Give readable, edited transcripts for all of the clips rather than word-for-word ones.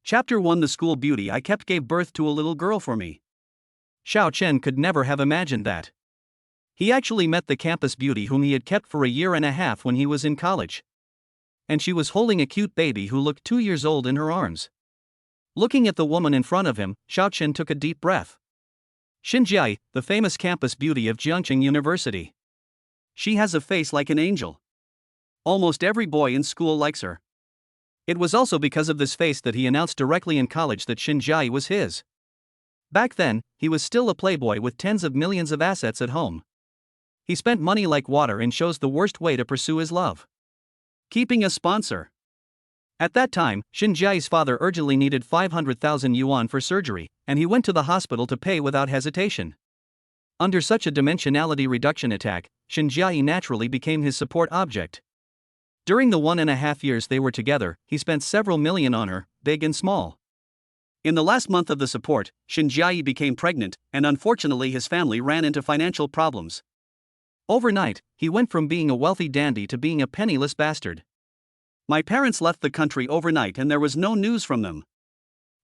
Chapter 1 The School Beauty I Kept gave birth to a little girl for me. Xiao Chen could never have imagined that. He actually met the campus beauty whom he had kept for a year and a half when he was in college. And she was holding a cute baby who looked 2 years old in her arms. Looking at the woman in front of him, Xiao Chen took a deep breath. Xinjiai, the famous campus beauty of Jiangqing University. She has a face like an angel. Almost every boy in school likes her. It was also because of this face that he announced directly in college that Xinjiai was his. Back then, he was still a playboy with tens of millions of assets at home. He spent money like water and chose the worst way to pursue his love: keeping a sponsor. At that time, Xinjiai's father urgently needed 500,000 yuan for surgery, and he went to the hospital to pay without hesitation. Under such a dimensionality reduction attack, Xinjiai naturally became his support object. During the 1.5 years they were together, he spent several million on her, big and small. In the last month of the support, Xinjiai became pregnant, and unfortunately his family ran into financial problems. Overnight, he went from being a wealthy dandy to being a penniless bastard. My parents left the country overnight and there was no news from them.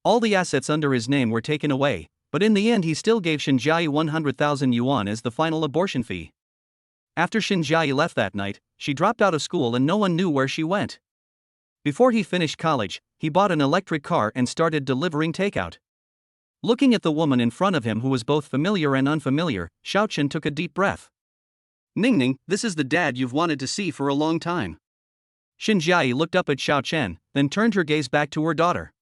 All the assets under his name were taken away, but in the end he still gave Xinjiai 100,000 yuan as the final abortion fee. After Xinjiai left that night, she dropped out of school and no one knew where she went. Before he finished college, he bought an electric car and started delivering takeout. Looking at the woman in front of him who was both familiar and unfamiliar, Xiao Chen took a deep breath. Ningning, this is the dad you've wanted to see for a long time. Xinjiai looked up at Xiao Chen, then turned her gaze back to her daughter.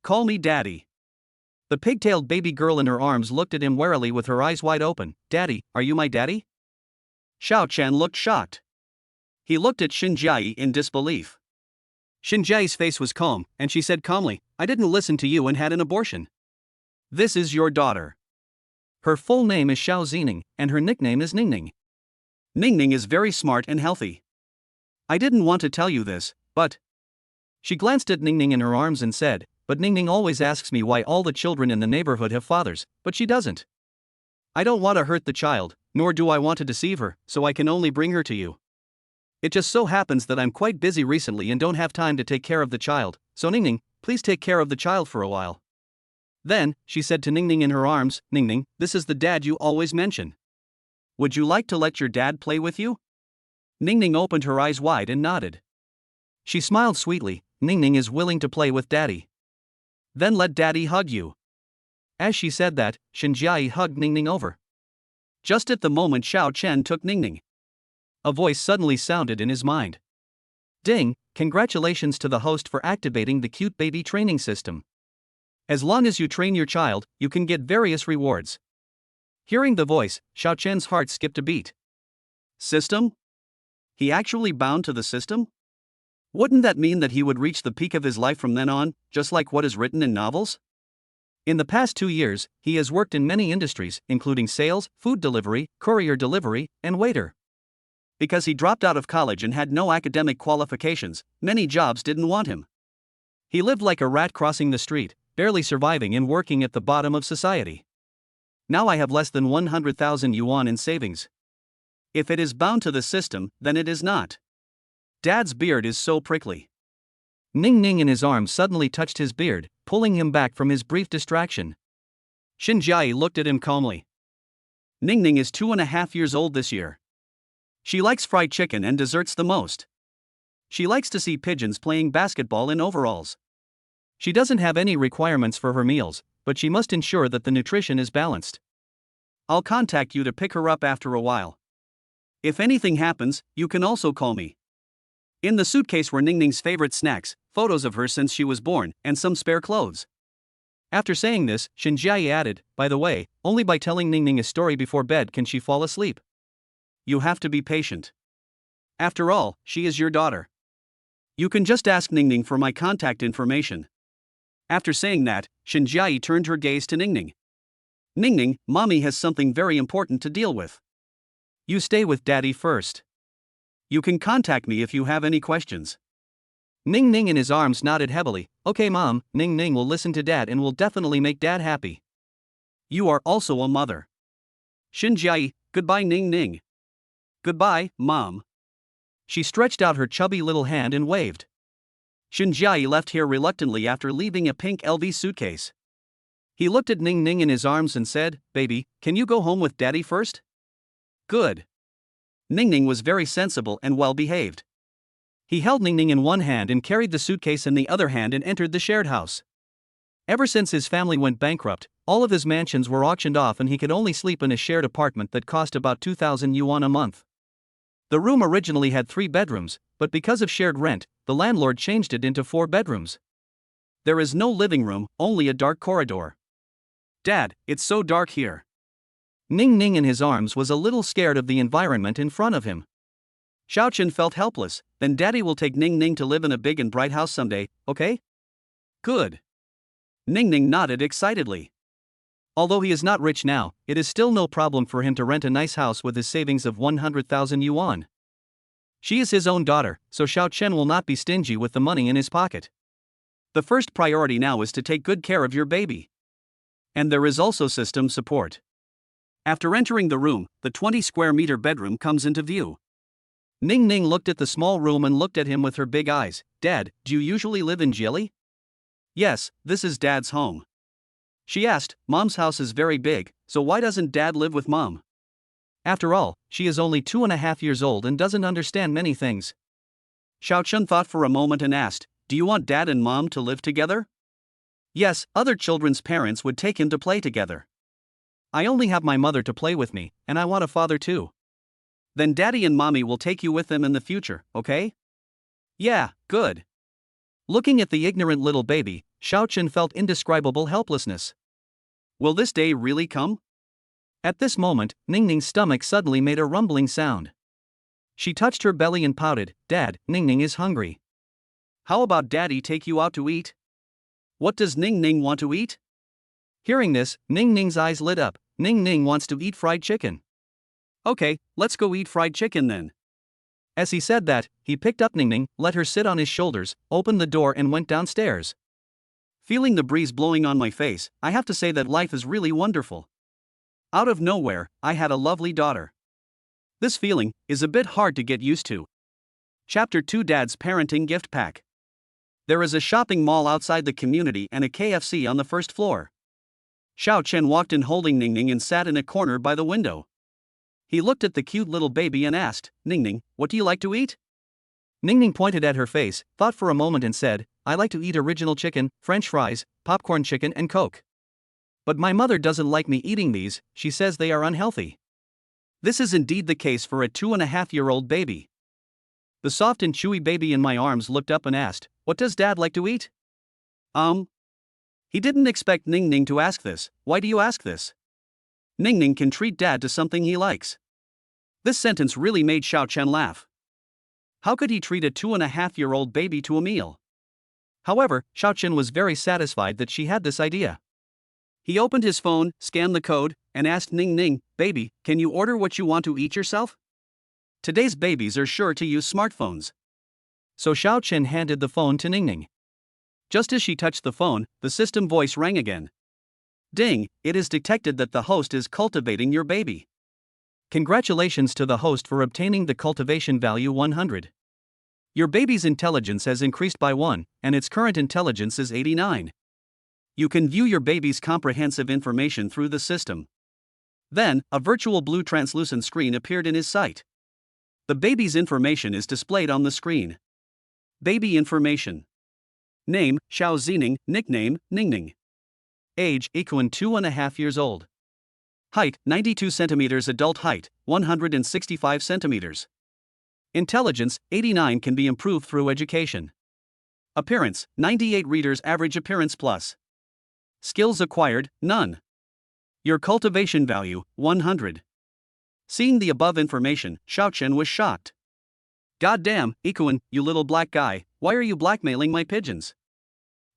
Call me daddy. The pigtailed baby girl in her arms looked at him warily with her eyes wide open. Daddy, are you my daddy? Xiao Chen looked shocked. He looked at Xinjiai in disbelief. Xinjiai's face was calm, and she said calmly, I didn't listen to you and had an abortion. This is your daughter. Her full name is Xiao Zining, and her nickname is Ningning. Ningning is very smart and healthy. I didn't want to tell you this, but... She glanced at Ningning in her arms and said, but Ningning always asks me why all the children in the neighborhood have fathers, but she doesn't. I don't want to hurt the child, nor do I want to deceive her, so I can only bring her to you. It just so happens that I'm quite busy recently and don't have time to take care of the child, so Ningning, please take care of the child for a while. Then, she said to Ningning in her arms, Ningning, this is the dad you always mention. Would you like to let your dad play with you? Ningning opened her eyes wide and nodded. She smiled sweetly. Ningning is willing to play with daddy. Then let daddy hug you. As she said that, Xinjiai hugged Ningning over. Just at the moment Xiao Chen took Ningning. A voice suddenly sounded in his mind. Ding, congratulations to the host for activating the cute baby training system. As long as you train your child, you can get various rewards. Hearing the voice, Xiao Chen's heart skipped a beat. System? He actually bound to the system? Wouldn't that mean that he would reach the peak of his life from then on, just like what is written in novels? In the past 2 years, he has worked in many industries, including sales, food delivery, courier delivery, and waiter. Because he dropped out of college and had no academic qualifications, many jobs didn't want him. He lived like a rat crossing the street, barely surviving and working at the bottom of society. Now I have less than 100,000 yuan in savings. If it is bound to the system, then it is not. Dad's beard is so prickly. Ningning in his arms suddenly touched his beard, pulling him back from his brief distraction. Xinjiai looked at him calmly. Ningning is 2.5 years old this year. She likes fried chicken and desserts the most. She likes to see pigeons playing basketball in overalls. She doesn't have any requirements for her meals, but she must ensure that the nutrition is balanced. I'll contact you to pick her up after a while. If anything happens, you can also call me. In the suitcase were Ningning's favorite snacks, photos of her since she was born, and some spare clothes. After saying this, Xinjiai added, by the way, only by telling Ningning a story before bed can she fall asleep. You have to be patient. After all, she is your daughter. You can just ask Ningning for my contact information. After saying that, Xinjiai turned her gaze to Ningning. Ningning, mommy has something very important to deal with. You stay with daddy first. You can contact me if you have any questions. Ningning in his arms nodded heavily. Okay mom, Ningning will listen to dad and will definitely make dad happy. You are also a mother. Xinjiai, goodbye Ningning. Goodbye, mom. She stretched out her chubby little hand and waved. Xinjiai left here reluctantly after leaving a pink LV suitcase. He looked at Ning Ning in his arms and said, "Baby, can you go home with Daddy first?" Good. Ning Ning was very sensible and well behaved. He held Ning Ning in one hand and carried the suitcase in the other hand and entered the shared house. Ever since his family went bankrupt, all of his mansions were auctioned off and he could only sleep in a shared apartment that cost about 2,000 yuan a month. The room originally had 3 bedrooms, but because of shared rent, the landlord changed it into 4 bedrooms. There is no living room, only a dark corridor. "Dad, it's so dark here." Ning Ning in his arms was a little scared of the environment in front of him. Xiaochen felt helpless. "Then Daddy will take Ning Ning to live in a big and bright house someday, okay?" "Good." Ning Ning nodded excitedly. Although he is not rich now, it is still no problem for him to rent a nice house with his savings of 100,000 yuan. She is his own daughter, so Xiaochen will not be stingy with the money in his pocket. The first priority now is to take good care of your baby. And there is also system support. After entering the room, the 20 square meter bedroom comes into view. Ning Ning looked at the small room and looked at him with her big eyes. "Dad, do you usually live in Jili?" "Yes, this is Dad's home." She asked, "Mom's house is very big, so why doesn't Dad live with Mom?" After all, she is only 2.5 years old and doesn't understand many things. Xiaochen thought for a moment and asked, "Do you want Dad and Mom to live together?" "Yes, other children's parents would take him to play together. I only have my mother to play with me, and I want a father too." "Then Daddy and Mommy will take you with them in the future, okay?" "Yeah, good." Looking at the ignorant little baby, Xiaochen felt indescribable helplessness. Will this day really come? At this moment, Ning Ning's stomach suddenly made a rumbling sound. She touched her belly and pouted, "Dad, Ning Ning is hungry." "How about Daddy take you out to eat?" "What does Ning Ning want to eat?" Hearing this, Ning Ning's eyes lit up. Ning Ning wants to eat fried chicken. "Okay, let's go eat fried chicken then." As he said that, he picked up Ning Ning, let her sit on his shoulders, opened the door and went downstairs. Feeling the breeze blowing on my face, I have to say that life is really wonderful. Out of nowhere, I had a lovely daughter. This feeling is a bit hard to get used to. Chapter 2: Dad's Parenting Gift Pack. There is a shopping mall outside the community and a KFC on the first floor. Xiaochen walked in holding Ning Ning and sat in a corner by the window. He looked at the cute little baby and asked, "Ning Ning, what do you like to eat?" Ning Ning pointed at her face, thought for a moment and said, "I like to eat original chicken, French fries, popcorn chicken and Coke. But my mother doesn't like me eating these, she says they are unhealthy." This is indeed the case for a 2.5-year-old baby. The soft and chewy baby in my arms looked up and asked, "What does Dad like to eat?" He didn't expect Ning Ning to ask this. "Why do you ask this?" Ning Ning can treat Dad to something he likes. This sentence really made Xiaochen laugh. How could he treat a 2.5-year-old baby to a meal? However, Xiaochen was very satisfied that she had this idea. He opened his phone, scanned the code, and asked Ning Ning, "Baby, can you order what you want to eat yourself?" Today's babies are sure to use smartphones. So Xiaochen handed the phone to Ning Ning. Just as she touched the phone, the system voice rang again. "Ding, it is detected that the host is cultivating your baby. Congratulations to the host for obtaining the cultivation value 100. Your baby's intelligence has increased by 1, and its current intelligence is 89. You can view your baby's comprehensive information through the system." Then, a virtual blue translucent screen appeared in his sight. The baby's information is displayed on the screen. Baby information. Name, Xiao Zining, nickname, Ning Ning. Age, equal 2.5 years old. Height, 92 centimeters. Adult height, 165 centimeters. Intelligence, 89, can be improved through education. Appearance, 98 readers average appearance plus. Skills acquired, none. Your cultivation value, 100. Seeing the above information, Xiaochen was shocked. "Goddamn, Ikuan, you little black guy, why are you blackmailing my pigeons?"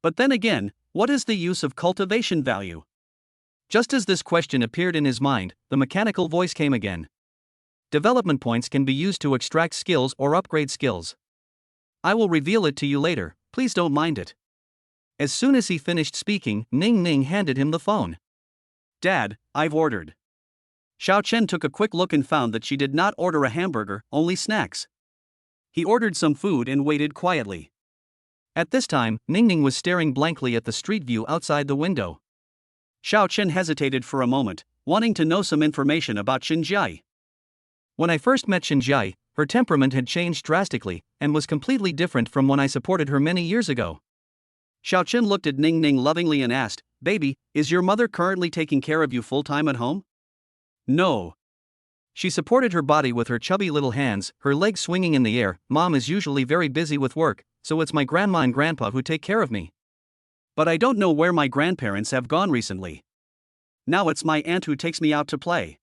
But then again, what is the use of cultivation value? Just as this question appeared in his mind, the mechanical voice came again. Development points can be used to extract skills or upgrade skills. I will reveal it to you later, please don't mind it. As soon as he finished speaking, Ning Ning handed him the phone. "Dad, I've ordered." Xiaochen took a quick look and found that she did not order a hamburger, only snacks. He ordered some food and waited quietly. At this time, Ningning was staring blankly at the street view outside the window. Xiao Chen hesitated for a moment, wanting to know some information about Xinjiai. When I first met Xinjiai, her temperament had changed drastically, and was completely different from when I supported her many years ago. Xiao Chen looked at Ningning lovingly and asked, "Baby, is your mother currently taking care of you full-time at home?" "No." She supported her body with her chubby little hands, her legs swinging in the air. "Mom is usually very busy with work, so it's my grandma and grandpa who take care of me. But I don't know where my grandparents have gone recently. Now it's my aunt who takes me out to play.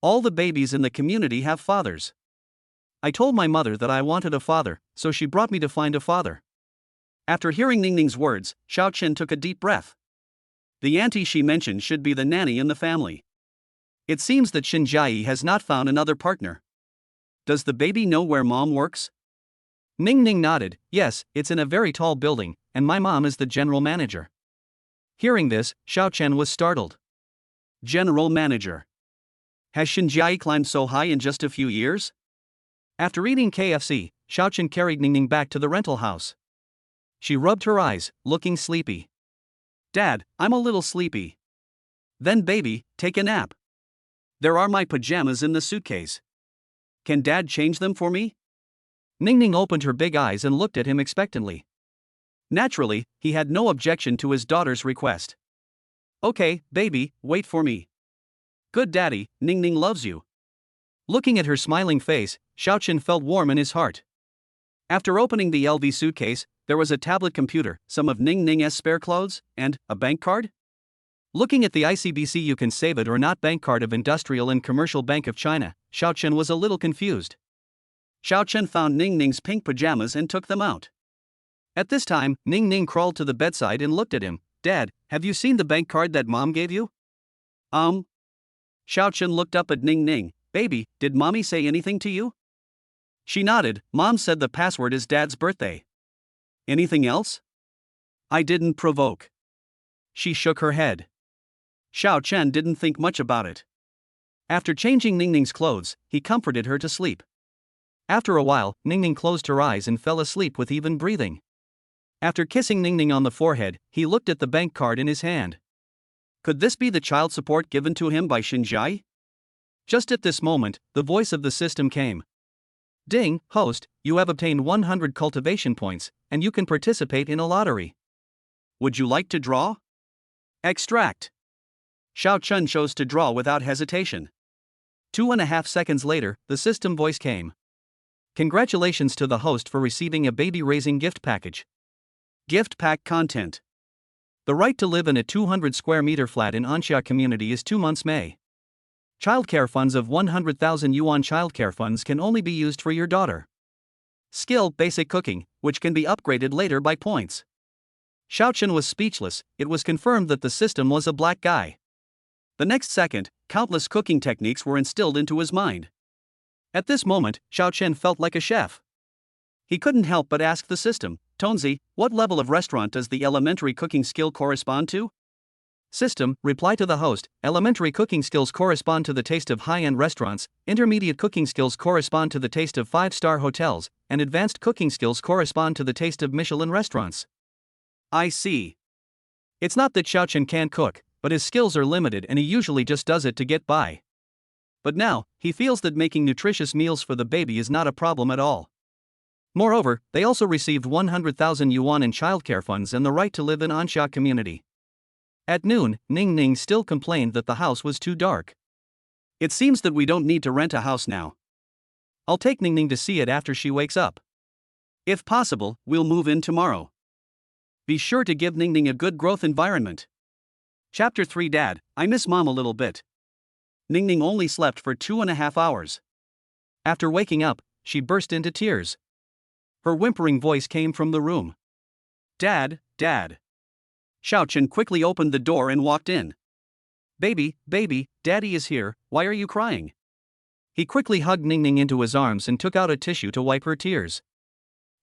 All the babies in the community have fathers. I told my mother that I wanted a father, so she brought me to find a father." After hearing Ningning's words, Xiao Chen took a deep breath. The auntie she mentioned should be the nanny in the family. It seems that Xinjiai has not found another partner. Does the baby know where mom works? Ningning nodded. "Yes, it's in a very tall building, and my mom is the general manager." Hearing this, Xiao Chen was startled. General manager? Has Xinjiai climbed so high in just a few years? After eating KFC, Xiao Chen carried Ningning back to the rental house. She rubbed her eyes, looking sleepy. "Dad, I'm a little sleepy." "Then baby, take a nap. There are my pajamas in the suitcase. Can Dad change them for me?" Ningning opened her big eyes and looked at him expectantly. Naturally, he had no objection to his daughter's request. "Okay, baby, wait for me." "Good daddy, Ningning loves you." Looking at her smiling face, Xiao Chen felt warm in his heart. After opening the LV suitcase, there was a tablet computer, some of Ningning's spare clothes, and a bank card? Looking at the ICBC You Can Save It or Not bank card of Industrial and Commercial Bank of China, Xiao Chen was a little confused. Xiao Chen found Ningning's pink pajamas and took them out. At this time, Ningning crawled to the bedside and looked at him. "Dad, have you seen the bank card that mom gave you?" Xiao Chen looked up at Ningning. "Baby, did mommy say anything to you?" She nodded. "Mom said the password is Dad's birthday." "Anything else?" "I didn't provoke." She shook her head. Xiao Chen didn't think much about it. After changing Ningning's clothes, he comforted her to sleep. After a while, Ningning closed her eyes and fell asleep with even breathing. After kissing Ningning on the forehead, he looked at the bank card in his hand. Could this be the child support given to him by Xinjiai? Just at this moment, the voice of the system came. "Ding, host, you have obtained 100 cultivation points, and you can participate in a lottery. Would you like to draw?" Extract. Xiao Chen chose to draw without hesitation. 2.5 seconds later, the system voice came. "Congratulations to the host for receiving a baby-raising gift package. Gift pack content. The right to live in a 200 square meter flat in Anxia community is 2 months May. Childcare funds of 100,000 yuan. Childcare funds can only be used for your daughter. Skill basic cooking, which can be upgraded later by points." Xiao Chen was speechless. It was confirmed that the system was a black guy. The next second, countless cooking techniques were instilled into his mind. At this moment, Xiao Chen felt like a chef. He couldn't help but ask the system, "Tonzi, what level of restaurant does the elementary cooking skill correspond to?" System, reply to the host, "Elementary cooking skills correspond to the taste of high-end restaurants, intermediate cooking skills correspond to the taste of 5-star hotels, and advanced cooking skills correspond to the taste of Michelin restaurants." I see. It's not that Xiao Chen can't cook, but his skills are limited and he usually just does it to get by. But now, he feels that making nutritious meals for the baby is not a problem at all. Moreover, they also received 100,000 yuan in childcare funds and the right to live in Anxia community. At noon, Ningning still complained that the house was too dark. "It seems that we don't need to rent a house now. I'll take Ningning to see it after she wakes up. If possible, we'll move in tomorrow. Be sure to give Ningning a good growth environment." Chapter 3 Dad, I miss mom a little bit. Ningning only slept for 2.5 hours. After waking up, she burst into tears. Her whimpering voice came from the room. "Dad, Dad." Xiao Chen quickly opened the door and walked in. Baby, Daddy is here, why are you crying?" He quickly hugged Ningning into his arms and took out a tissue to wipe her tears.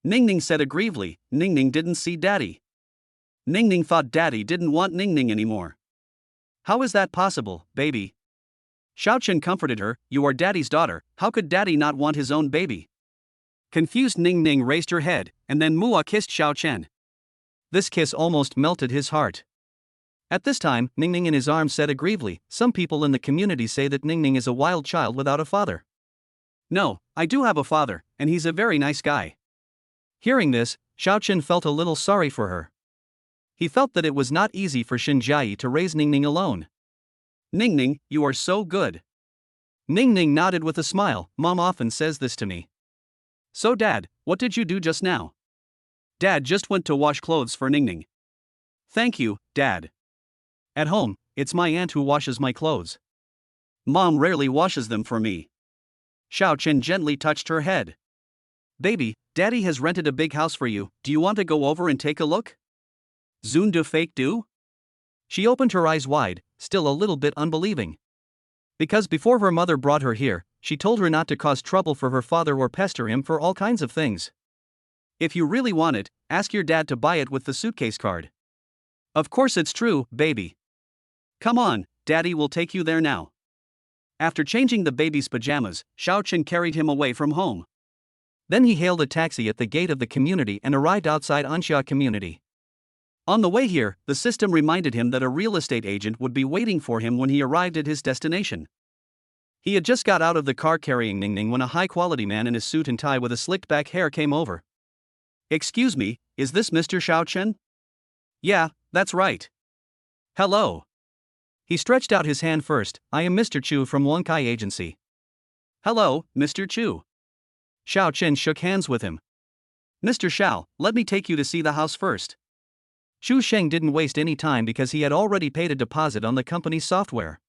Ningning said aggrievedly, Ningning didn't see Daddy. Ningning thought Daddy didn't want Ningning anymore. "How is that possible, baby?" Xiao Chen comforted her, "You are Daddy's daughter, how could Daddy not want his own baby?" Confused Ning Ning raised her head, and then Mua kissed Xiao Chen. This kiss almost melted his heart. At this time, Ning Ning in his arms said aggrievedly, "Some people in the community say that Ning Ning is a wild child without a father." "No, I do have a father, and he's a very nice guy." Hearing this, Xiao Chen felt a little sorry for her. He felt that it was not easy for Xin Jiayi to raise Ning Ning alone. "Ning Ning, you are so good." Ning Ning nodded with a smile. "Mom often says this to me." "So Dad, what did you do just now?" "Dad just went to wash clothes for Ning Ning." "Thank you, Dad." "At home, it's my aunt who washes my clothes. Mom rarely washes them for me." Xiao Chen gently touched her head. "Baby, Daddy has rented a big house for you, do you want to go over and take a look?" "Zun de fake do?" She opened her eyes wide, still a little bit unbelieving. Because before her mother brought her here, she told her not to cause trouble for her father or pester him for all kinds of things. "If you really want it, ask your dad to buy it with the suitcase card." "Of course it's true, baby. Come on, Daddy will take you there now." After changing the baby's pajamas, Xiao Chen carried him away from home. Then he hailed a taxi at the gate of the community and arrived outside Anxia community. On the way here, the system reminded him that a real estate agent would be waiting for him when he arrived at his destination. He had just got out of the car carrying Ning Ning when a high-quality man in a suit and tie with a slicked-back hair came over. "Excuse me, is this Mr. Xiao Chen?" "Yeah, that's right." "Hello." He stretched out his hand first. "I am Mr. Chu from Wangkai Agency." "Hello, Mr. Chu." Xiao Chen shook hands with him. "Mr. Xiao, let me take you to see the house first." Xu Sheng didn't waste any time because he had already paid a deposit on the company's software.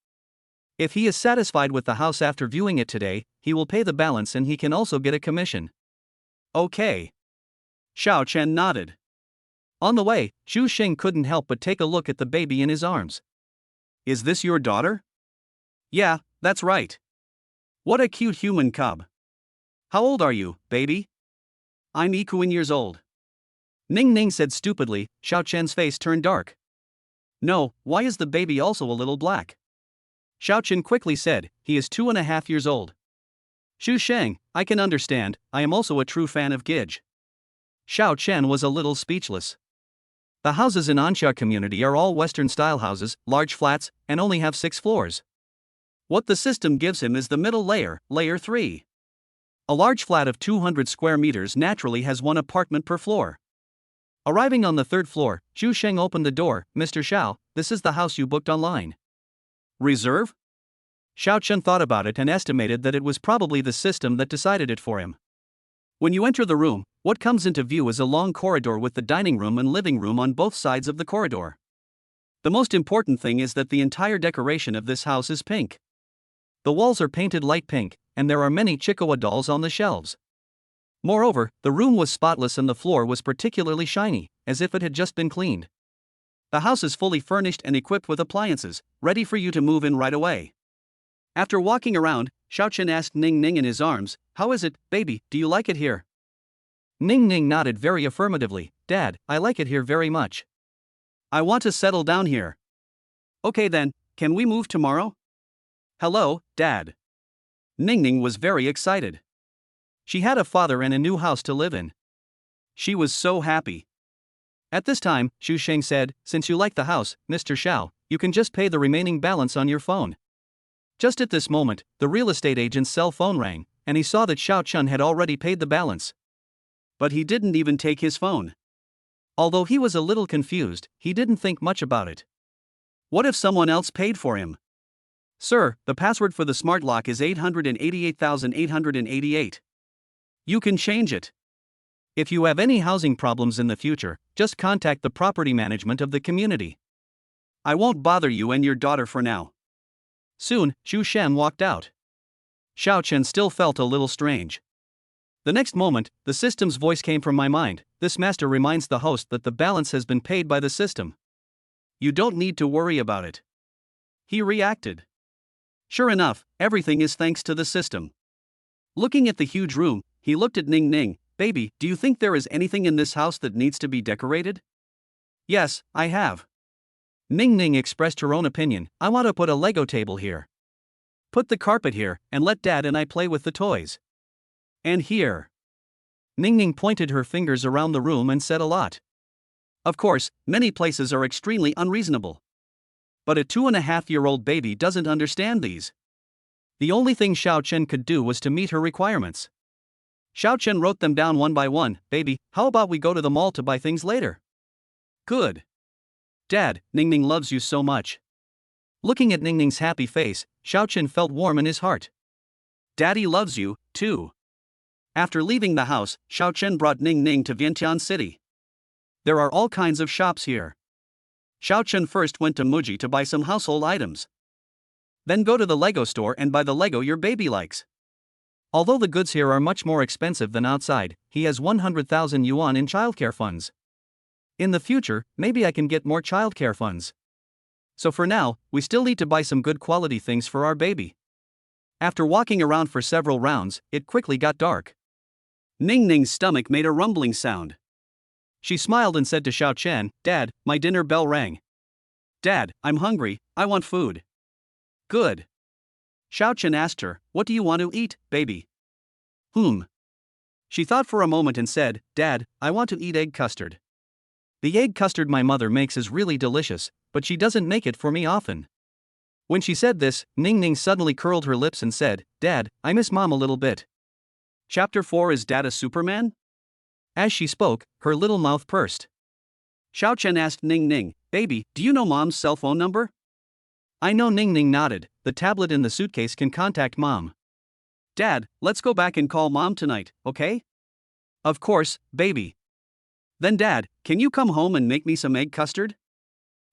If he is satisfied with the house after viewing it today, he will pay the balance and he can also get a commission. "Okay." Xiao Chen nodded. On the way, Xu Sheng couldn't help but take a look at the baby in his arms. "Is this your daughter?" "Yeah, that's right." "What a cute human cub." "How old are you, baby?" "I'm Ikuin years old." Ning Ning said stupidly. Xiao Chen's face turned dark. "No, why is the baby also a little black?" Xiao Chen quickly said, "He is 2.5 years old." "Xu Sheng, I can understand, I am also a true fan of Gidge." Xiao Chen was a little speechless. The houses in Anxia community are all Western-style houses, large flats, and only have 6 floors. What the system gives him is the middle layer, layer 3. A large flat of 200 square meters naturally has 1 apartment per floor. Arriving on the 3rd floor, Xu Sheng opened the door. "Mr. Xiao, this is the house you booked online." "Reserve?" Xiao Chen thought about it and estimated that it was probably the system that decided it for him. When you enter the room, what comes into view is a long corridor with the dining room and living room on both sides of the corridor. The most important thing is that the entire decoration of this house is pink. The walls are painted light pink, and there are many Chikawa dolls on the shelves. Moreover, the room was spotless and the floor was particularly shiny, as if it had just been cleaned. The house is fully furnished and equipped with appliances, ready for you to move in right away. After walking around, Xiao Chen asked Ning Ning in his arms, "How is it, baby, do you like it here?" Ning Ning nodded very affirmatively. "Dad, I like it here very much. I want to settle down here." "Okay then, can we move tomorrow?" "Hello, Dad." Ning Ning was very excited. She had a father and a new house to live in. She was so happy. At this time, Xu Sheng said, "Since you like the house, Mr. Xiao, you can just pay the remaining balance on your phone." Just at this moment, the real estate agent's cell phone rang, and he saw that Xiao Chen had already paid the balance. But he didn't even take his phone. Although he was a little confused, he didn't think much about it. What if someone else paid for him? "Sir, the password for the smart lock is 888,888. You can change it. If you have any housing problems in the future, just contact the property management of the community. I won't bother you and your daughter for now." Soon, Xu Shen walked out. Xiao Chen still felt a little strange. The next moment, the system's voice came from my mind. "This master reminds the host that the balance has been paid by the system. You don't need to worry about it." He reacted. Sure enough, everything is thanks to the system. Looking at the huge room, he looked at Ning Ning. "Baby, do you think there is anything in this house that needs to be decorated?" "Yes, I have." Ning Ning expressed her own opinion. "I want to put a Lego table here. Put the carpet here, and let Dad and I play with the toys. And here." Ningning pointed her fingers around the room and said a lot. Of course, many places are extremely unreasonable. But a 2.5-year-old baby doesn't understand these. The only thing Xiao Chen could do was to meet her requirements. Xiao Chen wrote them down one by one. Baby, how about we go to the mall to buy things later? Good. Dad, Ningning loves you so much. Looking at Ningning's happy face, Xiao Chen felt warm in his heart. Daddy loves you, too. After leaving the house, Xiao Chen brought Ningning to Vientiane City. There are all kinds of shops here. Xiao Chen first went to Muji to buy some household items. Then go to the Lego store and buy the Lego your baby likes. Although the goods here are much more expensive than outside, he has 100,000 yuan in childcare funds. In the future, maybe I can get more childcare funds. So for now, we still need to buy some good quality things for our baby. After walking around for several rounds, it quickly got dark. Ningning's stomach made a rumbling sound. She smiled and said to Xiao Chen, Dad, my dinner bell rang. Dad, I'm hungry, I want food. Good. Xiao Chen asked her, what do you want to eat, baby? She thought for a moment and said, Dad, I want to eat egg custard. The egg custard my mother makes is really delicious, but she doesn't make it for me often. When she said this, Ningning suddenly curled her lips and said, Dad, I miss Mom a little bit. Chapter 4 Is Dad a Superman? As she spoke, her little mouth pursed. Xiao Chen asked Ningning, Baby, do you know Mom's cell phone number? I know. Ningning nodded. The tablet in the suitcase can contact Mom. Dad, let's go back and call Mom tonight, okay? Of course, baby. Then Dad, can you come home and make me some egg custard?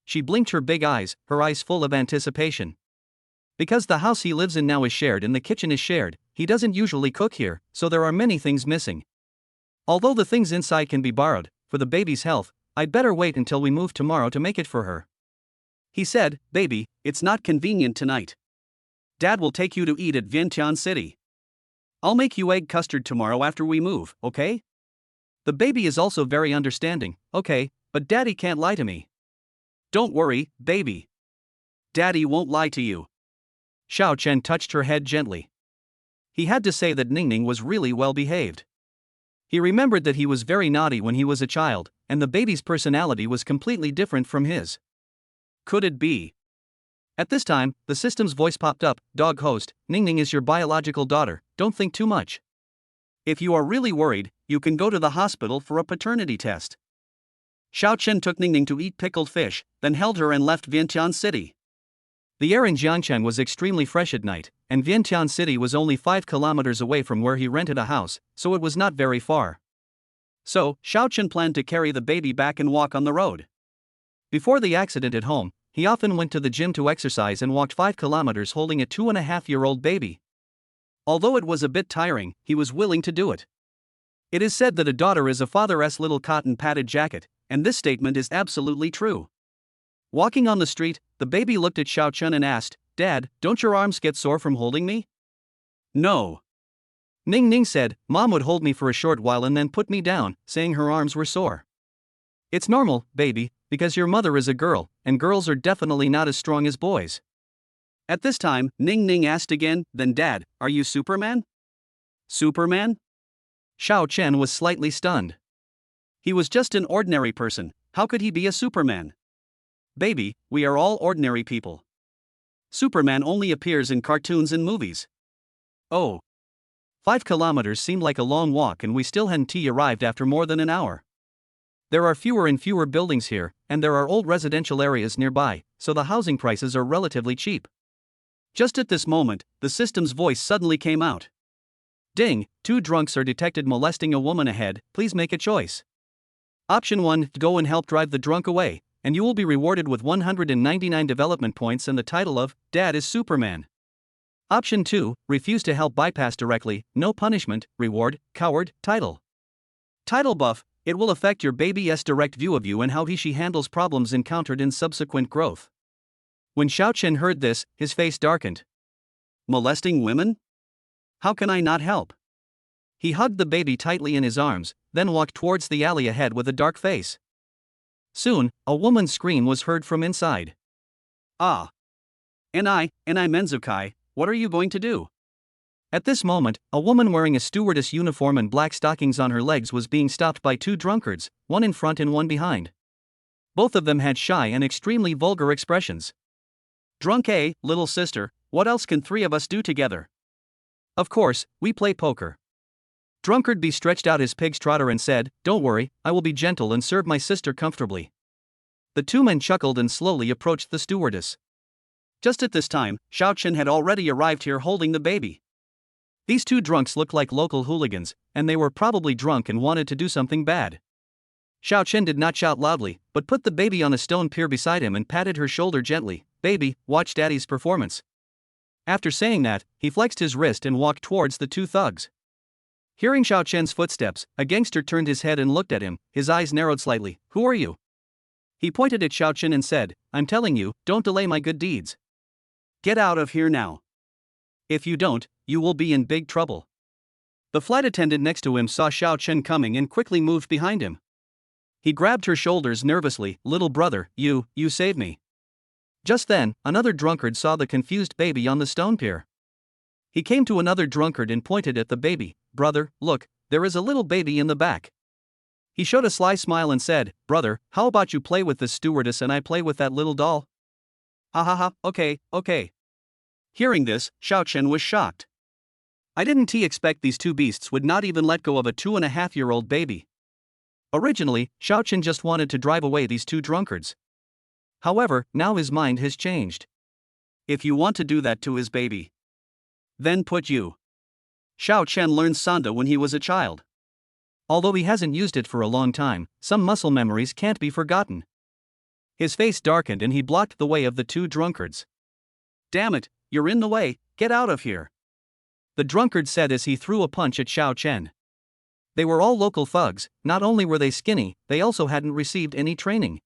She blinked her big eyes, her eyes full of anticipation. Because the house he lives in now is shared and the kitchen is shared, he doesn't usually cook here, so there are many things missing. Although the things inside can be borrowed, for the baby's health, I'd better wait until we move tomorrow to make it for her. He said, Baby, it's not convenient tonight. Dad will take you to eat at Vientiane City. I'll make you egg custard tomorrow after we move, okay? The baby is also very understanding, okay, but Daddy can't lie to me. Don't worry, baby. Daddy won't lie to you. Xiao Chen touched her head gently. He had to say that Ningning was really well behaved. He remembered that he was very naughty when he was a child, and the baby's personality was completely different from his. Could it be? At this time, the system's voice popped up, Dog host, Ningning is your biological daughter, don't think too much. If you are really worried, you can go to the hospital for a paternity test. Xiao Chen took Ningning to eat pickled fish, then held her and left Vientiane City. The air in Jiangchen was extremely fresh at night, and Vientiane City was only 5 kilometers away from where he rented a house, so it was not very far. So, Xiao Chen planned to carry the baby back and walk on the road. Before the accident at home, he often went to the gym to exercise and walked 5 kilometers holding a 2.5-year-old baby. Although it was a bit tiring, he was willing to do it. It is said that a daughter is a father's little cotton padded jacket, and this statement is absolutely true. Walking on the street, the baby looked at Xiao Chen and asked, Dad, don't your arms get sore from holding me? No. Ningning said, Mom would hold me for a short while and then put me down, saying her arms were sore. It's normal, baby, because your mother is a girl, and girls are definitely not as strong as boys. At this time, Ningning asked again, Then Dad, are you Superman? Superman? Xiao Chen was slightly stunned. He was just an ordinary person, how could he be a Superman? Baby, we are all ordinary people. Superman only appears in cartoons and movies. Oh. 5 kilometers seemed like a long walk and we still hadn't arrived after more than an hour. There are fewer and fewer buildings here, and there are old residential areas nearby, so the housing prices are relatively cheap. Just at this moment, the system's voice suddenly came out. Ding, 2 drunks are detected molesting a woman ahead, please make a choice. Option 1, go and help drive the drunk away, and you will be rewarded with 199 development points and the title of, Dad is Superman. Option 2, refuse to help bypass directly, no punishment, reward, coward, title. Title buff, it will affect your baby's direct view of you and how he/she handles problems encountered in subsequent growth. When Xiao Chen heard this, his face darkened. Molesting women? How can I not help? He hugged the baby tightly in his arms, then walked towards the alley ahead with a dark face. Soon, a woman's scream was heard from inside. Ah. Enai Menzukai, what are you going to do? At this moment, a woman wearing a stewardess uniform and black stockings on her legs was being stopped by two drunkards, one in front and one behind. Both of them had shy and extremely vulgar expressions. Drunk A, little sister, what else can three of us do together? Of course, we play poker. Drunkard B stretched out his pig's trotter and said, Don't worry, I will be gentle and serve my sister comfortably. The two men chuckled and slowly approached the stewardess. Just at this time, Xiao Chen had already arrived here holding the baby. These two drunks looked like local hooligans, and they were probably drunk and wanted to do something bad. Xiao Chen did not shout loudly, but put the baby on a stone pier beside him and patted her shoulder gently. Baby, watch daddy's performance. After saying that, he flexed his wrist and walked towards the two thugs. Hearing Xiao Chen's footsteps, a gangster turned his head and looked at him, his eyes narrowed slightly. Who are you? He pointed at Xiao Chen and said, I'm telling you, don't delay my good deeds. Get out of here now. If you don't, you will be in big trouble. The flight attendant next to him saw Xiao Chen coming and quickly moved behind him. He grabbed her shoulders nervously. Little brother, you saved me. Just then, another drunkard saw the confused baby on the stone pier. He came to another drunkard and pointed at the baby. Brother, look, there is a little baby in the back. He showed a sly smile and said, Brother, how about you play with the stewardess and I play with that little doll? Ha ha ha, okay. Hearing this, Xiao Chen was shocked. I didn't expect these two beasts would not even let go of a 2.5-year-old baby. Originally, Xiao Chen just wanted to drive away these two drunkards. However, now his mind has changed. If you want to do that to his baby, then put you. Xiao Chen learned Sanda when he was a child. Although he hasn't used it for a long time, some muscle memories can't be forgotten. His face darkened and he blocked the way of the two drunkards. Damn it, you're in the way, get out of here. The drunkard said as he threw a punch at Xiao Chen. They were all local thugs. Not only were they skinny, they also hadn't received any training.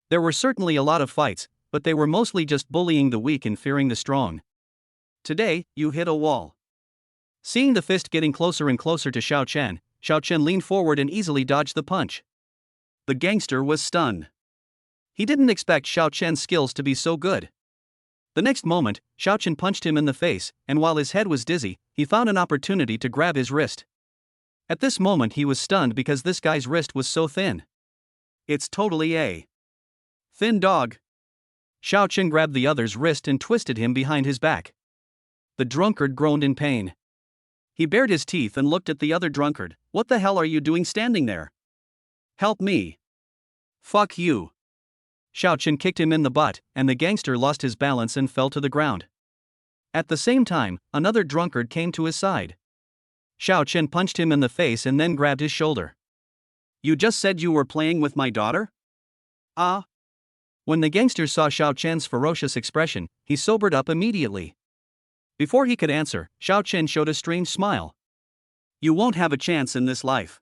There were certainly a lot of fights, but they were mostly just bullying the weak and fearing the strong. Today, you hit a wall. Seeing the fist getting closer and closer to Xiao Chen leaned forward and easily dodged the punch. The gangster was stunned. He didn't expect Xiao Chen's skills to be so good. The next moment, Xiao Chen punched him in the face, and while his head was dizzy, he found an opportunity to grab his wrist. At this moment he was stunned because this guy's wrist was so thin. It's totally a thin dog. Xiao Chen grabbed the other's wrist and twisted him behind his back. The drunkard groaned in pain. He bared his teeth and looked at the other drunkard. What the hell are you doing standing there? Help me. Fuck you. Xiao Chen kicked him in the butt, and the gangster lost his balance and fell to the ground. At the same time, another drunkard came to his side. Xiao Chen punched him in the face and then grabbed his shoulder. You just said you were playing with my daughter? Ah. When the gangster saw Xiao Chen's ferocious expression, he sobered up immediately. Before he could answer, Xiao Chen showed a strange smile. You won't have a chance in this life.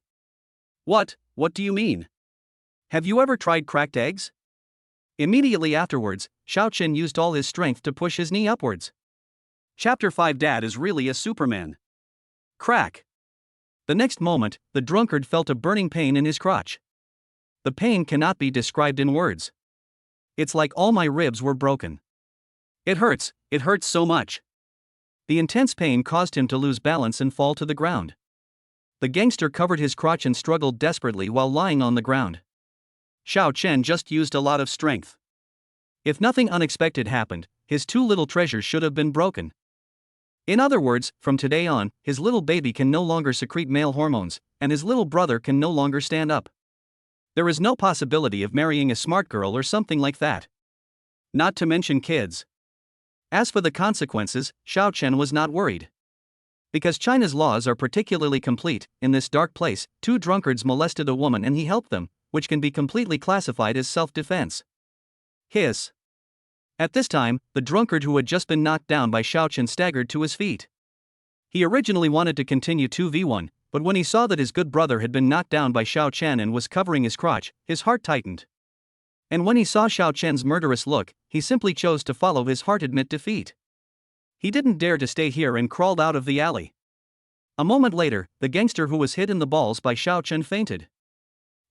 What do you mean? Have you ever tried cracked eggs? Immediately afterwards, Xiao Chen used all his strength to push his knee upwards. Chapter 5 Dad is really a Superman. Crack. The next moment, the drunkard felt a burning pain in his crotch. The pain cannot be described in words. It's like all my ribs were broken. It hurts so much. The intense pain caused him to lose balance and fall to the ground. The gangster covered his crotch and struggled desperately while lying on the ground. Xiao Chen just used a lot of strength. If nothing unexpected happened, his two little treasures should have been broken. In other words, from today on, his little baby can no longer secrete male hormones, and his little brother can no longer stand up. There is no possibility of marrying a smart girl or something like that. Not to mention kids. As for the consequences, Xiao Chen was not worried. Because China's laws are particularly complete, in this dark place, two drunkards molested a woman and he helped them, which can be completely classified as self-defense. Hiss. At this time, the drunkard who had just been knocked down by Xiao Chen staggered to his feet. He originally wanted to continue 2v1, but when he saw that his good brother had been knocked down by Xiao Chen and was covering his crotch, his heart tightened. And when he saw Xiao Chen's murderous look, he simply chose to follow his heart admit defeat. He didn't dare to stay here and crawled out of the alley. A moment later, the gangster who was hit in the balls by Xiao Chen fainted.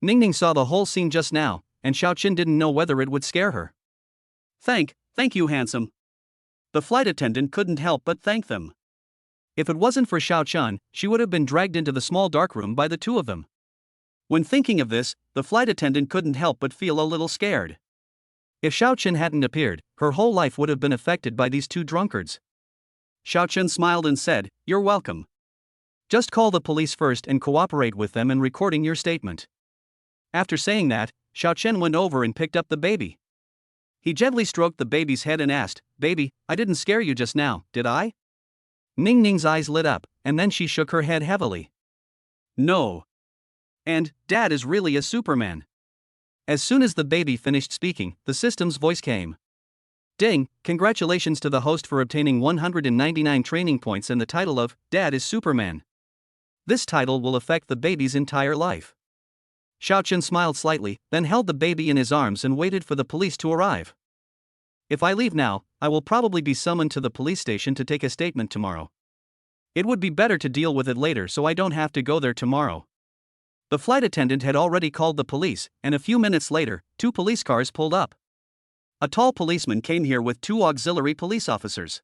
Ningning saw the whole scene just now, and Xiao Chen didn't know whether it would scare her. Thank you, handsome. The flight attendant couldn't help but thank them. If it wasn't for Xiao Chun, she would have been dragged into the small dark room by the two of them. When thinking of this, the flight attendant couldn't help but feel a little scared. If Xiao Chun hadn't appeared, her whole life would have been affected by these two drunkards. Xiao Chun smiled and said, "You're welcome. Just call the police first and cooperate with them in recording your statement." After saying that, Xiao Chun went over and picked up the baby. He gently stroked the baby's head and asked, "Baby, I didn't scare you just now, did I?" Ning Ning's eyes lit up, and then she shook her head heavily. "No. And, Dad is really a Superman." As soon as the baby finished speaking, the system's voice came. "Ding, congratulations to the host for obtaining 199 training points and the title of Dad is Superman. This title will affect the baby's entire life." Xiao Chun smiled slightly, then held the baby in his arms and waited for the police to arrive. "If I leave now, I will probably be summoned to the police station to take a statement tomorrow. It would be better to deal with it later so I don't have to go there tomorrow." The flight attendant had already called the police, and a few minutes later, 2 police cars pulled up. A tall policeman came here with 2 auxiliary police officers.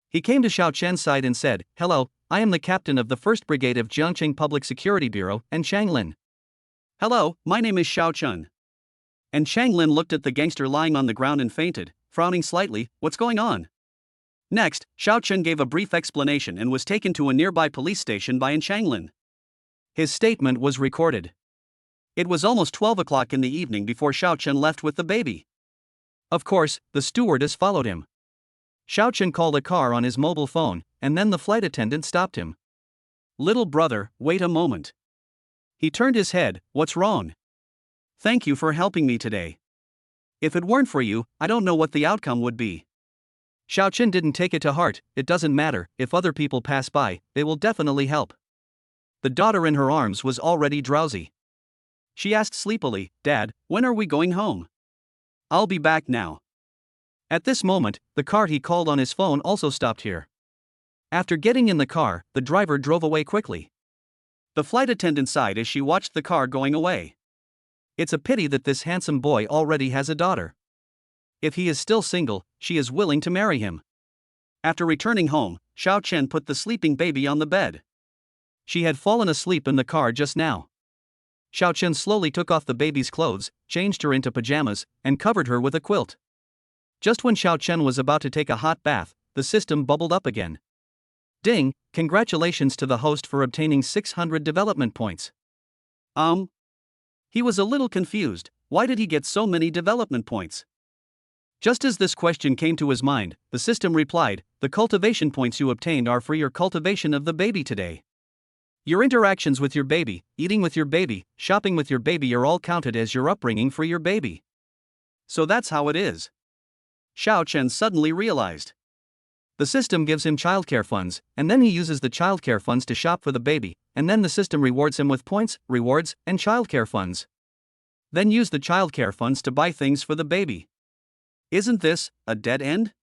He came to Xiao Chen's side and said, "Hello, I am the captain of the 1st Brigade of Jiangqing Public Security Bureau, and Chang Lin." "Hello, my name is Xiao Chun." And Chang Lin looked at the gangster lying on the ground and fainted, frowning slightly. "What's going on?" Next, Xiao Chun gave a brief explanation and was taken to a nearby police station by Chang Lin. His statement was recorded. It was almost 12 o'clock in the evening before Xiao Chun left with the baby. Of course, the stewardess followed him. Xiao Chun called a car on his mobile phone, and then the flight attendant stopped him. "Little brother, wait a moment." He turned his head. "What's wrong?" "Thank you for helping me today. If it weren't for you, I don't know what the outcome would be." Xiao Chun didn't take it to heart. "It doesn't matter, if other people pass by, they will definitely help." The daughter in her arms was already drowsy. She asked sleepily, "Dad, when are we going home?" "I'll be back now." At this moment, the car he called on his phone also stopped here. After getting in the car, the driver drove away quickly. The flight attendant sighed as she watched the car going away. It's a pity that this handsome boy already has a daughter. If he is still single, she is willing to marry him. After returning home, Xiao Chen put the sleeping baby on the bed. She had fallen asleep in the car just now. Xiao Chen slowly took off the baby's clothes, changed her into pajamas, and covered her with a quilt. Just when Xiao Chen was about to take a hot bath, the system bubbled up again. "Ding, congratulations to the host for obtaining 600 development points." He was a little confused. Why did he get so many development points? Just as this question came to his mind, the system replied, "The cultivation points you obtained are for your cultivation of the baby today. Your interactions with your baby, eating with your baby, shopping with your baby are all counted as your upbringing for your baby." So that's how it is. Xiao Chen suddenly realized. The system gives him childcare funds, and then he uses the childcare funds to shop for the baby, and then the system rewards him with points, rewards, and childcare funds. Then use the childcare funds to buy things for the baby. Isn't this a dead end?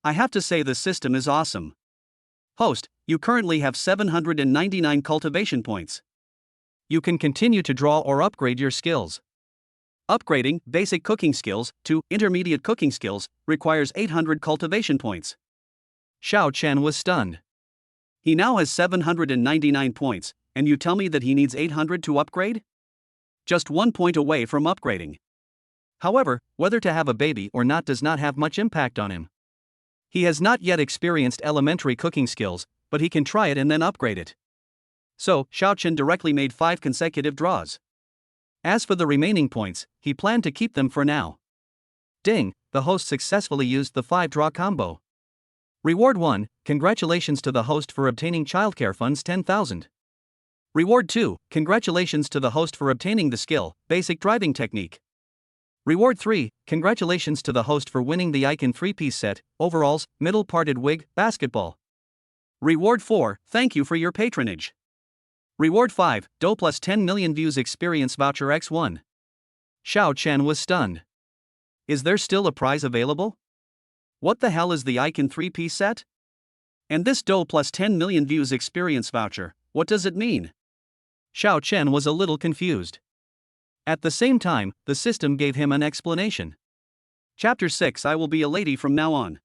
I have to say the system is awesome. Host, you currently have 799 cultivation points. You can continue to draw or upgrade your skills. Upgrading basic cooking skills to intermediate cooking skills requires 800 cultivation points. Xiao Chen was stunned. He now has 799 points, and you tell me that he needs 800 to upgrade? Just 1 point away from upgrading. However, whether to have a baby or not does not have much impact on him. He has not yet experienced elementary cooking skills, but he can try it and then upgrade it. So, Xiao Chen directly made 5 consecutive draws. As for the remaining points, he planned to keep them for now. Ding, the host successfully used the 5-draw combo. Reward 1, congratulations to the host for obtaining childcare funds 10,000. Reward 2, congratulations to the host for obtaining the skill, basic driving technique. Reward 3, congratulations to the host for winning the Icon 3-piece set, overalls, middle-parted wig, basketball. Reward 4, thank you for your patronage. Reward 5, DO plus 10 million views experience voucher X1. Xiao Chen was stunned. Is there still a prize available? What the hell is the Icon 3-piece set? And this DO plus 10 million views experience voucher, what does it mean? Xiao Chen was a little confused. At the same time, the system gave him an explanation. Chapter 6 I will be a lady from now on.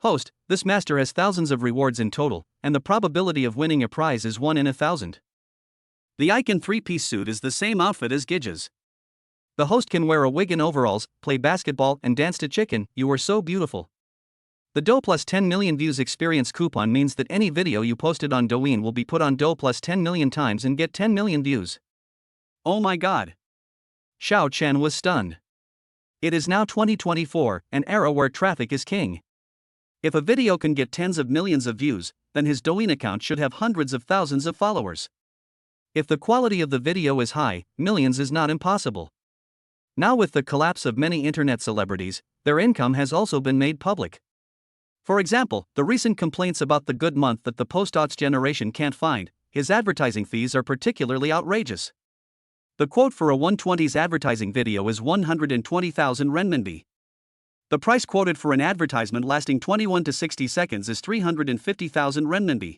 Host, this master has thousands of rewards in total, and the probability of winning a prize is 1 in 1,000. The Icon 3-piece suit is the same outfit as Gidge's. The host can wear a wig and overalls, play basketball, and dance to Chicken, You Are So Beautiful. The Dough plus 10 million views experience coupon means that any video you posted on Douyin will be put on Dough plus 10 million times and get 10 million views. Oh my god. Xiao Chen was stunned. It is now 2024, an era where traffic is king. If a video can get tens of millions of views, then his Douyin account should have hundreds of thousands of followers. If the quality of the video is high, millions is not impossible. Now with the collapse of many internet celebrities, their income has also been made public. For example, the recent complaints about the good month that the post-aughts generation can't find, his advertising fees are particularly outrageous. The quote for a 120s advertising video is 120,000 renminbi. The price quoted for an advertisement lasting 21 to 60 seconds is 350,000 renminbi.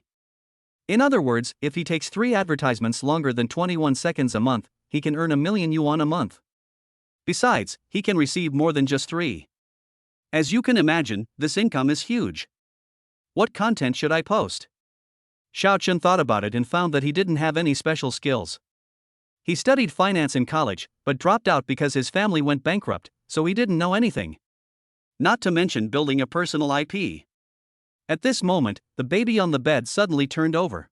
In other words, if he takes 3 advertisements longer than 21 seconds a month, he can earn 1 million yuan a month. Besides, he can receive more than just 3. As you can imagine, this income is huge. What content should I post? Xiao Chen thought about it and found that he didn't have any special skills. He studied finance in college, but dropped out because his family went bankrupt, so he didn't know anything. Not to mention building a personal IP. At this moment, the baby on the bed suddenly turned over.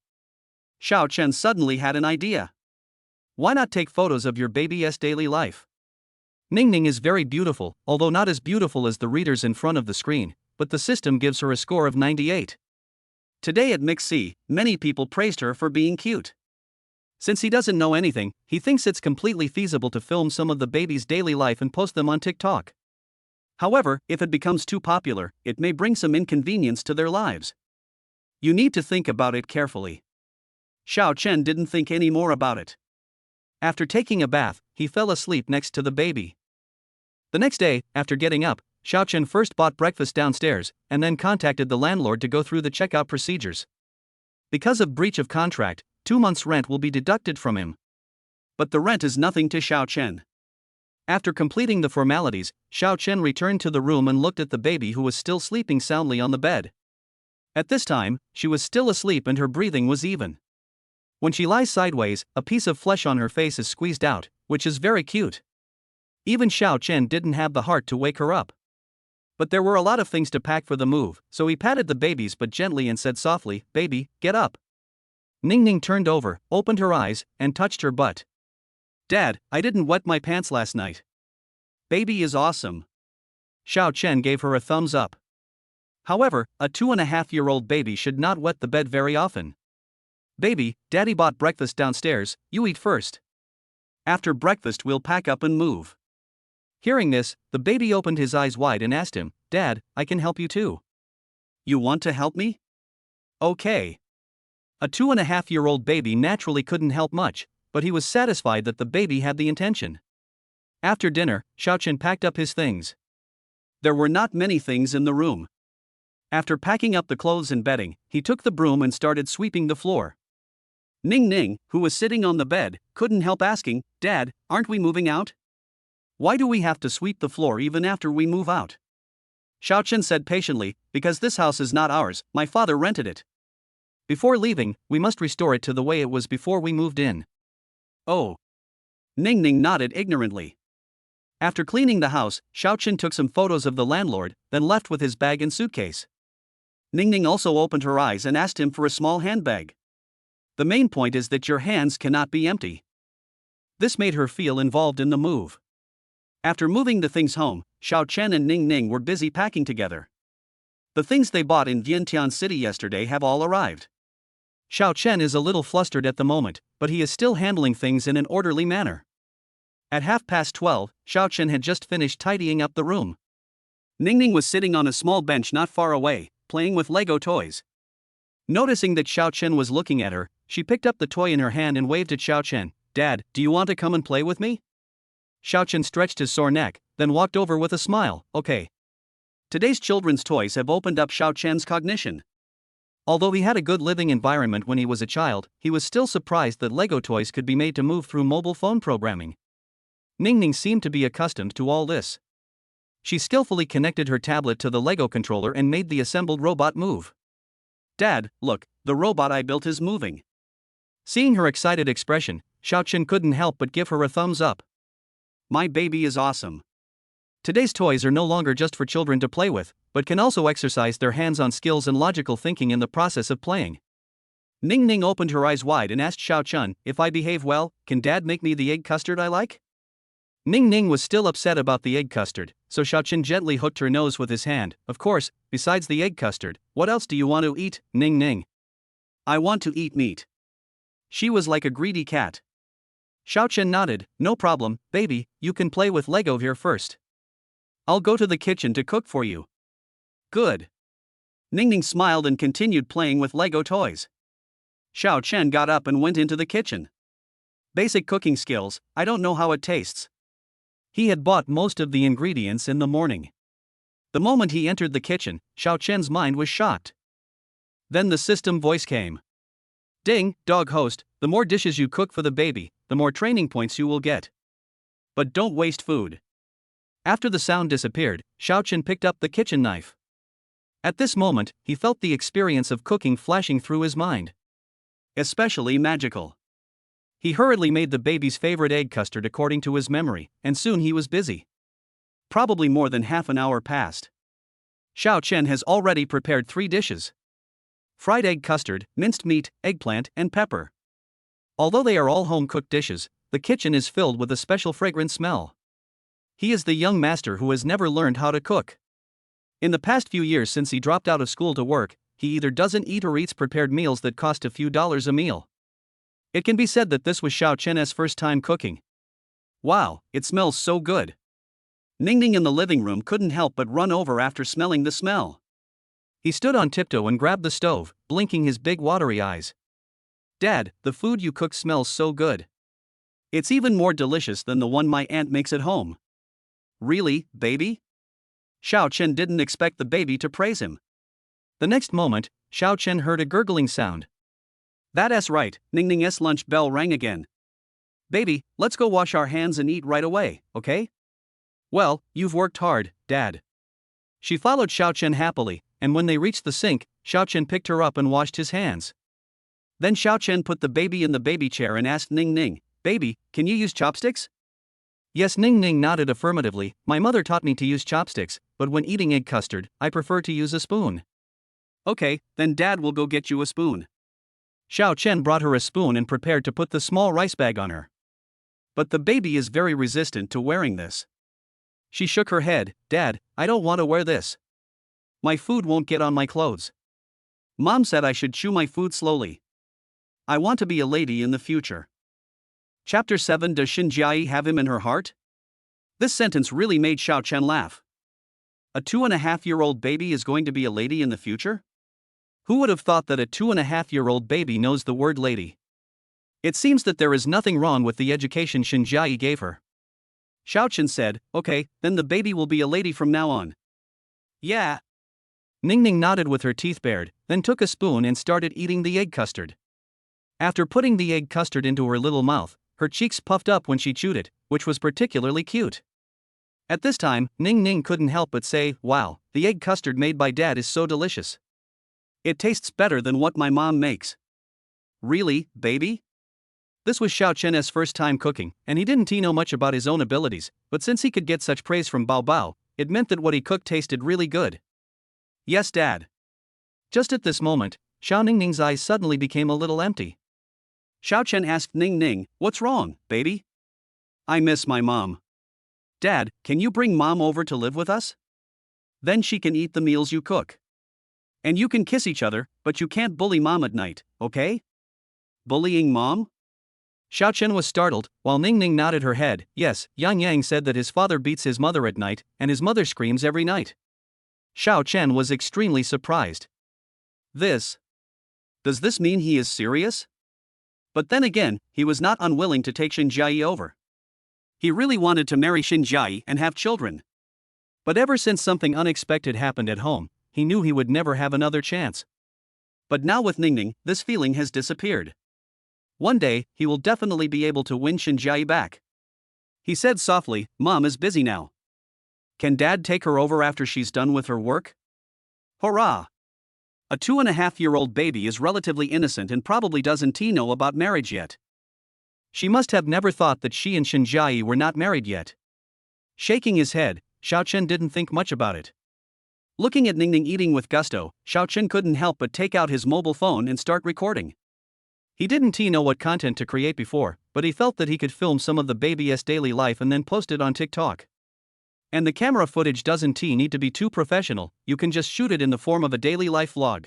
Xiao Chen suddenly had an idea. Why not take photos of your baby's daily life? Ningning is very beautiful, although not as beautiful as the readers in front of the screen, but the system gives her a score of 98. Today at Mixi, many people praised her for being cute. Since he doesn't know anything, he thinks it's completely feasible to film some of the baby's daily life and post them on TikTok. However, if it becomes too popular, it may bring some inconvenience to their lives. You need to think about it carefully. Xiao Chen didn't think any more about it. After taking a bath, he fell asleep next to the baby. The next day, after getting up, Xiao Chen first bought breakfast downstairs, and then contacted the landlord to go through the checkout procedures. Because of breach of contract, 2 months' rent will be deducted from him. But the rent is nothing to Xiao Chen. After completing the formalities, Xiao Chen returned to the room and looked at the baby who was still sleeping soundly on the bed. At this time, she was still asleep and her breathing was even. When she lies sideways, a piece of flesh on her face is squeezed out, which is very cute. Even Xiao Chen didn't have the heart to wake her up. But there were a lot of things to pack for the move, so he patted the babies but gently and said softly, "Baby, get up." Ningning turned over, opened her eyes, and touched her butt. "Dad, I didn't wet my pants last night." "Baby is awesome." Xiao Chen gave her a thumbs up. However, a 2.5-year-old baby should not wet the bed very often. "Baby, Daddy bought breakfast downstairs, you eat first. After breakfast we'll pack up and move." Hearing this, the baby opened his eyes wide and asked him, "Dad, I can help you too." "You want to help me?" "Okay." A 2.5-year-old baby naturally couldn't help much, but he was satisfied that the baby had the intention. After dinner, Xiao Chen packed up his things. There were not many things in the room. After packing up the clothes and bedding, he took the broom and started sweeping the floor. Ningning, who was sitting on the bed, couldn't help asking, "Dad, aren't we moving out? Why do we have to sweep the floor even after we move out?" Xiao Chen said patiently, "Because this house is not ours, my father rented it. Before leaving, we must restore it to the way it was before we moved in." "Oh." Ningning nodded ignorantly. After cleaning the house, Xiao Chen took some photos of the landlord, then left with his bag and suitcase. Ningning also opened her eyes and asked him for a small handbag. The main point is that your hands cannot be empty. This made her feel involved in the move. After moving the things home, Xiao Chen and Ningning were busy packing together. The things they bought in Vientiane City yesterday have all arrived. Xiao Chen is a little flustered at the moment, but he is still handling things in an orderly manner. At 12:30, Xiao Chen had just finished tidying up the room. Ningning was sitting on a small bench not far away, playing with Lego toys. Noticing that Xiao Chen was looking at her, she picked up the toy in her hand and waved at Xiao Chen. "Dad, do you want to come and play with me?" Xiao Chen stretched his sore neck, then walked over with a smile. "Okay." Today's children's toys have opened up Xiao Chen's cognition. Although he had a good living environment when he was a child, he was still surprised that Lego toys could be made to move through mobile phone programming. Ningning seemed to be accustomed to all this. She skillfully connected her tablet to the Lego controller and made the assembled robot move. Dad, look, the robot I built is moving. Seeing her excited expression, Xiaochen couldn't help but give her a thumbs up. My baby is awesome. Today's toys are no longer just for children to play with, but can also exercise their hands-on skills and logical thinking in the process of playing. Ning Ning opened her eyes wide and asked Xiaochen, if I behave well, can Dad make me the egg custard I like? Ning Ning was still upset about the egg custard, so Xiaochen gently hooked her nose with his hand. Of course, besides the egg custard, what else do you want to eat, Ning Ning? I want to eat meat. She was like a greedy cat. Xiaochen nodded. No problem, baby, you can play with Lego here first. I'll go to the kitchen to cook for you. Good. Ning Ning smiled and continued playing with Lego toys. Xiaochen got up and went into the kitchen. Basic cooking skills, I don't know how it tastes. He had bought most of the ingredients in the morning. The moment he entered the kitchen, Xiaochen's mind was shocked. Then the system voice came. Ding, dog host, the more dishes you cook for the baby, the more training points you will get. But don't waste food. After the sound disappeared, Xiaochen picked up the kitchen knife. At this moment, he felt the experience of cooking flashing through his mind. Especially magical. He hurriedly made the baby's favorite egg custard according to his memory, and soon he was busy. Probably more than half an hour passed. Xiaochen has already prepared 3 dishes. Fried egg custard, minced meat, eggplant, and pepper. Although they are all home-cooked dishes, the kitchen is filled with a special fragrant smell. He is the young master who has never learned how to cook. In the past few years since he dropped out of school to work, he either doesn't eat or eats prepared meals that cost a few dollars a meal. It can be said that this was Xiaochen's first time cooking. Wow, it smells so good. Ning Ning in the living room couldn't help but run over after smelling the smell. He stood on tiptoe and grabbed the stove, blinking his big watery eyes. Dad, the food you cook smells so good. It's even more delicious than the one my aunt makes at home. Really, baby? Xiaochen didn't expect the baby to praise him. The next moment, Xiaochen heard a gurgling sound. That's right, Ning Ning's lunch bell rang again. Baby, let's go wash our hands and eat right away, okay? Well, you've worked hard, Dad. She followed Xiaochen happily, and when they reached the sink, Xiaochen picked her up and washed his hands. Then Xiaochen put the baby in the baby chair and asked Ning Ning, Baby, can you use chopsticks? Yes, Ning Ning nodded affirmatively. My mother taught me to use chopsticks, but when eating egg custard, I prefer to use a spoon. Okay, then Dad will go get you a spoon. Xiaochen brought her a spoon and prepared to put the small rice bag on her. But the baby is very resistant to wearing this. She shook her head. Dad, I don't want to wear this. My food won't get on my clothes. Mom said I should chew my food slowly. I want to be a lady in the future. Chapter 7. Does Xinjiai have him in her heart? This sentence really made Xiaochen laugh. A 2.5-year-old baby is going to be a lady in the future? Who would have thought that a 2.5-year-old baby knows the word lady? It seems that there is nothing wrong with the education Xinjiai gave her. Xiaochen said, okay, then the baby will be a lady from now on. Yeah. Ning Ning nodded with her teeth bared, then took a spoon and started eating the egg custard. After putting the egg custard into her little mouth, her cheeks puffed up when she chewed it, which was particularly cute. At this time, Ning Ning couldn't help but say, wow, the egg custard made by Dad is so delicious. It tastes better than what my mom makes. Really, baby? This was Xiaochen's first time cooking, and he didn't know much about his own abilities, but since he could get such praise from Bao Bao, it meant that what he cooked tasted really good. Yes, Dad. Just at this moment, Xiao Ningning's eyes suddenly became a little empty. Xiaochen asked Ning Ning, what's wrong, baby? I miss my mom. Dad, can you bring Mom over to live with us? Then she can eat the meals you cook. And you can kiss each other, but you can't bully Mom at night, okay? Bullying Mom? Xiaochen was startled, while Ning Ning nodded her head. Yes, Yang Yang said that his father beats his mother at night, and his mother screams every night. Xiaochen was extremely surprised. Does this mean he is serious? But then again, he was not unwilling to take Xinjiai over. He really wanted to marry Xinjiai and have children. But ever since something unexpected happened at home, he knew he would never have another chance. But now with Ning Ning, this feeling has disappeared. One day, he will definitely be able to win Xinjiai back. He said softly, Mom is busy now. Can Dad take her over after she's done with her work? Hurrah! A 2.5-year-old baby is relatively innocent and probably doesn't know about marriage yet. She must have never thought that she and Shinjiai were not married yet. Shaking his head, Xiaochen didn't think much about it. Looking at Ningning eating with gusto, Xiaochen couldn't help but take out his mobile phone and start recording. He didn't know what content to create before, but he felt that he could film some of the baby's daily life and then post it on TikTok. And the camera footage doesn't need to be too professional, you can just shoot it in the form of a daily life vlog.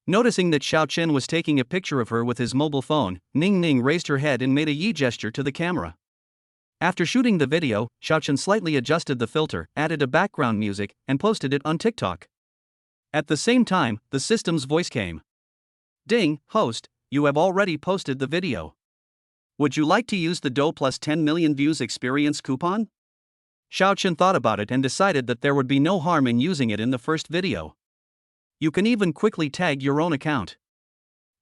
Noticing that Xiaochen was taking a picture of her with his mobile phone, Ningning raised her head and made a yi gesture to the camera. After shooting the video, Xiaochen slightly adjusted the filter, added a background music, and posted it on TikTok. At the same time, the system's voice came. Ding, host, you have already posted the video. Would you like to use the DO plus 10 million views experience coupon? Xiaochen thought about it and decided that there would be no harm in using it in the first video. You can even quickly tag your own account.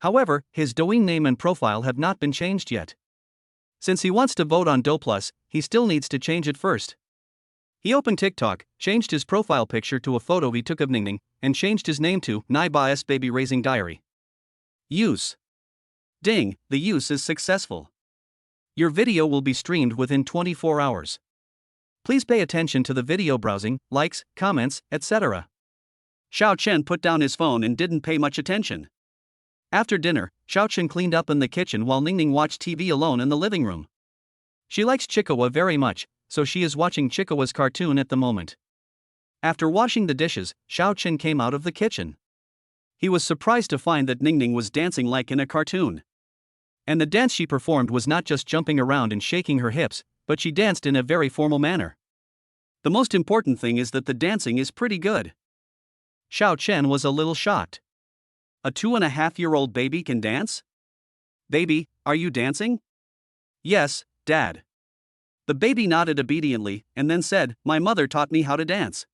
However, his Douyin name and profile have not been changed yet. Since he wants to vote on DO plus, he still needs to change it first. He opened TikTok, changed his profile picture to a photo he took of Ningning, and changed his name to Nai Bias Baby Raising Diary. Use. Ding, the use is successful. Your video will be streamed within 24 hours. Please pay attention to the video browsing, likes, comments, etc. Xiaochen put down his phone and didn't pay much attention. After dinner, Xiaochen cleaned up in the kitchen while Ningning watched TV alone in the living room. She likes Chikawa very much, so she is watching Chikawa's cartoon at the moment. After washing the dishes, Xiaochen came out of the kitchen. He was surprised to find that Ningning was dancing like in a cartoon. And the dance she performed was not just jumping around and shaking her hips, but she danced in a very formal manner. The most important thing is that the dancing is pretty good. Xiaochen was a little shocked. A 2.5-year-old baby can dance? Baby, are you dancing? Yes, Dad. The baby nodded obediently and then said, My mother taught me how to dance.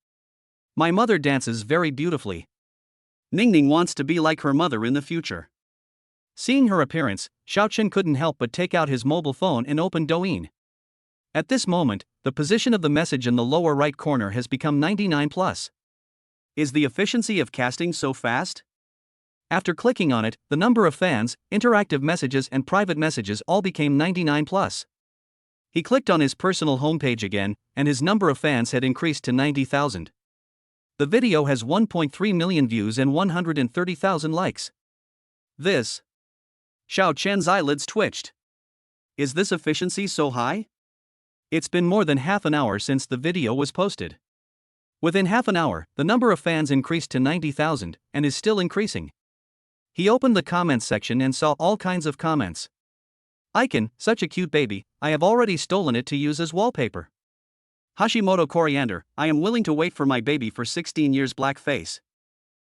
My mother dances very beautifully. Ningning wants to be like her mother in the future. Seeing her appearance, Xiaochen couldn't help but take out his mobile phone and open Douyin. At this moment, the position of the message in the lower right corner has become 99+. Is the efficiency of casting so fast? After clicking on it, the number of fans, interactive messages and private messages all became 99+. He clicked on his personal homepage again, and his number of fans had increased to 90,000. The video has 1.3 million views and 130,000 likes. This. Xiaochen's eyelids twitched. Is this efficiency so high? It's been more than half an hour since the video was posted. Within half an hour, the number of fans increased to 90,000, and is still increasing. He opened the comments section and saw all kinds of comments. Icon, such a cute baby, I have already stolen it to use as wallpaper. Hashimoto coriander, I am willing to wait for my baby for 16 years black face.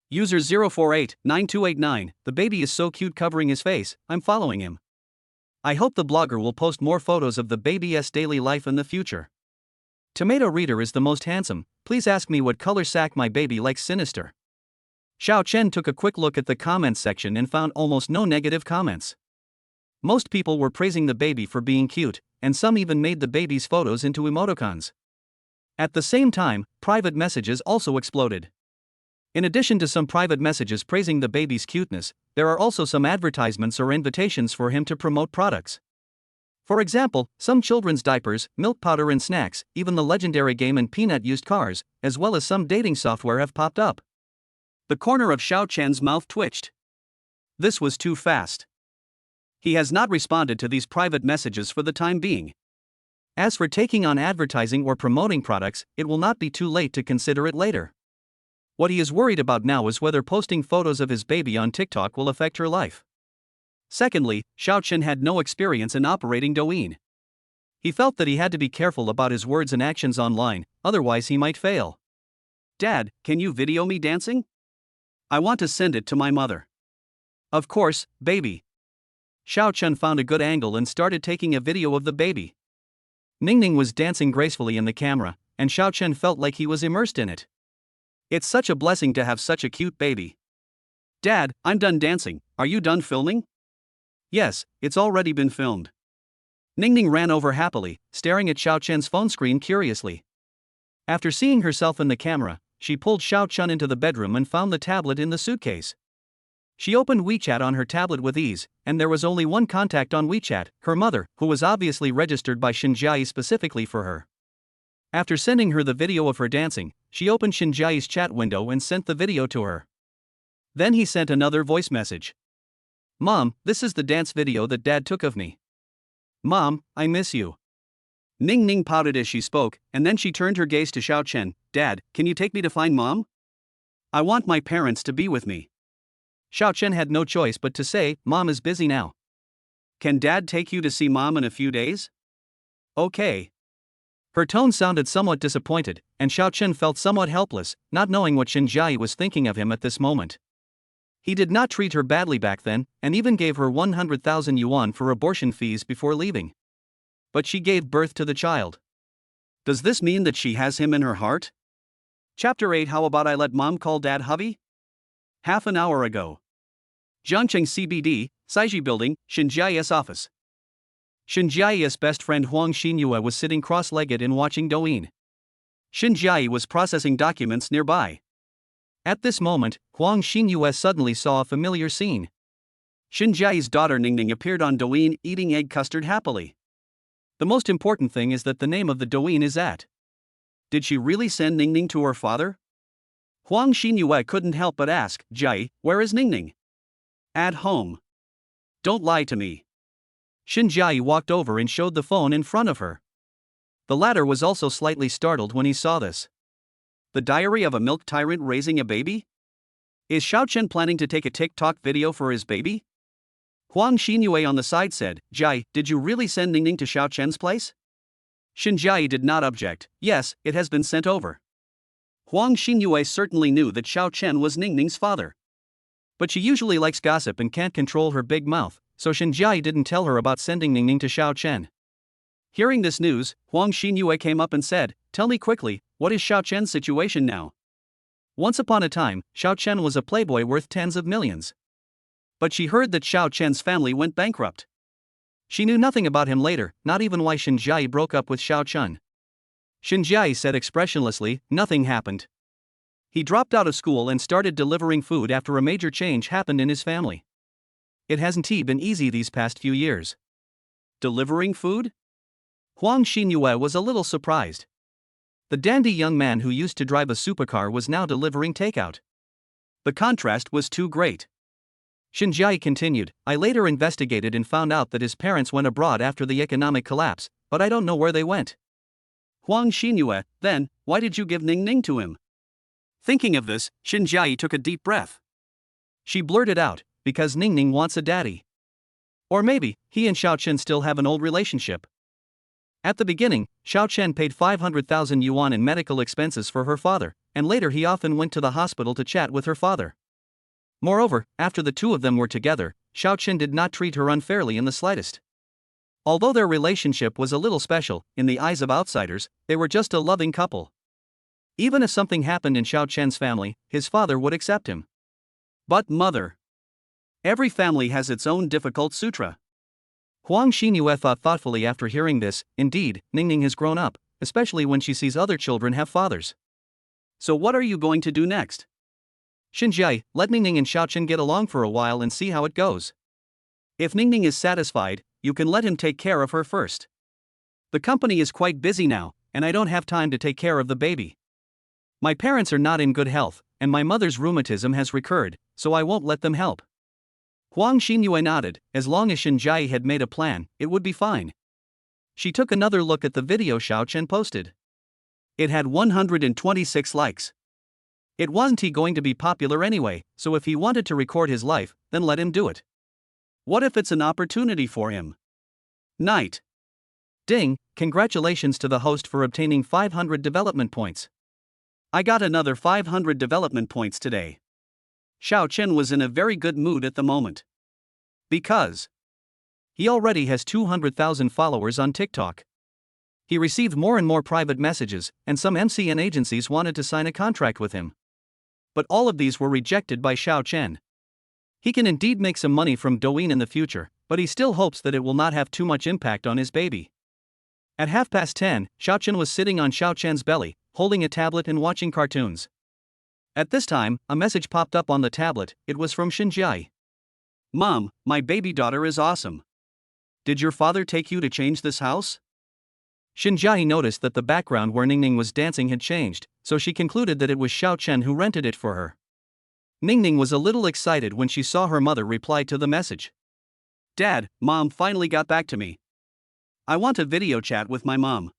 User 0489289, the baby is so cute covering his face, I'm following him. I hope the blogger will post more photos of the baby's daily life in the future. Tomato Reader is the most handsome, please ask me what color sack my baby likes sinister. Xiaochen took a quick look at the comments section and found almost no negative comments. Most people were praising the baby for being cute, and some even made the baby's photos into emoticons. At the same time, private messages also exploded. In addition to some private messages praising the baby's cuteness, there are also some advertisements or invitations for him to promote products. For example, some children's diapers, milk powder and snacks, even the legendary game and Peanut used cars, as well as some dating software have popped up. The corner of Xiaochen's mouth twitched. This was too fast. He has not responded to these private messages for the time being. As for taking on advertising or promoting products, it will not be too late to consider it later. What he is worried about now is whether posting photos of his baby on TikTok will affect her life. Secondly, Xiaochen had no experience in operating Douyin. He felt that he had to be careful about his words and actions online, otherwise he might fail. Dad, can you video me dancing? I want to send it to my mother. Of course, baby. Xiaochen found a good angle and started taking a video of the baby. Ningning was dancing gracefully in the camera, and Xiaochen felt like he was immersed in it. It's such a blessing to have such a cute baby. Dad, I'm done dancing, are you done filming? Yes, it's already been filmed. Ningning ran over happily, staring at Xiaochen's phone screen curiously. After seeing herself in the camera, she pulled Xiao Chun into the bedroom and found the tablet in the suitcase. She opened WeChat on her tablet with ease, and there was only one contact on WeChat, her mother, who was obviously registered by Xinjiai specifically for her. After sending her the video of her dancing, she opened Xinjiai's chat window and sent the video to her. Then he sent another voice message. "Mom, this is the dance video that Dad took of me. Mom, I miss you." Ning Ning pouted as she spoke, and then she turned her gaze to Xiao Chen. "Dad, can you take me to find Mom? I want my parents to be with me." Xiao Chen had no choice but to say, "Mom is busy now." "Can Dad take you to see Mom in a few days?" "Okay." Her tone sounded somewhat disappointed, and Xiao Chen felt somewhat helpless, not knowing what Xinjiai was thinking of him at this moment. He did not treat her badly back then, and even gave her 100,000 yuan for abortion fees before leaving. But she gave birth to the child. Does this mean that she has him in her heart? Chapter 8. How about I let Mom call Dad hubby? Half an hour ago. Jiangcheng CBD, Saiji Building, Xinjiai's office. Xinjiai's best friend Huang Xinyue was sitting cross-legged and watching Douyin. Xinjiai was processing documents nearby. At this moment, Huang Xinyue suddenly saw a familiar scene. Xinjiai's daughter Ningning appeared on Douyin eating egg custard happily. The most important thing is that the name of the Douyin is at. Did she really send Ningning to her father? Huang Xinyue couldn't help but ask, "Jai, where is Ningning?" "At home." "Don't lie to me." Xinjiai walked over and showed the phone in front of her. The latter was also slightly startled when he saw this. The diary of a milk tyrant raising a baby? Is Xiao Chen planning to take a TikTok video for his baby? Huang Xinyue on the side said, "Jai, did you really send Ningning to Xiao Chen's place?" Xinjiai did not object. "Yes, it has been sent over." Huang Xinyue certainly knew that Xiao Chen was Ningning's father. But she usually likes gossip and can't control her big mouth, so Xinjiai didn't tell her about sending Ningning to Xiao Chen. Hearing this news, Huang Xinyue came up and said, "Tell me quickly, what is Xiao Chen's situation now?" Once upon a time, Xiao Chen was a playboy worth tens of millions. But she heard that Xiao Chen's family went bankrupt. She knew nothing about him later, not even why Xinjiai broke up with Xiao Chen. Xinjiai said expressionlessly, "Nothing happened." He dropped out of school and started delivering food after a major change happened in his family. It hasn't been easy these past few years. Delivering food? Huang Xinyue was a little surprised. The dandy young man who used to drive a supercar was now delivering takeout. The contrast was too great. Xinjiai continued, "I later investigated and found out that his parents went abroad after the economic collapse, but I don't know where they went." Huang Xinyue, "Then, why did you give Ningning to him?" Thinking of this, Xinjiai took a deep breath. She blurted out, "Because Ningning wants a daddy." Or maybe, he and Xiao Chen still have an old relationship. At the beginning, Xiao Chen paid 500,000 yuan in medical expenses for her father, and later he often went to the hospital to chat with her father. Moreover, after the two of them were together, Xiao Chen did not treat her unfairly in the slightest. Although their relationship was a little special, in the eyes of outsiders, they were just a loving couple. Even if something happened in Xiao Chen's family, his father would accept him. But mother. Every family has its own difficult sutra. Huang Xinyue thought thoughtfully after hearing this. Indeed, Ningning has grown up, especially when she sees other children have fathers. So what are you going to do next? Xinjiai, let Ningning and Xiao Chen get along for a while and see how it goes. If Ningning is satisfied, you can let him take care of her first. The company is quite busy now, and I don't have time to take care of the baby. My parents are not in good health, and my mother's rheumatism has recurred, so I won't let them help. Huang Xinyue nodded. As long as Xinjiai had made a plan, it would be fine. She took another look at the video Xiao Chen posted. It had 126 likes. It wasn't he going to be popular anyway, so if he wanted to record his life, then let him do it. What if it's an opportunity for him? Night. Ding, congratulations to the host for obtaining 500 development points. I got another 500 development points today. Xiao Chen was in a very good mood at the moment. Because he already has 200,000 followers on TikTok. He received more and more private messages, and some MCN agencies wanted to sign a contract with him. But all of these were rejected by Xiao Chen. He can indeed make some money from Douyin in the future, but he still hopes that it will not have too much impact on his baby. At 10:30, Xiao Chen was sitting on Xiao Chen's belly, holding a tablet and watching cartoons. At this time, a message popped up on the tablet. It was from Shinjai. Mom, my baby daughter is awesome. Did your father take you to change this house? Shinjai noticed that the background where Ningning was dancing had changed, so she concluded that it was Xiao Chen who rented it for her. Ningning was a little excited when she saw her mother reply to the message. Dad, Mom finally got back to me. I want a video chat with my mom.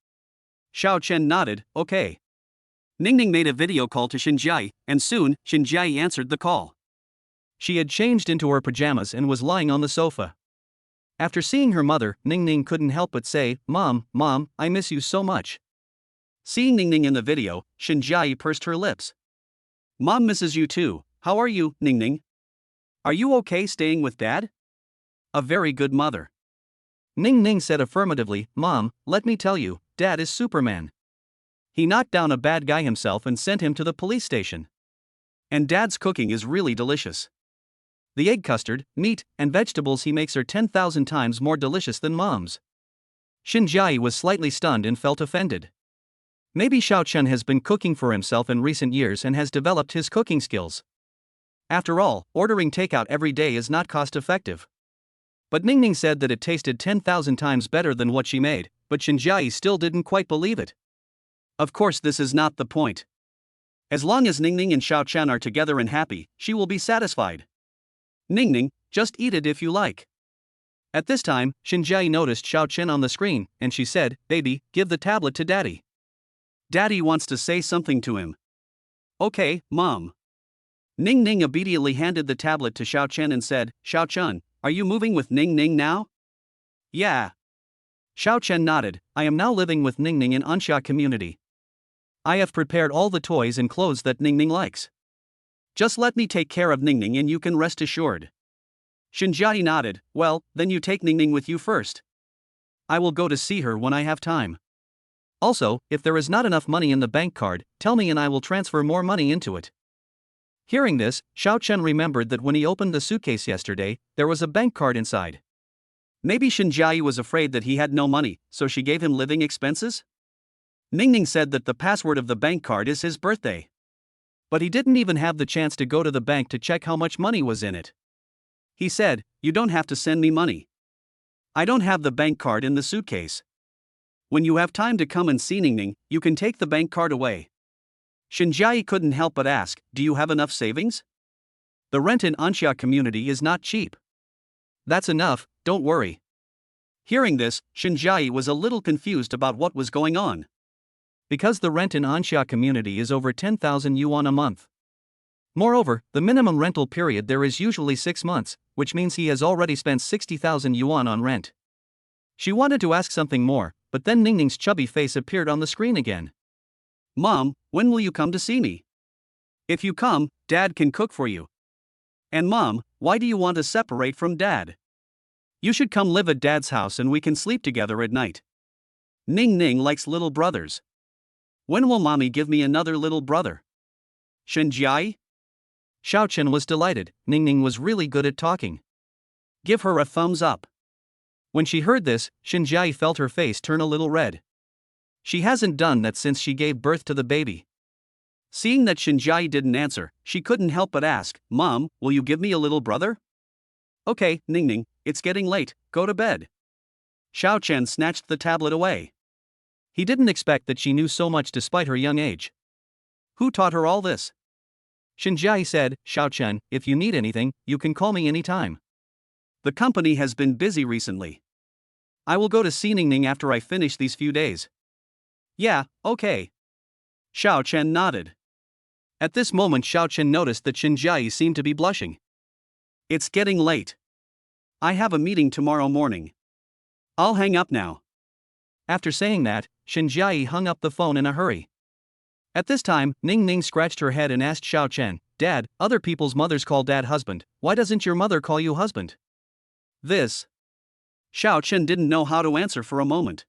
Xiao Chen nodded, okay. Ningning made a video call to Shinjai, and soon, Shinjai answered the call. She had changed into her pajamas and was lying on the sofa. After seeing her mother, Ningning couldn't help but say, Mom, I miss you so much. Seeing Ningning in the video, Shinjai pursed her lips. Mom misses you too. How are you, Ningning? Are you okay staying with Dad? A very good mother. Ningning said affirmatively, Mom, let me tell you, Dad is Superman. He knocked down a bad guy himself and sent him to the police station. And Dad's cooking is really delicious. The egg custard, meat, and vegetables he makes are 10,000 times more delicious than Mom's. Shinjai was slightly stunned and felt offended. Maybe Xiao Chen has been cooking for himself in recent years and has developed his cooking skills. After all, ordering takeout every day is not cost-effective. But Ningning said that it tasted 10,000 times better than what she made, but Shinjai still didn't quite believe it. Of course, this is not the point. As long as Ningning and Xiao Chen are together and happy, she will be satisfied. Ningning, just eat it if you like. At this time, Shinjai noticed Xiao Chen on the screen, and she said, Baby, give the tablet to Daddy. Daddy wants to say something to him. Okay, Mom. Ningning obediently handed the tablet to Xiao Chen and said, Xiao Chen, are you moving with Ningning now? Yeah. Xiao Chen nodded, I am now living with Ningning in Anxia community. I have prepared all the toys and clothes that Ningning likes. Just let me take care of Ningning and you can rest assured. Shinjai nodded, well, then you take Ningning with you first. I will go to see her when I have time. Also, if there is not enough money in the bank card, tell me and I will transfer more money into it. Hearing this, Xiao Chen remembered that when he opened the suitcase yesterday, there was a bank card inside. Maybe Shinjai was afraid that he had no money, so she gave him living expenses? Ningning said that the password of the bank card is his birthday. But he didn't even have the chance to go to the bank to check how much money was in it. He said, You don't have to send me money. I don't have the bank card in the suitcase. When you have time to come and see Ningning, you can take the bank card away. Shinjai couldn't help but ask, Do you have enough savings? The rent in Anxia community is not cheap. That's enough, don't worry. Hearing this, Shinjai was a little confused about what was going on. Because the rent in Anxia community is over 10,000 yuan a month. Moreover, the minimum rental period there is usually 6 months, which means he has already spent 60,000 yuan on rent. She wanted to ask something more, but then Ningning's chubby face appeared on the screen again. Mom, when will you come to see me? If you come, Dad can cook for you. And Mom, why do you want to separate from Dad? You should come live at Dad's house and we can sleep together at night. Ningning likes little brothers. When will Mommy give me another little brother? Shinjai? Xiao Chen was delighted. Ningning was really good at talking. Give her a thumbs up. When she heard this, Shinjai felt her face turn a little red. She hasn't done that since she gave birth to the baby. Seeing that Shinjai didn't answer, she couldn't help but ask, Mom, will you give me a little brother? Okay, Ningning, it's getting late, go to bed. Xiao Chen snatched the tablet away. He didn't expect that she knew so much despite her young age. Who taught her all this? Shinjai said, Xiao Chen, if you need anything, you can call me anytime. The company has been busy recently. I will go to see Ningning after I finish these few days. Yeah, okay. Xiao Chen nodded. At this moment Xiao Chen noticed that Shinjai seemed to be blushing. It's getting late. I have a meeting tomorrow morning. I'll hang up now. After saying that, Shinjai hung up the phone in a hurry. At this time, Ningning scratched her head and asked Xiao Chen, Dad, other people's mothers call Dad husband, why doesn't your mother call you husband? This. Xiao Chen didn't know how to answer for a moment.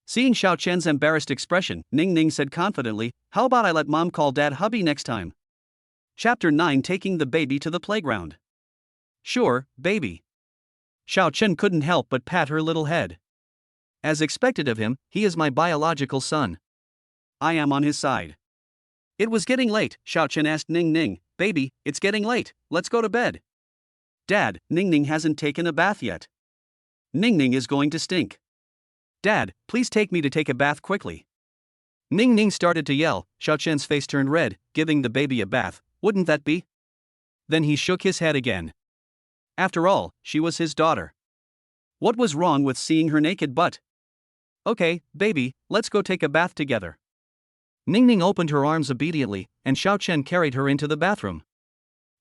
Seeing Xiao Chen's embarrassed expression, Ningning said confidently, How about I let Mom call Dad hubby next time? Chapter 9 Taking the baby to the playground. Sure, baby. Xiao Chen couldn't help but pat her little head. As expected of him, he is my biological son. I am on his side. It was getting late, Xiao Chen asked Ning Ning, "Baby, it's getting late, let's go to bed." "Dad, Ning Ning hasn't taken a bath yet. Ning Ning is going to stink. Dad, please take me to take a bath quickly." Ning Ning started to yell. Xiao Chen's face turned red. "Giving the baby a bath, wouldn't that be?" Then he shook his head again. After all, she was his daughter. What was wrong with seeing her naked butt? "Okay, baby, let's go take a bath together." Ning Ning opened her arms obediently, and Xiao Chen carried her into the bathroom.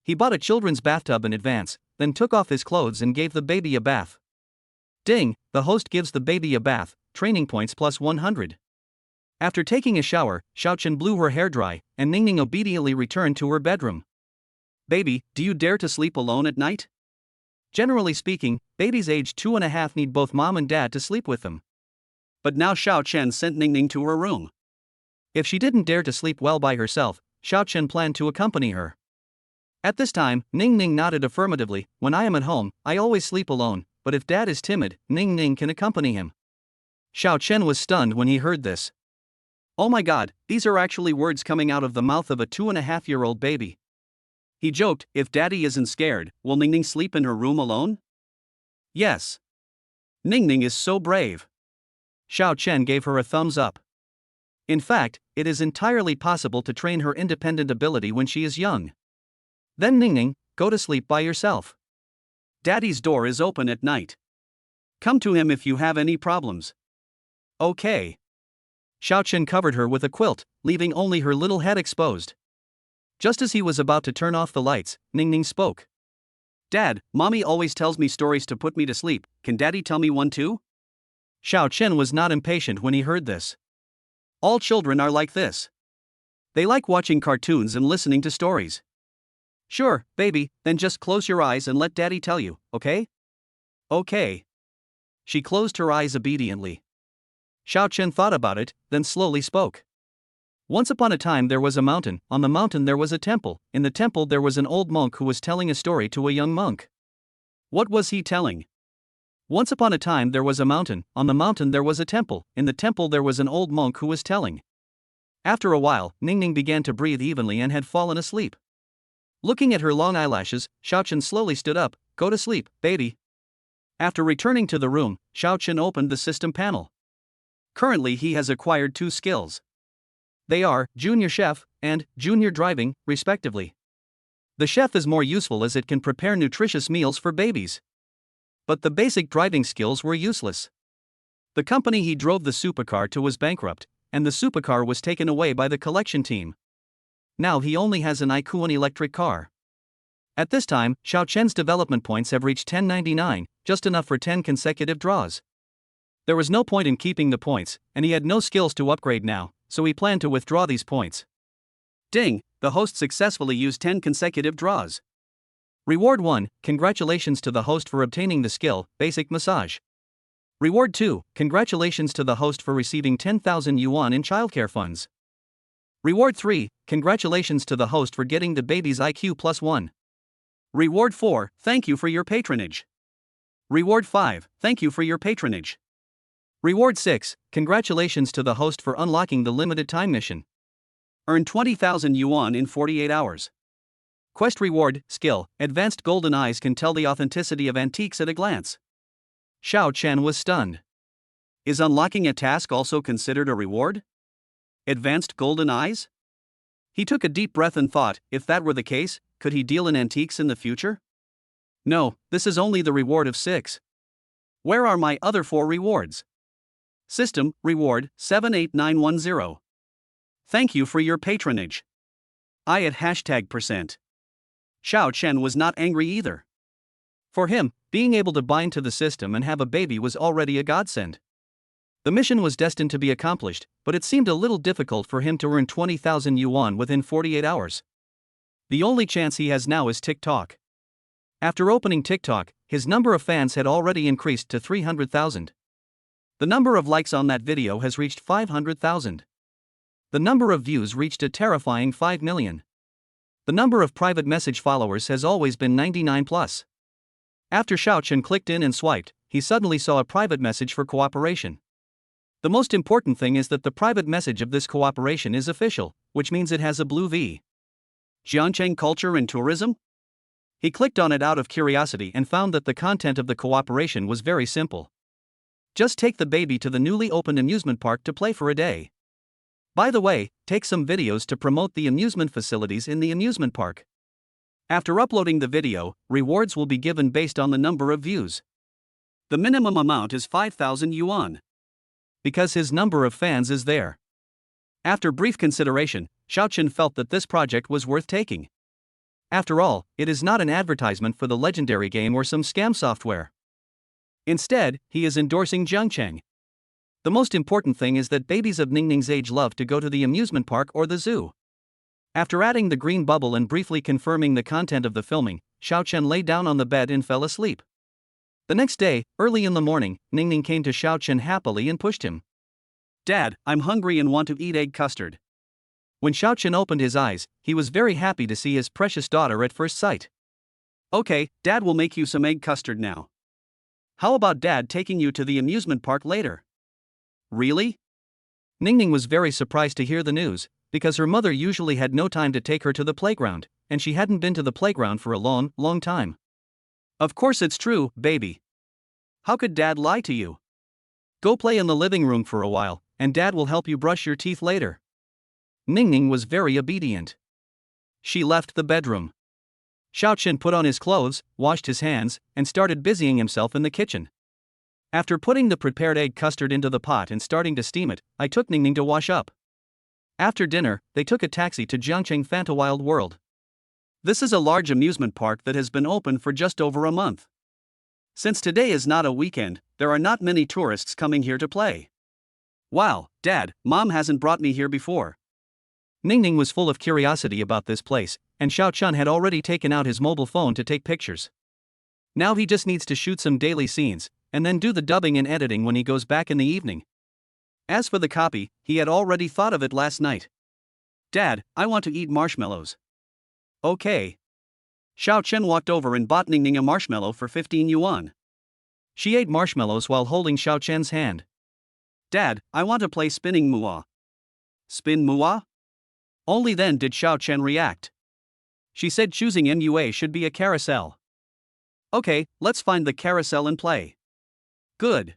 He bought a children's bathtub in advance, then took off his clothes and gave the baby a bath. Ding, the host gives the baby a bath, training points plus 100. After taking a shower, Xiao Chen blew her hair dry, and Ning Ning obediently returned to her bedroom. "Baby, do you dare to sleep alone at night?" Generally speaking, babies aged 2.5 need both mom and dad to sleep with them. But now Xiao Chen sent Ning Ning to her room. If she didn't dare to sleep well by herself, Xiao Chen planned to accompany her. At this time, Ning Ning nodded affirmatively. "When I am at home, I always sleep alone, but if dad is timid, Ning Ning can accompany him." Xiao Chen was stunned when he heard this. Oh my god, these are actually words coming out of the mouth of a 2.5-year-old baby. He joked, "If daddy isn't scared, will Ning Ning sleep in her room alone?" Yes. Ning Ning is so brave. Xiao Chen gave her a thumbs up. In fact, it is entirely possible to train her independent ability when she is young. Then Ning Ning, go to sleep by yourself. Daddy's door is open at night. Come to him if you have any problems. Okay. Xiao Chen covered her with a quilt, leaving only her little head exposed. Just as he was about to turn off the lights, Ning Ning spoke. "Dad, mommy always tells me stories to put me to sleep, can daddy tell me one too?" Xiao Chen was not impatient when he heard this. All children are like this. They like watching cartoons and listening to stories. "Sure, baby, then just close your eyes and let daddy tell you, okay?" "Okay." She closed her eyes obediently. Xiao Chen thought about it, then slowly spoke. Once upon a time there was a mountain, on the mountain there was a temple, in the temple there was an old monk who was telling a story to a young monk. What was he telling? Once upon a time there was a mountain, on the mountain there was a temple, in the temple there was an old monk who was telling. After a while, Ning Ning began to breathe evenly and had fallen asleep. Looking at her long eyelashes, Xiao Chen slowly stood up. "Go to sleep, baby." After returning to the room, Xiao Chen opened the system panel. Currently he has acquired 2 skills. They are Junior Chef and Junior Driving, respectively. The chef is more useful as it can prepare nutritious meals for babies. But the basic driving skills were useless. The company he drove the supercar to was bankrupt, and the supercar was taken away by the collection team. Now he only has an Ikuan electric car. At this time, Xiao Chen's development points have reached 1099, just enough for 10 consecutive draws. There was no point in keeping the points, and he had no skills to upgrade now, so he planned to withdraw these points. Ding, the host successfully used 10 consecutive draws. Reward 1, congratulations to the host for obtaining the skill, Basic Massage. Reward 2, congratulations to the host for receiving 10,000 yuan in childcare funds. Reward 3, congratulations to the host for getting the baby's IQ plus 1. Reward 4, thank you for your patronage. Reward 5, thank you for your patronage. Reward 6, congratulations to the host for unlocking the limited time mission. Earn 20,000 yuan in 48 hours. Quest reward, skill, advanced golden eyes can tell the authenticity of antiques at a glance. Xiao Chen was stunned. Is unlocking a task also considered a reward? Advanced golden eyes? He took a deep breath and thought, if that were the case, could he deal in antiques in the future? No, this is only the reward of 6. Where are my other 4 rewards? System, reward, 78910. Thank you for your patronage. I at #%. Xiao Chen was not angry either. For him, being able to bind to the system and have a baby was already a godsend. The mission was destined to be accomplished, but it seemed a little difficult for him to earn 20,000 yuan within 48 hours. The only chance he has now is TikTok. After opening TikTok, his number of fans had already increased to 300,000. The number of likes on that video has reached 500,000. The number of views reached a terrifying 5 million. The number of private message followers has always been 99 plus. After Xiao Chen clicked in and swiped, he suddenly saw a private message for cooperation. The most important thing is that the private message of this cooperation is official, which means it has a blue V. Jiangcheng Culture and Tourism? He clicked on it out of curiosity and found that the content of the cooperation was very simple. Just take the baby to the newly opened amusement park to play for a day. By the way, take some videos to promote the amusement facilities in the amusement park. After uploading the video, rewards will be given based on the number of views. The minimum amount is 5,000 yuan. Because his number of fans is there. After brief consideration, Xiaochen felt that this project was worth taking. After all, it is not an advertisement for the legendary game or some scam software. Instead, he is endorsing Jiangcheng. The most important thing is that babies of Ningning's age love to go to the amusement park or the zoo. After adding the green bubble and briefly confirming the content of the filming, Xiaochen lay down on the bed and fell asleep. The next day, early in the morning, Ningning came to Xiaochen happily and pushed him. "Dad, I'm hungry and want to eat egg custard." When Xiaochen opened his eyes, he was very happy to see his precious daughter at first sight. "Okay, Dad will make you some egg custard now. How about Dad taking you to the amusement park later?" "Really?" Ningning was very surprised to hear the news, because her mother usually had no time to take her to the playground, and she hadn't been to the playground for a long time. "Of course it's true, baby. How could Dad lie to you? Go play in the living room for a while, and Dad will help you brush your teeth later." Ningning was very obedient. She left the bedroom. Xiaochen put on his clothes, washed his hands, and started busying himself in the kitchen. After putting the prepared egg custard into the pot and starting to steam it, I took Ningning to wash up. After dinner, they took a taxi to Jiangcheng Fantawild World. This is a large amusement park that has been open for just over a month. Since today is not a weekend, there are not many tourists coming here to play. "Wow, Dad, Mom hasn't brought me here before." Ningning was full of curiosity about this place, and Xiaochen had already taken out his mobile phone to take pictures. Now he just needs to shoot some daily scenes, and then do the dubbing and editing when he goes back in the evening. As for the copy, he had already thought of it last night. "Dad, I want to eat marshmallows." "Okay." Xiaochen walked over and bought Ningning a marshmallow for 15 yuan. She ate marshmallows while holding Xiaochen's hand. "Dad, I want to play spinning mua." "Spin mua?" Only then did Xiaochen react. She said choosing MUA should be a carousel. "Okay, let's find the carousel and play." "Good."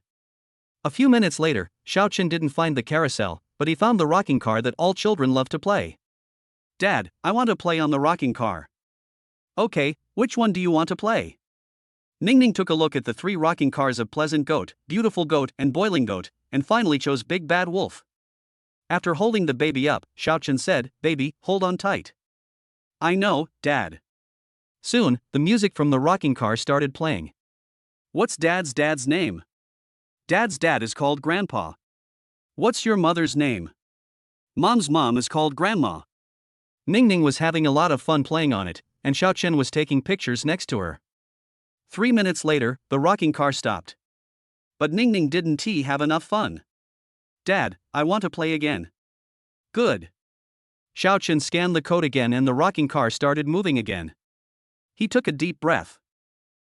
A few minutes later, Xiaochen didn't find the carousel, but he found the rocking car that all children love to play. "Dad, I want to play on the rocking car." "Okay, which one do you want to play?" Ningning took a look at the 3 rocking cars of Pleasant Goat, Beautiful Goat, and Boiling Goat, and finally chose Big Bad Wolf. After holding the baby up, Xiaochen said, "Baby, hold on tight." "I know, Dad." Soon, the music from the rocking car started playing. "What's Dad's name?" "Dad's dad is called Grandpa." "What's your mother's name?" "Mom's mom is called Grandma." Ningning was having a lot of fun playing on it, and Xiaochen was taking pictures next to her. 3 minutes later, the rocking car stopped. But Ningning didn't have enough fun. "Dad, I want to play again." "Good." Xiaochen scanned the code again and the rocking car started moving again. He took a deep breath.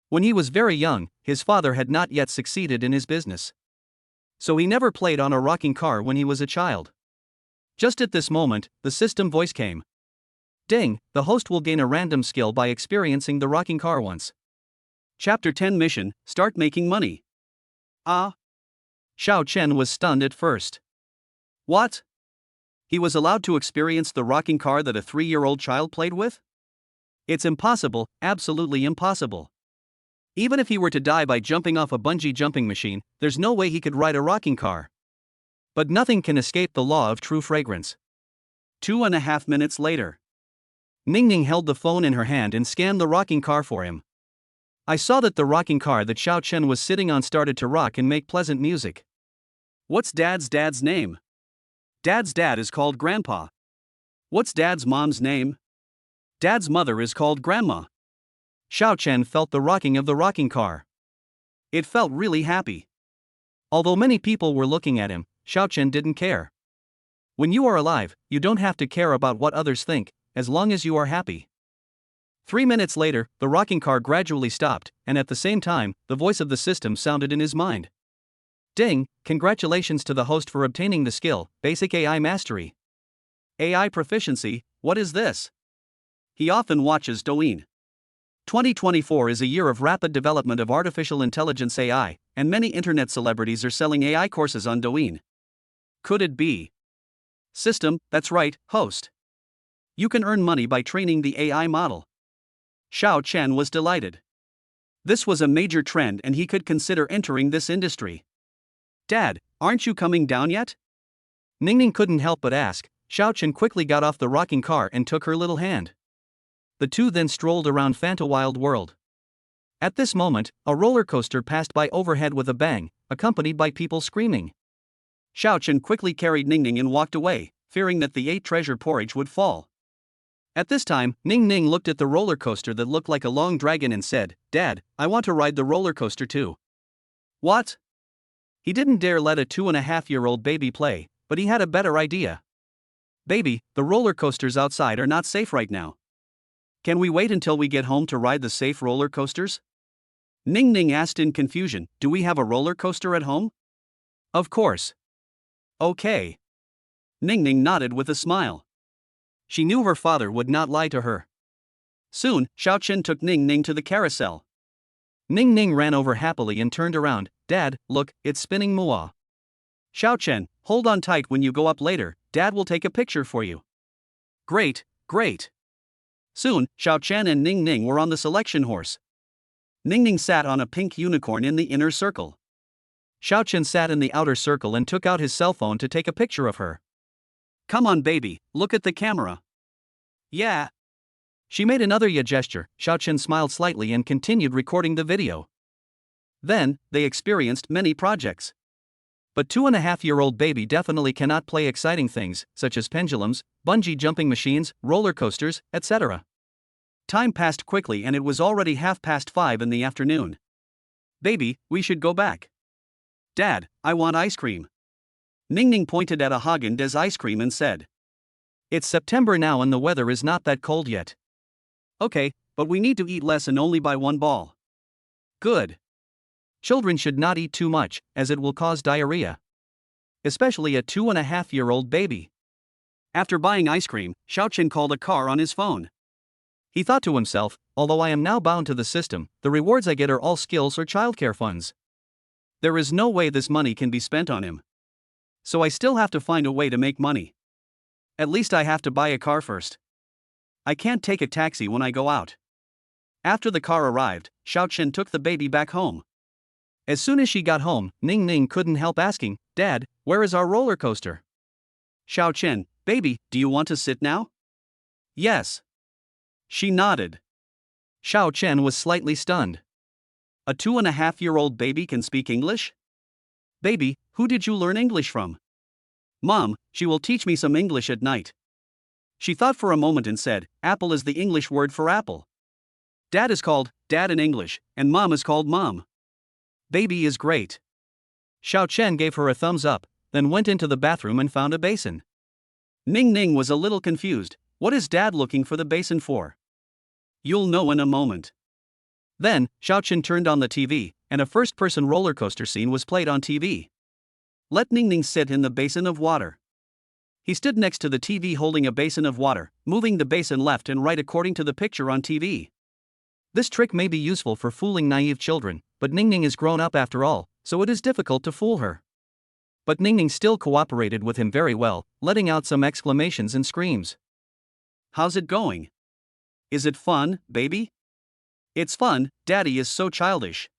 When he was very young, his father had not yet succeeded in his business. So he never played on a rocking car when he was a child. Just at this moment, the system voice came. "Ding, the host will gain a random skill by experiencing the rocking car once." Chapter 10 Mission, Start Making Money. Ah. Xiaochen was stunned at first. What? He was allowed to experience the rocking car that a 3-year-old child played with? It's impossible, absolutely impossible. Even if he were to die by jumping off a bungee jumping machine, there's no way he could ride a rocking car. But nothing can escape the law of true fragrance. 2.5 minutes later. Ningning held the phone in her hand and scanned the rocking car for him. I saw that the rocking car that Xiaochen was sitting on started to rock and make pleasant music. What's Dad's name? Dad's dad is called Grandpa. What's Dad's mom's name? Dad's mother is called Grandma. Xiaochen felt the rocking of the rocking car. It felt really happy. Although many people were looking at him, Xiaochen didn't care. When you are alive, you don't have to care about what others think, as long as you are happy. 3 minutes later, the rocking car gradually stopped, and at the same time, the voice of the system sounded in his mind. Ding, congratulations to the host for obtaining the skill, Basic AI Mastery. AI proficiency, what is this? He often watches Douyin. 2024 is a year of rapid development of artificial intelligence AI, and many internet celebrities are selling AI courses on Douyin. Could it be? System, that's right, host. You can earn money by training the AI model. Xiao Chen was delighted. This was a major trend and he could consider entering this industry. Dad, aren't you coming down yet? Ningning couldn't help but ask. Xiao Chen quickly got off the rocking car and took her little hand. The two then strolled around Fanta Wild World. At this moment, a roller coaster passed by overhead with a bang, accompanied by people screaming. Xiao Chen quickly carried Ningning and walked away, fearing that the 8 treasure porridge would fall. At this time, Ningning looked at the roller coaster that looked like a long dragon and said, "Dad, I want to ride the roller coaster too." What? He didn't dare let a 2.5-year-old baby play, but he had a better idea. "Baby, the roller coasters outside are not safe right now. Can we wait until we get home to ride the safe roller coasters?" Ningning asked in confusion, "Do we have a roller coaster at home?" "Of course." "Okay." Ningning nodded with a smile. She knew her father would not lie to her. Soon, Xiao Chen took Ningning to the carousel. Ningning ran over happily and turned around. "Dad, look, it's spinning Moa." "Xiao Chen, hold on tight when you go up later, Dad will take a picture for you." "Great, great." Soon, Xiao Chen and Ningning were on the selection horse. Ningning sat on a pink unicorn in the inner circle. Xiao Chen sat in the outer circle and took out his cell phone to take a picture of her. "Come on, baby, look at the camera." "Yeah." She made another yeah gesture. Xiao Chen smiled slightly and continued recording the video. Then, they experienced many projects. But 2.5-year-old baby definitely cannot play exciting things, such as pendulums, bungee jumping machines, roller coasters, etc. Time passed quickly and it was already 5:30 in the afternoon. "Baby, we should go back." "Dad, I want ice cream." Ningning pointed at a Haagen-Dazs ice cream and said, "It's September now and the weather is not that cold yet." "Okay, but we need to eat less and only buy 1 ball." "Good. Children should not eat too much, as it will cause diarrhea. Especially a 2.5-year-old baby." After buying ice cream, Xiao Chen called a car on his phone. He thought to himself, although I am now bound to the system, the rewards I get are all skills or childcare funds. There is no way this money can be spent on him. So I still have to find a way to make money. At least I have to buy a car first. I can't take a taxi when I go out. After the car arrived, Xiao Chen took the baby back home. As soon as she got home, Ningning couldn't help asking, "Dad, where is our roller coaster?" "Xiao Chen, baby, do you want to sit now?" "Yes." She nodded. Xiao Chen was slightly stunned. A 2.5-year-old baby can speak English? "Baby, who did you learn English from?" "Mom, she will teach me some English at night." She thought for a moment and said, "Apple is the English word for apple. Dad is called Dad in English, and Mom is called Mom. Baby is great." Xiao Chen gave her a thumbs up, then went into the bathroom and found a basin. Ningning was a little confused. What is Dad looking for the basin for? You'll know in a moment. Then, Xiao Chen turned on the TV, and a first-person roller coaster scene was played on TV. Let Ningning sit in the basin of water. He stood next to the TV holding a basin of water, moving the basin left and right according to the picture on TV. This trick may be useful for fooling naive children, but Ningning is grown up after all, so it is difficult to fool her. But Ningning still cooperated with him very well, letting out some exclamations and screams. "How's it going? Is it fun, baby?" "It's fun, Daddy is so childish."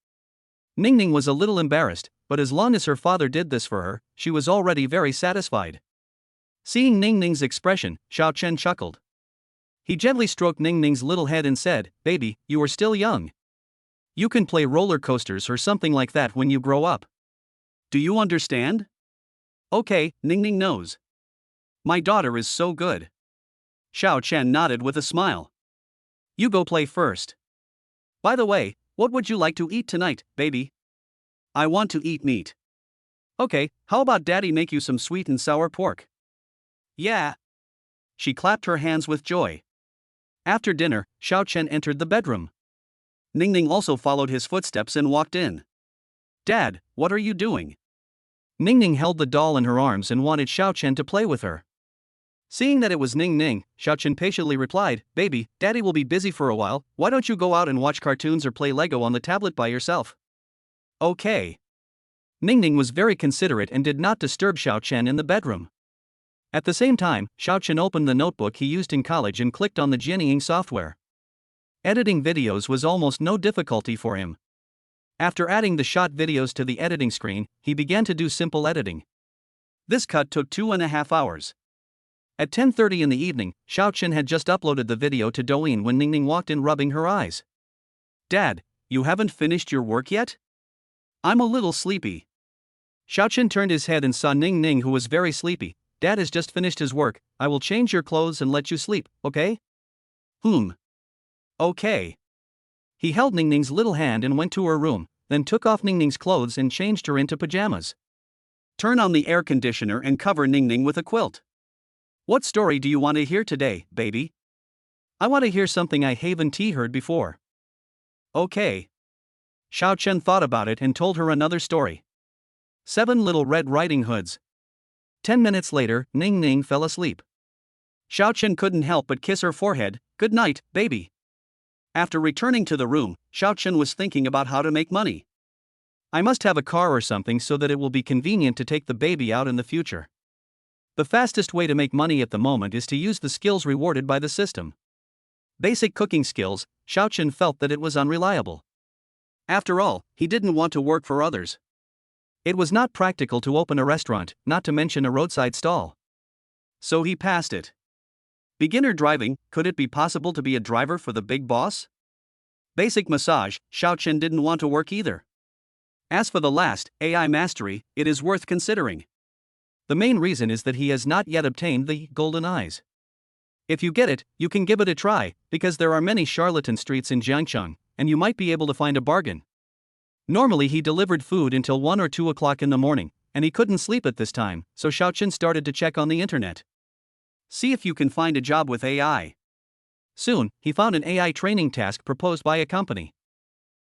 Ningning was a little embarrassed, but as long as her father did this for her, she was already very satisfied. Seeing Ningning's expression, Xiao Chen chuckled. He gently stroked Ningning's little head and said, "Baby, you are still young. You can play roller coasters or something like that when you grow up. Do you understand?" "Okay, Ningning knows. My daughter is so good." Xiao Chen nodded with a smile. "You go play first. By the way, what would you like to eat tonight, baby?" "I want to eat meat." "Okay, how about Daddy make you some sweet and sour pork?" "Yeah." She clapped her hands with joy. After dinner, Xiao Chen entered the bedroom. Ningning also followed his footsteps and walked in. "Dad, what are you doing?" Ningning held the doll in her arms and wanted Xiao Chen to play with her. Seeing that it was Ning Ning, Xiaochen patiently replied, "Baby, Daddy will be busy for a while, why don't you go out and watch cartoons or play Lego on the tablet by yourself?" Okay. Ning Ning was very considerate and did not disturb Xiaochen in the bedroom. At the same time, Xiaochen opened the notebook he used in college and clicked on the Jianying software. Editing videos was almost no difficulty for him. After adding the shot videos to the editing screen, he began to do simple editing. This cut took 2.5 hours. At 10:30 in the evening, Xiaochen had just uploaded the video to Douyin when Ning Ning walked in rubbing her eyes. "Dad, you haven't finished your work yet? I'm a little sleepy." Xiaochen turned his head and saw Ning Ning, who was very sleepy. "Dad has just finished his work, I will change your clothes and let you sleep, okay?" Okay. He held Ning Ning's little hand and went to her room, then took off Ning Ning's clothes and changed her into pajamas. "Turn on the air conditioner and cover Ning Ning with a quilt. What story do you want to hear today, baby?" "I want to hear something I haven't heard before." "Okay." Xiaochen thought about it and told her another story. 7 Little Red Riding Hoods. 10 minutes later, Ning Ning fell asleep. Xiaochen couldn't help but kiss her forehead. "Good night, baby." After returning to the room, Xiaochen was thinking about how to make money. "I must have a car or something so that it will be convenient to take the baby out in the future. The fastest way to make money at the moment is to use the skills rewarded by the system." Basic cooking skills, Xiaochen felt that it was unreliable. After all, he didn't want to work for others. It was not practical to open a restaurant, not to mention a roadside stall. So he passed it. Beginner driving, could it be possible to be a driver for the big boss? Basic massage, Xiaochen didn't want to work either. As for the last, AI mastery, it is worth considering. The main reason is that he has not yet obtained the golden eyes. If you get it, you can give it a try, because there are many charlatan streets in Jiangcheng, and you might be able to find a bargain. Normally he delivered food until 1 or 2 o'clock in the morning, and he couldn't sleep at this time, so Xiaochen started to check on the internet. See if you can find a job with AI. Soon, he found an AI training task proposed by a company.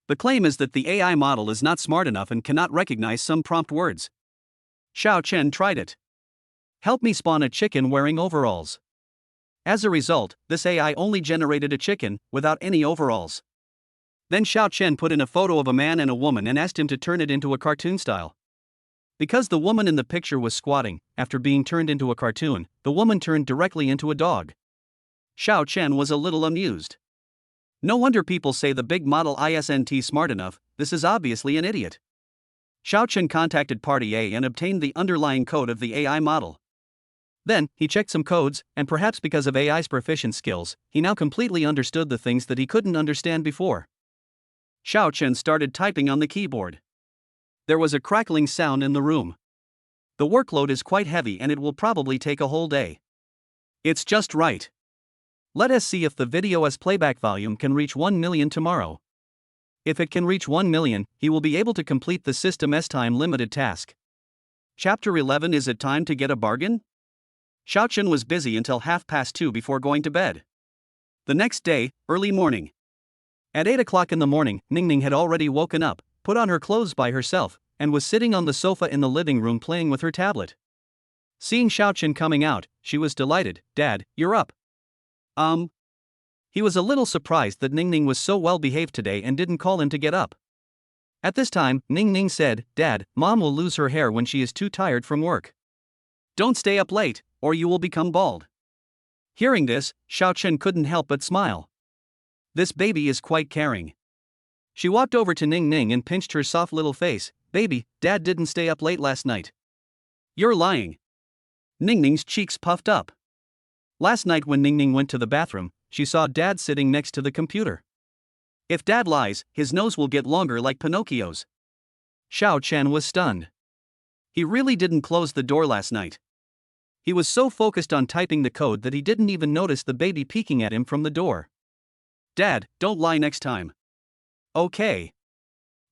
The claim is that the AI model is not smart enough and cannot recognize some prompt words. Xiaochen tried it. "Help me spawn a chicken wearing overalls." As a result, this AI only generated a chicken, without any overalls. Then Xiaochen put in a photo of a man and a woman and asked him to turn it into a cartoon style. Because the woman in the picture was squatting, after being turned into a cartoon, the woman turned directly into a dog. Xiaochen was a little amused. No wonder people say the big model isn't smart enough, this is obviously an idiot. Xiaochen contacted Party A and obtained the underlying code of the AI model. Then, he checked some codes, and perhaps because of AI's proficient skills, he now completely understood the things that he couldn't understand before. Xiaochen started typing on the keyboard. There was a crackling sound in the room. The workload is quite heavy and it will probably take a whole day. It's just right. Let us see if the video's playback volume can reach 1 million tomorrow. If it can reach 1 million, he will be able to complete the system's time-limited task. Chapter 11. Is it time to get a bargain? Xiaochen was busy until 2:30 before going to bed. The next day, early morning. At 8 o'clock in the morning, Ning Ning had already woken up, put on her clothes by herself, and was sitting on the sofa in the living room playing with her tablet. Seeing Xiaochen coming out, she was delighted. "Dad, you're up." He was a little surprised that Ning Ning was so well behaved today and didn't call him to get up. At this time, Ning Ning said, "Dad, Mom will lose her hair when she is too tired from work. Don't stay up late, or you will become bald." Hearing this, Xiaochen couldn't help but smile. This baby is quite caring. She walked over to Ning Ning and pinched her soft little face. "Baby, Dad didn't stay up late last night." "You're lying." Ning Ning's cheeks puffed up. Last night when Ning Ning went to the bathroom, she saw Dad sitting next to the computer. If Dad lies, his nose will get longer like Pinocchio's. Xiaochen was stunned. He really didn't close the door last night. He was so focused on typing the code that he didn't even notice the baby peeking at him from the door. "Dad, don't lie next time." "Okay."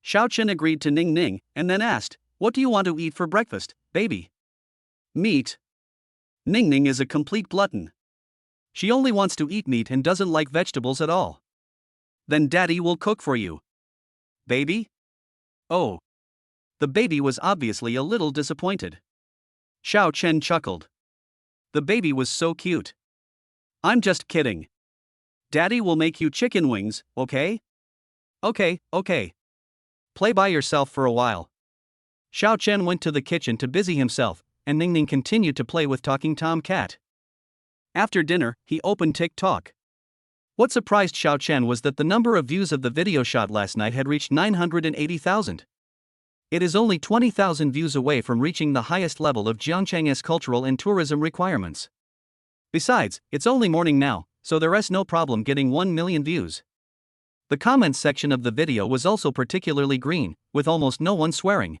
Xiaochen agreed to Ning Ning, and then asked, "What do you want to eat for breakfast, baby?" "Meat." Ning Ning is a complete glutton. She only wants to eat meat and doesn't like vegetables at all. "Then Daddy will cook for you." "Baby?" "Oh." The baby was obviously a little disappointed. Xiaochen chuckled. The baby was so cute. I'm just kidding. Daddy will make you chicken wings, okay? Okay. Play by yourself for a while. Xiao Chen went to the kitchen to busy himself, and Ning Ning continued to play with Talking Tom Cat. After dinner, he opened TikTok. What surprised Xiao Chen was that the number of views of the video shot last night had reached 980,000. It is only 20,000 views away from reaching the highest level of Jiangcheng's cultural and tourism requirements. Besides, it's only morning now, so there's no problem getting 1 million views. The comments section of the video was also particularly green, with almost no one swearing.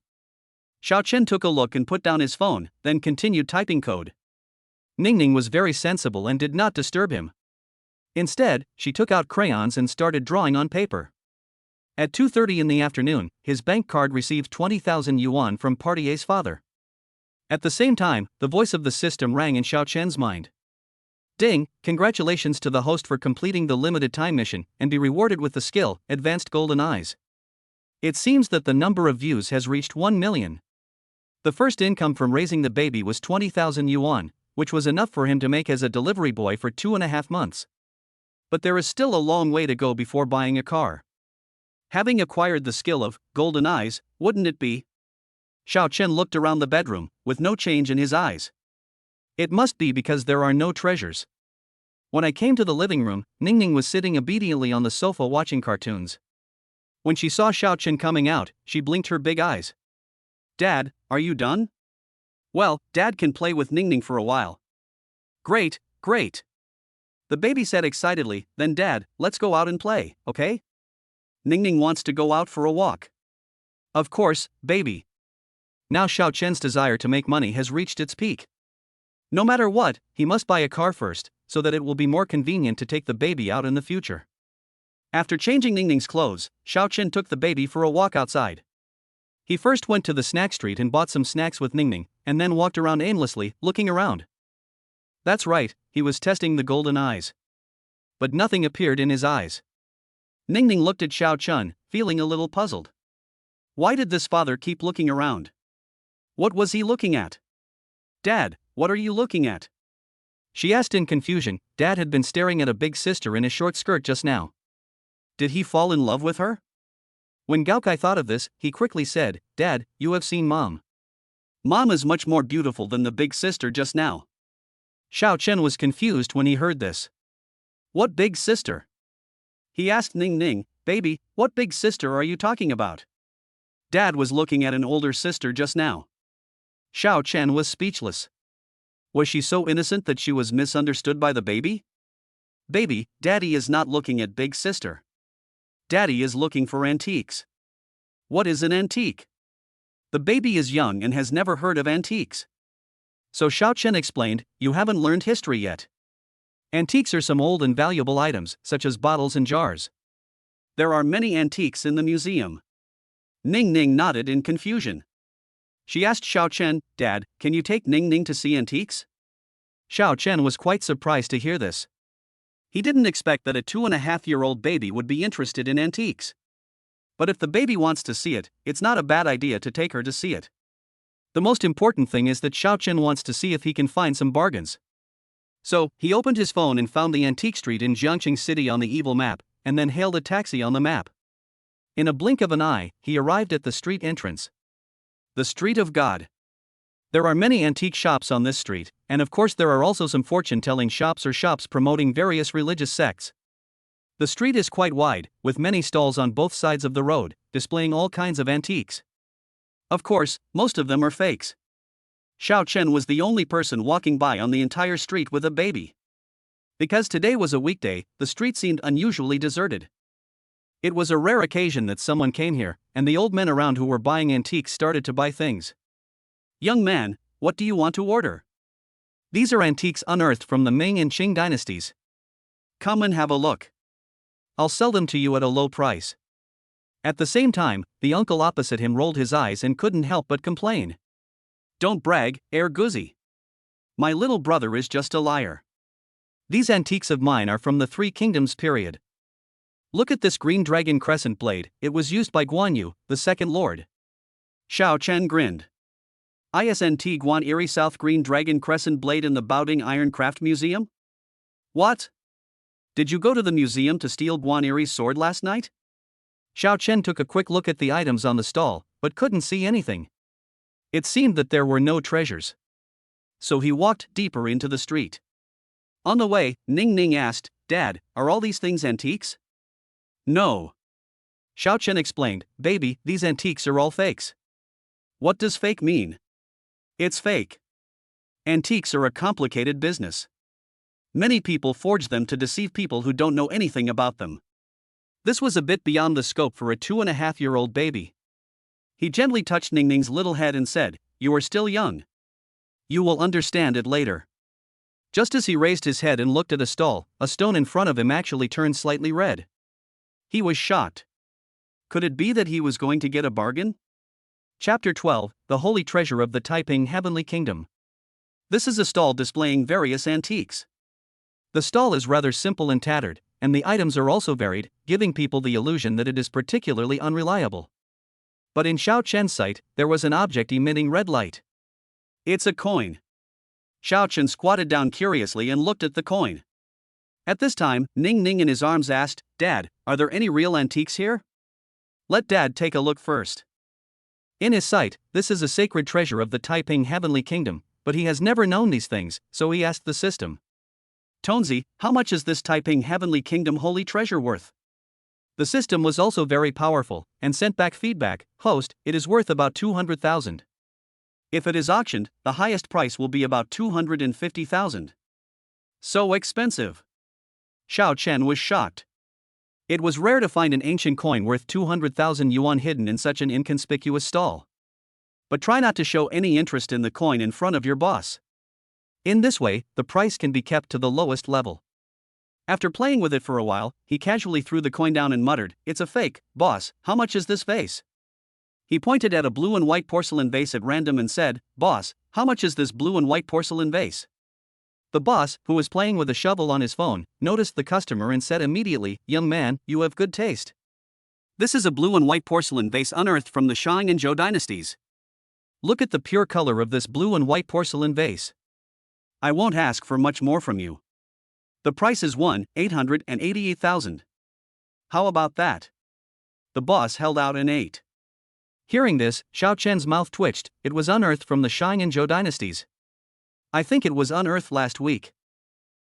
Xiao Chen took a look and put down his phone, then continued typing code. Ning Ning was very sensible and did not disturb him. Instead, she took out crayons and started drawing on paper. At 2:30 in the afternoon, his bank card received 20,000 yuan from Party A's father. At the same time, the voice of the system rang in Xiao Chen's mind. Ding, congratulations to the host for completing the limited time mission and be rewarded with the skill, Advanced Golden Eyes. It seems that the number of views has reached 1 million. The first income from raising the baby was 20,000 yuan, which was enough for him to make as a delivery boy for 2.5 months. But there is still a long way to go before buying a car. Having acquired the skill of golden eyes, wouldn't it be? Xiao Chen looked around the bedroom, with no change in his eyes. It must be because there are no treasures. When I came to the living room, Ning Ning was sitting obediently on the sofa watching cartoons. When she saw Xiao Chen coming out, she blinked her big eyes. Dad, are you done? Well, Dad can play with Ning Ning for a while. Great. The baby said excitedly, then Dad, let's go out and play, okay? Ning Ning wants to go out for a walk. Of course, baby. Now Xiao Chen's desire to make money has reached its peak. No matter what, he must buy a car first, so that it will be more convenient to take the baby out in the future. After changing Ning Ning's clothes, Xiao Chen took the baby for a walk outside. He first went to the snack street and bought some snacks with Ning Ning, and then walked around aimlessly, looking around. That's right, he was testing the golden eyes. But nothing appeared in his eyes. Ning Ning looked at Xiao Chen, feeling a little puzzled. Why did this father keep looking around? What was he looking at? Dad, what are you looking at? She asked in confusion. Dad had been staring at a big sister in a short skirt just now. Did he fall in love with her? When Gaokai thought of this, he quickly said, Dad, you have seen Mom. Mom is much more beautiful than the big sister just now. Xiao Chen was confused when he heard this. What big sister? He asked Ning Ning, baby, what big sister are you talking about? Dad was looking at an older sister just now. Xiao Chen was speechless. Was she so innocent that she was misunderstood by the baby? Baby, Daddy is not looking at big sister. Daddy is looking for antiques. What is an antique? The baby is young and has never heard of antiques. So Xiao Chen explained, you haven't learned history yet. Antiques are some old and valuable items, such as bottles and jars. There are many antiques in the museum. Ning Ning nodded in confusion. She asked Xiao Chen, Dad, can you take Ning Ning to see antiques? Xiao Chen was quite surprised to hear this. He didn't expect that a 2.5-year-old baby would be interested in antiques. But if the baby wants to see it, it's not a bad idea to take her to see it. The most important thing is that Xiao Chen wants to see if he can find some bargains. So, he opened his phone and found the antique street in Jiangcheng City on the evil map, and then hailed a taxi on the map. In a blink of an eye, he arrived at the street entrance. The Street of God. There are many antique shops on this street, and of course there are also some fortune-telling shops or shops promoting various religious sects. The street is quite wide, with many stalls on both sides of the road, displaying all kinds of antiques. Of course, most of them are fakes. Xiao Chen was the only person walking by on the entire street with a baby. Because today was a weekday, the street seemed unusually deserted. It was a rare occasion that someone came here, and the old men around who were buying antiques started to buy things. Young man, what do you want to order? These are antiques unearthed from the Ming and Qing dynasties. Come and have a look. I'll sell them to you at a low price. At the same time, the uncle opposite him rolled his eyes and couldn't help but complain. Don't brag, Guzi. My little brother is just a liar. These antiques of mine are from the Three Kingdoms period. Look at this green dragon crescent blade, it was used by Guan Yu, the second lord. Xiao Chen grinned. ISNT Guan Eri South Green Dragon Crescent Blade in the Baoding Iron Craft Museum? What? Did you go to the museum to steal Guan Eri's sword last night? Xiao Chen took a quick look at the items on the stall, but couldn't see anything. It seemed that there were no treasures. So he walked deeper into the street. On the way, Ning Ning asked, "Dad, are all these things antiques?" "No." Xiao Chen explained, "Baby, these antiques are all fakes." "What does fake mean?" "It's fake. Antiques are a complicated business. Many people forge them to deceive people who don't know anything about them." This was a bit beyond the scope for a 2.5-year-old baby. He gently touched Ning Ning's little head and said, "You are still young. You will understand it later." Just as he raised his head and looked at a stall, a stone in front of him actually turned slightly red. He was shocked. Could it be that he was going to get a bargain? Chapter 12, The Holy Treasure of the Taiping Heavenly Kingdom. This is a stall displaying various antiques. The stall is rather simple and tattered, and the items are also varied, giving people the illusion that it is particularly unreliable. But in Xiao Chen's sight, there was an object emitting red light. "It's a coin." Xiao Chen squatted down curiously and looked at the coin. At this time, Ning Ning in his arms asked, "Dad, are there any real antiques here?" "Let Dad take a look first." In his sight, this is a sacred treasure of the Taiping Heavenly Kingdom, but he has never known these things, so he asked the system, "Tonzi, how much is this Taiping Heavenly Kingdom holy treasure worth?" The system was also very powerful, and sent back feedback, "Host, it is worth about 200,000. If it is auctioned, the highest price will be about 250,000. So expensive." Xiao Chen was shocked. It was rare to find an ancient coin worth 200,000 yuan hidden in such an inconspicuous stall. But try not to show any interest in the coin in front of your boss. In this way, the price can be kept to the lowest level. After playing with it for a while, he casually threw the coin down and muttered, "It's a fake, boss, how much is this vase?" He pointed at a blue and white porcelain vase at random and said, "Boss, how much is this blue and white porcelain vase?" The boss, who was playing with a shovel on his phone, noticed the customer and said immediately, "Young man, you have good taste. This is a blue and white porcelain vase unearthed from the Shang and Zhou dynasties. Look at the pure color of this blue and white porcelain vase. I won't ask for much more from you. The price is 1,888,000. How about that?" The boss held out an 8. Hearing this, Xiao Chen's mouth twitched. It was unearthed from the Shang and Zhou dynasties. "I think it was unearthed last week."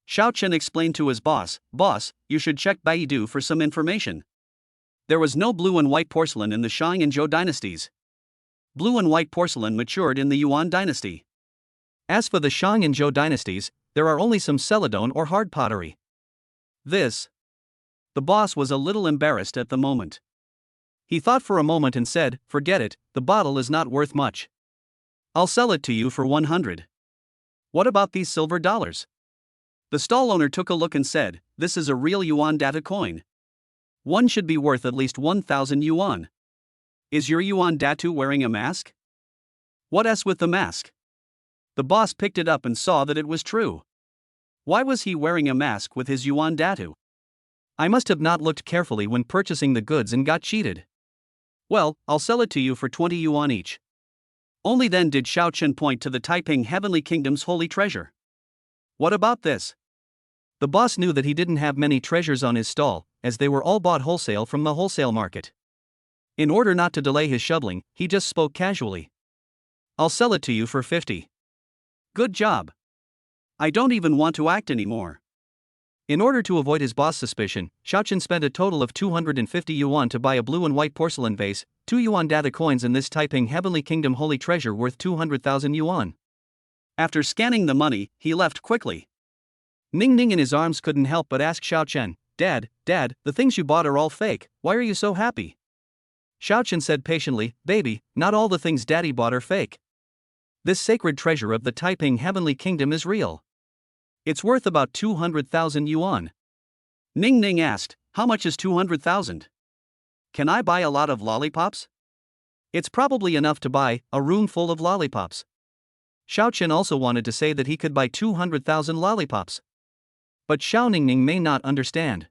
Xiao Chen explained to his boss, "Boss, you should check Baidu for some information. There was no blue and white porcelain in the Shang and Zhou dynasties. Blue and white porcelain matured in the Yuan dynasty. As for the Shang and Zhou dynasties, there are only some celadone or hard pottery." The boss was a little embarrassed at the moment. He thought for a moment and said, "Forget it, the bottle is not worth much. I'll sell it to you for 100. What about these silver dollars?" The stall owner took a look and said, "This is a real yuan data coin. One should be worth at least 1,000 yuan. Is your yuan datu wearing a mask?" "What else with the mask?" The boss picked it up and saw that it was true. Why was he wearing a mask with his yuan datu? "I must have not looked carefully when purchasing the goods and got cheated. Well, I'll sell it to you for 20 yuan each." Only then did Xiao Chen point to the Taiping Heavenly Kingdom's holy treasure. "What about this?" The boss knew that he didn't have many treasures on his stall, as they were all bought wholesale from the wholesale market. In order not to delay his shoveling, he just spoke casually. "I'll sell it to you for 50. Good job. I don't even want to act anymore." In order to avoid his boss' suspicion, Xiao Chen spent a total of 250 yuan to buy a blue and white porcelain vase, 2 yuan data coins and this Taiping Heavenly Kingdom holy treasure worth 200,000 yuan. After scanning the money, he left quickly. Ning Ning in his arms couldn't help but ask Xiao Chen, Dad, the things you bought are all fake, why are you so happy?" Xiao Chen said patiently, "Baby, not all the things Daddy bought are fake. This sacred treasure of the Taiping Heavenly Kingdom is real. It's worth about 200,000 yuan. Ning Ning asked, "How much is 200,000? Can I buy a lot of lollipops?" "It's probably enough to buy a room full of lollipops." Xiao Chen also wanted to say that he could buy 200,000 lollipops. But Xiao Ningning may not understand.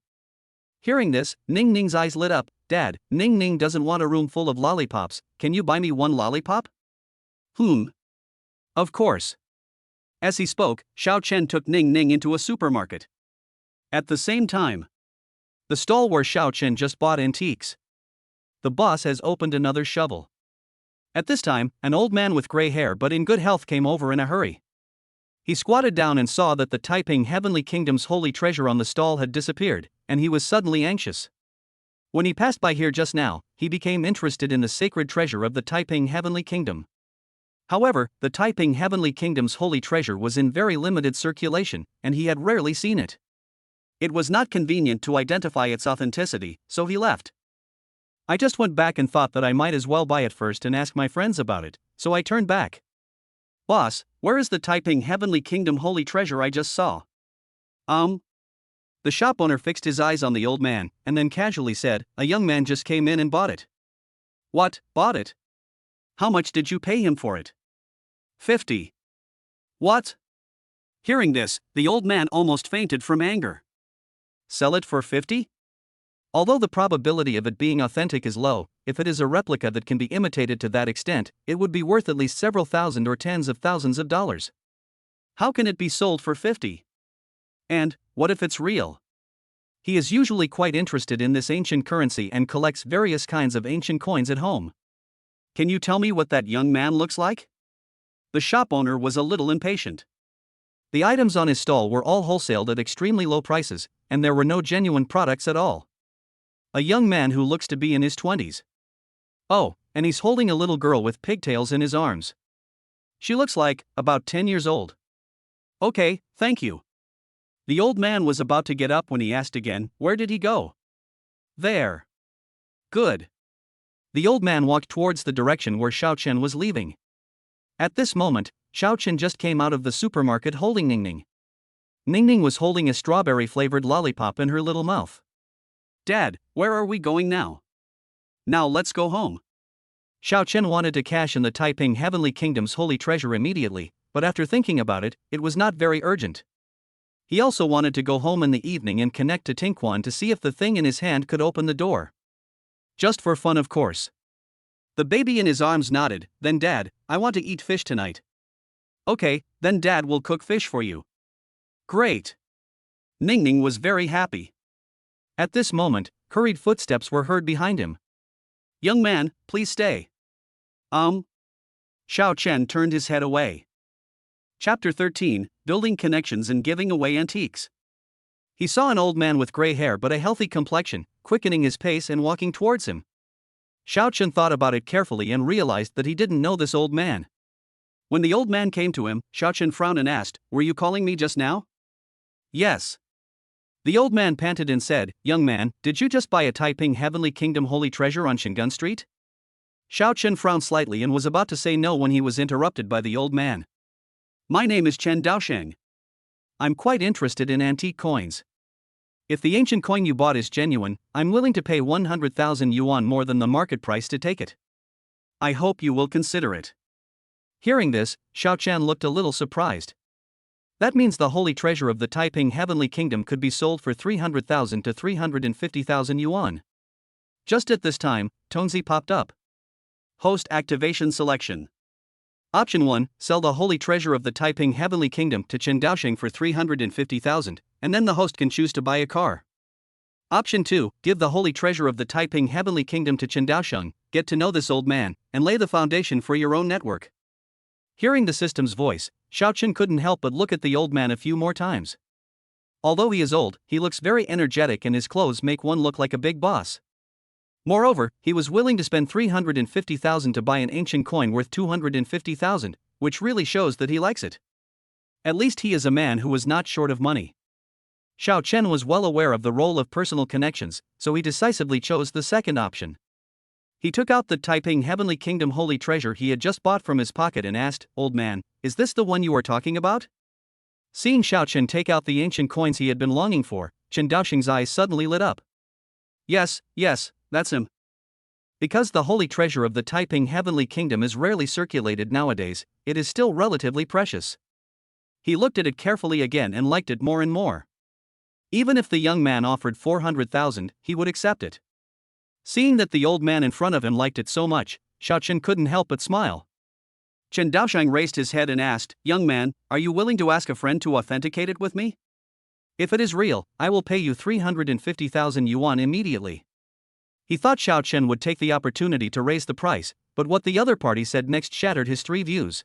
Hearing this, Ning Ning's eyes lit up. "Dad, Ning Ning doesn't want a room full of lollipops, can you buy me one lollipop?" Of course. As he spoke, Xiao Chen took Ning Ning into a supermarket. At the same time, the stall where Xiao Chen just bought antiques. The boss has opened another shovel. At this time, an old man with gray hair but in good health came over in a hurry. He squatted down and saw that the Taiping Heavenly Kingdom's holy treasure on the stall had disappeared, and he was suddenly anxious. When he passed by here just now, he became interested in the sacred treasure of the Taiping Heavenly Kingdom. However, the Taiping Heavenly Kingdom's holy treasure was in very limited circulation, and he had rarely seen it. It was not convenient to identify its authenticity, so he left. I just went back and thought that I might as well buy it first and ask my friends about it, so I turned back. Boss, where is the Taiping Heavenly Kingdom holy treasure I just saw? The shop owner fixed his eyes on the old man, and then casually said, a young man just came in and bought it. What, bought it? How much did you pay him for it? 50. What? Hearing this, the old man almost fainted from anger. Sell it for 50? Although the probability of it being authentic is low, if it is a replica that can be imitated to that extent, it would be worth at least several thousand or tens of thousands of dollars. How can it be sold for 50? And, what if it's real? He is usually quite interested in this ancient currency and collects various kinds of ancient coins at home. Can you tell me what that young man looks like? The shop owner was a little impatient. The items on his stall were all wholesaled at extremely low prices, and there were no genuine products at all. A young man who looks to be in his 20s. Oh, and he's holding a little girl with pigtails in his arms. She looks like about 10 years old. Okay, thank you. The old man was about to get up when he asked again, where did he go? There. Good. The old man walked towards the direction where Xiao Chen was leaving. At this moment, Xiao Chen just came out of the supermarket holding Ning Ning. Ning Ning was holding a strawberry-flavored lollipop in her little mouth. Dad, where are we going now? Now let's go home. Xiao Chen wanted to cash in the Taiping Heavenly Kingdom's holy treasure immediately, but after thinking about it, it was not very urgent. He also wanted to go home in the evening and connect to Tinkwan to see if the thing in his hand could open the door. Just for fun, of course. The baby in his arms nodded, then Dad, I want to eat fish tonight. Okay, then Dad will cook fish for you. Great. Ning Ning was very happy. At this moment, hurried footsteps were heard behind him. Young man, please stay. Xiao Chen turned his head away. Chapter 13, Building Connections and Giving Away Antiques. He saw an old man with gray hair but a healthy complexion, quickening his pace and walking towards him. Xiao Chen thought about it carefully and realized that he didn't know this old man. When the old man came to him, Xiao Chen frowned and asked, were you calling me just now? Yes. The old man panted and said, young man, did you just buy a Taiping Heavenly Kingdom holy treasure on Shingun Street? Xiao Chen frowned slightly and was about to say no when he was interrupted by the old man. My name is Chen Daosheng. I'm quite interested in antique coins. If the ancient coin you bought is genuine, I'm willing to pay 100,000 yuan more than the market price to take it. I hope you will consider it. Hearing this, Xiao Chen looked a little surprised. That means the holy treasure of the Taiping Heavenly Kingdom could be sold for 300,000 to 350,000 yuan. Just at this time, Tonzi popped up. Host activation selection. Option 1, sell the holy treasure of the Taiping Heavenly Kingdom to Chen Daosheng for 350,000, and then the host can choose to buy a car. Option 2, give the holy treasure of the Taiping Heavenly Kingdom to Chen Daosheng, get to know this old man, and lay the foundation for your own network. Hearing the system's voice, Xiao Chen couldn't help but look at the old man a few more times. Although he is old, he looks very energetic and his clothes make one look like a big boss. Moreover, he was willing to spend 350,000 to buy an ancient coin worth 250,000, which really shows that he likes it. At least he is a man who was not short of money. Xiao Chen was well aware of the role of personal connections, so he decisively chose the second option. He took out the Taiping Heavenly Kingdom holy treasure he had just bought from his pocket and asked, old man, is this the one you are talking about? Seeing Xiao Chen take out the ancient coins he had been longing for, Chen Daosheng's eyes suddenly lit up. Yes, that's him. Because the holy treasure of the Taiping Heavenly Kingdom is rarely circulated nowadays, it is still relatively precious. He looked at it carefully again and liked it more and more. Even if the young man offered 400,000, he would accept it. Seeing that the old man in front of him liked it so much, Xiao Chen couldn't help but smile. Chen Daosheng raised his head and asked, "Young man, are you willing to ask a friend to authenticate it with me? If it is real, I will pay you 350,000 yuan immediately." He thought Xiao Chen would take the opportunity to raise the price, but what the other party said next shattered his three views.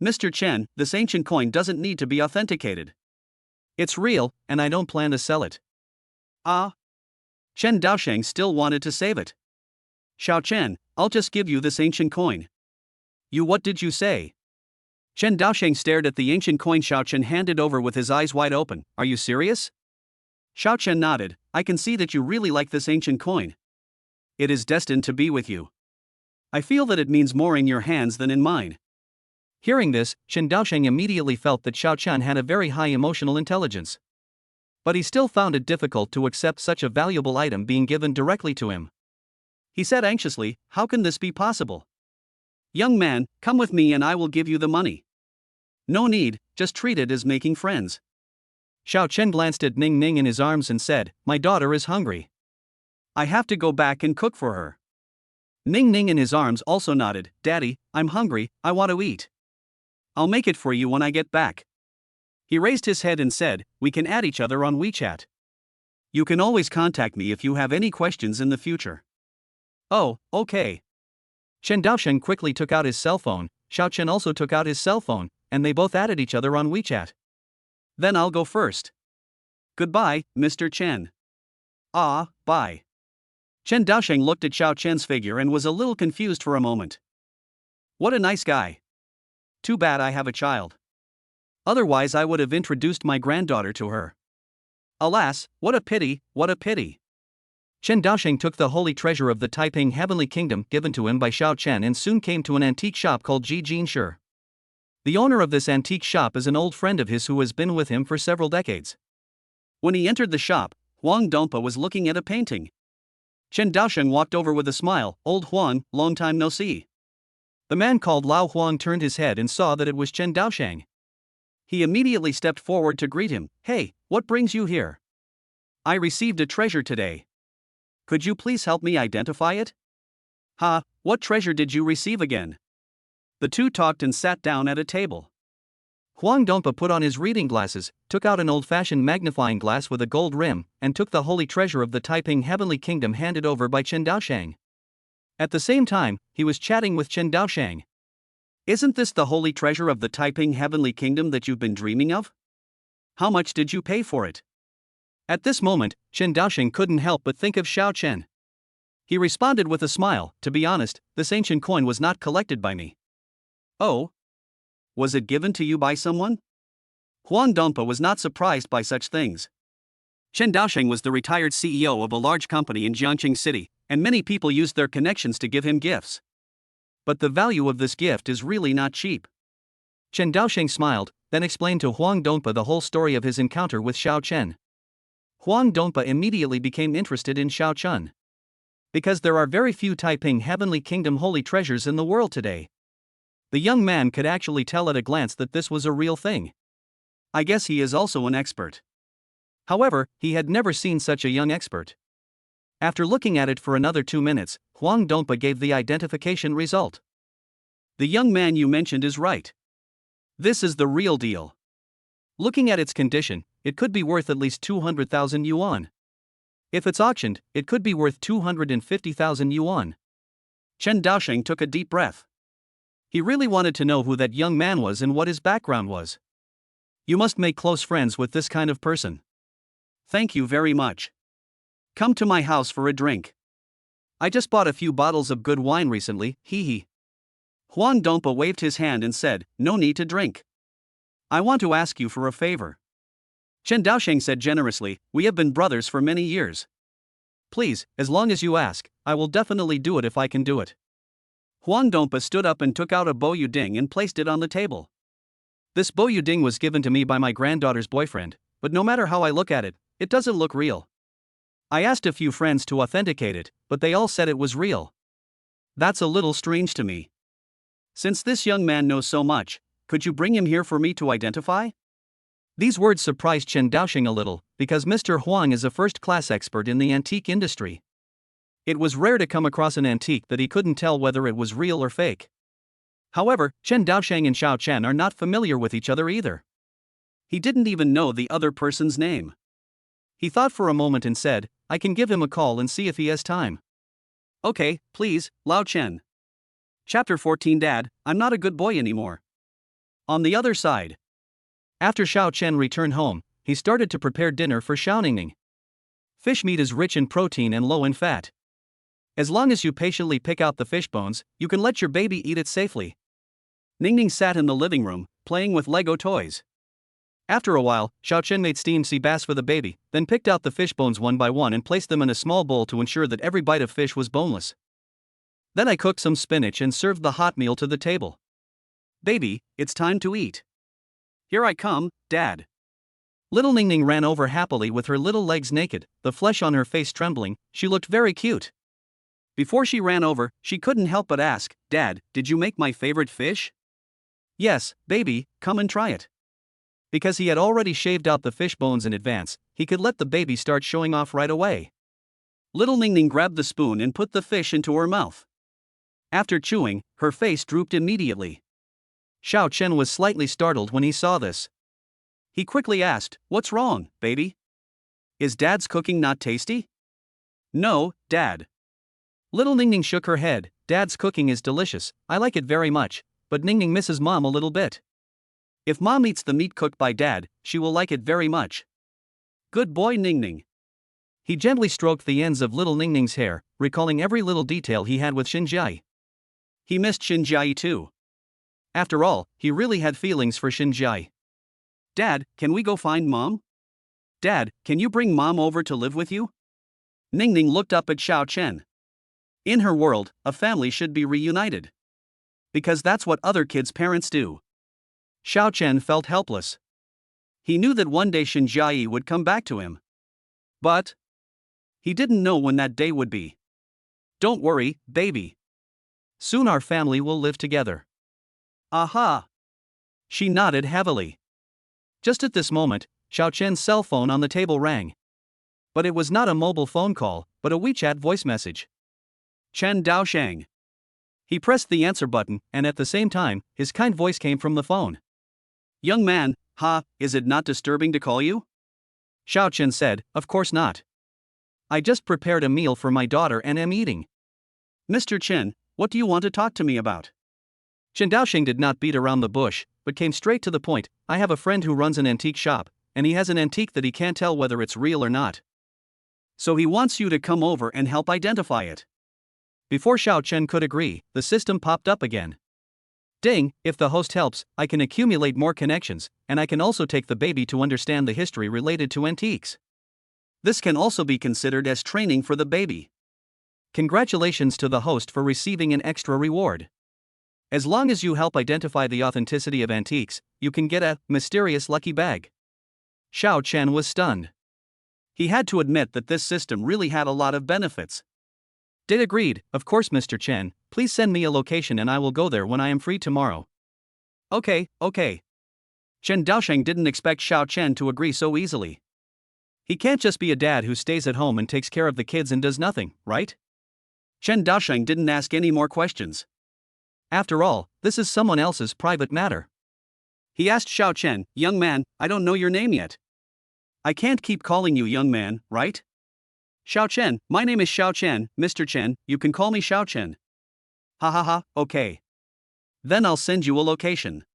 "Mr. Chen, this ancient coin doesn't need to be authenticated. It's real, and I don't plan to sell it." Ah? Chen Daosheng still wanted to save it. "Xiao Chen, I'll just give you this ancient coin." "You, what did you say?" Chen Daosheng stared at the ancient coin Xiao Chen handed over with his eyes wide open. "Are you serious?" Xiao Chen nodded. "I can see that you really like this ancient coin. It is destined to be with you. I feel that it means more in your hands than in mine." Hearing this, Chen Daosheng immediately felt that Xiao Chen had a very high emotional intelligence. But he still found it difficult to accept such a valuable item being given directly to him. He said anxiously, "How can this be possible? Young man, come with me and I will give you the money." "No need, just treat it as making friends." Xiao Chen glanced at Ning Ning in his arms and said, "My daughter is hungry. I have to go back and cook for her." Ning Ning in his arms also nodded. "Daddy, I'm hungry, I want to eat. I'll make it for you when I get back." He raised his head and said, "We can add each other on WeChat. You can always contact me if you have any questions in the future." "Oh, okay." Chen Daosheng quickly took out his cell phone, Xiao Chen also took out his cell phone, and they both added each other on WeChat. "Then I'll go first. Goodbye, Mr. Chen." "Ah, bye." Chen Daosheng looked at Xiao Chen's figure and was a little confused for a moment. What a nice guy. Too bad I have a child. Otherwise I would have introduced my granddaughter to her. Alas, what a pity, what a pity. Chen Daosheng took the holy treasure of the Taiping Heavenly Kingdom given to him by Xiao Chen and soon came to an antique shop called Ji Jinshi. The owner of this antique shop is an old friend of his who has been with him for several decades. When he entered the shop, Huang Dongpa was looking at a painting. Chen Daosheng walked over with a smile. "Old Huang, long time no see." The man called Lao Huang turned his head and saw that it was Chen Daosheng. He immediately stepped forward to greet him. "Hey, what brings you here?" "I received a treasure today. Could you please help me identify it?" "Ha, what treasure did you receive again?" The two talked and sat down at a table. Huang Dongpa put on his reading glasses, took out an old-fashioned magnifying glass with a gold rim, and took the holy treasure of the Taiping Heavenly Kingdom handed over by Chen Daosheng. At the same time, he was chatting with Chen Daosheng. "Isn't this the holy treasure of the Taiping Heavenly Kingdom that you've been dreaming of? How much did you pay for it?" At this moment, Chen Daosheng couldn't help but think of Xiao Chen. He responded with a smile, "To be honest, this ancient coin was not collected by me." "Oh? Was it given to you by someone?" Huang Dongpa was not surprised by such things. Chen Daosheng was the retired CEO of a large company in Jiangqing City, and many people used their connections to give him gifts. But the value of this gift is really not cheap. Chen Daosheng smiled, then explained to Huang Dongpa the whole story of his encounter with Xiao Chen. Huang Dongpa immediately became interested in Xiao Chen. Because there are very few Taiping Heavenly Kingdom holy treasures in the world today. The young man could actually tell at a glance that this was a real thing. I guess he is also an expert. However, he had never seen such a young expert. After looking at it for another 2 minutes, Huang Dongpa gave the identification result. "The young man you mentioned is right. This is the real deal. Looking at its condition, it could be worth at least 200,000 yuan. If it's auctioned, it could be worth 250,000 yuan." Chen Daosheng took a deep breath. He really wanted to know who that young man was and what his background was. You must make close friends with this kind of person. Thank you very much. Come to my house for a drink. I just bought a few bottles of good wine recently, hee hee. Huang Dongpa waved his hand and said, "No need to drink. I want to ask you for a favor." Chen Daosheng said generously, "We have been brothers for many years. Please, as long as you ask, I will definitely do it if I can do it." Huang Dongpa stood up and took out a boyu ding and placed it on the table. "This boyu ding was given to me by my granddaughter's boyfriend, but no matter how I look at it, it doesn't look real. I asked a few friends to authenticate it, but they all said it was real. That's a little strange to me. Since this young man knows so much, could you bring him here for me to identify?" These words surprised Chen Daosheng a little, because Mr. Huang is a first-class expert in the antique industry. It was rare to come across an antique that he couldn't tell whether it was real or fake. However, Chen Daosheng and Xiao Chen are not familiar with each other either. He didn't even know the other person's name. He thought for a moment and said, I can give him a call and see if he has time. Okay, please, Lao Chen. Chapter 14 Dad, I'm not a good boy anymore. On the other side. After Xiao Chen returned home, he started to prepare dinner for Xiao Ningning. Fish meat is rich in protein and low in fat. As long as you patiently pick out the fish bones, you can let your baby eat it safely. Ningning sat in the living room, playing with Lego toys. After a while, Xiao Chen made steamed sea bass for the baby, then picked out the fish bones one by one and placed them in a small bowl to ensure that every bite of fish was boneless. Then I cooked some spinach and served the hot meal to the table. Baby, it's time to eat. Here I come, Dad. Little Ningning ran over happily with her little legs naked, the flesh on her face trembling. She looked very cute. Before she ran over, she couldn't help but ask, Dad, did you make my favorite fish? Yes, baby, come and try it. Because he had already shaved out the fish bones in advance, he could let the baby start showing off right away. Little Ningning grabbed the spoon and put the fish into her mouth. After chewing, her face drooped immediately. Xiao Chen was slightly startled when he saw this. He quickly asked, What's wrong, baby? Is Dad's cooking not tasty? No, Dad. Little Ningning shook her head. Dad's cooking is delicious, I like it very much, but Ningning misses Mom a little bit. If Mom eats the meat cooked by Dad, she will like it very much. Good boy Ningning. He gently stroked the ends of little Ningning's hair, recalling every little detail he had with Xinjiai. He missed Xinjiai too. After all, he really had feelings for Xinjiai. Dad, can we go find Mom? Dad, can you bring Mom over to live with you? Ningning looked up at Xiao Chen. In her world, a family should be reunited. Because that's what other kids' parents do. Xiao Chen felt helpless. He knew that one day Xinjiai would come back to him. But he didn't know when that day would be. Don't worry, baby. Soon our family will live together. Aha! She nodded heavily. Just at this moment, Xiao Chen's cell phone on the table rang. But it was not a mobile phone call, but a WeChat voice message. Chen Daosheng. He pressed the answer button, and at the same time, his kind voice came from the phone. Young man, is it not disturbing to call you? Xiao Chen said, Of course not. I just prepared a meal for my daughter and am eating. Mr. Chen, what do you want to talk to me about? Chen Daosheng did not beat around the bush, but came straight to the point. I have a friend who runs an antique shop, and he has an antique that he can't tell whether it's real or not. So he wants you to come over and help identify it. Before Xiao Chen could agree, the system popped up again. Ding, if the host helps, I can accumulate more connections, and I can also take the baby to understand the history related to antiques. This can also be considered as training for the baby. Congratulations to the host for receiving an extra reward. As long as you help identify the authenticity of antiques, you can get a mysterious lucky bag. Xiao Chen was stunned. He had to admit that this system really had a lot of benefits. Did agreed, of course Mr. Chen, please send me a location and I will go there when I am free tomorrow. Okay. Chen Daosheng didn't expect Xiao Chen to agree so easily. He can't just be a dad who stays at home and takes care of the kids and does nothing, right? Chen Daosheng didn't ask any more questions. After all, this is someone else's private matter. He asked Xiao Chen, Young man, I don't know your name yet. I can't keep calling you young man, right? Xiao Chen, my name is Xiao Chen, Mr. Chen, you can call me Xiao Chen. Okay. Then I'll send you a location.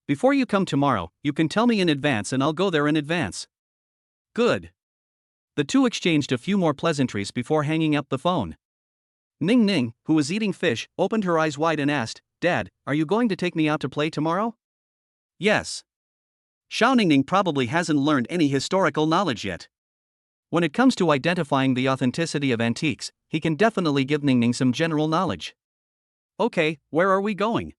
Before you come tomorrow, you can tell me in advance and I'll go there in advance. Good. The two exchanged a few more pleasantries before hanging up the phone. Ningning, who was eating fish, opened her eyes wide and asked, Dad, are you going to take me out to play tomorrow? Yes. Xiao Ningning probably hasn't learned any historical knowledge yet. When it comes to identifying the authenticity of antiques, he can definitely give Ningning some general knowledge. Okay, where are we going?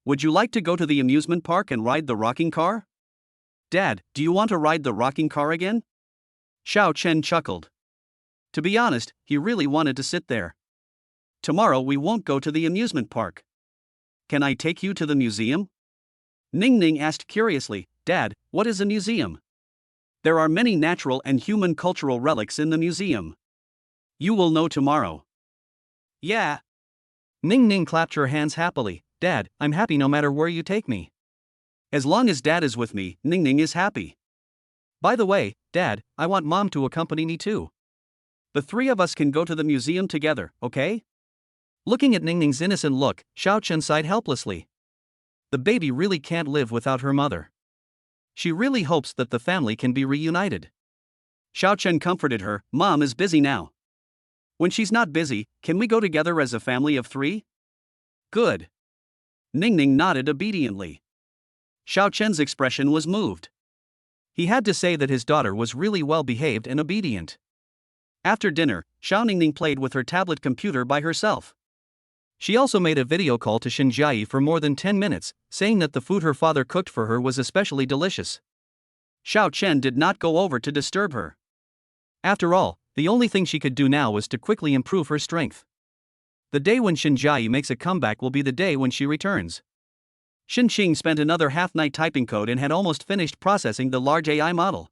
Would you like to go to the amusement park and ride the rocking car? Dad, do you want to ride the rocking car again? Xiao Chen chuckled. To be honest, he really wanted to sit there. Tomorrow we won't go to the amusement park. Can I take you to the museum? Ningning asked curiously, Dad, what is a museum? There are many natural and human cultural relics in the museum. You will know tomorrow. Yeah. Ningning clapped her hands happily. Dad, I'm happy no matter where you take me. As long as Dad is with me, Ningning is happy. By the way, Dad, I want Mom to accompany me too. The three of us can go to the museum together, okay? Looking at Ningning's innocent look, Xiao Chen sighed helplessly. The baby really can't live without her mother. She really hopes that the family can be reunited. Xiao Chen comforted her, Mom is busy now. When she's not busy, can we go together as a family of three? Good. Ningning nodded obediently. Xiao Chen's expression was moved. He had to say that his daughter was really well behaved and obedient. After dinner, Xiao Ningning played with her tablet computer by herself. She also made a video call to Xinjiayi for more than 10 minutes, saying that the food her father cooked for her was especially delicious. Xiao Chen did not go over to disturb her. After all, the only thing she could do now was to quickly improve her strength. The day when Xinjiayi makes a comeback will be the day when she returns. Xin Qing spent another half-night typing code and had almost finished processing the large AI model.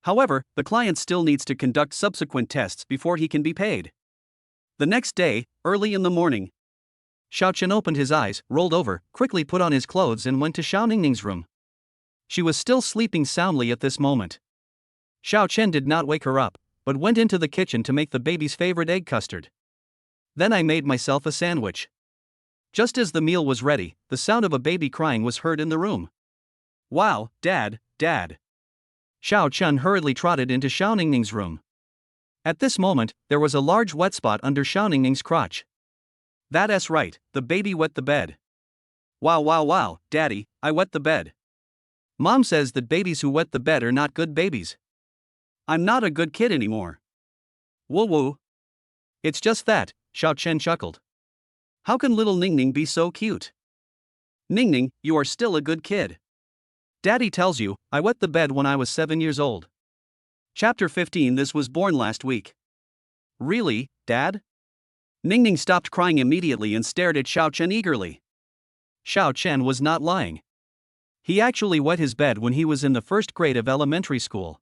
However, the client still needs to conduct subsequent tests before he can be paid. The next day, early in the morning, Xiao Chen opened his eyes, rolled over, quickly put on his clothes and went to Xiao Ningning's room. She was still sleeping soundly at this moment. Xiao Chen did not wake her up, but went into the kitchen to make the baby's favorite egg custard. Then I made myself a sandwich. Just as the meal was ready, the sound of a baby crying was heard in the room. Wow, Dad, Dad. Xiao Chen hurriedly trotted into Xiao Ningning's room. At this moment, there was a large wet spot under Xiao Ningning's crotch. That's right, the baby wet the bed. Wow, Daddy, I wet the bed. Mom says that babies who wet the bed are not good babies. I'm not a good kid anymore. Woo. It's just that, Xiao Chen chuckled. How can little Ningning be so cute? Ningning, you are still a good kid. Daddy tells you, I wet the bed when I was 7 years old. Chapter 15. This was born last week. Really, Dad? Ningning stopped crying immediately and stared at Xiao Chen eagerly. Xiao Chen was not lying. He actually wet his bed when he was in the first grade of elementary school.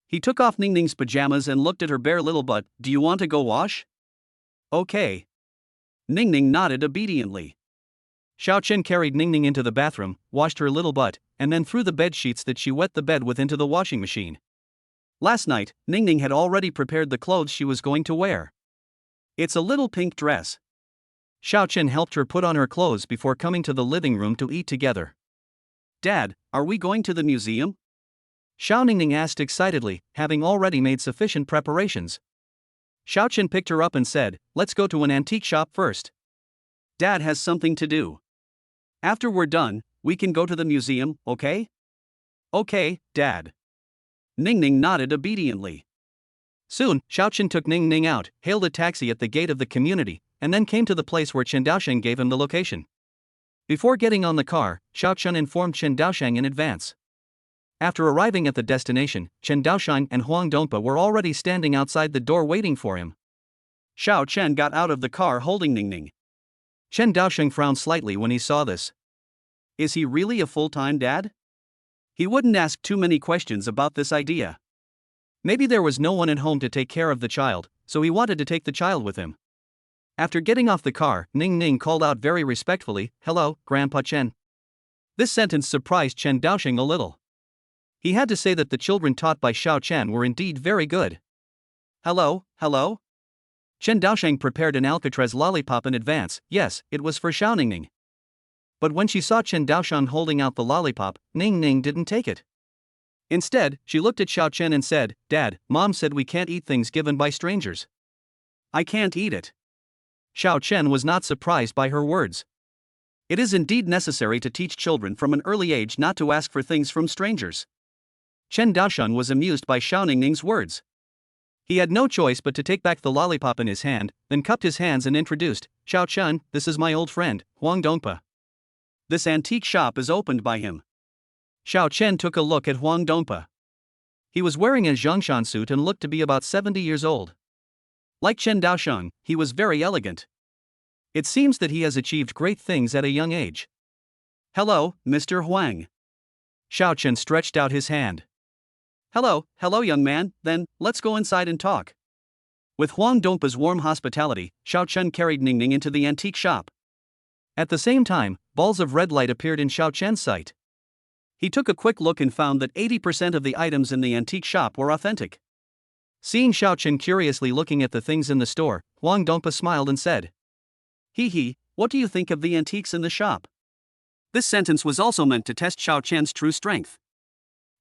He took off Ningning's pajamas and looked at her bare little butt. Do you want to go wash? Okay. Ningning nodded obediently. Xiao Chen carried Ningning into the bathroom, washed her little butt, and then threw the bed sheets that she wet the bed with into the washing machine. Last night, Ningning had already prepared the clothes she was going to wear. It's a little pink dress. Xiao Chen helped her put on her clothes before coming to the living room to eat together. Dad, are we going to the museum? Xiao Ningning asked excitedly, having already made sufficient preparations. Xiao Chen picked her up and said, let's go to an antique shop first. Dad has something to do. After we're done, we can go to the museum, okay? Okay, Dad. Ningning nodded obediently. Soon, Xiao Chen took Ningning out, hailed a taxi at the gate of the community, and then came to the place where Chen Daosheng gave him the location. Before getting on the car, Xiao Chen informed Chen Daosheng in advance. After arriving at the destination, Chen Daosheng and Huang Dongpa were already standing outside the door waiting for him. Xiao Chen got out of the car holding Ningning. Chen Daosheng frowned slightly when he saw this. Is he really a full-time dad? He wouldn't ask too many questions about this idea. Maybe there was no one at home to take care of the child, so he wanted to take the child with him. After getting off the car, Ningning called out very respectfully, Hello, Grandpa Chen. This sentence surprised Chen Daosheng a little. He had to say that the children taught by Xiao Chen were indeed very good. Hello? Chen Daosheng prepared an Alcatraz lollipop in advance. Yes, it was for Xiao Ningning. But when she saw Chen Daosheng holding out the lollipop, Ningning didn't take it. Instead, she looked at Xiao Chen and said, Dad, Mom said we can't eat things given by strangers. I can't eat it. Xiao Chen was not surprised by her words. It is indeed necessary to teach children from an early age not to ask for things from strangers. Chen Daosheng was amused by Xiao Ningning's words. He had no choice but to take back the lollipop in his hand, then cupped his hands and introduced, Xiao Chen, this is my old friend, Huang Dongpa. This antique shop is opened by him. Xiao Chen took a look at Huang Dongpa. He was wearing a Zhongshan suit and looked to be about 70 years old. Like Chen Daosheng, he was very elegant. It seems that he has achieved great things at a young age. Hello, Mr. Huang. Xiao Chen stretched out his hand. Hello young man, then, let's go inside and talk. With Huang Dongpa's warm hospitality, Xiao Chen carried Ningning into the antique shop. At the same time, balls of red light appeared in Xiao Chen's sight. He took a quick look and found that 80% of the items in the antique shop were authentic. Seeing Xiao Chen curiously looking at the things in the store, Huang Dongpa smiled and said, "Hee hee, what do you think of the antiques in the shop?" This sentence was also meant to test Xiao Chen's true strength.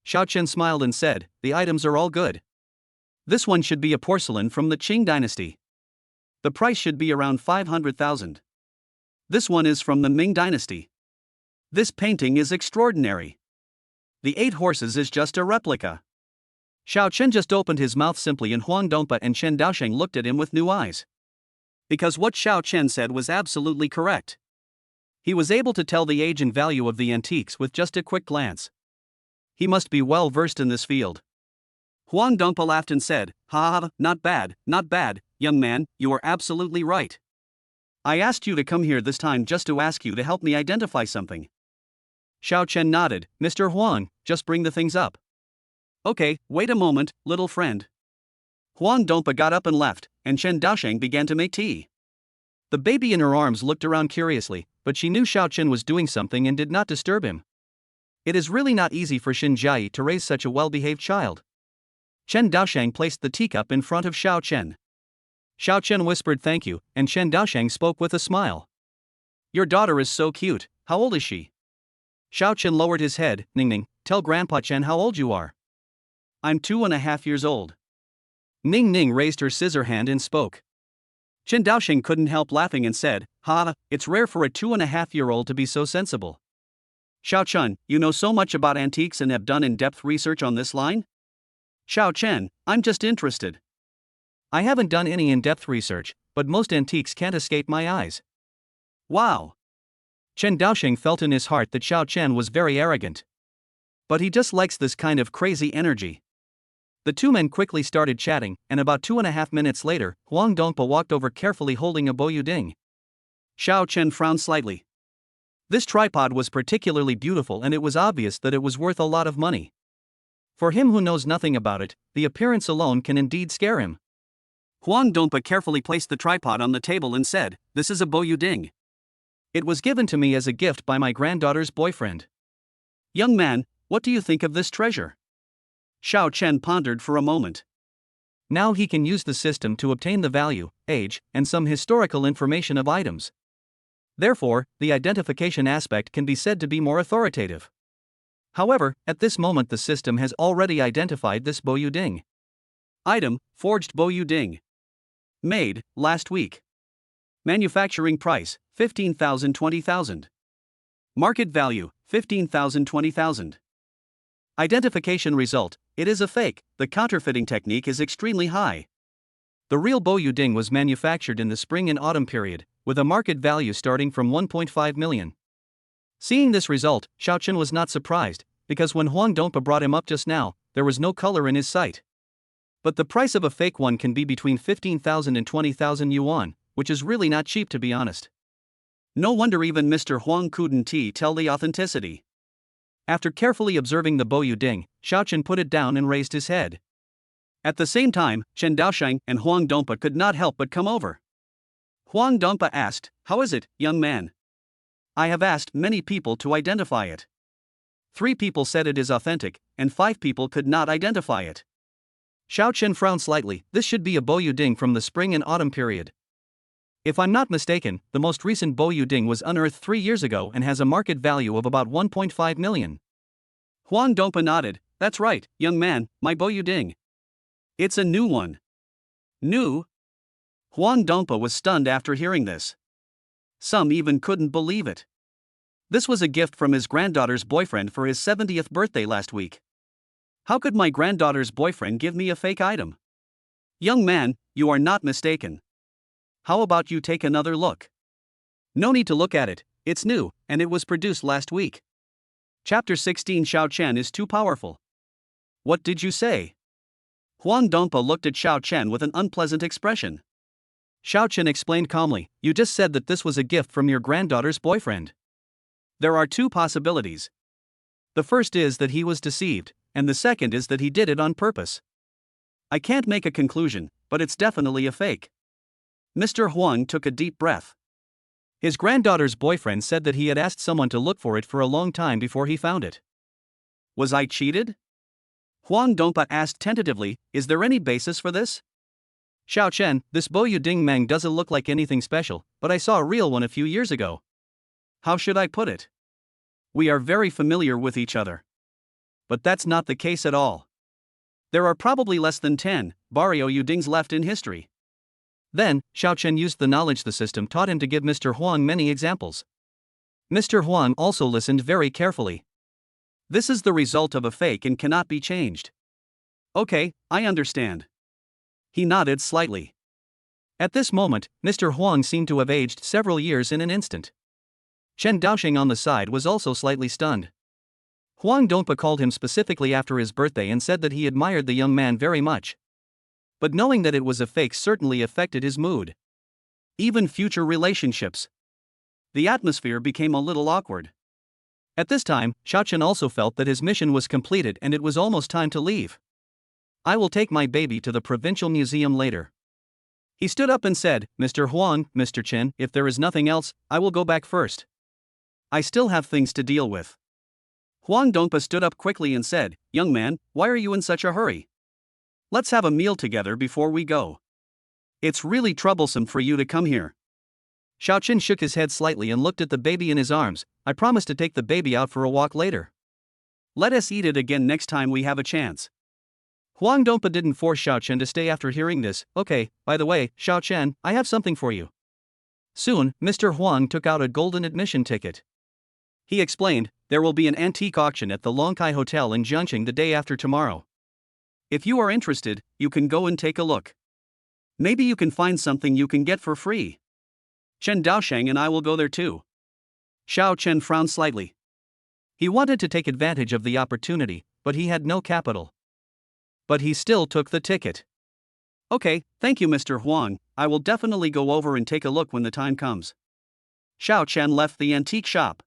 Xiao Chen smiled and said, "The items are all good. This one should be a porcelain from the Qing dynasty. The price should be around 500,000. This one is from the Ming dynasty. This painting is extraordinary. The 8 horses is just a replica." Xiao Chen just opened his mouth simply and Huang Dongpa and Chen Daosheng looked at him with new eyes. Because what Xiao Chen said was absolutely correct. He was able to tell the age and value of the antiques with just a quick glance. He must be well versed in this field. Huang Dongpa laughed and said, "Ha ha, not bad, young man, you are absolutely right. I asked you to come here this time just to ask you to help me identify something." Xiao Chen nodded, "Mr. Huang, just bring the things up." "Okay, wait a moment, little friend." Huang Dongpa got up and left, and Chen Daosheng began to make tea. The baby in her arms looked around curiously, but she knew Xiao Chen was doing something and did not disturb him. It is really not easy for Xin Jiayi to raise such a well-behaved child. Chen Daosheng placed the teacup in front of Xiao Chen. Xiao Chen whispered thank you, and Chen Daosheng spoke with a smile. "Your daughter is so cute, how old is she?" Xiao Chen lowered his head, "Ning, tell Grandpa Chen how old you are." "I'm 2.5 years old." Ning raised her scissor hand and spoke. Chen Daosheng couldn't help laughing and said, "Ha, it's rare for a 2.5-year-old to be so sensible. Xiao Chen, you know so much about antiques and have done in-depth research on this line?" "Xiao Chen, I'm just interested." "I haven't done any in-depth research, but most antiques can't escape my eyes." "Wow." Chen Daosheng felt in his heart that Xiao Chen was very arrogant. But he just likes this kind of crazy energy. The two men quickly started chatting, and about 2.5 minutes later, Huang Dongpa walked over carefully holding a Boyu Ding. Xiao Chen frowned slightly. This tripod was particularly beautiful and it was obvious that it was worth a lot of money. For him who knows nothing about it, the appearance alone can indeed scare him. Huang Dongpa carefully placed the tripod on the table and said, "This is a Boyu Ding. It was given to me as a gift by my granddaughter's boyfriend." "Young man, what do you think of this treasure?" Xiao Chen pondered for a moment. Now he can use the system to obtain the value, age, and some historical information of items. Therefore, the identification aspect can be said to be more authoritative. However, at this moment the system has already identified this Boyu Ding. Item, forged Boyu Ding. Made, last week. Manufacturing price, 15,000 20,000. Market value, 15,000 20,000. Identification result, it is a fake, the counterfeiting technique is extremely high. The real Boyu Ding was manufactured in the spring and autumn period, with a market value starting from 1.5 million. Seeing this result, Xiao Chen was not surprised, because when Huang Dongpa brought him up just now, there was no color in his sight. But the price of a fake one can be between 15,000 and 20,000 yuan, which is really not cheap to be honest. No wonder even Mr. Huang couldn't tell the authenticity. After carefully observing the Boyu Ding, Xiao Chen put it down and raised his head. At the same time, Chen Daosheng and Huang Dongpa could not help but come over. Huang Dongpa asked, "How is it, young man?" "I have asked many people to identify it. 3 people said it is authentic, and 5 people could not identify it." Xiao Chen frowned slightly. This should be a Boyu Ding from the spring and autumn period. If I'm not mistaken, the most recent Boyu Ding was unearthed 3 years ago and has a market value of about 1.5 million. Huang Dongpa nodded. "That's right, young man, my Boyu Ding. It's a new one." "New?" Huang Dongpa was stunned after hearing this. Some even couldn't believe it. This was a gift from his granddaughter's boyfriend for his 70th birthday last week. How could my granddaughter's boyfriend give me a fake item? "Young man, you are not mistaken. How about you take another look?" "No need to look at it, it's new, and it was produced last week." Chapter 16 Xiao Chen is too powerful. "What did you say?" Huang Dongpa looked at Xiao Chen with an unpleasant expression. Xiao Chen explained calmly, "You just said that this was a gift from your granddaughter's boyfriend. There are 2 possibilities. The first is that he was deceived, and the second is that he did it on purpose. I can't make a conclusion, but it's definitely a fake." Mr. Huang took a deep breath. His granddaughter's boyfriend said that he had asked someone to look for it for a long time before he found it. Was I cheated? Huang Dongpa asked tentatively, is there any basis for this? Xiao Chen, this Bo Yu Ding Meng doesn't look like anything special, but I saw a real one a few years ago. How should I put it? We are very familiar with each other. But that's not the case at all. There are probably less than 10 Barrio Yu Dings left in history. Then, Xiao Chen used the knowledge the system taught him to give Mr. Huang many examples. Mr. Huang also listened very carefully. This is the result of a fake and cannot be changed. Okay, I understand. He nodded slightly. At this moment, Mr. Huang seemed to have aged several years in an instant. Chen Daoxing on the side was also slightly stunned. Huang Dongpa called him specifically after his birthday and said that he admired the young man very much. But knowing that it was a fake certainly affected his mood. Even future relationships. The atmosphere became a little awkward. At this time, Xiao Chen also felt that his mission was completed and it was almost time to leave. I will take my baby to the provincial museum later. He stood up and said, Mr. Huang, Mr. Chen, if there is nothing else, I will go back first. I still have things to deal with. Huang Dongpa stood up quickly and said, young man, why are you in such a hurry? Let's have a meal together before we go. It's really troublesome for you to come here. Xiao Chen shook his head slightly and looked at the baby in his arms. I promise to take the baby out for a walk later. Let us eat it again next time we have a chance. Huang Dongpa didn't force Xiao Chen to stay after hearing this. Okay, by the way, Xiao Chen, I have something for you. Soon, Mr. Huang took out a golden admission ticket. He explained, there will be an antique auction at the Longkai Hotel in Jiangqing the day after tomorrow. If you are interested, you can go and take a look. Maybe you can find something you can get for free. Chen Daoxing and I will go there too. Xiao Chen frowned slightly. He wanted to take advantage of the opportunity, but he had no capital. But he still took the ticket. Okay, thank you Mr. Huang, I will definitely go over and take a look when the time comes. Xiao Chen left the antique shop.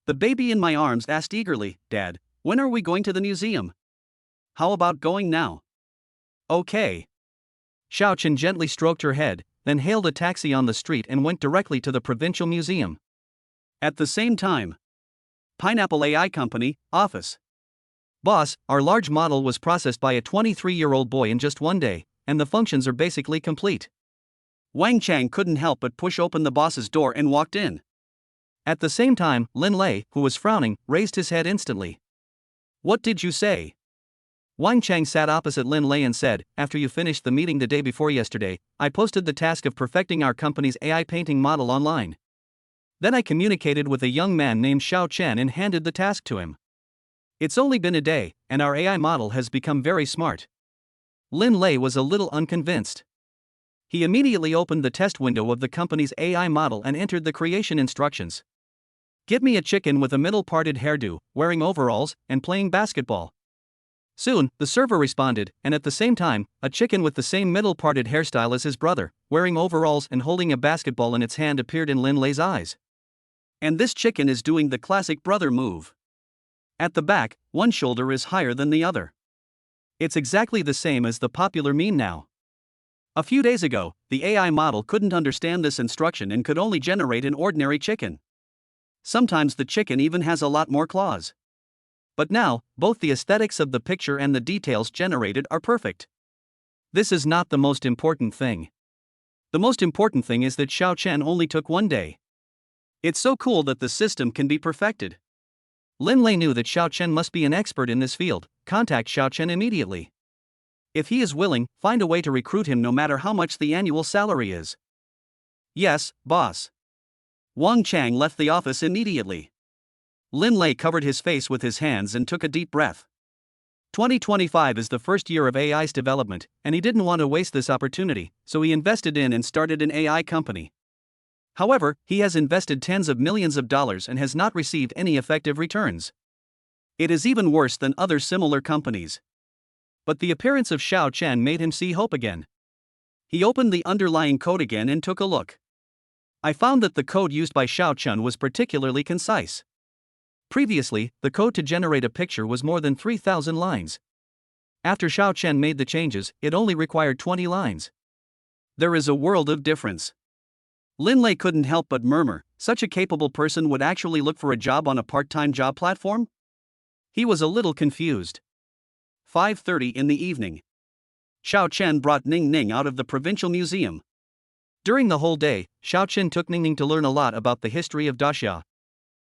The baby in my arms asked eagerly, Dad, when are we going to the museum? How about going now? Okay. Xiao Chen gently stroked her head, then hailed a taxi on the street and went directly to the provincial museum. At the same time, Pineapple AI Company, office. Boss, our large model was processed by a 23-year-old boy in just one day, and the functions are basically complete. Wang Chang couldn't help but push open the boss's door and walked in. At the same time, Lin Lei, who was frowning, raised his head instantly. What did you say? Wang Chang sat opposite Lin Lei and said, after you finished the meeting the day before yesterday, I posted the task of perfecting our company's AI painting model online. Then I communicated with a young man named Xiao Chen and handed the task to him. It's only been a day, and our AI model has become very smart. Lin Lei was a little unconvinced. He immediately opened the test window of the company's AI model and entered the creation instructions. Get me a chicken with a middle-parted hairdo, wearing overalls, and playing basketball. Soon, the server responded, and at the same time, a chicken with the same middle-parted hairstyle as his brother, wearing overalls and holding a basketball in its hand appeared in Lin Lei's eyes. And this chicken is doing the classic brother move. At the back, one shoulder is higher than the other. It's exactly the same as the popular meme now. A few days ago, the AI model couldn't understand this instruction and could only generate an ordinary chicken. Sometimes the chicken even has a lot more claws. But now, both the aesthetics of the picture and the details generated are perfect. This is not the most important thing. The most important thing is that Xiao Chen only took one day. It's so cool that the system can be perfected. Lin Lei knew that Xiao Chen must be an expert in this field. Contact Xiao Chen immediately. If he is willing, find a way to recruit him no matter how much the annual salary is. Yes, boss. Wang Chang left the office immediately. Lin Lei covered his face with his hands and took a deep breath. 2025 is the first year of AI's development, and he didn't want to waste this opportunity, so he invested in and started an AI company. However, he has invested tens of millions of dollars and has not received any effective returns. It is even worse than other similar companies. But the appearance of Xiao Chen made him see hope again. He opened the underlying code again and took a look. I found that the code used by Xiao Chen was particularly concise. Previously, the code to generate a picture was more than 3,000 lines. After Xiao Chen made the changes, it only required 20 lines. There is a world of difference. Linlei couldn't help but murmur, such a capable person would actually look for a job on a part-time job platform? He was a little confused. 5:30 in the evening. Xiao Chen brought Ning Ning out of the provincial museum. During the whole day, Xiao Chen took Ning Ning to learn a lot about the history of Daxia.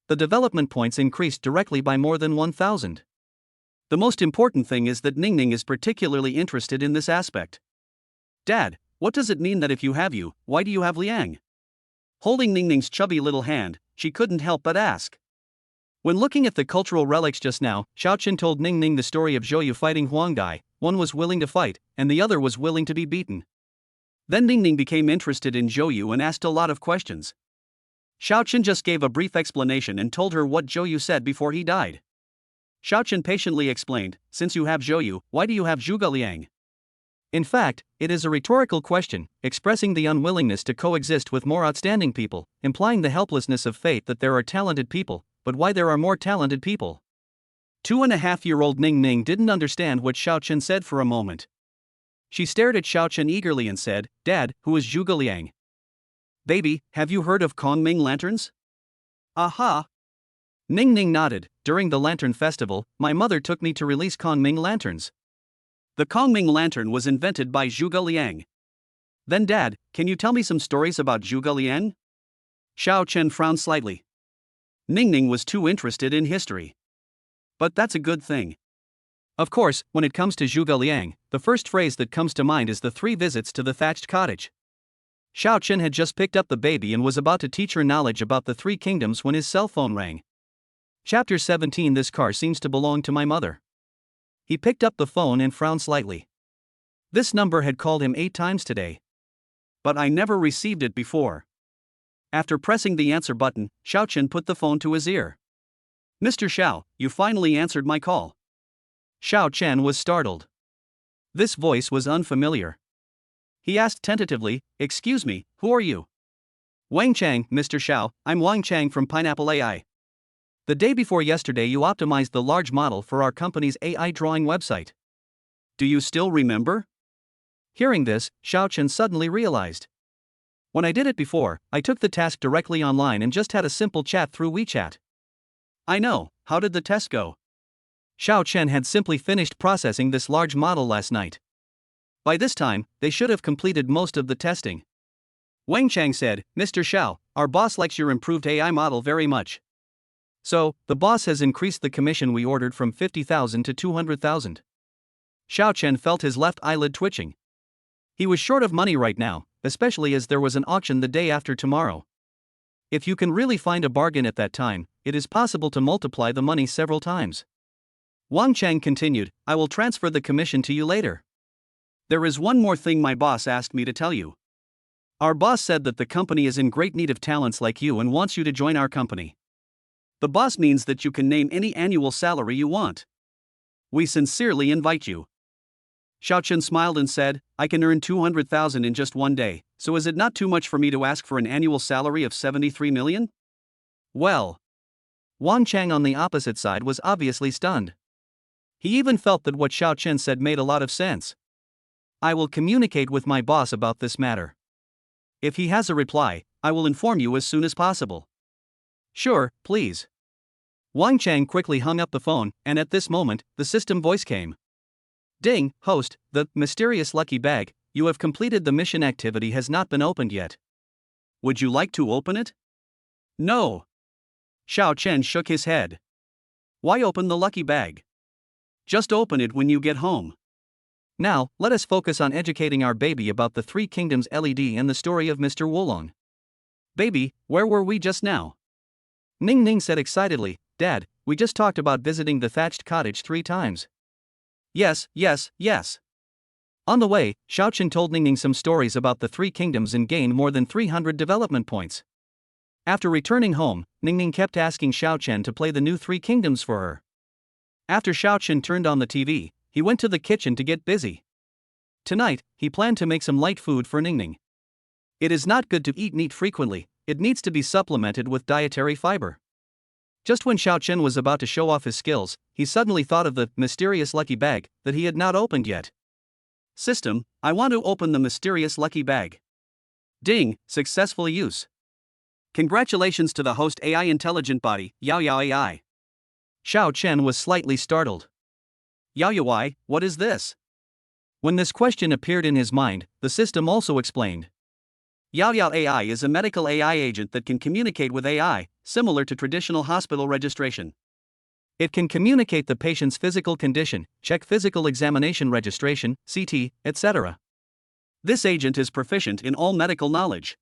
The development points increased directly by more than 1,000. The most important thing is that Ning Ning is particularly interested in this aspect. Dad, what does it mean that if you have you, why do you have Liang? Holding Ning Ning's chubby little hand, she couldn't help but ask. When looking at the cultural relics just now, Xiao Chen told Ning Ning the story of Zhou Yu fighting Huang Dai. One was willing to fight, and the other was willing to be beaten. Then Ning Ning became interested in Zhou Yu and asked a lot of questions. Xiao Chen just gave a brief explanation and told her what Zhou Yu said before he died. Xiao Chen patiently explained, since you have Zhou Yu, why do you have Zhuge Liang? In fact, it is a rhetorical question, expressing the unwillingness to coexist with more outstanding people, implying the helplessness of fate that there are talented people, but why there are more talented people. 2.5-year-old Ning Ning didn't understand what Xiao Chen said for a moment. She stared at Xiao Chen eagerly and said, Dad, who is Zhuge Liang? Baby, have you heard of Kongming lanterns? Aha! Ning Ning nodded. During the Lantern Festival, my mother took me to release Kongming lanterns. The Kongming lantern was invented by Zhuge Liang. Then Dad, can you tell me some stories about Zhuge Liang? Xiao Chen frowned slightly. Ning Ning was too interested in history. But that's a good thing. Of course, when it comes to Zhuge Liang, the first phrase that comes to mind is the 3 visits to the thatched cottage. Xiao Chen had just picked up the baby and was about to teach her knowledge about the 3 kingdoms when his cell phone rang. Chapter 17. This car seems to belong to my mother. He picked up the phone and frowned slightly. This number had called him 8 times today. But I never received it before. After pressing the answer button, Xiao Chen put the phone to his ear. Mr. Xiao, you finally answered my call. Xiao Chen was startled. This voice was unfamiliar. He asked tentatively, excuse me, who are you? Wang Chang, Mr. Xiao, I'm Wang Chang from Pineapple AI. The day before yesterday you optimized the large model for our company's AI drawing website. Do you still remember? Hearing this, Xiao Chen suddenly realized. When I did it before, I took the task directly online and just had a simple chat through WeChat. I know, how did the test go? Xiao Chen had simply finished processing this large model last night. By this time, they should have completed most of the testing. Wang Chang said, Mr. Xiao, our boss likes your improved AI model very much. So, the boss has increased the commission we ordered from 50,000 to 200,000. Xiao Chen felt his left eyelid twitching. He was short of money right now, especially as there was an auction the day after tomorrow. If you can really find a bargain at that time, it is possible to multiply the money several times. Wang Chang continued, I will transfer the commission to you later. There is one more thing my boss asked me to tell you. Our boss said that the company is in great need of talents like you and wants you to join our company. The boss means that you can name any annual salary you want. We sincerely invite you. Xiao Chen smiled and said, I can earn 200,000 in just one day, so is it not too much for me to ask for an annual salary of 73 million? Well. Wang Chang on the opposite side was obviously stunned. He even felt that what Xiao Chen said made a lot of sense. I will communicate with my boss about this matter. If he has a reply, I will inform you as soon as possible. Sure, please. Wang Chang quickly hung up the phone, and at this moment, the system voice came. Ding, host, the mysterious lucky bag, you have completed the mission activity has not been opened yet. Would you like to open it? No. Xiao Chen shook his head. Why open the lucky bag? Just open it when you get home. Now, let us focus on educating our baby about the 3 kingdoms LED and the story of Mr. Wulong. Baby, where were we just now? Ning Ning said excitedly, Dad, we just talked about visiting the thatched cottage 3 times. Yes. On the way, Xiao Chen told Ning Ning some stories about the 3 kingdoms and gained more than 300 development points. After returning home, Ning Ning kept asking Xiao Chen to play the new 3 kingdoms for her. After Xiao Chen turned on the TV, he went to the kitchen to get busy. Tonight, he planned to make some light food for Ning Ning. It is not good to eat meat frequently, it needs to be supplemented with dietary fiber. Just when Xiao Chen was about to show off his skills, he suddenly thought of the mysterious lucky bag that he had not opened yet. System, I want to open the mysterious lucky bag. Ding, successful use. Congratulations to the host AI intelligent body, Yao Yao AI. Xiao Chen was slightly startled. Yao Yao AI, what is this? When this question appeared in his mind, the system also explained. Yao Yao AI is a medical AI agent that can communicate with AI, similar to traditional hospital registration. It can communicate the patient's physical condition, check physical examination registration, CT, etc. This agent is proficient in all medical knowledge.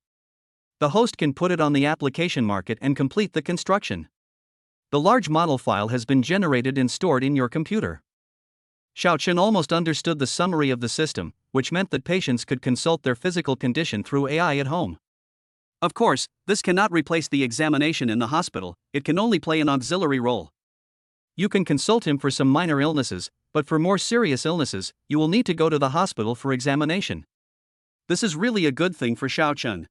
The host can put it on the application market and complete the construction. The large model file has been generated and stored in your computer. Xiao Chen almost understood the summary of the system, which meant that patients could consult their physical condition through AI at home. Of course, this cannot replace the examination in the hospital, it can only play an auxiliary role. You can consult him for some minor illnesses, but for more serious illnesses, you will need to go to the hospital for examination. This is really a good thing for Xiao Chen.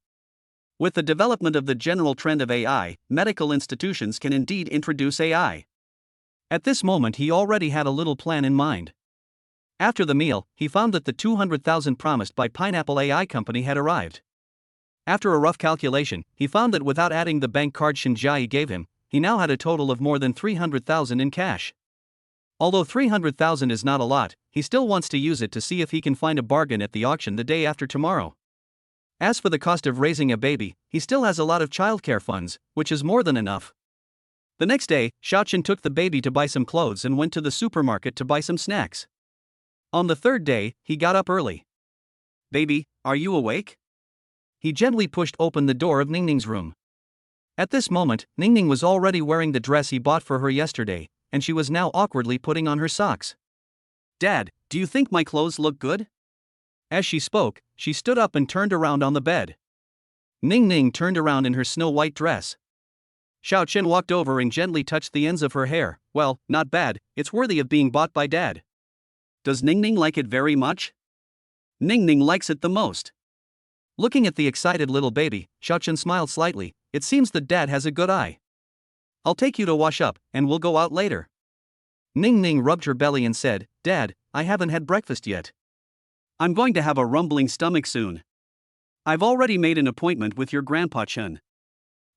With the development of the general trend of AI, medical institutions can indeed introduce AI. At this moment, he already had a little plan in mind. After the meal, he found that the 200,000 promised by Pineapple AI company had arrived. After a rough calculation, he found that without adding the bank card Xinjiai gave him, he now had a total of more than 300,000 in cash. Although 300,000 is not a lot, he still wants to use it to see if he can find a bargain at the auction the day after tomorrow. As for the cost of raising a baby, he still has a lot of childcare funds, which is more than enough. The next day, Xiao Chen took the baby to buy some clothes and went to the supermarket to buy some snacks. On the third day, he got up early. Baby, are you awake? He gently pushed open the door of Ningning's room. At this moment, Ningning was already wearing the dress he bought for her yesterday, and she was now awkwardly putting on her socks. Dad, do you think my clothes look good? As she spoke, she stood up and turned around on the bed. Ningning turned around in her snow-white dress. Xiao Chen walked over and gently touched the ends of her hair. Well, not bad, it's worthy of being bought by Dad. Does Ningning like it very much? Ningning likes it the most. Looking at the excited little baby, Xiao Chen smiled slightly. It seems that Dad has a good eye. I'll take you to wash up, and we'll go out later. Ningning rubbed her belly and said, Dad, I haven't had breakfast yet. I'm going to have a rumbling stomach soon. I've already made an appointment with your Grandpa Chen.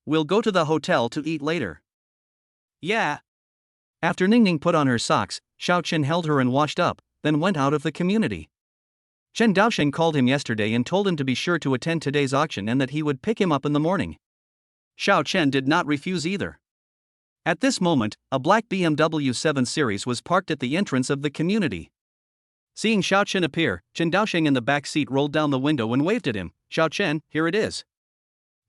We'll go to the hotel to eat later. Yeah. After Ningning put on her socks, Xiao Chen held her and washed up, then went out of the community. Chen Daosheng called him yesterday and told him to be sure to attend today's auction and that he would pick him up in the morning. Xiao Chen did not refuse either. At this moment, a black BMW 7 Series was parked at the entrance of the community. Seeing Xiao Chen appear, Chen Daosheng in the back seat rolled down the window and waved at him. Xiao Chen, here it is.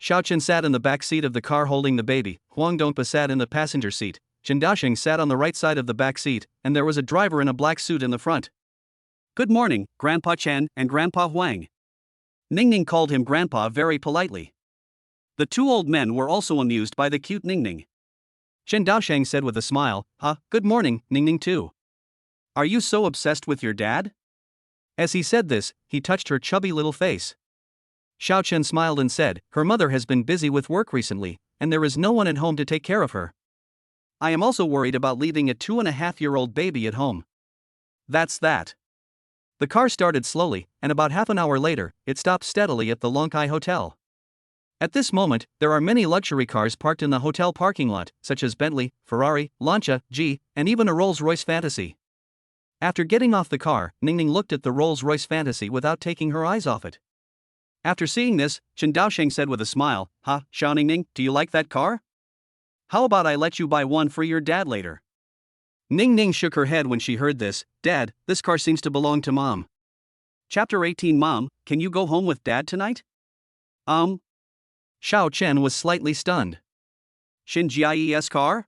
Xiao Chen sat in the back seat of the car holding the baby. Huang Dongpa sat in the passenger seat. Chen Daosheng sat on the right side of the back seat, and there was a driver in a black suit in the front. Good morning, Grandpa Chen and Grandpa Huang. Ningning called him Grandpa very politely. The two old men were also amused by the cute Ningning. Chen Daosheng said with a smile, good morning, Ningning too. Are you so obsessed with your dad? As he said this, he touched her chubby little face. Xiao Chen smiled and said, her mother has been busy with work recently, and there is no one at home to take care of her. I am also worried about leaving a 2.5-year-old baby at home. That's that. The car started slowly, and about half an hour later, it stopped steadily at the Longkai Hotel. At this moment, there are many luxury cars parked in the hotel parking lot, such as Bentley, Ferrari, Lancia, G, and even a Rolls-Royce Fantasy. After getting off the car, Ningning looked at the Rolls-Royce Fantasy without taking her eyes off it. After seeing this, Chen Daosheng said with a smile, Xiao Ningning, do you like that car? How about I let you buy one for your dad later? Ningning shook her head when she heard this. Dad, this car seems to belong to Mom. Chapter 18 Mom, can you go home with Dad tonight? Xiao Chen was slightly stunned. Xinjiai's car?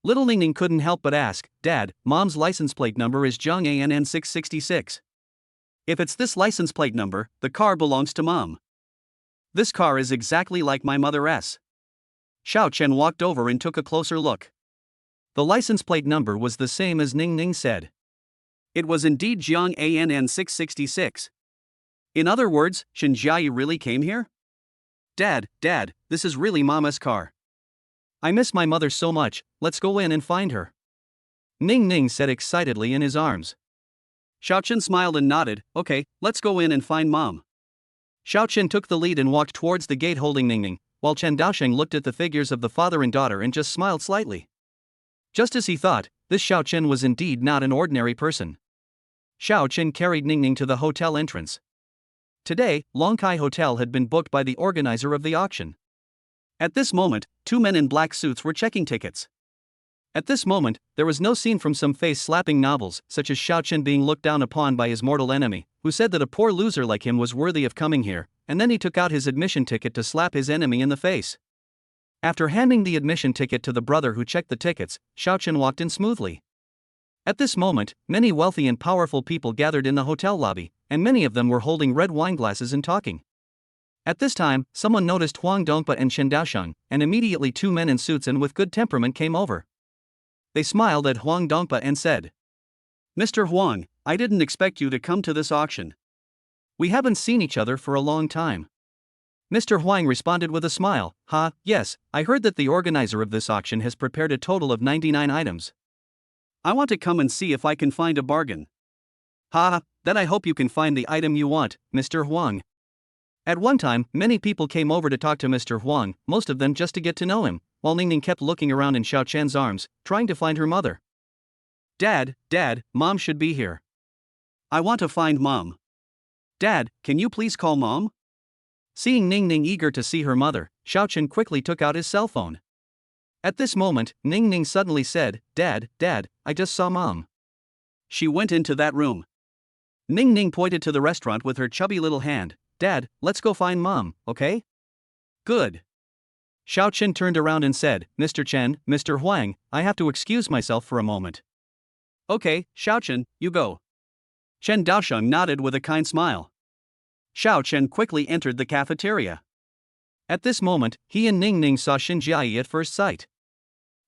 Little Ningning couldn't help but ask, Dad, Mom's license plate number is Zhang ANN 666. If it's this license plate number, the car belongs to Mom. This car is exactly like my mother's. Xiao Chen walked over and took a closer look. The license plate number was the same as Ningning said. It was indeed Zhang ANN 666. In other words, Xinjiai really came here? Dad, this is really Mama's car. I miss my mother so much, let's go in and find her. Ningning said excitedly in his arms. Xiao Chen smiled and nodded, okay, let's go in and find Mom. Xiao Chen took the lead and walked towards the gate holding Ningning, while Chen Daosheng looked at the figures of the father and daughter and just smiled slightly. Just as he thought, this Xiao Chen was indeed not an ordinary person. Xiao Chen carried Ningning to the hotel entrance. Today, Longkai Hotel had been booked by the organizer of the auction. At this moment, two men in black suits were checking tickets. At this moment, there was no scene from some face-slapping novels, such as Xiao Chen being looked down upon by his mortal enemy, who said that a poor loser like him was worthy of coming here, and then he took out his admission ticket to slap his enemy in the face. After handing the admission ticket to the brother who checked the tickets, Xiao Chen walked in smoothly. At this moment, many wealthy and powerful people gathered in the hotel lobby, and many of them were holding red wine glasses and talking. At this time, someone noticed Huang Dongpa and Shen Daosheng, and immediately two men in suits and with good temperament came over. They smiled at Huang Dongpa and said, "Mr. Huang, I didn't expect you to come to this auction. We haven't seen each other for a long time." Mr. Huang responded with a smile, "Yes, I heard that the organizer of this auction has prepared a total of 99 items. I want to come and see if I can find a bargain." Then I hope you can find the item you want, Mr. Huang." At one time, many people came over to talk to Mr. Huang, most of them just to get to know him, while Ningning kept looking around in Xiao Chen's arms, trying to find her mother. Dad, Mom should be here. I want to find Mom. Dad, can you please call Mom?" Seeing Ningning eager to see her mother, Xiao Chen quickly took out his cell phone. At this moment, Ningning suddenly said, Dad, I just saw Mom." She went into that room. Ningning pointed to the restaurant with her chubby little hand. "Dad, let's go find Mom, okay?" "Good." Xiao Chen turned around and said, "Mr. Chen, Mr. Huang, I have to excuse myself for a moment." "Okay, Xiao Chen, you go." Chen Daosheng nodded with a kind smile. Xiao Chen quickly entered the cafeteria. At this moment, he and Ningning saw Xin Jiayi at first sight.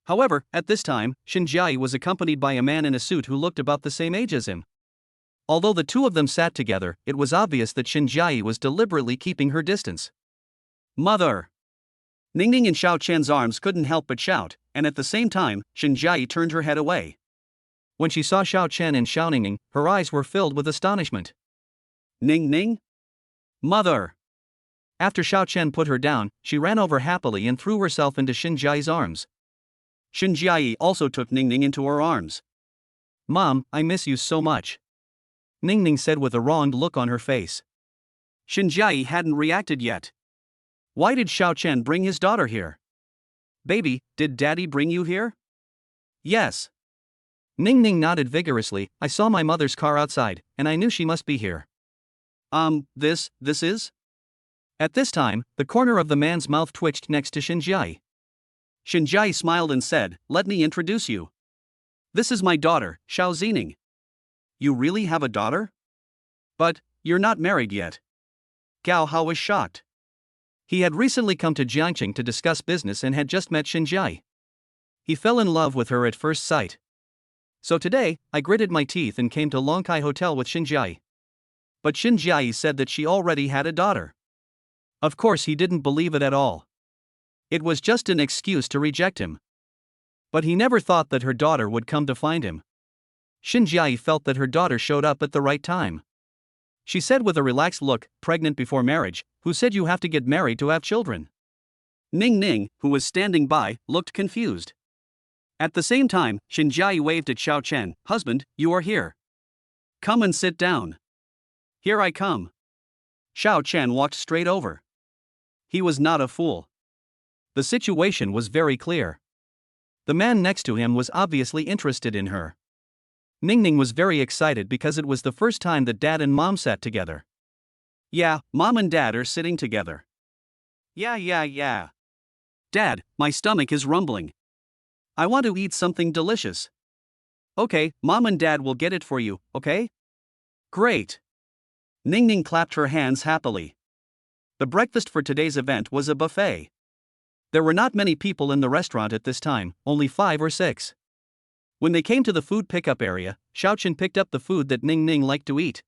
However, at this time, Xin Jiayi was accompanied by a man in a suit who looked about the same age as him. Although the two of them sat together, it was obvious that Xin Jiayi was deliberately keeping her distance. "Mother!" Ningning in Xiao Chen's arms couldn't help but shout, and at the same time, Xin Jiayi turned her head away. When she saw Xiao Chen and Xiao Ningning, her eyes were filled with astonishment. "Ningning? Mother!" After Xiao Chen put her down, she ran over happily and threw herself into Xin Jiayi's arms. Xin Jiayi also took Ningning into her arms. "Mom, I miss you so much," Ningning said with a wronged look on her face. Xin Jiayi hadn't reacted yet. Why did Xiao Chen bring his daughter here? "Baby, did Daddy bring you here?" "Yes." Ningning nodded vigorously. "I saw my mother's car outside, and I knew she must be here." This is?" At this time, the corner of the man's mouth twitched next to Xin Jiayi. Xin Jiayi smiled and said, "Let me introduce you. This is my daughter, Xiao Zining." "You really have a daughter? But you're not married yet." Gao Hao was shocked. He had recently come to Jiangqing to discuss business and had just met Xin Jiayi. He fell in love with her at first sight. "So today, I gritted my teeth and came to Longkai Hotel with Xin Jiayi." But Xin Jiayi said that she already had a daughter. Of course, he didn't believe it at all. It was just an excuse to reject him. But he never thought that her daughter would come to find him. Xin Jiayi felt that her daughter showed up at the right time. She said with a relaxed look, "Pregnant before marriage? Who said you have to get married to have children?" Ningning, who was standing by, looked confused. At the same time, Xin Jiayi waved at Xiao Chen. "Husband, you are here. Come and sit down." "Here I come." Xiao Chen walked straight over. He was not a fool. The situation was very clear. The man next to him was obviously interested in her. Ningning was very excited because it was the first time that Dad and Mom sat together. "Yeah, Mom and Dad are sitting together." Yeah. "Dad, my stomach is rumbling. I want to eat something delicious." "Okay, Mom and Dad will get it for you, okay?" "Great." Ningning clapped her hands happily. The breakfast for today's event was a buffet. There were not many people in the restaurant at this time, only 5 or 6. When they came to the food pickup area, Xiao Chen picked up the food that Ningning liked to eat.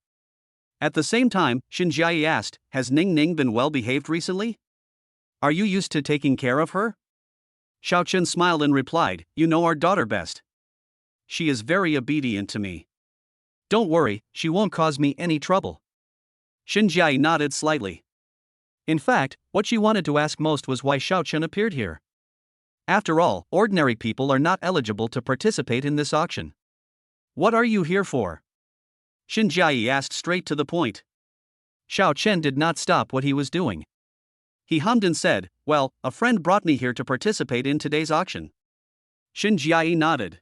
At the same time, Xin Jiayi asked, "Has Ningning been well behaved recently? Are you used to taking care of her?" Xiao Chen smiled and replied, "You know our daughter best. She is very obedient to me. Don't worry, she won't cause me any trouble." Xin Jiayi nodded slightly. In fact, what she wanted to ask most was why Xiao Chen appeared here. After all, ordinary people are not eligible to participate in this auction. What are you here for? Xin Jiayi asked straight to the point. Xiao Chen did not stop what he was doing. He hummed and said, "Well, a friend brought me here to participate in today's auction." Xin Jiayi nodded.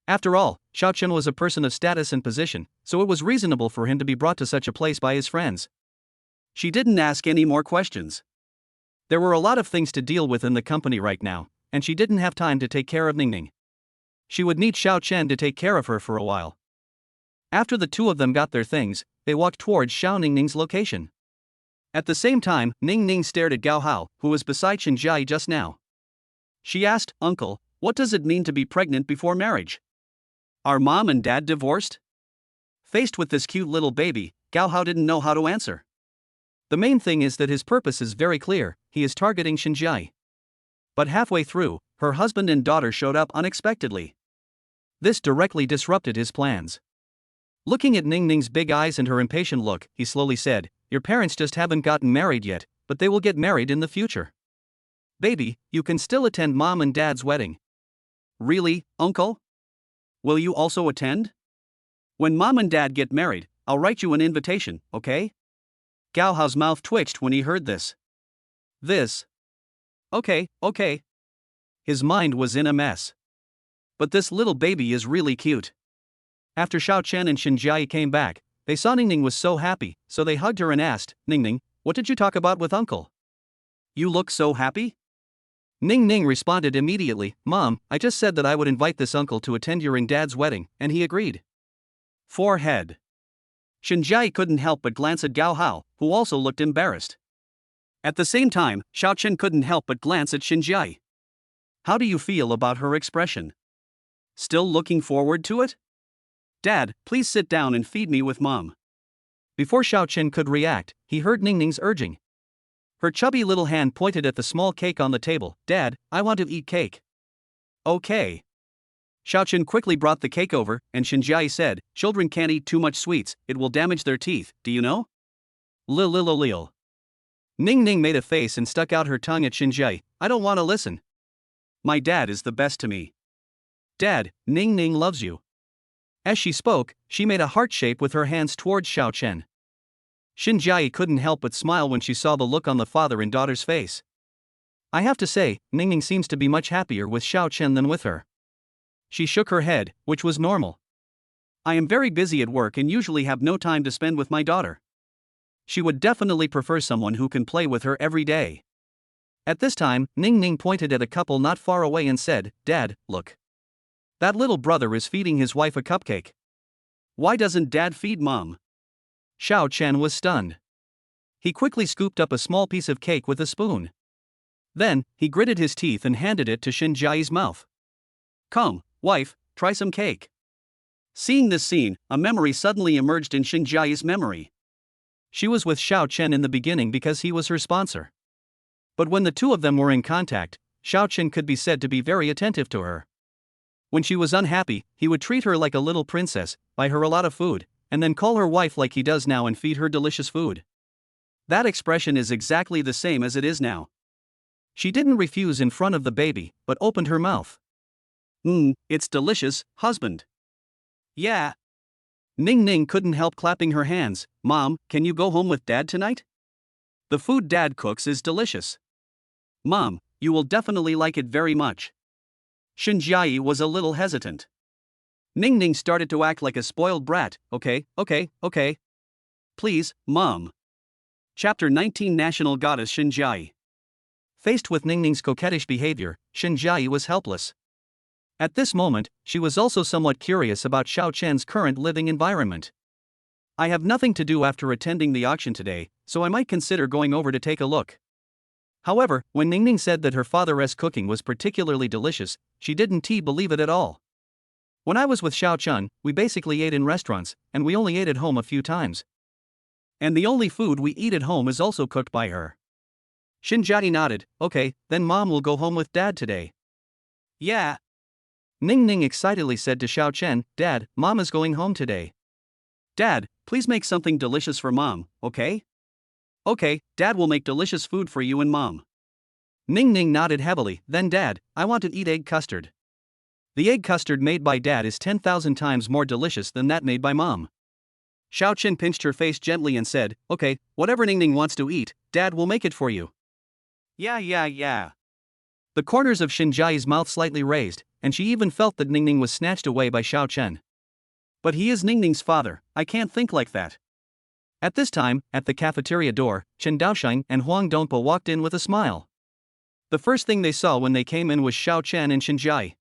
After all, Xiao Chen was a person of status and position, so it was reasonable for him to be brought to such a place by his friends. She didn't ask any more questions. There were a lot of things to deal with in the company right now, and she didn't have time to take care of Ningning. She would need Xiao Chen to take care of her for a while. After the two of them got their things, they walked towards Xiao Ningning's location. At the same time, Ningning stared at Gao Hao, who was beside Xin Jiayi just now. She asked, "Uncle, what does it mean to be pregnant before marriage? Are mom and dad divorced?" Faced with this cute little baby, Gao Hao didn't know how to answer. The main thing is that his purpose is very clear, he is targeting Xin Jiayi. But halfway through, her husband and daughter showed up unexpectedly. This directly disrupted his plans. Looking at Ningning's big eyes and her impatient look, he slowly said, "Your parents just haven't gotten married yet, but they will get married in the future. Baby, you can still attend mom and dad's wedding." "Really, uncle? Will you also attend? When mom and dad get married, I'll write you an invitation, okay?" Gao Hao's mouth twitched when he heard this. Okay. His mind was in a mess. But this little baby is really cute. After Xiao Chen and Xin Jiayi came back, they saw Ningning was so happy, so they hugged her and asked, "Ningning, what did you talk about with uncle? You look so happy?" Ningning responded immediately, "Mom, I just said that I would invite this uncle to attend your and dad's wedding, and he agreed." Forehead. Xin Jiayi couldn't help but glance at Gao Hao, who also looked embarrassed. At the same time, Xiao Chen couldn't help but glance at Xin Jiayi. How do you feel about her expression? Still looking forward to it? Dad, please sit down and feed me with mom. Before Xiao Chen could react, he heard Ningning's urging. Her chubby little hand pointed at the small cake on the table. "Dad, I want to eat cake." "Okay." Xiao Chen quickly brought the cake over, and Xin Jiayi said, "Children can't eat too much sweets, it will damage their teeth, do you know?" Lil. Ningning made a face and stuck out her tongue at Xin Jiayi. "I don't want to listen. My dad is the best to me. Dad, Ningning loves you." As she spoke, she made a heart shape with her hands towards Xiao Chen. Xin Jiayi couldn't help but smile when she saw the look on the father and daughter's face. I have to say, Ningning seems to be much happier with Xiao Chen than with her. She shook her head, which was normal. "I am very busy at work and usually have no time to spend with my daughter. She would definitely prefer someone who can play with her every day." At this time, Ningning pointed at a couple not far away and said, "Dad, look. That little brother is feeding his wife a cupcake. Why doesn't Dad feed mom?" Xiao Chen was stunned. He quickly scooped up a small piece of cake with a spoon. Then, he gritted his teeth and handed it to Xin Jiayi's mouth. "Come, wife, try some cake." Seeing this scene, a memory suddenly emerged in Xin Jiayi's memory. She was with Xiao Chen in the beginning because he was her sponsor. But when the two of them were in contact, Xiao Chen could be said to be very attentive to her. When she was unhappy, he would treat her like a little princess, buy her a lot of food, and then call her wife like he does now and feed her delicious food. That expression is exactly the same as it is now. She didn't refuse in front of the baby, but opened her mouth. It's delicious, husband." "Yeah." Ningning couldn't help clapping her hands. "Mom, can you go home with Dad tonight? The food Dad cooks is delicious. Mom, you will definitely like it very much." Xin Jiayi was a little hesitant. Ningning started to act like a spoiled brat. Okay. Please, Mom. Chapter 19 National Goddess Xin Jiayi. Faced with Ningning's coquettish behavior, Xin Jiayi was helpless. At this moment, she was also somewhat curious about Xiao Chen's current living environment. "I have nothing to do after attending the auction today, so I might consider going over to take a look." However, when Ningning said that her father's cooking was particularly delicious, she didn't believe it at all. "When I was with Xiao Chen, we basically ate in restaurants, and we only ate at home a few times. And the only food we eat at home is also cooked by her." Xin Jiayi nodded. "Okay, then Mom will go home with Dad today." "Yeah." Ningning excitedly said to Xiao Chen, "Dad, Mom is going home today. Dad, please make something delicious for Mom, okay?" Okay, Dad will make delicious food for you and Mom. Ning Ning nodded heavily. Then Dad, I want to eat egg custard. The egg custard made by Dad is 10,000 times more delicious than that made by Mom. Xiao Chen pinched her face gently and said, Okay, whatever Ning Ning wants to eat, Dad will make it for you. Yeah. The corners of Xinjiai's mouth slightly raised, and she even felt that Ning Ning was snatched away by Xiao Chen. But he is Ning Ning's father, I can't think like that. At this time, at the cafeteria door, Chen Daosheng and Huang Donpa walked in with a smile. The first thing they saw when they came in was Xiao Chen and Xinjiai.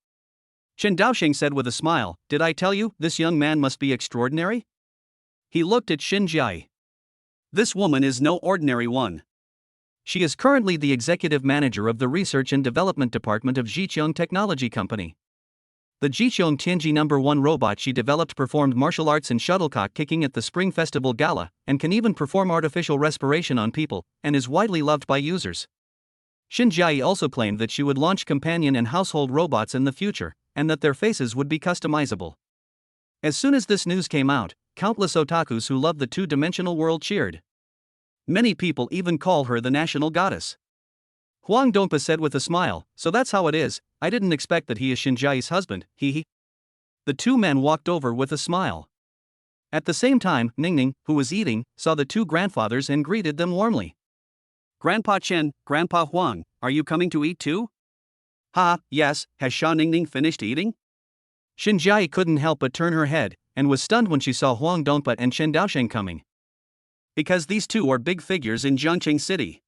Chen Daosheng said with a smile, Did I tell you, this young man must be extraordinary? He looked at Xinjiai. This woman is no ordinary one. She is currently the executive manager of the Research and Development Department of Jiqiong Technology Company. The Jiqiong Tianji No. 1 robot she developed performed martial arts and shuttlecock kicking at the Spring Festival Gala, and can even perform artificial respiration on people, and is widely loved by users. Xinjiai also claimed that she would launch companion and household robots in the future, and that their faces would be customizable. As soon as this news came out, countless otakus who love the two-dimensional world cheered. Many people even call her the national goddess. Huang Donpa said with a smile, So that's how it is, I didn't expect that he is Xinjiai's husband, he. The two men walked over with a smile. At the same time, Ning Ning, who was eating, saw the two grandfathers and greeted them warmly. Grandpa Chen, Grandpa Huang, are you coming to eat too? Yes, has Xia Ning Ning finished eating? Xinjiai couldn't help but turn her head, and was stunned when she saw Huang Donpa and Chen Daosheng coming. Because these two are big figures in Jiangqing City.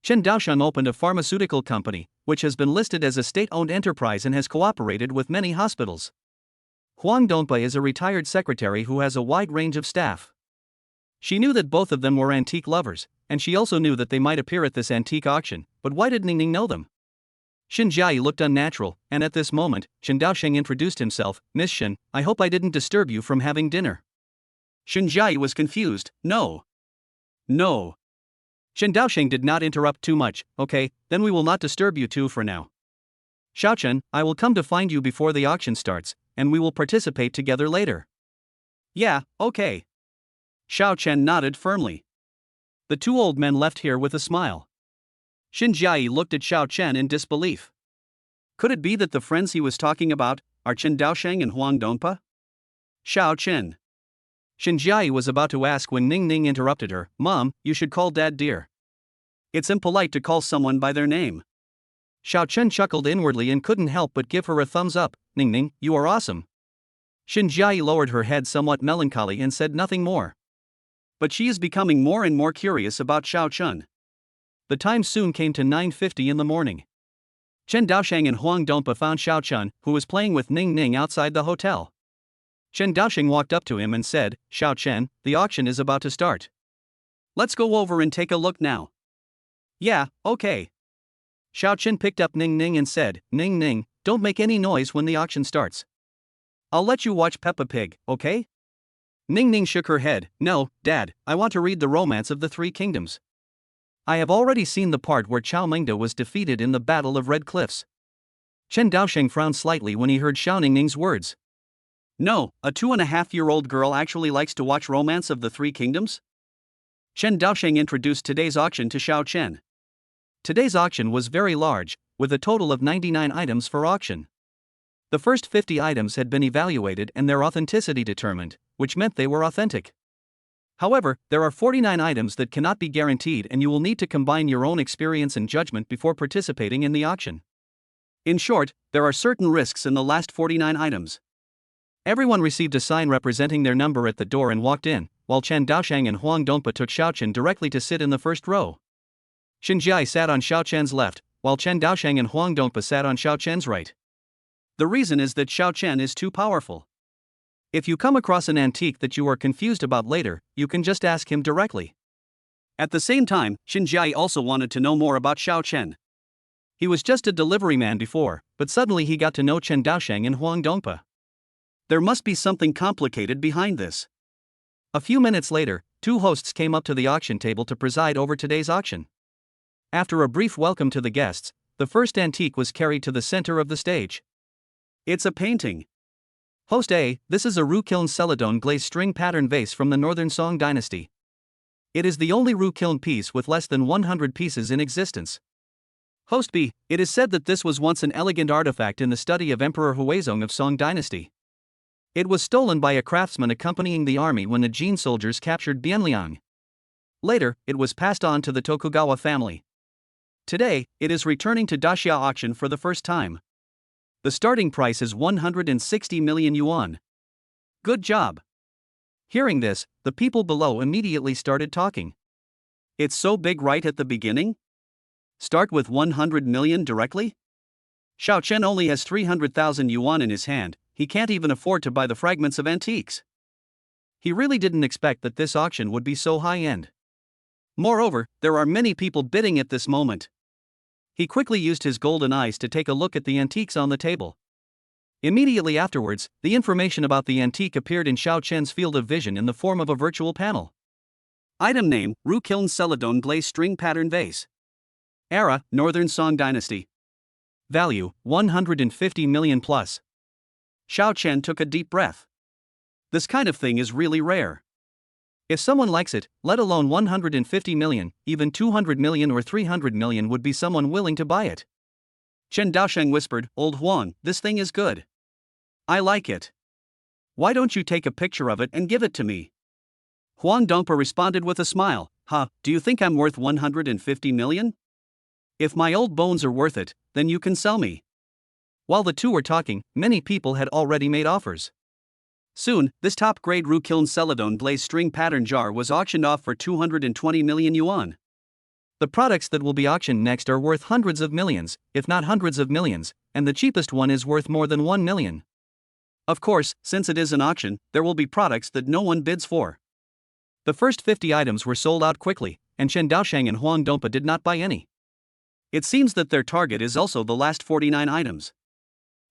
Chen Daosheng opened a pharmaceutical company, which has been listed as a state-owned enterprise and has cooperated with many hospitals. Huang Donpa is a retired secretary who has a wide range of staff. She knew that both of them were antique lovers, and she also knew that they might appear at this antique auction, but why did Ning Ning know them? Xinjiai looked unnatural, and at this moment, Chen Daosheng introduced himself, Miss Shen, I hope I didn't disturb you from having dinner. Xinjiai was confused, No. Chen Daosheng did not interrupt too much, Okay, then we will not disturb you two for now. Xiao Chen, I will come to find you before the auction starts, and we will participate together later. Yeah, okay. Xiao Chen nodded firmly. The two old men left here with a smile. Xinjiai looked at Xiao Chen in disbelief. Could it be that the friends he was talking about are Chen Daosheng and Huang Donpa? Xiao Chen. Xinjiai was about to ask when Ning Ning interrupted her, Mom, you should call Dad dear. It's impolite to call someone by their name. Xiao Chen chuckled inwardly and couldn't help but give her a thumbs up, Ning Ning, you are awesome. Xinjiai lowered her head somewhat melancholy and said nothing more. But she is becoming more and more curious about Xiao Chen. The time soon came to 9:50 in the morning. Chen Daosheng and Huang Donpa found Xiao Chen, who was playing with Ning Ning outside the hotel. Chen Daosheng walked up to him and said, Xiao Chen, the auction is about to start. Let's go over and take a look now. Yeah, okay. Xiao Chen picked up Ning Ning and said, Ning Ning, don't make any noise when the auction starts. I'll let you watch Peppa Pig, okay? Ning Ning shook her head, No, Dad, I want to read the Romance of the Three Kingdoms. I have already seen the part where Chao Mengda was defeated in the Battle of Red Cliffs. Chen Daosheng frowned slightly when he heard Xiao Ning Ning's words. No, a 2.5-year-old girl actually likes to watch Romance of the Three Kingdoms? Chen Daosheng introduced today's auction to Xiao Chen. Today's auction was very large, with a total of 99 items for auction. The first 50 items had been evaluated and their authenticity determined, which meant they were authentic. However, there are 49 items that cannot be guaranteed and you will need to combine your own experience and judgment before participating in the auction. In short, there are certain risks in the last 49 items. Everyone received a sign representing their number at the door and walked in, while Chen Daosheng and Huang Donpa took Xiao Chen directly to sit in the first row. Xinjiai sat on Xiao Chen's left, while Chen Daosheng and Huang Donpa sat on Xiao Chen's right. The reason is that Xiao Chen is too powerful. If you come across an antique that you are confused about later, you can just ask him directly. At the same time, Xinjiai also wanted to know more about Xiao Chen. He was just a delivery man before, but suddenly he got to know Chen Daosheng and Huang Donpa. There must be something complicated behind this. A few minutes later, two hosts came up to the auction table to preside over today's auction. After a brief welcome to the guests, the first antique was carried to the center of the stage. It's a painting. Host A, this is a Rukiln Celadon glazed string pattern vase from the Northern Song dynasty. It is the only Ru kiln piece with less than 100 pieces in existence. Host B, it is said that this was once an elegant artifact in the study of Emperor Huizong of Song Dynasty. It was stolen by a craftsman accompanying the army when the Jin soldiers captured Bianliang. Later, it was passed on to the Tokugawa family. Today, it is returning to Daxia auction for the first time. The starting price is 160 million yuan. Good job. Hearing this, the people below immediately started talking. It's so big right at the beginning? Start with 100 million directly? Xiao Chen only has 300,000 yuan in his hand, he can't even afford to buy the fragments of antiques. He really didn't expect that this auction would be so high-end. Moreover, there are many people bidding at this moment. He quickly used his golden eyes to take a look at the antiques on the table. Immediately afterwards, the information about the antique appeared in Xiao Chen's field of vision in the form of a virtual panel. Item name, Ru Kiln Celadon Glaze String Pattern Vase. Era, Northern Song Dynasty. Value, 150 million plus. Xiao Chen took a deep breath. This kind of thing is really rare. If someone likes it, let alone 150 million, even 200 million or 300 million would be someone willing to buy it. Chen Daosheng whispered, Old Huang, this thing is good. I like it. Why don't you take a picture of it and give it to me? Huang Dongpa responded with a smile, do you think I'm worth 150 million? If my old bones are worth it, then you can sell me. While the two were talking, many people had already made offers. Soon, this top-grade Ru Kiln Celadon Glaze String Pattern Jar was auctioned off for 220 million yuan. The products that will be auctioned next are worth hundreds of millions, if not hundreds of millions, and the cheapest one is worth more than 1 million. Of course, since it is an auction, there will be products that no one bids for. The first 50 items were sold out quickly, and Chen Daosheng and Huang Dongpa did not buy any. It seems that their target is also the last 49 items.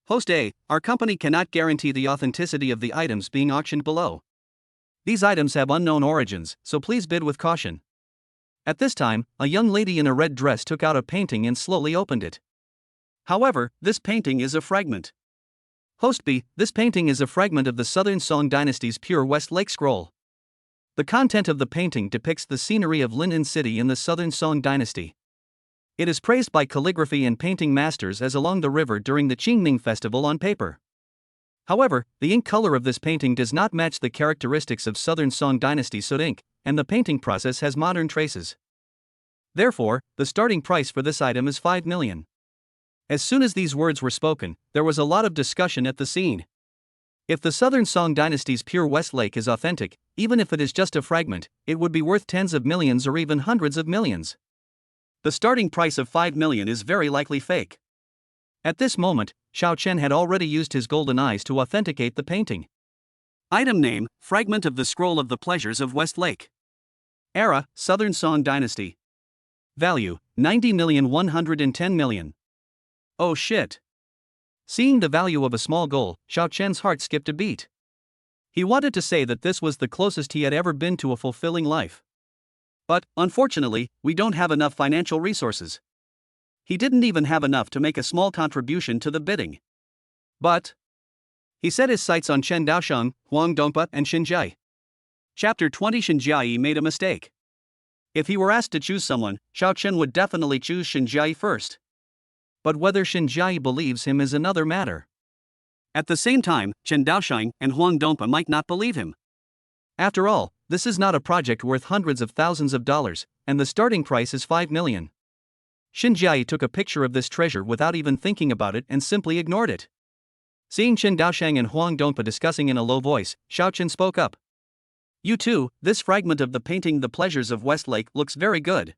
Host A, our company cannot guarantee the authenticity of the items being auctioned below. These items have unknown origins, so please bid with caution. At this time, a young lady in a red dress took out a painting and slowly opened it. However, this painting is a fragment. Host B, this painting is a fragment of the Southern Song Dynasty's Pure West Lake Scroll. The content of the painting depicts the scenery of Lin'an City in the Southern Song Dynasty. It is praised by calligraphy and painting masters as along the river during the Qingming festival on paper. However, the ink color of this painting does not match the characteristics of Southern Song Dynasty soot ink, and the painting process has modern traces. Therefore, the starting price for this item is 5 million. As soon as these words were spoken, there was a lot of discussion at the scene. If the Southern Song Dynasty's Pure West Lake is authentic, even if it is just a fragment, it would be worth tens of millions or even hundreds of millions. The starting price of 5 million is very likely fake. At this moment, Xiao Chen had already used his golden eyes to authenticate the painting. Item name, Fragment of the Scroll of the Pleasures of West Lake. Era, Southern Song Dynasty. Value, 90,110 million. Oh shit. Seeing the value of a small goal, Xiao Chen's heart skipped a beat. He wanted to say that this was the closest he had ever been to a fulfilling life. But, unfortunately, we don't have enough financial resources. He didn't even have enough to make a small contribution to the bidding. But he set his sights on Chen Daosheng, Huang Dongpa, and Xin Jie. Chapter 20 Xin Jie made a mistake. If he were asked to choose someone, Xiao Chen would definitely choose Xin Jie first. But whether Xin Jie believes him is another matter. At the same time, Chen Daosheng and Huang Dongpa might not believe him. After all, this is not a project worth hundreds of thousands of dollars, and the starting price is 5 million. Xin Jie took a picture of this treasure without even thinking about it and simply ignored it. Seeing Chen Daosheng and Huang Dongpa discussing in a low voice, Xiao Chen spoke up. You too, this fragment of the painting The Pleasures of West Lake looks very good.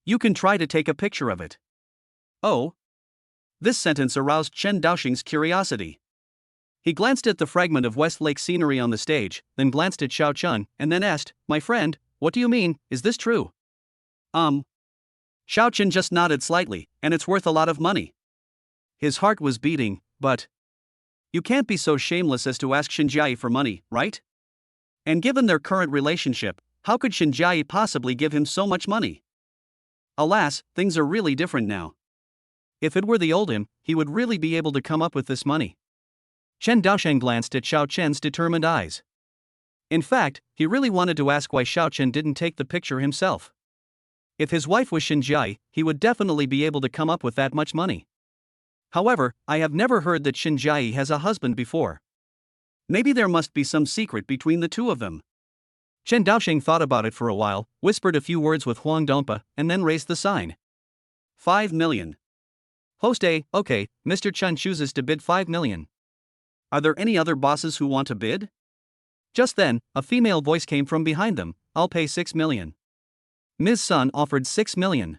You can try to take a picture of it. Oh? This sentence aroused Chen Daosheng's curiosity. He glanced at the fragment of West Lake scenery on the stage, then glanced at Xiao Chen, and then asked, My friend, what do you mean, is this true? Xiao Chen just nodded slightly, and it's worth a lot of money. His heart was beating, but you can't be so shameless as to ask Xin Jie for money, right? And given their current relationship, how could Xin Jie possibly give him so much money? Alas, things are really different now. If it were the old him, he would really be able to come up with this money. Chen Daosheng glanced at Xiao Chen's determined eyes. In fact, he really wanted to ask why Xiao Chen didn't take the picture himself. If his wife was Xinjiai, he would definitely be able to come up with that much money. However, I have never heard that Xinjiai has a husband before. Maybe there must be some secret between the two of them. Chen Daoxing thought about it for a while, whispered a few words with Huang Dongpa, and then raised the sign. 5 million. Host A, okay, Mr. Chen chooses to bid 5 million. Are there any other bosses who want to bid? Just then, a female voice came from behind them. I'll pay 6 million. Ms. Sun offered 6 million.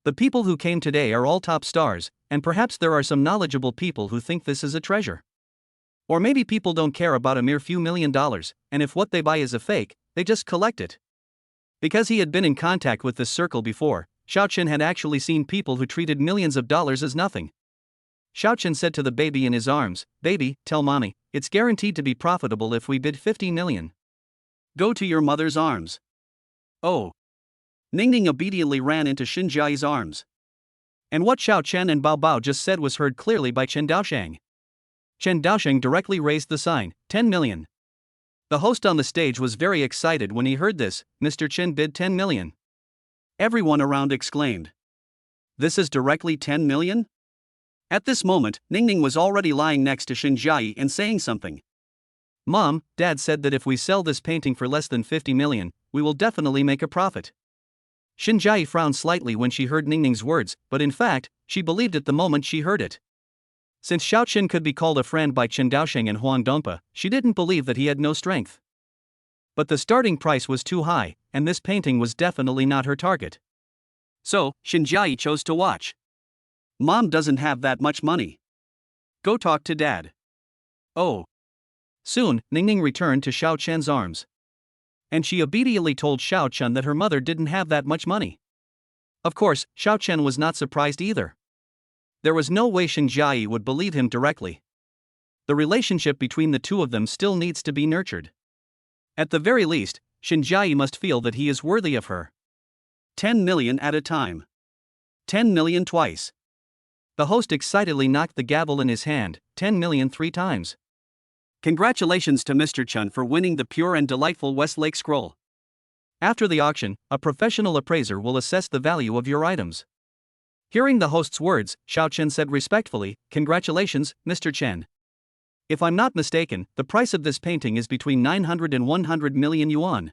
The people who came today are all top stars, and perhaps there are some knowledgeable people who think this is a treasure. Or maybe people don't care about a mere few $1,000,000, and if what they buy is a fake, they just collect it. Because he had been in contact with this circle before, Xiao Chen had actually seen people who treated millions of dollars as nothing. Xiao Chen said to the baby in his arms, "Baby, tell mommy, it's guaranteed to be profitable if we bid 50 million. Go to your mother's arms." Oh. Ningning obediently ran into Xinjiai's arms. And what Xiao Chen and Bao Bao just said was heard clearly by Chen Daoxing. Chen Daoxing directly raised the sign, 10 million. The host on the stage was very excited when he heard this. Mr. Chen bid 10 million. Everyone around exclaimed. This is directly 10 million? At this moment, Ningning was already lying next to Xinjiai and saying something. Mom, Dad said that if we sell this painting for less than 50 million, we will definitely make a profit. Xinjiai frowned slightly when she heard Ningning's words, but in fact, she believed it the moment she heard it. Since Xiao Chen could be called a friend by Chen Daoxing and Huang Dongpa, she didn't believe that he had no strength. But the starting price was too high, and this painting was definitely not her target. So, Xinjiai chose to watch. Mom doesn't have that much money. Go talk to Dad. Oh. Soon, Ningning returned to Xiao Chen's arms. And she obediently told Xiao Chen that her mother didn't have that much money. Of course, Xiao Chen was not surprised either. There was no way Xinjiai would believe him directly. The relationship between the two of them still needs to be nurtured. At the very least, Xinjiai must feel that he is worthy of her. 10 million at a time. 10 million twice. The host excitedly knocked the gavel in his hand, 10 million 3 times. Congratulations to Mr. Chen for winning the pure and delightful Westlake Scroll. After the auction, a professional appraiser will assess the value of your items. Hearing the host's words, Xiao Chen said respectfully, Congratulations, Mr. Chen. If I'm not mistaken, the price of this painting is between 900 and 100 million yuan.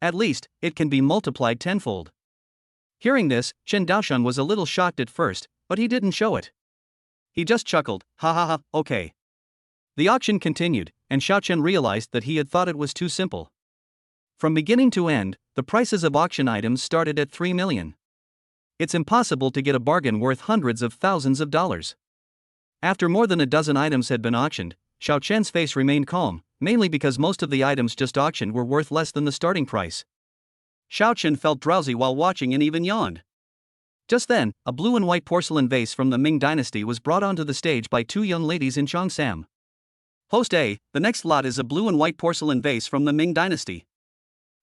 At least, it can be multiplied tenfold. Hearing this, Chen Daoxing was a little shocked at first, but he didn't show it. He just chuckled, ha ha ha, okay. The auction continued, and Xiao Chen realized that he had thought it was too simple. From beginning to end, the prices of auction items started at 3 million. It's impossible to get a bargain worth hundreds of thousands of dollars. After more than a dozen items had been auctioned, Xiao Chen's face remained calm, mainly because most of the items just auctioned were worth less than the starting price. Xiao Chen felt drowsy while watching and even yawned. Just then, a blue and white porcelain vase from the Ming Dynasty was brought onto the stage by 2 young ladies in Cheongsam. Host A, the next lot is a blue and white porcelain vase from the Ming Dynasty.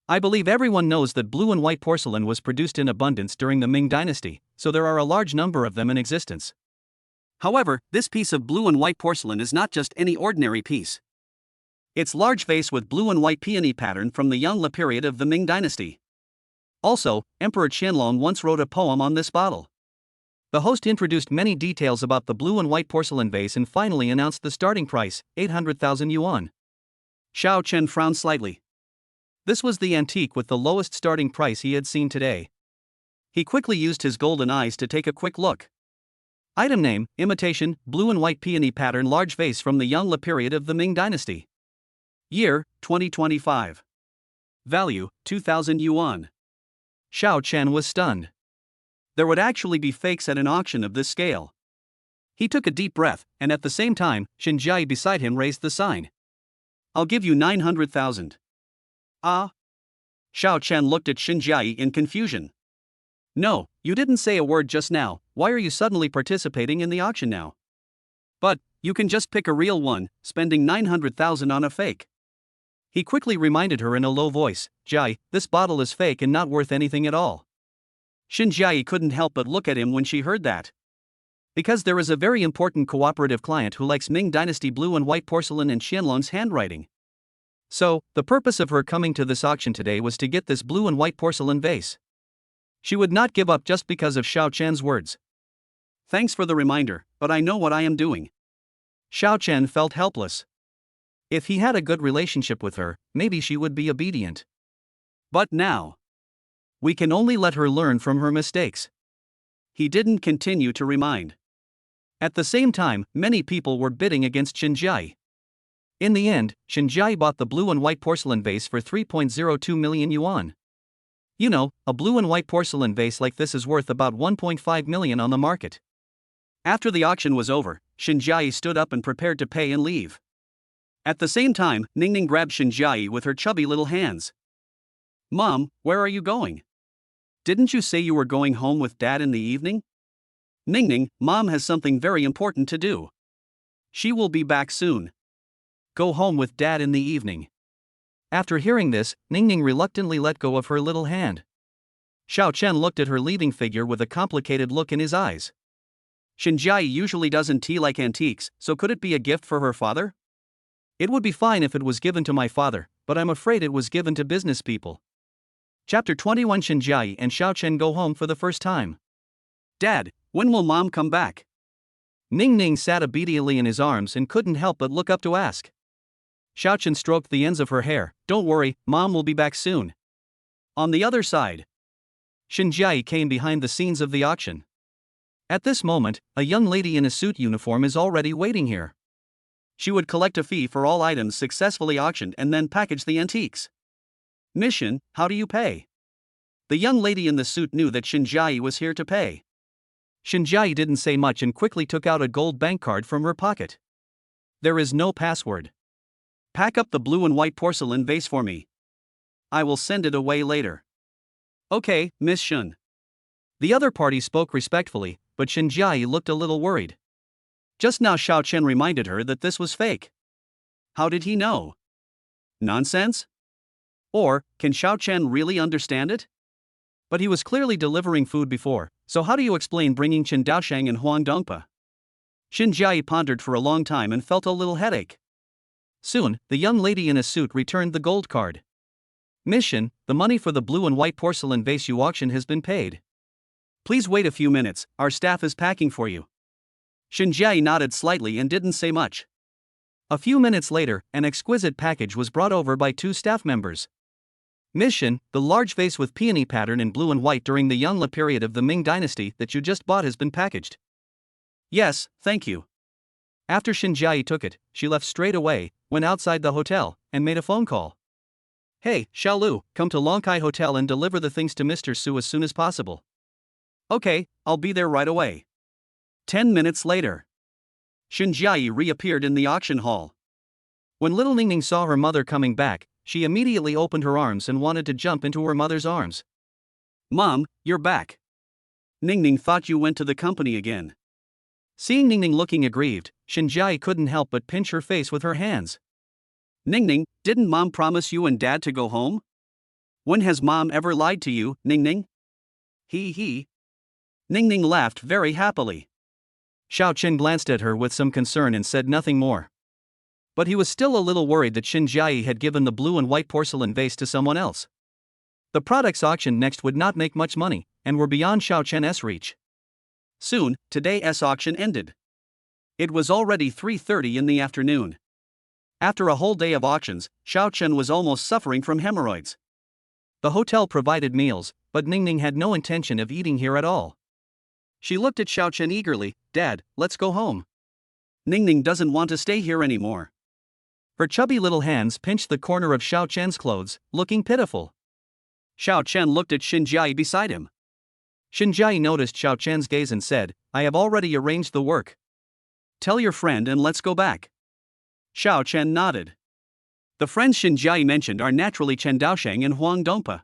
I believe everyone knows that blue and white porcelain was produced in abundance during the Ming Dynasty, so there are a large number of them in existence. However, this piece of blue and white porcelain is not just any ordinary piece. It's large vase with blue and white peony pattern from the Yongle period of the Ming Dynasty. Also, Emperor Qianlong once wrote a poem on this bottle. The host introduced many details about the blue and white porcelain vase and finally announced the starting price, 800,000 yuan. Xiao Chen frowned slightly. This was the antique with the lowest starting price he had seen today. He quickly used his golden eyes to take a quick look. Item name, imitation, blue and white peony pattern large vase from the Yongle period of the Ming Dynasty. Year, 2025. Value, 2,000 yuan. Xiao Chen was stunned. There would actually be fakes at an auction of this scale. He took a deep breath, and at the same time, Xinjiai beside him raised the sign. I'll give you 900,000. Ah? Xiao Chen looked at Xinjiai in confusion. No, you didn't say a word just now, why are you suddenly participating in the auction now? But, you can just pick a real one, spending 900,000 on a fake. He quickly reminded her in a low voice, Jai, this bottle is fake and not worth anything at all. Xinjiai couldn't help but look at him when she heard that. Because there is a very important cooperative client who likes Ming Dynasty blue and white porcelain and Qianlong's handwriting. So, the purpose of her coming to this auction today was to get this blue and white porcelain vase. She would not give up just because of Xiao Chen's words. Thanks for the reminder, but I know what I am doing. Xiao Chen felt helpless. If he had a good relationship with her, maybe she would be obedient. But now, we can only let her learn from her mistakes. He didn't continue to remind. At the same time, many people were bidding against Xinjiai. In the end, Xinjiai bought the blue and white porcelain vase for 3.02 million yuan. You know, a blue and white porcelain vase like this is worth about 1.5 million on the market. After the auction was over, Xinjiai stood up and prepared to pay and leave. At the same time, Ningning grabbed Xinjiai with her chubby little hands. Mom, where are you going? Didn't you say you were going home with Dad in the evening? Ningning, Mom has something very important to do. She will be back soon. Go home with Dad in the evening. After hearing this, Ningning reluctantly let go of her little hand. Xiao Chen looked at her leaving figure with a complicated look in his eyes. Xinjiai usually doesn't like antiques, so could it be a gift for her father? It would be fine if it was given to my father, but I'm afraid it was given to business people. Chapter 21. Xinjiai and Xiao Chen go home for the first time. Dad, when will Mom come back? Ningning sat obediently in his arms and couldn't help but look up to ask. Xiao Chen stroked the ends of her hair. Don't worry, Mom will be back soon. On the other side, Xinjiai came behind the scenes of the auction. At this moment, a young lady in a suit uniform is already waiting here. She would collect a fee for all items successfully auctioned and then package the antiques. Mission, how do you pay? The young lady in the suit knew that Xinjiai was here to pay. Xinjiai didn't say much and quickly took out a gold bank card from her pocket. There is no password. Pack up the blue and white porcelain vase for me. I will send it away later. Okay, Miss Shun. The other party spoke respectfully, but Xinjiai looked a little worried. Just now Xiao Chen reminded her that this was fake. How did he know? Nonsense? Or, can Xiao Chen really understand it? But he was clearly delivering food before, so how do you explain bringing Chen Daoshang and Huang Dongpa? Xinjiai pondered for a long time and felt a little headache. Soon, the young lady in a suit returned the gold card. Mission, the money for the blue and white porcelain vase you auctioned has been paid. Please wait a few minutes, our staff is packing for you. Xinjiai nodded slightly and didn't say much. A few minutes later, an exquisite package was brought over by 2 staff members. Mission, the large vase with peony pattern in blue and white during the Yongle period of the Ming dynasty that you just bought has been packaged. Yes, thank you. After Xinjiai took it, she left straight away, went outside the hotel, and made a phone call. Hey, Xiaolu, come to Longkai Hotel and deliver the things to Mr. Su as soon as possible. Okay, I'll be there right away. 10 minutes later, Xinjiai reappeared in the auction hall. When little Ningning saw her mother coming back, she immediately opened her arms and wanted to jump into her mother's arms. Mom, you're back. Ningning thought you went to the company again. Seeing Ningning looking aggrieved, Xinjiai couldn't help but pinch her face with her hands. Ningning, didn't Mom promise you and Dad to go home? When has Mom ever lied to you, Ningning? He. Ningning laughed very happily. Xiao Chen glanced at her with some concern and said nothing more. But he was still a little worried that Xinjiai had given the blue and white porcelain vase to someone else. The products auctioned next would not make much money, and were beyond Xiao Chen's reach. Soon, today's auction ended. It was already 3:30 in the afternoon. After a whole day of auctions, Xiao Chen was almost suffering from hemorrhoids. The hotel provided meals, but Ningning had no intention of eating here at all. She looked at Xiao Chen eagerly. Dad, let's go home. Ningning doesn't want to stay here anymore. Her chubby little hands pinched the corner of Xiao Chen's clothes, looking pitiful. Xiao Chen looked at Xinjiai beside him. Xinjiai noticed Xiao Chen's gaze and said, I have already arranged the work. Tell your friend and let's go back. Xiao Chen nodded. The friends Xinjiai mentioned are naturally Chen Daoshang and Huang Dongpa.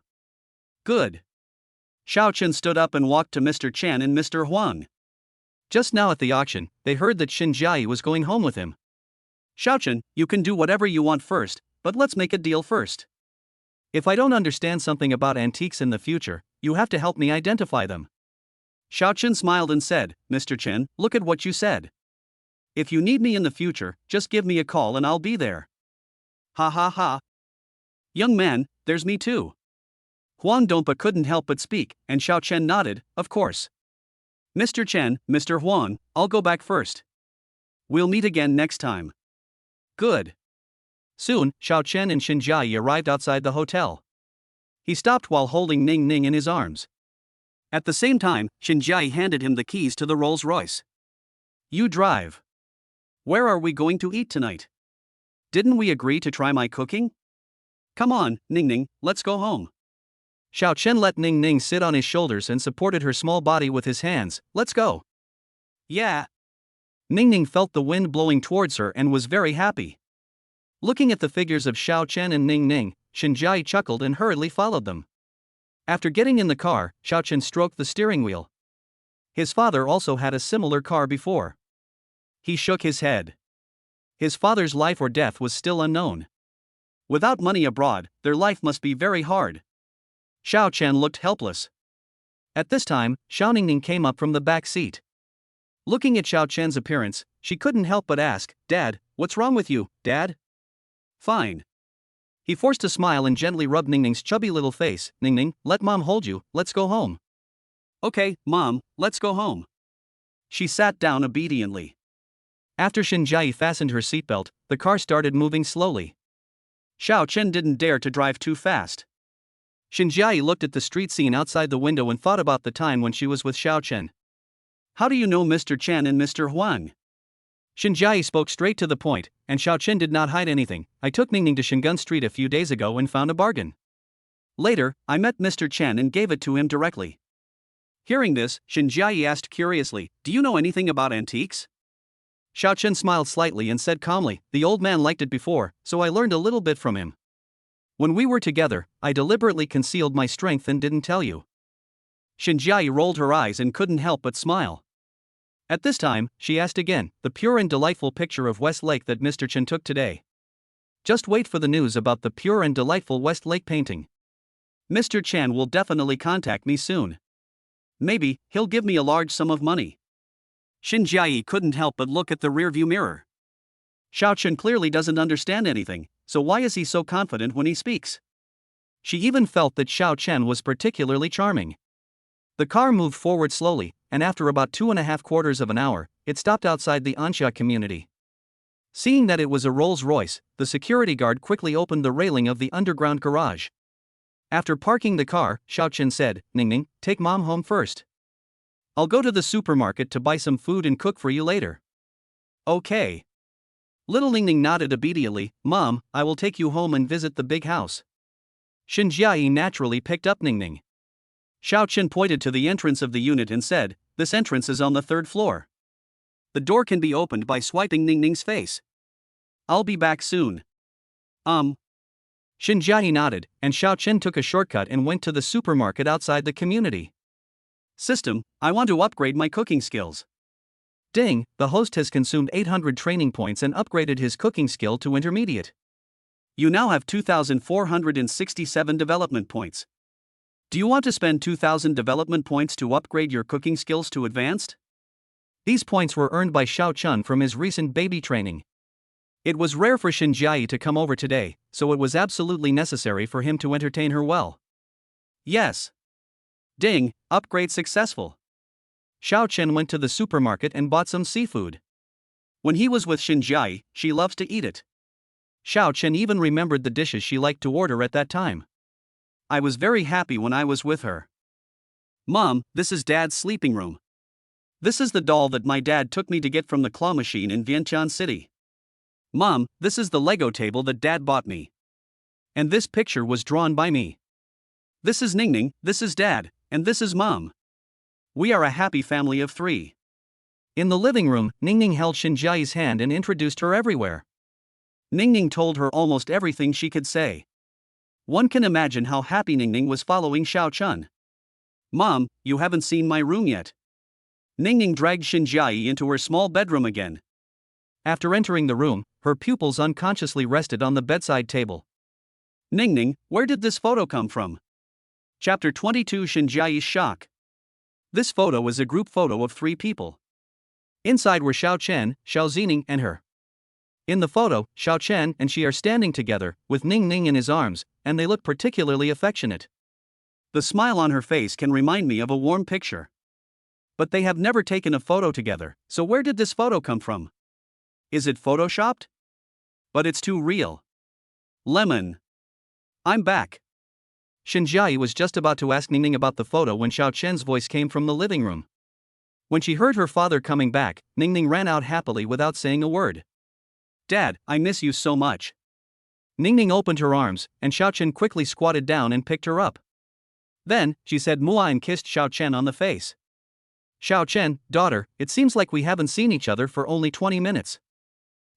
Good. Xiao Chen stood up and walked to Mr. Chen and Mr. Huang. Just now at the auction, they heard that Xinjiai was going home with him. Xiao Chen, you can do whatever you want first, but let's make a deal first. If I don't understand something about antiques in the future, you have to help me identify them. Xiao Chen smiled and said, Mr. Chen, look at what you said. If you need me in the future, just give me a call and I'll be there. Ha ha ha. Young man, there's me too. Huang Donpa couldn't help but speak, and Xiao Chen nodded, of course. Mr. Chen, Mr. Huang, I'll go back first. We'll meet again next time. Good. Soon, Xiao Chen and Shen Jiayi arrived outside the hotel. He stopped while holding Ning Ning in his arms. At the same time, Shen Jiayi handed him the keys to the Rolls-Royce. You drive. Where are we going to eat tonight? Didn't we agree to try my cooking? Come on, Ning Ning, let's go home. Xiao Chen let Ning Ning sit on his shoulders and supported her small body with his hands. Let's go. Yeah. Ning Ning felt the wind blowing towards her and was very happy. Looking at the figures of Xiao Chen and Ning Ning, Shen Jiayi chuckled and hurriedly followed them. After getting in the car, Xiao Chen stroked the steering wheel. His father also had a similar car before. He shook his head. His father's life or death was still unknown. Without money abroad, their life must be very hard. Xiao Chen looked helpless. At this time, Xiao Ningning came up from the back seat. Looking at Xiao Chen's appearance, she couldn't help but ask, "Dad, what's wrong with you, Dad?" "Fine." He forced a smile and gently rubbed Ningning's chubby little face. "Ningning, let Mom hold you, let's go home." Okay, Mom, let's go home. She sat down obediently. After Shen Jiayi fastened her seatbelt, the car started moving slowly. Xiao Chen didn't dare to drive too fast. Shen Jiayi looked at the street scene outside the window and thought about the time when she was with Xiao Chen. How do you know Mr. Chen and Mr. Huang? Shen Jiayi spoke straight to the point, and Xiao Chen did not hide anything. I took Ningning to Shengun Street a few days ago and found a bargain. Later, I met Mr. Chen and gave it to him directly. Hearing this, Shen Jiayi asked curiously, "Do you know anything about antiques?" Xiao Chen smiled slightly and said calmly, "The old man liked it before, so I learned a little bit from him. When we were together, I deliberately concealed my strength and didn't tell you." Shen Jiayi rolled her eyes and couldn't help but smile. At this time, she asked again, "The pure and delightful picture of West Lake that Mr. Chen took today. Just wait for the news about the pure and delightful West Lake painting. Mr. Chen will definitely contact me soon. Maybe he'll give me a large sum of money." Shen Jiayi couldn't help but look at the rearview mirror. Xiao Chen clearly doesn't understand anything, so why is he so confident when he speaks? She even felt that Xiao Chen was particularly charming. The car moved forward slowly, and after about 2.5 quarters of an hour, it stopped outside the Anxia community. Seeing that it was a Rolls-Royce, the security guard quickly opened the railing of the underground garage. After parking the car, Xiao Chen said, "Ningning, take Mom home first. I'll go to the supermarket to buy some food and cook for you later." "Okay." Little Ningning nodded obediently. "Mom, I will take you home and visit the big house." Shen Jiayi naturally picked up Ningning. Xiao Chen pointed to the entrance of the unit and said, "This entrance is on the 3rd floor. The door can be opened by swiping Ningning's face. I'll be back soon." Shen Jiayi nodded, and Xiao Chen took a shortcut and went to the supermarket outside the community. "System, I want to upgrade my cooking skills." Ding, the host has consumed 800 training points and upgraded his cooking skill to intermediate. You now have 2,467 development points. Do you want to spend 2,000 development points to upgrade your cooking skills to advanced? These points were earned by Xiao Chen from his recent baby training. It was rare for Shen Jiayi to come over today, so it was absolutely necessary for him to entertain her well. Yes. Ding, upgrade successful. Xiao Chen went to the supermarket and bought some seafood. When he was with Shen Jiayi, she loves to eat it. Xiao Chen even remembered the dishes she liked to order at that time. I was very happy when I was with her. Mom, this is Dad's sleeping room. This is the doll that my dad took me to get from the claw machine in Vientiane City. Mom, this is the Lego table that Dad bought me. And this picture was drawn by me. This is Ningning, this is Dad, and this is Mom. We are a happy family of 3. In the living room, Ningning held Shen Jiayi's hand and introduced her everywhere. Ningning told her almost everything she could say. One can imagine how happy Ningning was following Xiao Chen. Mom, you haven't seen my room yet. Ningning dragged Shen Jiayi into her small bedroom again. After entering the room, her pupils unconsciously rested on the bedside table. Ningning, where did this photo come from? Chapter 22 Shen Jiayi's shock. This photo is a group photo of 3 people. Inside were Xiao Chen, Xiao Zining, and her. In the photo, Xiao Chen and she are standing together, with Ning Ning in his arms, and they look particularly affectionate. The smile on her face can remind me of a warm picture. But they have never taken a photo together, so where did this photo come from? Is it photoshopped? But it's too real. Lemon. I'm back. Shen Jiayi was just about to ask Ning Ning about the photo when Xiao Chen's voice came from the living room. When she heard her father coming back, Ning Ning ran out happily without saying a word. Dad, I miss you so much. Ning Ning opened her arms, and Xiao Chen quickly squatted down and picked her up. Then, she said "Mua" and kissed Xiao Chen on the face. Xiao Chen, daughter, it seems like we haven't seen each other for only 20 minutes.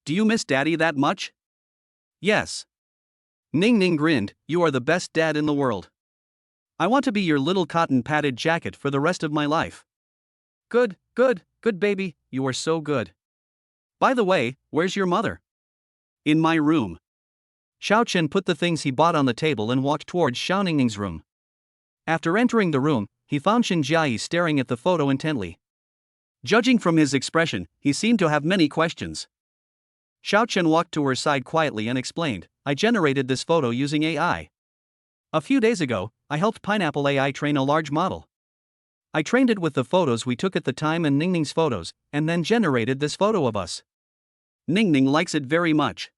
Do you miss Daddy that much? Yes. Ning Ning grinned, you are the best dad in the world. I want to be your little cotton padded jacket for the rest of my life. Good baby, you are so good. By the way, where's your mother? In my room. Xiao Chen put the things he bought on the table and walked towards Xiao Ningning's room. After entering the room, he found Shen Jiayi staring at the photo intently. Judging from his expression, he seemed to have many questions. Xiao Chen walked to her side quietly and explained, I generated this photo using AI. A few days ago, I helped Pineapple AI train a large model. I trained it with the photos we took at the time and Ningning's photos, and then generated this photo of us. Ningning likes it very much.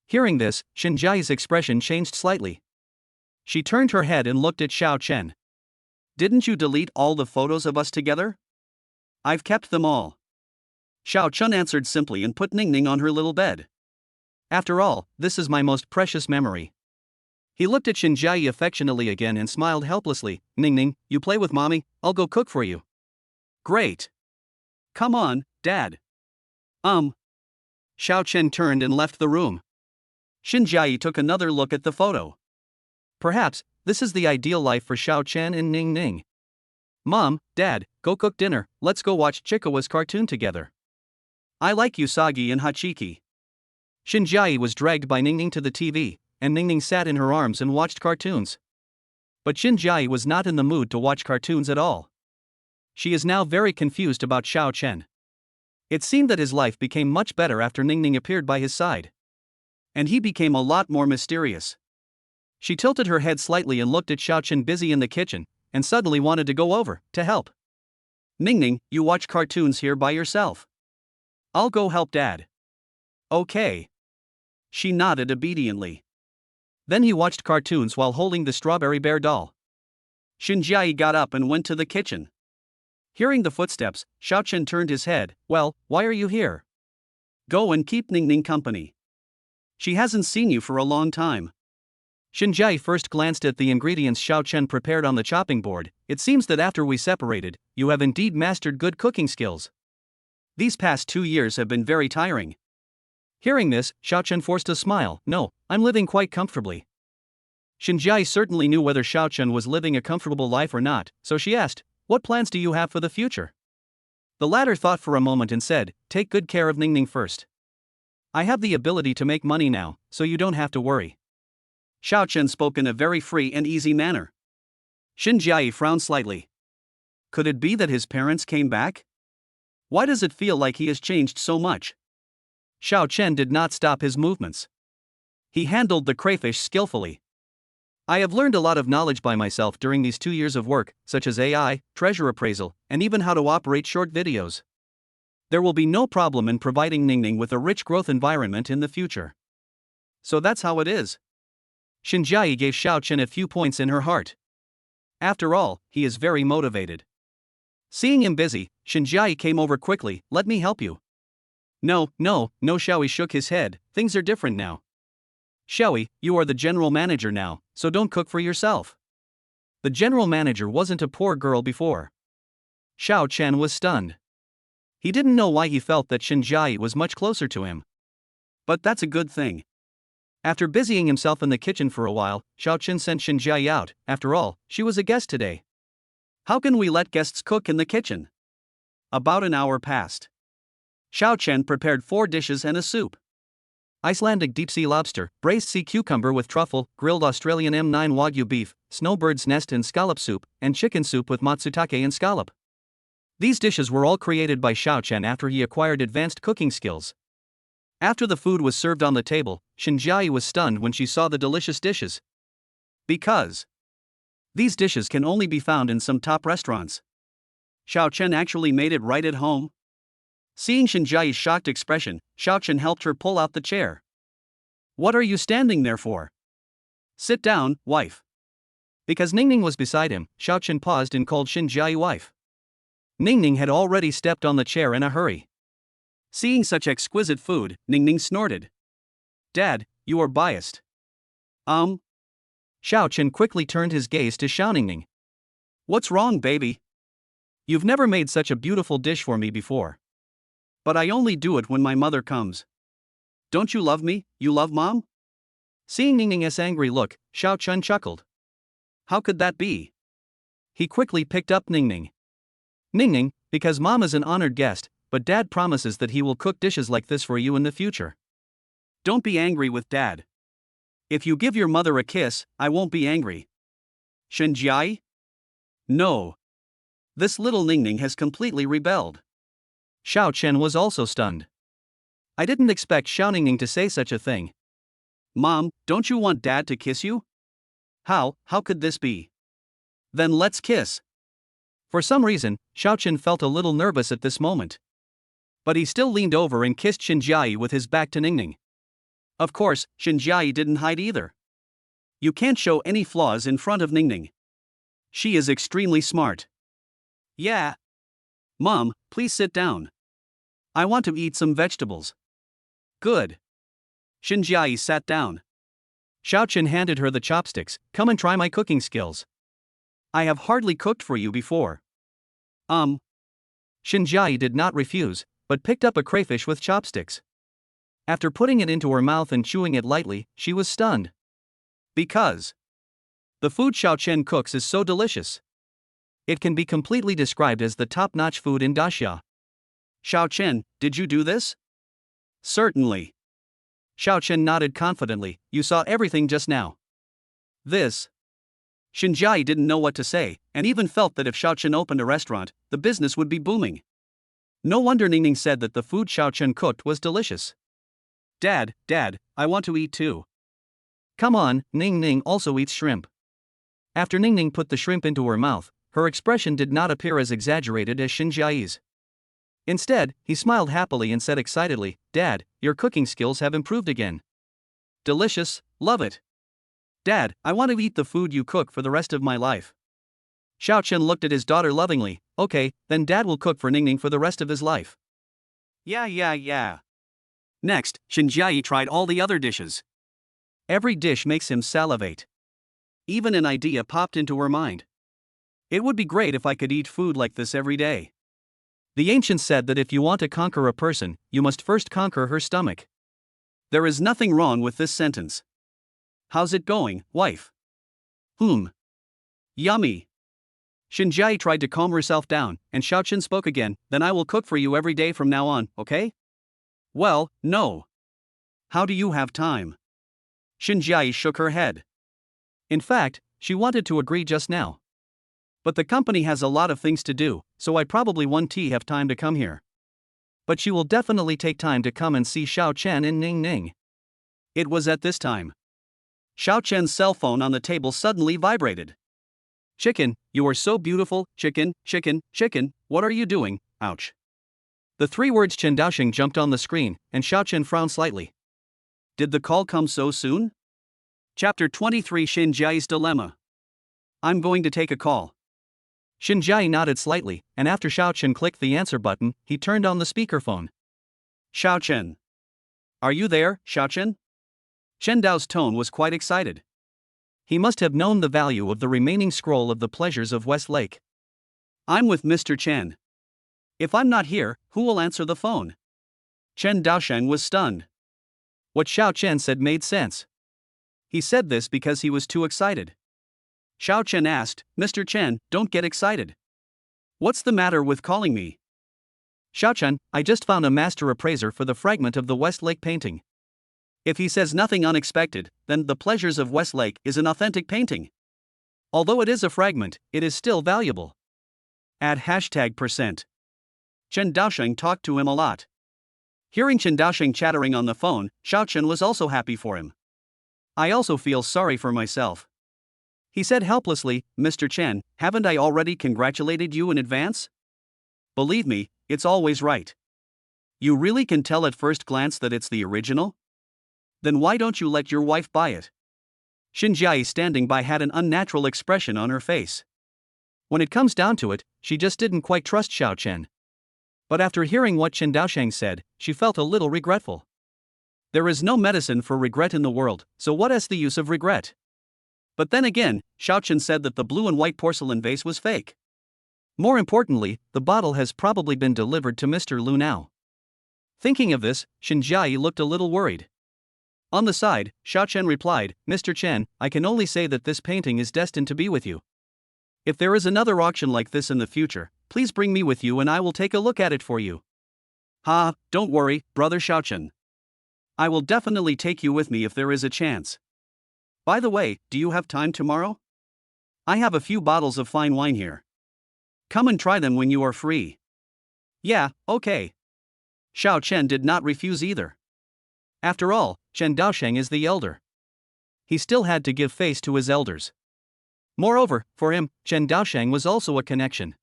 Hearing this, Shen Jiayi's expression changed slightly. She turned her head and looked at Xiao Chen. Didn't you delete all the photos of us together? I've kept them all. Xiao Chen answered simply and put Ningning on her little bed. After all, this is my most precious memory. He looked at Shen Jiayi affectionately again and smiled helplessly. Ningning, you play with mommy, I'll go cook for you. Great. Come on, Dad. Xiao Chen turned and left the room. Shen Jiayi took another look at the photo. Perhaps, this is the ideal life for Xiao Chen and Ning Ning. Mom, Dad, go cook dinner, let's go watch Chikawa's cartoon together. I like Usagi and Hachiki. Shen Jiayi was dragged by Ning Ning to the TV, and Ning Ning sat in her arms and watched cartoons. But Shen Jiayi was not in the mood to watch cartoons at all. She is now very confused about Xiao Chen. It seemed that his life became much better after Ning Ning appeared by his side. And he became a lot more mysterious. She tilted her head slightly and looked at Xiao Chen busy in the kitchen, and suddenly wanted to go over, to help. Ningning, you watch cartoons here by yourself. I'll go help Dad. Okay. She nodded obediently. Then he watched cartoons while holding the strawberry bear doll. Shen Jiayi got up and went to the kitchen. Hearing the footsteps, Xiao Chen turned his head. Well, why are you here? Go and keep Ningning company. She hasn't seen you for a long time. Shen Jiayi first glanced at the ingredients Xiao Chen prepared on the chopping board. It seems that after we separated, you have indeed mastered good cooking skills. These past 2 years have been very tiring. Hearing this, Xiao Chen forced a smile. No, I'm living quite comfortably. Shen Jiayi certainly knew whether Xiao Chen was living a comfortable life or not, so she asked, what plans do you have for the future? The latter thought for a moment and said, take good care of Ningning first. I have the ability to make money now, so you don't have to worry. Xiao Chen spoke in a very free and easy manner. Shen Jiayi frowned slightly. Could it be that his parents came back? Why does it feel like he has changed so much? Xiao Chen did not stop his movements. He handled the crayfish skillfully. I have learned a lot of knowledge by myself during these 2 years of work, such as AI, treasure appraisal, and even how to operate short videos. There will be no problem in providing Ningning with a rich growth environment in the future. So that's how it is. Shen Jiayi gave Xiao Chen a few points in her heart. After all, he is very motivated. Seeing him busy, Shen Jiayi came over quickly. Let me help you. No, Xiaoyi shook his head. Things are different now. Xiaoyi, you are the general manager now, so don't cook for yourself. The general manager wasn't a poor girl before. Xiao Chen was stunned. He didn't know why he felt that Shen Jiayi was much closer to him. But that's a good thing. After busying himself in the kitchen for a while, Xiao Chen sent Shen Jiayi out. After all, she was a guest today. How can we let guests cook in the kitchen? About an hour passed. Xiao Chen prepared 4 dishes and a soup. Icelandic deep-sea lobster, braised sea cucumber with truffle, grilled Australian M9 Wagyu beef, snowbird's nest and scallop soup, and chicken soup with matsutake and scallop. These dishes were all created by Xiao Chen after he acquired advanced cooking skills. After the food was served on the table, Shinjiai was stunned when she saw the delicious dishes. Because these dishes can only be found in some top restaurants. Xiao Chen actually made it right at home. Seeing Shinjiai's shocked expression, Xiao Chen helped her pull out the chair. What are you standing there for? Sit down, wife. Because Ningning was beside him, Xiao Chen paused and called Shinjiai wife. Ningning had already stepped on the chair in a hurry. Seeing such exquisite food, Ningning snorted. Dad, you are biased. Xiao Chen quickly turned his gaze to Xiao Ningning. What's wrong, baby? You've never made such a beautiful dish for me before. But I only do it when my mother comes. Don't you love me? You love mom? Seeing Ningning's angry look, Xiao Chen chuckled. How could that be? He quickly picked up Ningning. Ningning, because mom is an honored guest, but dad promises that he will cook dishes like this for you in the future. Don't be angry with dad. If you give your mother a kiss, I won't be angry. Shinjiai? No. This little Ningning has completely rebelled. Xiao Chen was also stunned. I didn't expect Xiao Ningning to say such a thing. Mom, don't you want dad to kiss you? How could this be? Then let's kiss. For some reason, Xiao Chen felt a little nervous at this moment. But he still leaned over and kissed Shinjiai with his back to Ningning. Of course, Shinjiai didn't hide either. You can't show any flaws in front of Ningning. She is extremely smart. Yeah. Mom, please sit down. I want to eat some vegetables. Good. Shinjiai sat down. Xiao Chen handed her the chopsticks. Come and try my cooking skills. I have hardly cooked for you before. Shinjiai did not refuse, but picked up a crayfish with chopsticks. After putting it into her mouth and chewing it lightly, she was stunned. Because the food Xiao Chen cooks is so delicious. It can be completely described as the top-notch food in Daxia. Xiao Chen, did you do this? Certainly. Xiao Chen nodded confidently. You saw everything just now. This. Shinjiai didn't know what to say, and even felt that if Xiao Chen opened a restaurant, the business would be booming. No wonder Ningning said that the food Xiao Chen cooked was delicious. Dad, I want to eat too. Come on, Ningning also eats shrimp. After Ningning put the shrimp into her mouth, her expression did not appear as exaggerated as Shinjiai's. Instead, he smiled happily and said excitedly, Dad, your cooking skills have improved again. Delicious, love it. Dad, I want to eat the food you cook for the rest of my life. Xiao Chen looked at his daughter lovingly. Okay, then Dad will cook for Ningning for the rest of his life. Yeah. Next, Shinjiai tried all the other dishes. Every dish makes him salivate. Even an idea popped into her mind. It would be great if I could eat food like this every day. The ancients said that if you want to conquer a person, you must first conquer her stomach. There is nothing wrong with this sentence. How's it going, wife? Yummy. Shinjiai tried to calm herself down, and Xiao Chen spoke again. Then I will cook for you every day from now on, okay? Well, no. How do you have time? Shinjiai shook her head. In fact, she wanted to agree just now. But the company has a lot of things to do, so I probably won't have time to come here. But she will definitely take time to come and see Xiao Chen and Ningning. It was at this time. Xiao Chen's cell phone on the table suddenly vibrated. Chicken, you are so beautiful, chicken, what are you doing, ouch. The three words Chen Daoxing jumped on the screen, and Xiao Chen frowned slightly. Did the call come so soon? Chapter 23 Shinjiai's Dilemma. I'm going to take a call. Shinjiai nodded slightly, and after Xiao Chen clicked the answer button, he turned on the speakerphone. Xiao Chen. Are you there, Xiao Chen? Chen Dao's tone was quite excited. He must have known the value of the remaining scroll of the pleasures of West Lake. I'm with Mr. Chen. If I'm not here, who will answer the phone? Chen Daoxing was stunned. What Xiao Chen said made sense. He said this because he was too excited. Xiao Chen asked, Mr. Chen, don't get excited. What's the matter with calling me? Xiao Chen, I just found a master appraiser for the fragment of the West Lake painting. If he says nothing unexpected, then The Pleasures of West Lake is an authentic painting. Although it is a fragment, it is still valuable. Add #%. Chen Daoxing talked to him a lot. Hearing Chen Daosheng chattering on the phone, Xiao Chen was also happy for him. I also feel sorry for myself, he said helplessly. Mr. Chen, haven't I already congratulated you in advance? Believe me, it's always right. You really can tell at first glance that it's the original? Then why don't you let your wife buy it? Xin Jiayi standing by had an unnatural expression on her face. When it comes down to it, she just didn't quite trust Xiao Chen. But after hearing what Chen Daosheng said, she felt a little regretful. There is no medicine for regret in the world, so what is the use of regret? But then again, Xiao Chen said that the blue and white porcelain vase was fake. More importantly, the bottle has probably been delivered to Mr. Lu now. Thinking of this, Xin Jiayi looked a little worried. On the side, Xiao Chen replied, Mr. Chen, I can only say that this painting is destined to be with you. If there is another auction like this in the future, please bring me with you and I will take a look at it for you. Ha, don't worry, brother Xiao Chen. I will definitely take you with me if there is a chance. By the way, do you have time tomorrow? I have a few bottles of fine wine here. Come and try them when you are free. Yeah, okay. Xiao Chen did not refuse either. After all, Chen Daosheng is the elder. He still had to give face to his elders. Moreover, for him, Chen Daosheng was also a connection.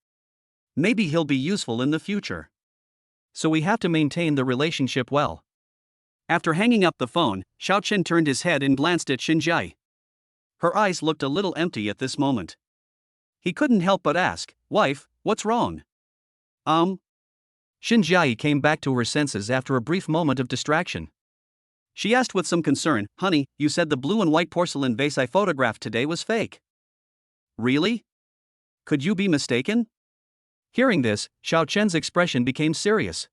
Maybe he'll be useful in the future. So we have to maintain the relationship well. After hanging up the phone, Xiao Chen turned his head and glanced at Xin Jiayi. Her eyes looked a little empty at this moment. He couldn't help but ask, Wife, what's wrong? Xin Jiayi came back to her senses after a brief moment of distraction. She asked with some concern, Honey, you said the blue and white porcelain vase I photographed today was fake. Really? Could you be mistaken? Hearing this, Xiao Chen's expression became serious.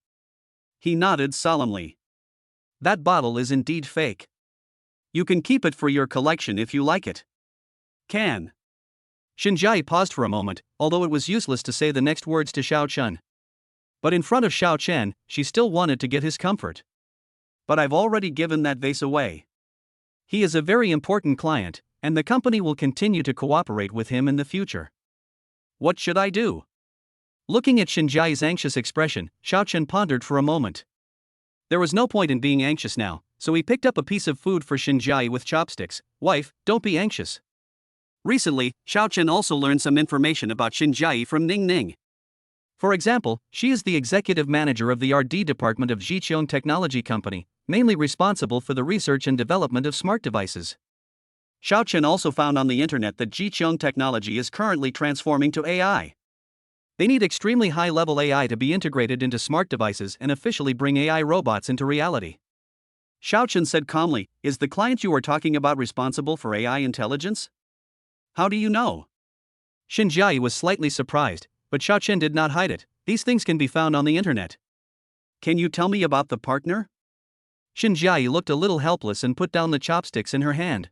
He nodded solemnly. That bottle is indeed fake. You can keep it for your collection if you like it. Can. Xin Jiayi paused for a moment, although it was useless to say the next words to Xiao Chen. But in front of Xiao Chen, she still wanted to get his comfort. But I've already given that vase away. He is a very important client, and the company will continue to cooperate with him in the future. What should I do? Looking at Xin Jiayi's anxious expression, Xiao Chen pondered for a moment. There was no point in being anxious now, so he picked up a piece of food for Xin Jiayi with chopsticks. Wife, don't be anxious. Recently, Xiao Chen also learned some information about Xin Jiayi from Ning Ning. For example, she is the executive manager of the R&D department of Jiqiong Technology Company, mainly responsible for the research and development of smart devices. Xiao Chen also found on the internet that Jiqiong Technology is currently transforming to AI. They need extremely high-level AI to be integrated into smart devices and officially bring AI robots into reality. Xiao Chen said calmly, Is the client you are talking about responsible for AI intelligence? How do you know? Xin Jiayi was slightly surprised, but Xiao Chen did not hide it. These things can be found on the internet. Can you tell me about the partner? Xin Jiayi looked a little helpless and put down the chopsticks in her hand.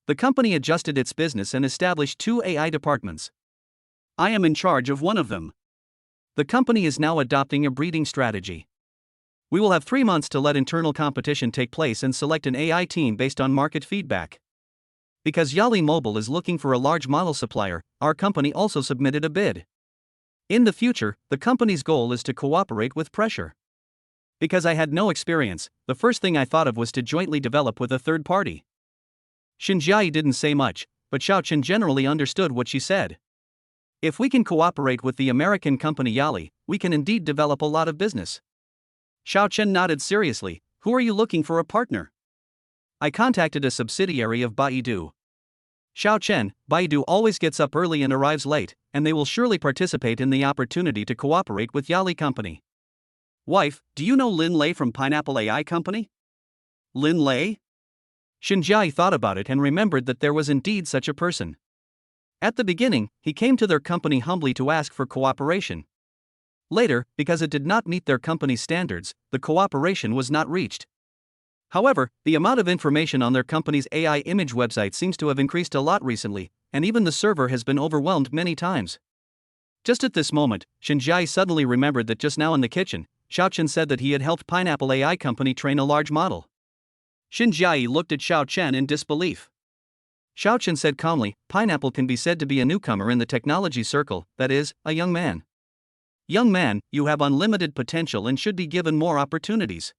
The company adjusted its business and established 2 AI departments. I am in charge of one of them. The company is now adopting a breeding strategy. We will have 3 months to let internal competition take place and select an AI team based on market feedback. Because Yali Mobile is looking for a large model supplier, our company also submitted a bid. In the future, the company's goal is to cooperate with pressure. Because I had no experience, the first thing I thought of was to jointly develop with a third party. Xin Jiayi didn't say much, but Xiao Chen generally understood what she said. If we can cooperate with the American company Yali, we can indeed develop a lot of business. Xiao Chen nodded seriously. Who are you looking for a partner? I contacted a subsidiary of Baidu. Xiao Chen, Baidu always gets up early and arrives late, and they will surely participate in the opportunity to cooperate with Yali Company. Wife, do you know Lin Lei from Pineapple AI Company? Lin Lei? Xin Jiayi thought about it and remembered that there was indeed such a person. At the beginning, he came to their company humbly to ask for cooperation. Later, because it did not meet their company's standards, the cooperation was not reached. However, the amount of information on their company's AI image website seems to have increased a lot recently, and even the server has been overwhelmed many times. Just at this moment, Xin Jiayi suddenly remembered that just now in the kitchen, Xiao Chen said that he had helped Pineapple AI Company train a large model. Xin Jiayi looked at Xiao Chen in disbelief. Xiao Chen said calmly, Pineapple can be said to be a newcomer in the technology circle, that is, a young man. Young man, you have unlimited potential and should be given more opportunities.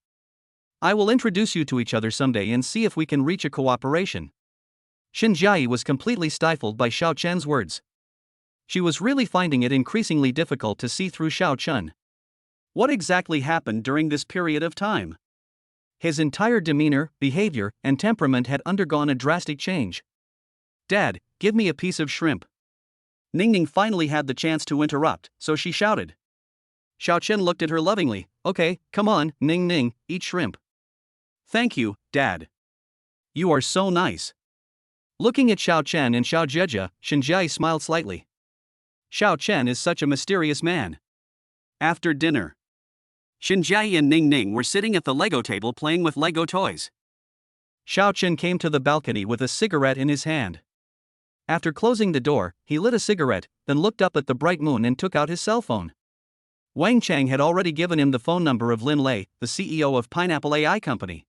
I will introduce you to each other someday and see if we can reach a cooperation. Shin Jiayi was completely stifled by Xiao Chen's words. She was really finding it increasingly difficult to see through Xiao Chen. What exactly happened during this period of time? His entire demeanor, behavior, and temperament had undergone a drastic change. Dad, give me a piece of shrimp. Ningning finally had the chance to interrupt, so she shouted. Xiao Chen looked at her lovingly. Okay, come on, Ning, eat shrimp. Thank you, Dad. You are so nice. Looking at Xiao Chen and Xiao Jieja, Shin Jiayi smiled slightly. Xiao Chen is such a mysterious man. After dinner, Shin Jiayi and Ning were sitting at the Lego table playing with Lego toys. Xiao Chen came to the balcony with a cigarette in his hand. After closing the door, he lit a cigarette, then looked up at the bright moon and took out his cell phone. Wang Chang had already given him the phone number of Lin Lei, the CEO of Pineapple AI Company.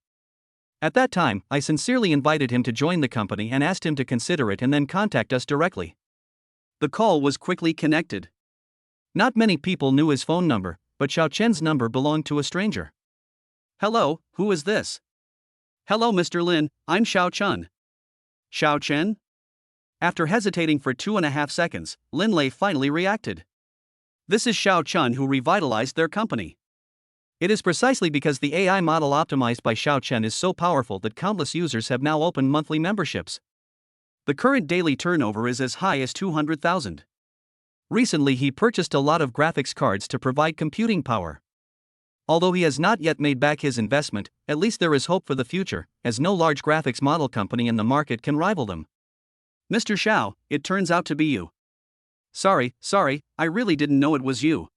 At that time, I sincerely invited him to join the company and asked him to consider it and then contact us directly. The call was quickly connected. Not many people knew his phone number, but Xiao Chen's number belonged to a stranger. Hello, who is this? Hello, Mr. Lin, I'm Xiao Chen. Xiao Chen? After hesitating for 2.5 seconds, Lin Lei finally reacted. This is Xiao Chen who revitalized their company. It is precisely because the AI model optimized by Xiao Chen is so powerful that countless users have now opened monthly memberships. The current daily turnover is as high as 200,000. Recently he purchased a lot of graphics cards to provide computing power. Although he has not yet made back his investment, at least there is hope for the future, as no large graphics model company in the market can rival them. Mr. Xiao, it turns out to be you. Sorry, I really didn't know it was you.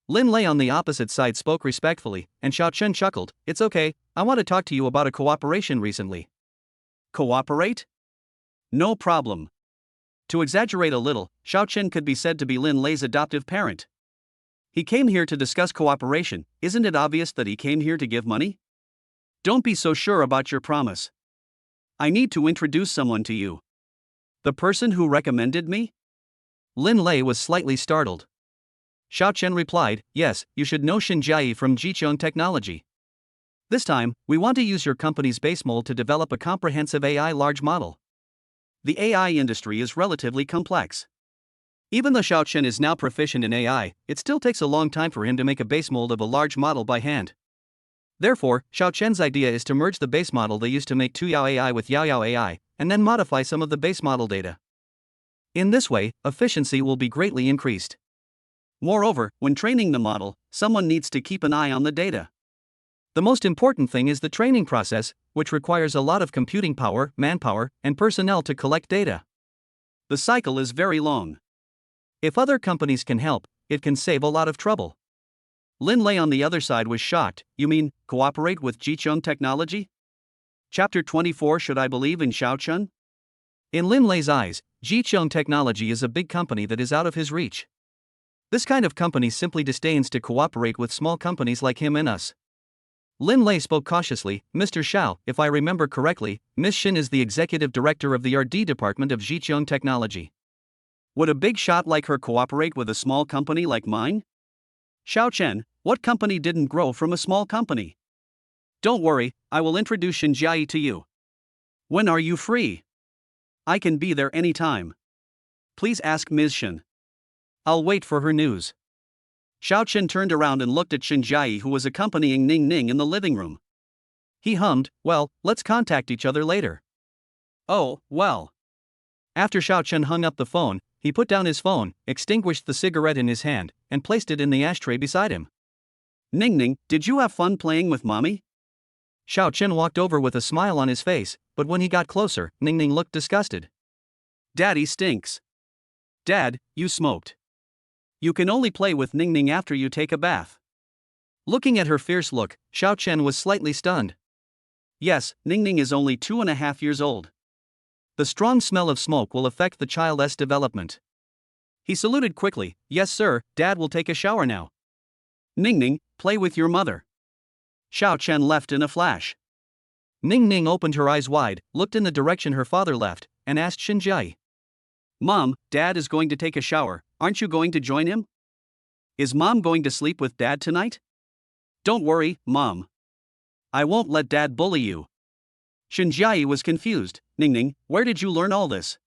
Lin Lei on the opposite side spoke respectfully, and Xiao Chen chuckled. It's okay, I want to talk to you about a cooperation recently. Cooperate? No problem. To exaggerate a little, Xiao Chen could be said to be Lin Lei's adoptive parent. He came here to discuss cooperation, isn't it obvious that he came here to give money? Don't be so sure about your promise. I need to introduce someone to you. The person who recommended me? Lin Lei was slightly startled. Xiao Chen replied, yes, you should know Shin Jiayi from Jiqiong Technology. This time, we want to use your company's base mold to develop a comprehensive AI large model. The AI industry is relatively complex. Even though Xiao Chen is now proficient in AI, it still takes a long time for him to make a base mold of a large model by hand. Therefore, Xiao Chen's idea is to merge the base model they used to make Tuyao AI with Yaoyao AI, and then modify some of the base model data. In this way, efficiency will be greatly increased. Moreover, when training the model, someone needs to keep an eye on the data. The most important thing is the training process, which requires a lot of computing power, manpower, and personnel to collect data. The cycle is very long. If other companies can help, it can save a lot of trouble. Lin Lei on the other side was shocked. You mean, cooperate with Jiqiong Technology? Chapter 24. Should I believe in Xiao Chen? In Lin Lei's eyes, Jiqiong Technology is a big company that is out of his reach. This kind of company simply disdains to cooperate with small companies like him and us. Lin Lei spoke cautiously. Mr. Xiao, if I remember correctly, Ms. Shin is the executive director of the R&D department of Jiqiong Technology. Would a big shot like her cooperate with a small company like mine? Xiao Chen, what company didn't grow from a small company? Don't worry, I will introduce Shin Jiayi to you. When are you free? I can be there anytime. Please ask Ms. Shin. I'll wait for her news. Xiao Chen turned around and looked at Shin Jiayi, who was accompanying Ning in the living room. He hummed, well, let's contact each other later. Oh, well. After Xiao Chen hung up the phone, he put down his phone, extinguished the cigarette in his hand, and placed it in the ashtray beside him. Ning, did you have fun playing with mommy? Xiao Chen walked over with a smile on his face, but when he got closer, Ning looked disgusted. Daddy stinks. Dad, you smoked. You can only play with Ning after you take a bath. Looking at her fierce look, Xiao Chen was slightly stunned. Yes, Ning is only 2.5 years old. The strong smell of smoke will affect the child's development. He saluted quickly. Yes sir, Dad will take a shower now. Ning, play with your mother. Xiao Chen left in a flash. Ning opened her eyes wide, looked in the direction her father left, and asked Shin Jiayi. Mom, Dad is going to take a shower, aren't you going to join him? Is Mom going to sleep with Dad tonight? Don't worry, Mom. I won't let Dad bully you. Shinjiai was confused. Ningning, where did you learn all this?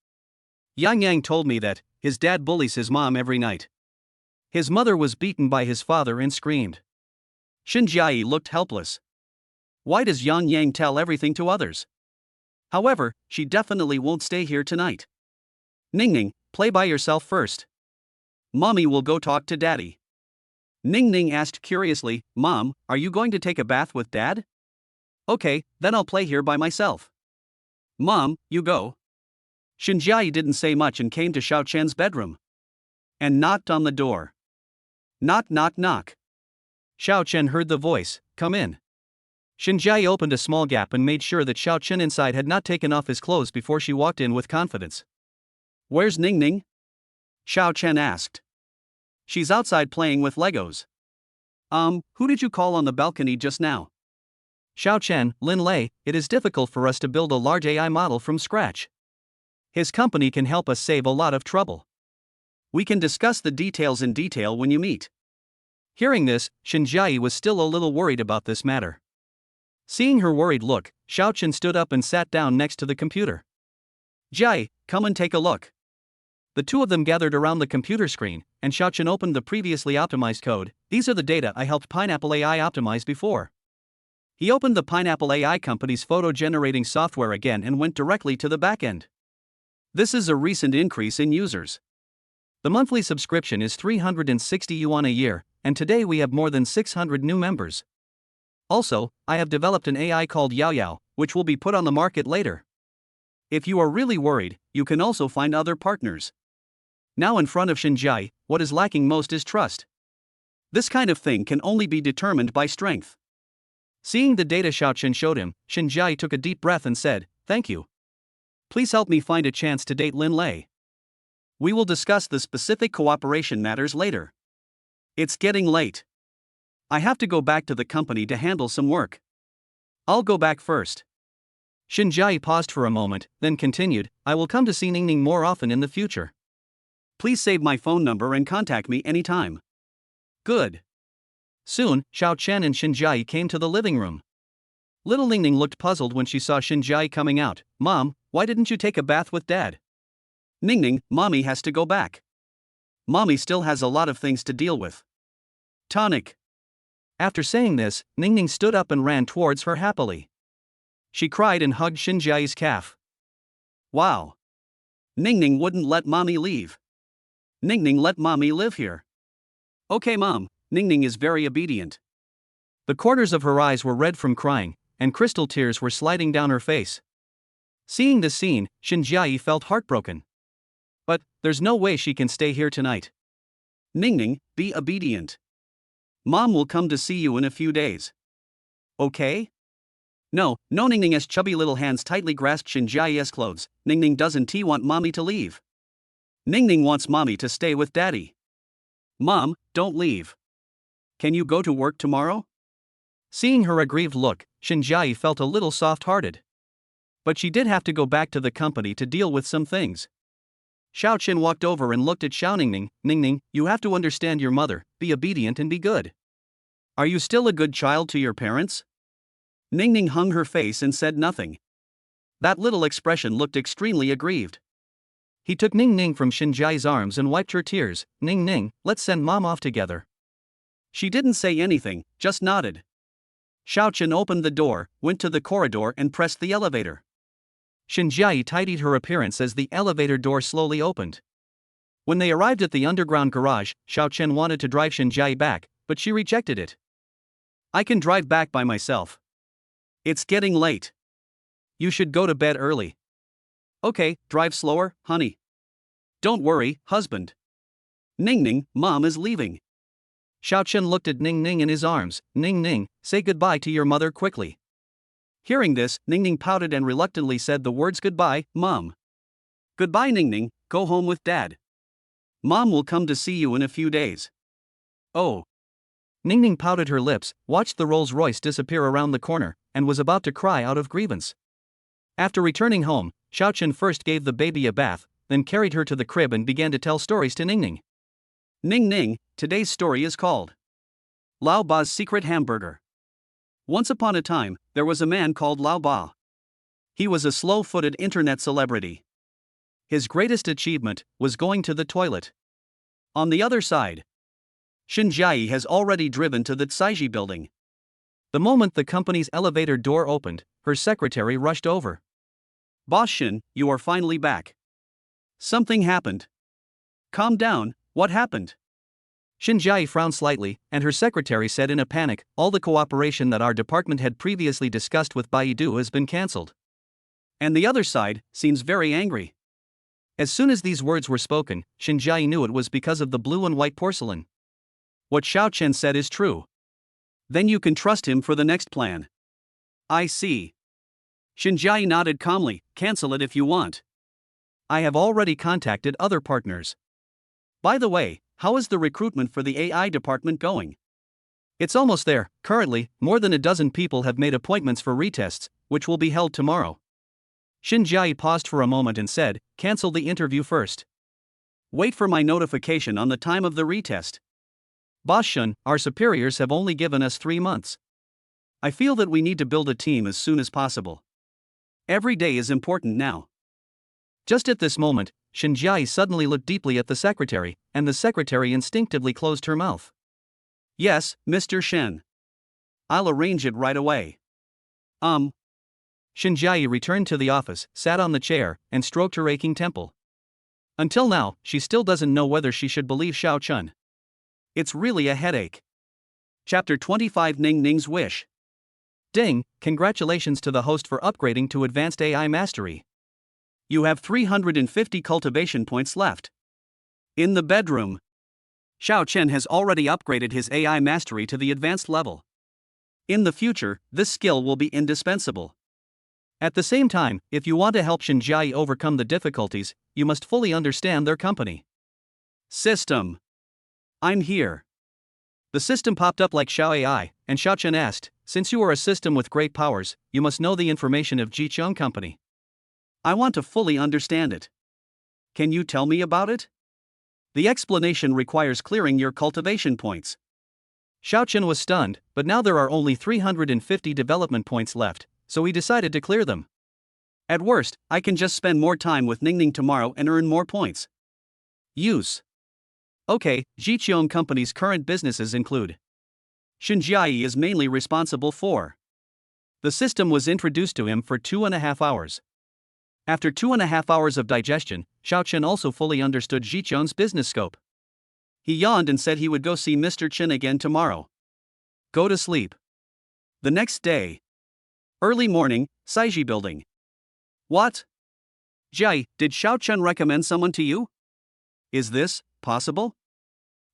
Yang Yang told me that his dad bullies his mom every night. His mother was beaten by his father and screamed. Shinjiai looked helpless. Why does Yang Yang tell everything to others? However, she definitely won't stay here tonight. Ningning, play by yourself first. Mommy will go talk to Daddy. Ningning asked curiously, Mom, are you going to take a bath with Dad? Okay, then I'll play here by myself. Mom, you go. Shinjiai didn't say much and came to Xiao Chen's bedroom. And knocked on the door. Knock, knock, knock. Xiao Chen heard the voice, come in. Shinjiai opened a small gap and made sure that Xiao Chen inside had not taken off his clothes before she walked in with confidence. Where's Ningning? Xiao Chen asked. She's outside playing with Legos. Who did you call on the balcony just now? Xiao Chen, Lin Lei, it is difficult for us to build a large AI model from scratch. His company can help us save a lot of trouble. We can discuss the details in detail when you meet. Hearing this, Shinjiai was still a little worried about this matter. Seeing her worried look, Xiao Chen stood up and sat down next to the computer. Jai, come and take a look. The two of them gathered around the computer screen, and Xiao Chen opened the previously optimized code. These are the data I helped Pineapple AI optimize before. He opened the Pineapple AI company's photo-generating software again and went directly to the backend. This is a recent increase in users. The monthly subscription is 360 yuan a year, and today we have more than 600 new members. Also, I have developed an AI called Yao Yao, which will be put on the market later. If you are really worried, you can also find other partners. Now in front of Shinjiai, what is lacking most is trust. This kind of thing can only be determined by strength. Seeing the data Xiao Chen showed him, Shinjiai took a deep breath and said, thank you. Please help me find a chance to date Lin Lei. We will discuss the specific cooperation matters later. It's getting late. I have to go back to the company to handle some work. I'll go back first. Shinjiai paused for a moment, then continued, I will come to see Ningning more often in the future. Please save my phone number and contact me anytime. Good. Soon, Xiao Chen and Shinjiai came to the living room. Little Ningning looked puzzled when she saw Shinjiai coming out. Mom, why didn't you take a bath with Dad? Ningning, Mommy has to go back. Mommy still has a lot of things to deal with. Tonic. After saying this, Ningning stood up and ran towards her happily. She cried and hugged Shinjiai's calf. Wow. Ningning wouldn't let Mommy leave. Ningning let Mommy live here. Okay, Mom. Ningning is very obedient. The corners of her eyes were red from crying, and crystal tears were sliding down her face. Seeing this scene, Shinjiai felt heartbroken. But there's no way she can stay here tonight. Ningning, be obedient. Mom will come to see you in a few days. Okay? No, Ningning's chubby little hands tightly grasped Shinjiai's clothes. Ningning doesn't want Mommy to leave. Ningning wants Mommy to stay with Daddy. Mom, don't leave. Can you go to work tomorrow? Seeing her aggrieved look, Shinjiai felt a little soft-hearted. But she did have to go back to the company to deal with some things. Xiao Chen walked over and looked at Xiao Ningning. Ningning, you have to understand your mother, be obedient and be good. Are you still a good child to your parents? Ningning hung her face and said nothing. That little expression looked extremely aggrieved. He took Ningning from Shinjiai's arms and wiped her tears. Ningning, let's send Mom off together. She didn't say anything, just nodded. Xiao Chen opened the door, went to the corridor and pressed the elevator. Shinjiai tidied her appearance as the elevator door slowly opened. When they arrived at the underground garage, Xiao Chen wanted to drive Shinjiai back, but she rejected it. I can drive back by myself. It's getting late. You should go to bed early. Okay, drive slower, honey. Don't worry, husband. Ningning, Mom is leaving. Xiao Chen looked at Ningning in his arms. Ningning, say goodbye to your mother quickly. Hearing this, Ningning pouted and reluctantly said the words goodbye, Mom. Goodbye, Ningning, go home with Dad. Mom will come to see you in a few days. Oh. Ningning pouted her lips, watched the Rolls Royce disappear around the corner, and was about to cry out of grievance. After returning home, Xiao Chen first gave the baby a bath, then carried her to the crib and began to tell stories to Ningning. Ningning, Today's story is called Lao Ba's Secret Hamburger. Once upon a time, there was a man called Lao Ba. He was a slow-footed internet celebrity. His greatest achievement was going to the toilet. On the other side, Shin Jiayi has already driven to the Tsaiji building. The moment the company's elevator door opened, her secretary rushed over. Boss Shin, you are finally back. Something happened. Calm down, what happened? Shin Jiayi frowned slightly, and her secretary said in a panic, all the cooperation that our department had previously discussed with Baidu has been cancelled. And the other side seems very angry. As soon as these words were spoken, Shin Jiayi knew it was because of the blue and white porcelain. What Xiao Chen said is true. Then you can trust him for the next plan. I see. Shin Jiayi nodded calmly, cancel it if you want. I have already contacted other partners. By the way, how is the recruitment for the AI department going? It's almost there. Currently, more than a dozen people have made appointments for retests, which will be held tomorrow. Shin Jiayi paused for a moment and said, cancel the interview first. Wait for my notification on the time of the retest. Boss Shun, our superiors have only given us 3 months. I feel that we need to build a team as soon as possible. Every day is important now. Just at this moment, Shin Jiayi suddenly looked deeply at the secretary, and the secretary instinctively closed her mouth. Yes, Mr. Shen. I'll arrange it right away. Shin Jiayi returned to the office, sat on the chair, and stroked her aching temple. Until now, she still doesn't know whether she should believe Xiao Chun. It's really a headache. Chapter 25 Ning Ning's Wish. Ding, congratulations to the host for upgrading to Advanced AI Mastery. You have 350 cultivation points left. In the bedroom, Xiao Chen has already upgraded his AI mastery to the advanced level. In the future, this skill will be indispensable. At the same time, if you want to help Shin Jiayi overcome the difficulties, you must fully understand their company. System. I'm here. The system popped up like Xiao AI, and Xiao Chen asked, since you are a system with great powers, you must know the information of Jiqiang Company. I want to fully understand it. Can you tell me about it? The explanation requires clearing your cultivation points. Xiao Chen was stunned, but now there are only 350 development points left, so he decided to clear them. At worst, I can just spend more time with Ningning tomorrow and earn more points. Use. Okay, Jiqiang Company's current businesses include. Shin Jiayi is mainly responsible for. The system was introduced to him for 2.5 hours. After 2.5 hours of digestion, Xiao Chen also fully understood Jiqiang's business scope. He yawned and said he would go see Mr. Chen again tomorrow. Go to sleep. The next day. Early morning, Tsaiji building. What? Jiayi, did Xiao Chen recommend someone to you? Is this possible?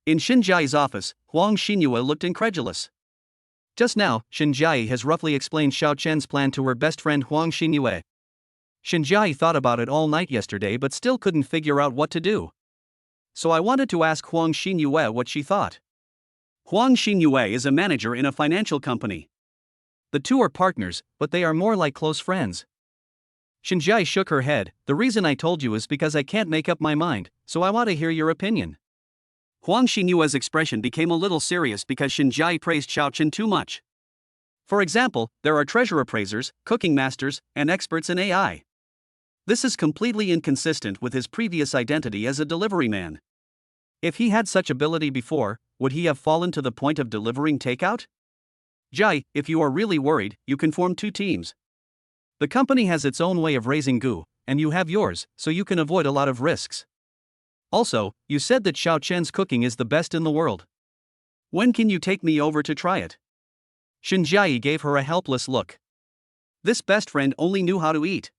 In Shin Jiayi's office, Huang Xinyue looked incredulous. Just now, Shin Jiayi has roughly explained Xiao Chen's plan to her best friend Huang Xinyue. Shin Jiayi thought about it all night yesterday but still couldn't figure out what to do. So I wanted to ask Huang Xinyue what she thought. Huang Xinyue is a manager in a financial company. The two are partners, but they are more like close friends. Shin Jiayi shook her head. The reason I told you is because I can't make up my mind, so I want to hear your opinion. Huang Xinyue's expression became a little serious because Shin Jiayi praised Xiao Chen too much. For example, there are treasure appraisers, cooking masters, and experts in AI. This is completely inconsistent with his previous identity as a delivery man. If he had such ability before, would he have fallen to the point of delivering takeout? Jiayi, if you are really worried, you can form 2 teams. The company has its own way of raising gu, and you have yours, so you can avoid a lot of risks. Also, you said that Xiao Chen's cooking is the best in the world. When can you take me over to try it? Shin Jiayi gave her a helpless look. This best friend only knew how to eat.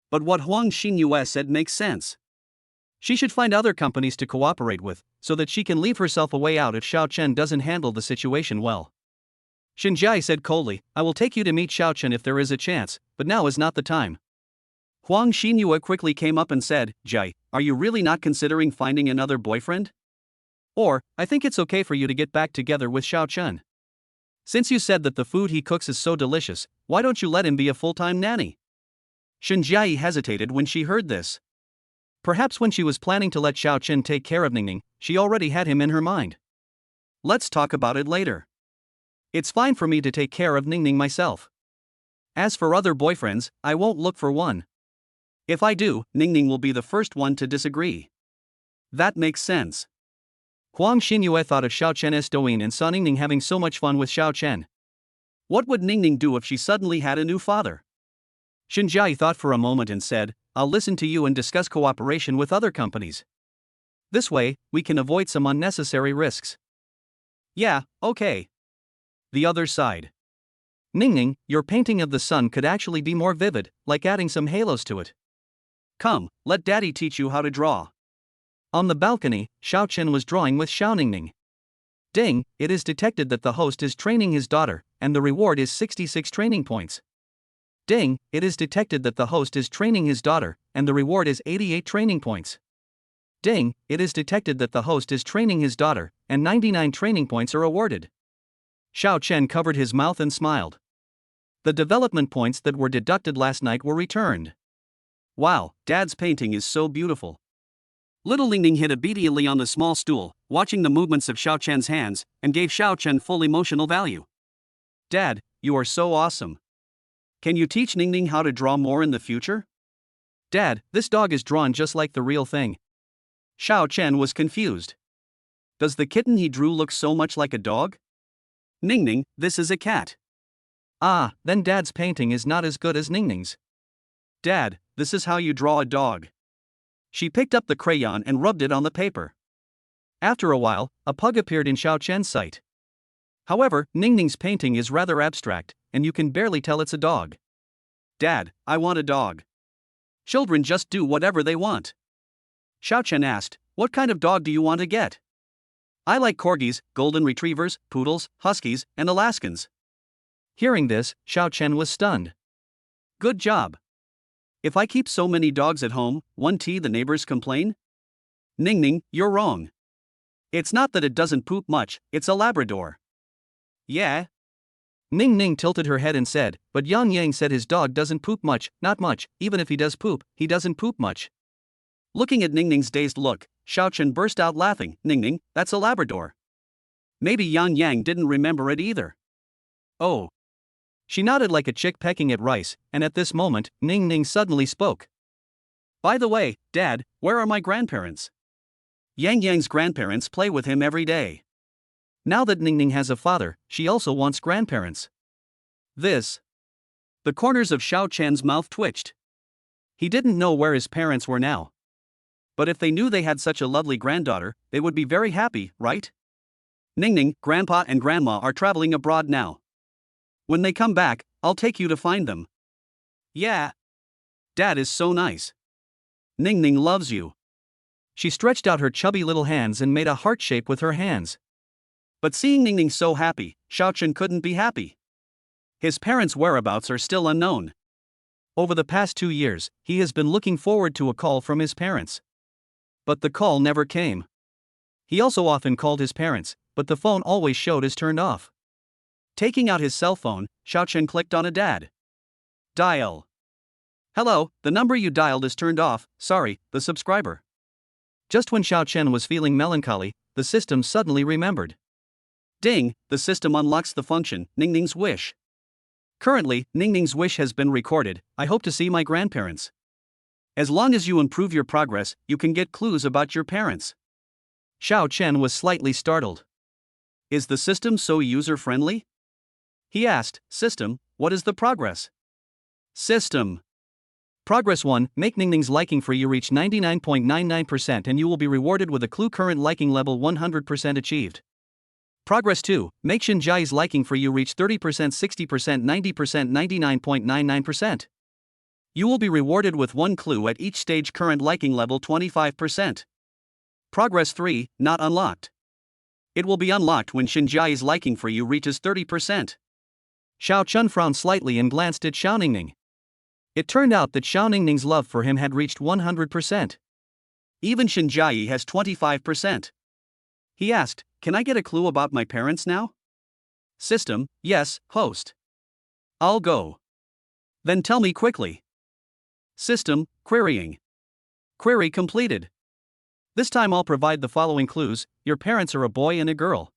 But what Huang Xinyue said makes sense. She should find other companies to cooperate with, so that she can leave herself a way out if Xiao Chen doesn't handle the situation well. Shin Jiayi said coldly, I will take you to meet Xiao Chen if there is a chance, but now is not the time. Huang Xinyue quickly came up and said, Jiayi, are you really not considering finding another boyfriend? Or, I think it's okay for you to get back together with Xiao Chen. Since you said that the food he cooks is so delicious, why don't you let him be a full-time nanny? Shin Jiayi hesitated when she heard this. Perhaps when she was planning to let Xiao Chen take care of Ningning, she already had him in her mind. Let's talk about it later. It's fine for me to take care of Ningning myself. As for other boyfriends, I won't look for one. If I do, Ningning will be the first one to disagree. That makes sense. Huang Xinyue thought of Xiao Chen's Douyin and saw Ningning having so much fun with Xiao Chen. What would Ningning do if she suddenly had a new father? Shen Jiayi thought for a moment and said, I'll listen to you and discuss cooperation with other companies. This way, we can avoid some unnecessary risks. Yeah, okay. The other side. Ningning, your painting of the sun could actually be more vivid, like adding some halos to it. Come, let Daddy teach you how to draw. On the balcony, Xiao Chen was drawing with Xiao Ningning. Ding, it is detected that the host is training his daughter, and the reward is 66 training points. Ding, it is detected that the host is training his daughter, and the reward is 88 training points. Ding, it is detected that the host is training his daughter, and 99 training points are awarded. Xiao Chen covered his mouth and smiled. The development points that were deducted last night were returned. Wow, Dad's painting is so beautiful. Little Ningning hit obediently on the small stool, watching the movements of Xiao Chen's hands, and gave Xiao Chen full emotional value. Dad, you are so awesome. Can you teach Ningning how to draw more in the future? Dad, this dog is drawn just like the real thing. Xiao Chen was confused. Does the kitten he drew look so much like a dog? Ningning, this is a cat. Ah, then Dad's painting is not as good as Ningning's. Dad, this is how you draw a dog. She picked up the crayon and rubbed it on the paper. After a while, a pug appeared in Xiao Chen's sight. However, Ningning's painting is rather abstract, and you can barely tell it's a dog. Dad, I want a dog. Children just do whatever they want. Xiao Chen asked, what kind of dog do you want to get? I like corgis, golden retrievers, poodles, huskies, and Alaskans. Hearing this, Xiao Chen was stunned. Good job. If I keep so many dogs at home, won't the neighbors complain? Ningning, you're wrong. It's not that it doesn't poop much, it's a Labrador. Yeah? Ningning tilted her head and said, but Yang Yang said his dog doesn't poop much, not much, even if he does poop, he doesn't poop much. Looking at Ningning's dazed look, Xiao Chen burst out laughing. Ningning, that's a Labrador. Maybe Yang Yang didn't remember it either. Oh. She nodded like a chick pecking at rice, and at this moment, Ningning suddenly spoke. By the way, Dad, where are my grandparents? Yang Yang's grandparents play with him every day. Now that Ningning has a father, she also wants grandparents. The corners of Xiao Chen's mouth twitched. He didn't know where his parents were now. But if they knew they had such a lovely granddaughter, they would be very happy, right? Ningning, Grandpa and Grandma are traveling abroad now. When they come back, I'll take you to find them. Yeah. Dad is so nice. Ningning loves you. She stretched out her chubby little hands and made a heart shape with her hands. But seeing Ningning so happy, Xiao Chen couldn't be happy. His parents' whereabouts are still unknown. Over the past 2 years, he has been looking forward to a call from his parents. But the call never came. He also often called his parents, but the phone always showed as turned off. Taking out his cell phone, Xiao Chen clicked on a dad. Dial. Hello, the number you dialed is turned off, sorry, the subscriber. Just when Xiao Chen was feeling melancholy, the system suddenly remembered. Ding, the system unlocks the function, Ningning's wish. Currently, Ningning's wish has been recorded, I hope to see my grandparents. As long as you improve your progress, you can get clues about your parents. Xiao Chen was slightly startled. Is the system so user-friendly? He asked, System, what is the progress? System. Progress 1, make Ningning's liking for you reach 99.99% and you will be rewarded with a clue current liking level 100% achieved. Progress 2, make Shen Jiayi's liking for you reach 30%, 60%, 90%, 99.99%. You will be rewarded with 1 clue at each stage current liking level 25%. Progress 3, not unlocked. It will be unlocked when Shen Jiayi's liking for you reaches 30%. Xiao Chen frowned slightly and glanced at Xiao Ningning. It turned out that Xiao Ningning's love for him had reached 100%. Even Shen Jiayi has 25%. He asked, can I get a clue about my parents now? System, yes, host. I'll go. Then tell me quickly. System, querying. Query completed. This time I'll provide the following clues, your parents are a boy and a girl.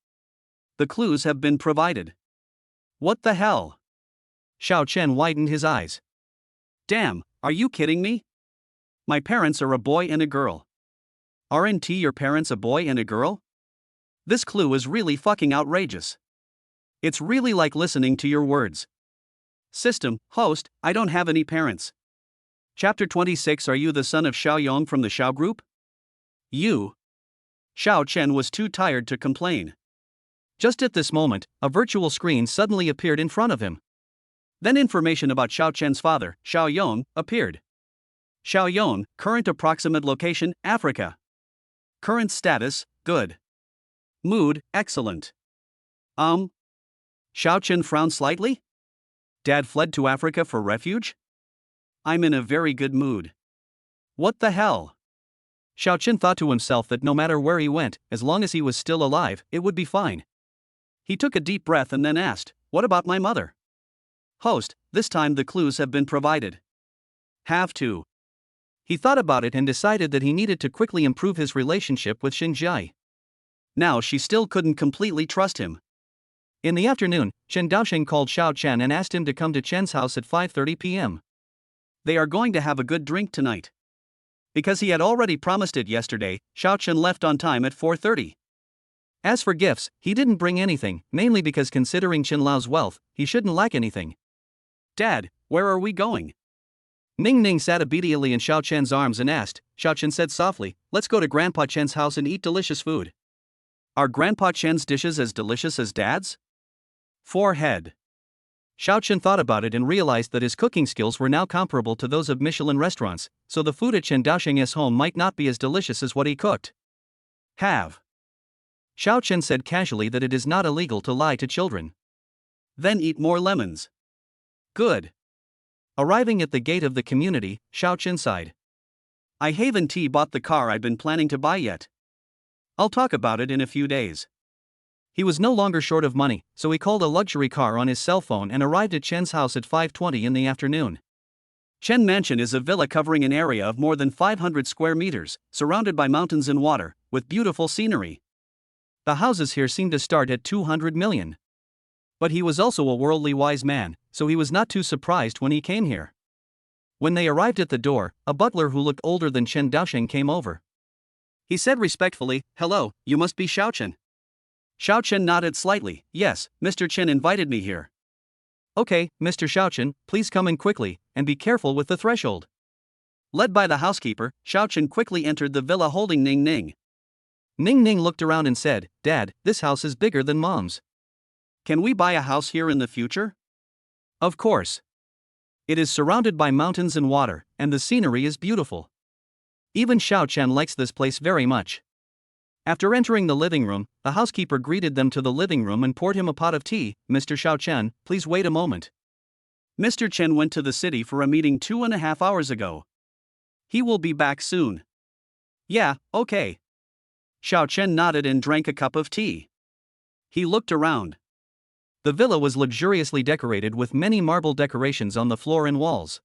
the clues have been provided. What the hell? Xiao Chen widened his eyes. Damn, are you kidding me? My parents are a boy and a girl. Aren't your parents a boy and a girl? This clue is really fucking outrageous. It's really like listening to your words. System, host, I don't have any parents. Chapter 26. Are you the son of Xiao Yong from the Xiao group? You. Xiao Chen was too tired to complain. Just at this moment, a virtual screen suddenly appeared in front of him. Then information about Xiao Chen's father, Xiao Yong, appeared. Xiao Yong, current approximate location, Africa. Current status, good. Mood, excellent. Xiao Chen frowned slightly? Dad fled to Africa for refuge? I'm in a very good mood. What the hell? Xiao Chen thought to himself that no matter where he went, as long as he was still alive, it would be fine. He took a deep breath and then asked, what about my mother? Host, this time the clues have been provided. Have to. He thought about it and decided that he needed to quickly improve his relationship with Xinjiai. Now she still couldn't completely trust him. In the afternoon, Chen Daosheng called Xiao Chen and asked him to come to Chen's house at 5:30 p.m. They are going to have a good drink tonight. Because he had already promised it yesterday, Xiao Chen left on time at 4:30. As for gifts, he didn't bring anything, mainly because considering Chen Lao's wealth, he shouldn't lack anything. Dad, where are we going? Ning Ning sat obediently in Xiao Chen's arms and asked. Xiao Chen said softly, let's go to Grandpa Chen's house and eat delicious food. Are Grandpa Chen's dishes as delicious as Dad's? Forehead. Xiao Chen thought about it and realized that his cooking skills were now comparable to those of Michelin restaurants, so the food at Chen Daosheng's home might not be as delicious as what he cooked. Have. Xiao Chen said casually that it is not illegal to lie to children. Then eat more lemons. Good. Arriving at the gate of the community, Xiao Chen sighed. I haven't bought the car I've been planning to buy yet. I'll talk about it in a few days. He was no longer short of money, so he called a luxury car on his cell phone and arrived at Chen's house at 5:20 in the afternoon. Chen Mansion is a villa covering an area of more than 500 square meters, surrounded by mountains and water, with beautiful scenery. The houses here seemed to start at 200 million. But he was also a worldly wise man, so he was not too surprised when he came here. When they arrived at the door, a butler who looked older than Chen Daosheng came over. He said respectfully, hello, you must be Xiao Chen. Xiao Chen nodded slightly. Yes, Mr. Chen invited me here. Okay, Mr. Xiao Chen, please come in quickly, and be careful with the threshold. Led by the housekeeper, Xiao Chen quickly entered the villa holding Ning Ning. Ning Ning looked around and said, Dad, this house is bigger than Mom's. Can we buy a house here in the future? Of course. It is surrounded by mountains and water, and the scenery is beautiful. Even Xiao Chen likes this place very much. After entering the living room, the housekeeper greeted them to the living room and poured him a pot of tea. Mr. Xiao Chen, please wait a moment. Mr. Chen went to the city for a meeting 2.5 hours ago. He will be back soon. Yeah, okay. Xiao Chen nodded and drank a cup of tea. He looked around. The villa was luxuriously decorated with many marble decorations on the floor and walls.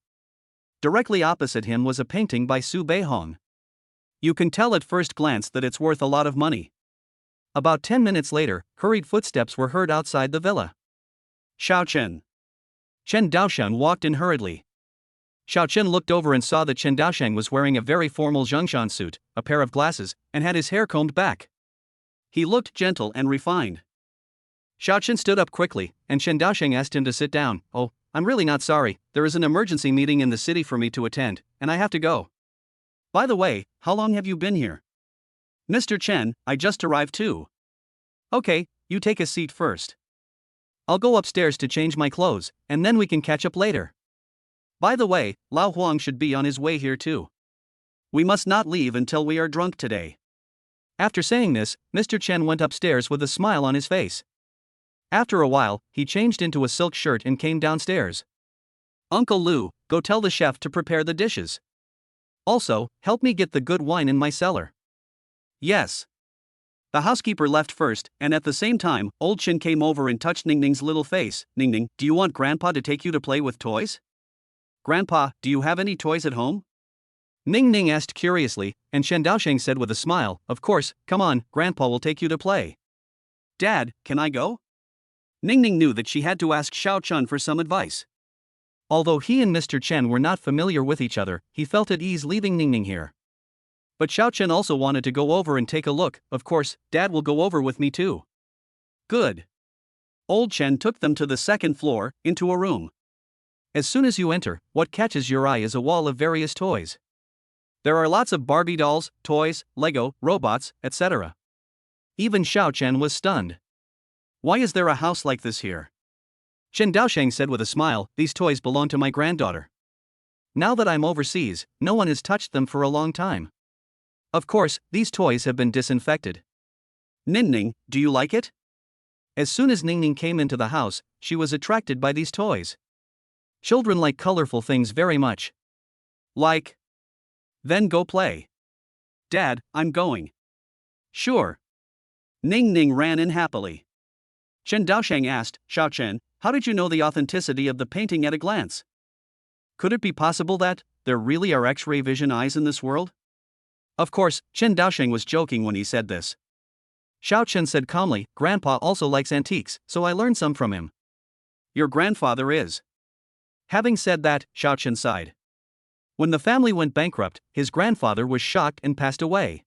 Directly opposite him was a painting by Su Beihong. You can tell at first glance that it's worth a lot of money. About 10 minutes later, hurried footsteps were heard outside the villa. Xiao Chen. Chen Daosheng walked in hurriedly. Xiao Chen looked over and saw that Chen Daosheng was wearing a very formal Zhengshan suit, a pair of glasses, and had his hair combed back. He looked gentle and refined. Xiao Chen stood up quickly, and Chen Daosheng asked him to sit down. Oh, I'm really not sorry, there is an emergency meeting in the city for me to attend, and I have to go. By the way, how long have you been here? Mr. Chen, I just arrived too. Okay, you take a seat first. I'll go upstairs to change my clothes, and then we can catch up later. By the way, Lao Huang should be on his way here too. We must not leave until we are drunk today. After saying this, Mr. Chen went upstairs with a smile on his face. After a while, he changed into a silk shirt and came downstairs. Uncle Lu, go tell the chef to prepare the dishes. Also, help me get the good wine in my cellar. Yes. The housekeeper left first, and at the same time, old Chen came over and touched Ning Ning's little face. Ning Ning, do you want Grandpa to take you to play with toys? Grandpa, do you have any toys at home? Ning Ning asked curiously, and Chen Daosheng said with a smile, of course, come on, Grandpa will take you to play. Dad, can I go? Ningning knew that she had to ask Xiao Chun for some advice. Although he and Mr. Chen were not familiar with each other, he felt at ease leaving Ningning here. But Xiao Chen also wanted to go over and take a look. Of course, Dad will go over with me too. Good. Old Chen took them to the second floor, into a room. As soon as you enter, what catches your eye is a wall of various toys. There are lots of Barbie dolls, toys, Lego, robots, etc. Even Xiao Chen was stunned. Why is there a house like this here? Chen Daosheng said with a smile, these toys belong to my granddaughter. Now that I'm overseas, no one has touched them for a long time. Of course, these toys have been disinfected. Ningning, do you like it? As soon as Ningning came into the house, she was attracted by these toys. Children like colorful things very much. Like? Then go play. Dad, I'm going. Sure. Ningning ran in happily. Chen Daosheng asked, Xiao Chen, how did you know the authenticity of the painting at a glance? Could it be possible that there really are X-ray vision eyes in this world? Of course, Chen Daosheng was joking when he said this. Xiao Chen said calmly, Grandpa also likes antiques, so I learned some from him. Your grandfather is. Having said that, Xiao Chen sighed. When the family went bankrupt, his grandfather was shocked and passed away.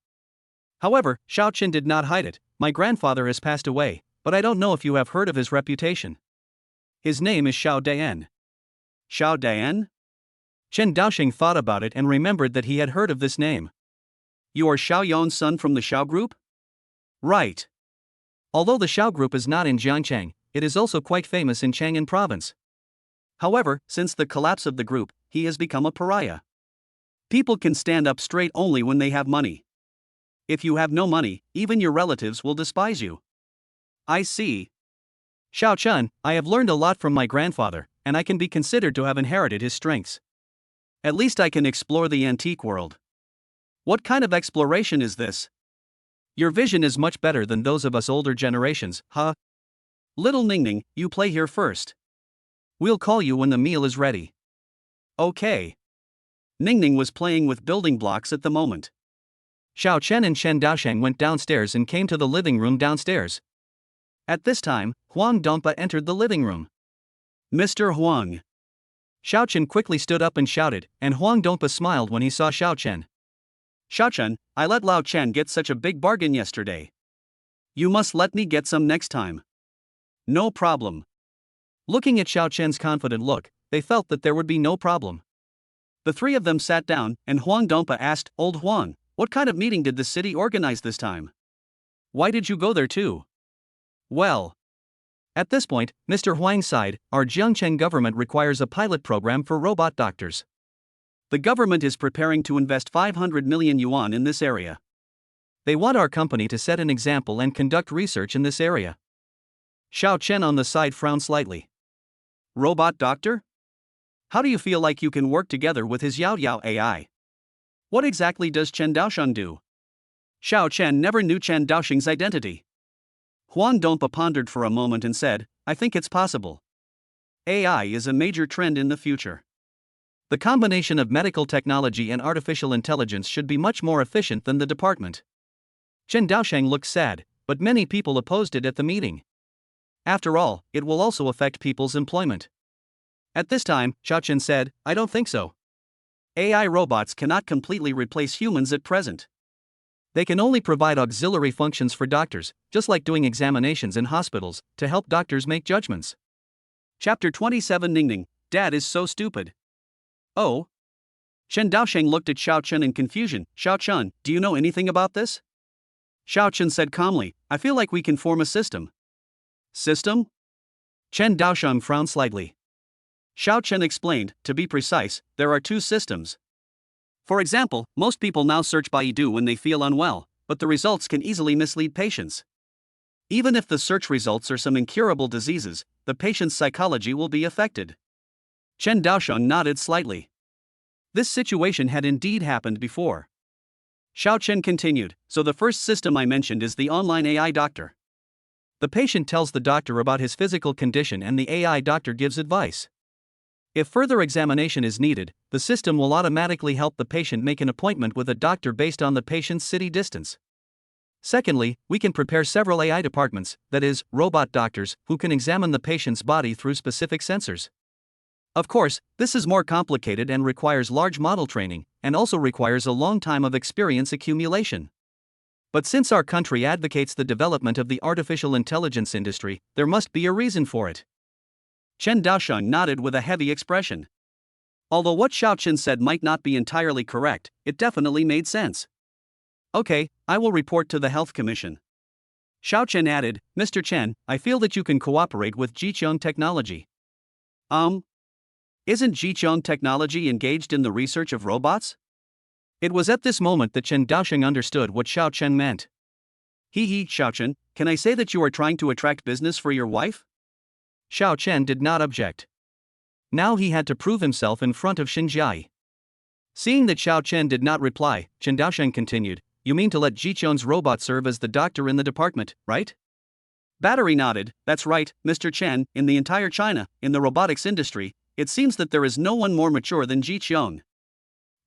However, Xiao Chen did not hide it. My grandfather has passed away, but I don't know if you have heard of his reputation. His name is Xiao Dayan. Xiao Dayan? Chen Daosheng thought about it and remembered that he had heard of this name. You are Xiao Yon's son from the Xiao group? Right. Although the Xiao group is not in Jiangcheng, it is also quite famous in Chang'an province. However, since the collapse of the group, he has become a pariah. People can stand up straight only when they have money. If you have no money, even your relatives will despise you. I see. Xiao Chun, I have learned a lot from my grandfather, and I can be considered to have inherited his strengths. At least I can explore the antique world. What kind of exploration is this? Your vision is much better than those of us older generations, huh? Little Ningning, you play here first. We'll call you when the meal is ready. Okay. Ningning was playing with building blocks at the moment. Xiao Chen and Chen Daosheng went downstairs and came to the living room downstairs. At this time, Huang Dongpa entered the living room. Mr. Huang. Xiao Chen quickly stood up and shouted, and Huang Dongpa smiled when he saw Xiao Chen. Xiao Chen, I let Lao Chen get such a big bargain yesterday. You must let me get some next time. No problem. Looking at Xiao Chen's confident look, they felt that there would be no problem. The three of them sat down, and Huang Dongpa asked, Old Huang, what kind of meeting did the city organize this time? Why did you go there too? Well. At this point, Mr. Huang sighed, our Jiangcheng government requires a pilot program for robot doctors. The government is preparing to invest 500 million yuan in this area. They want our company to set an example and conduct research in this area. Xiao Chen on the side frowned slightly. Robot doctor? How do you feel like you can work together with his Yao Yao AI? What exactly does Chen Daosheng do? Xiao Chen never knew Chen Daosheng's identity. Huang Dongpa pondered for a moment and said, I think it's possible. AI is a major trend in the future. The combination of medical technology and artificial intelligence should be much more efficient than the department. Chen Daosheng looked sad, but many people opposed it at the meeting. After all, it will also affect people's employment. At this time, Xiao Chen said, I don't think so. AI robots cannot completely replace humans at present. They can only provide auxiliary functions for doctors, just like doing examinations in hospitals, to help doctors make judgments. Chapter 27 Ningning, Dad is so stupid. Oh? Chen Daosheng looked at Xiao Chen in confusion. Xiao Chen, do you know anything about this? Xiao Chen said calmly, I feel like we can form a system. System? Chen Daosheng frowned slightly. Xiao Chen explained, to be precise, there are two systems. For example, most people now search Baidu when they feel unwell, but the results can easily mislead patients. Even if the search results are some incurable diseases, the patient's psychology will be affected. Chen Daosheng nodded slightly. This situation had indeed happened before. Xiao Chen continued, so the first system I mentioned is the online AI doctor. The patient tells the doctor about his physical condition and the AI doctor gives advice. If further examination is needed, the system will automatically help the patient make an appointment with a doctor based on the patient's city distance. Secondly, we can prepare several AI departments, that is, robot doctors, who can examine the patient's body through specific sensors. Of course, this is more complicated and requires large model training, and also requires a long time of experience accumulation. But since our country advocates the development of the artificial intelligence industry, there must be a reason for it. Chen Daosheng nodded with a heavy expression. Although what Xiao Chen said might not be entirely correct, it definitely made sense. Okay, I will report to the Health Commission. Xiao Chen added, Mr. Chen, I feel that you can cooperate with Jiqiang Technology. Isn't Jiqiang Technology engaged in the research of robots? It was at this moment that Chen Daosheng understood what Xiao Chen meant. Xiao Chen, can I say that you are trying to attract business for your wife? Xiao Chen did not object. Now he had to prove himself in front of Xinjiai. Seeing that Xiao Chen did not reply, Chen Daosheng continued, You mean to let Jiqiang's robot serve as the doctor in the department, right? Battery nodded, That's right, Mr. Chen, in the entire China, in the robotics industry, it seems that there is no one more mature than Jiqiang.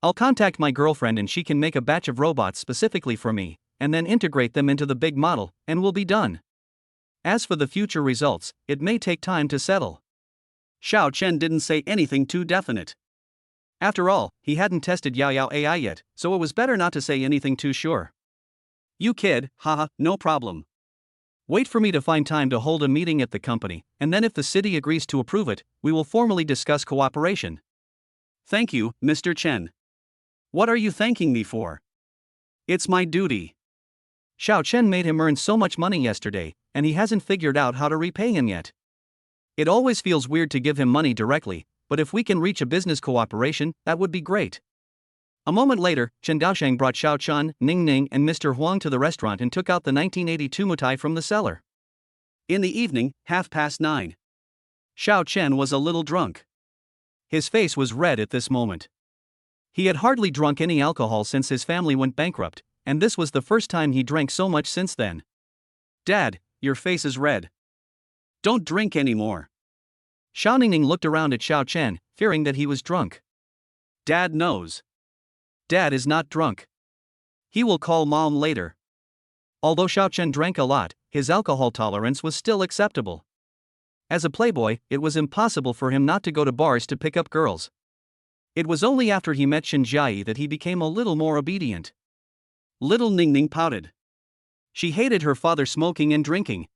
I'll contact my girlfriend and she can make a batch of robots specifically for me, and then integrate them into the big model, and we'll be done. As for the future results, it may take time to settle. Xiao Chen didn't say anything too definite. After all, he hadn't tested Yao AI yet, so it was better not to say anything too sure. You kid, haha, no problem. Wait for me to find time to hold a meeting at the company, and then if the city agrees to approve it, we will formally discuss cooperation. Thank you, Mr. Chen. What are you thanking me for? It's my duty. Xiao Chen made him earn so much money yesterday, and he hasn't figured out how to repay him yet. It always feels weird to give him money directly, but if we can reach a business cooperation, that would be great. A moment later, Chen Daosheng brought Xiao Chen, Ning Ning, and Mr. Huang to the restaurant and took out the 1982 mutai from the cellar. In the evening, 9:30. Xiao Chen was a little drunk. His face was red at this moment. He had hardly drunk any alcohol since his family went bankrupt, and this was the first time he drank so much since then. Dad, your face is red. Don't drink anymore. Xiao Ningning looked around at Xiao Chen, fearing that he was drunk. Dad knows. Dad is not drunk. He will call Mom later. Although Xiao Chen drank a lot, his alcohol tolerance was still acceptable. As a playboy, it was impossible for him not to go to bars to pick up girls. It was only after he met Xinjiai that he became a little more obedient. Little Ningning pouted. She hated her father smoking and drinking.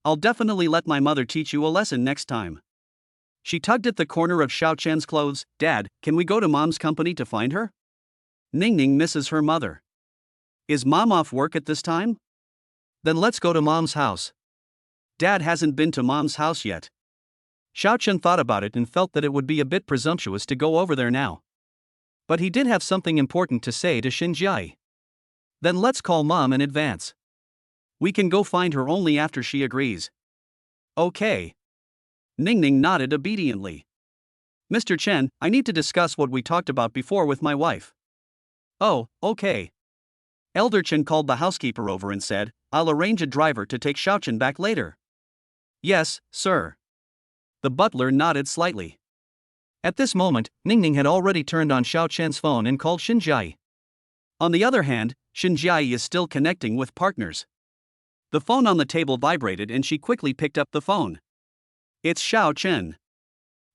I'll definitely let my mother teach you a lesson next time. She tugged at the corner of Xiao Chen's clothes. Dad, can we go to Mom's company to find her? Ningning misses her mother. Is Mom off work at this time? Then let's go to Mom's house. Dad hasn't been to Mom's house yet. Xiao Chen thought about it and felt that it would be a bit presumptuous to go over there now. But he did have something important to say to Xinjiai. Then let's call Mom in advance. We can go find her only after she agrees. Okay. Ningning nodded obediently. Mr. Chen, I need to discuss what we talked about before with my wife. Oh, okay. Elder Chen called the housekeeper over and said, I'll arrange a driver to take Xiao Chen back later. Yes, sir. The butler nodded slightly. At this moment, Ningning had already turned on Xiao Chen's phone and called Xinjiai. On the other hand, Xinjiai is still connecting with partners. The phone on the table vibrated and she quickly picked up the phone. It's Xiao Chen.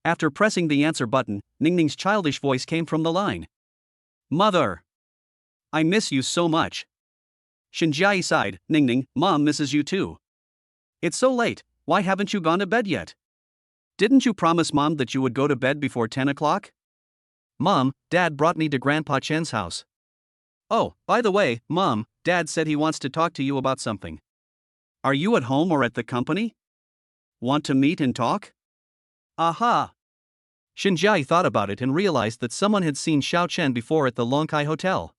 After pressing the answer button, Ningning's childish voice came from the line. Mother. I miss you so much. Xinjiai sighed. Ningning, Mom misses you too. It's so late, why haven't you gone to bed yet? Didn't you promise Mom that you would go to bed before 10 o'clock? Mom, Dad brought me to Grandpa Chen's house. Oh, by the way, Mom, Dad said he wants to talk to you about something. Are you at home or at the company? Want to meet and talk? Aha! Xinjiai thought about it and realized that someone had seen Xiao Chen before at the Longkai Hotel.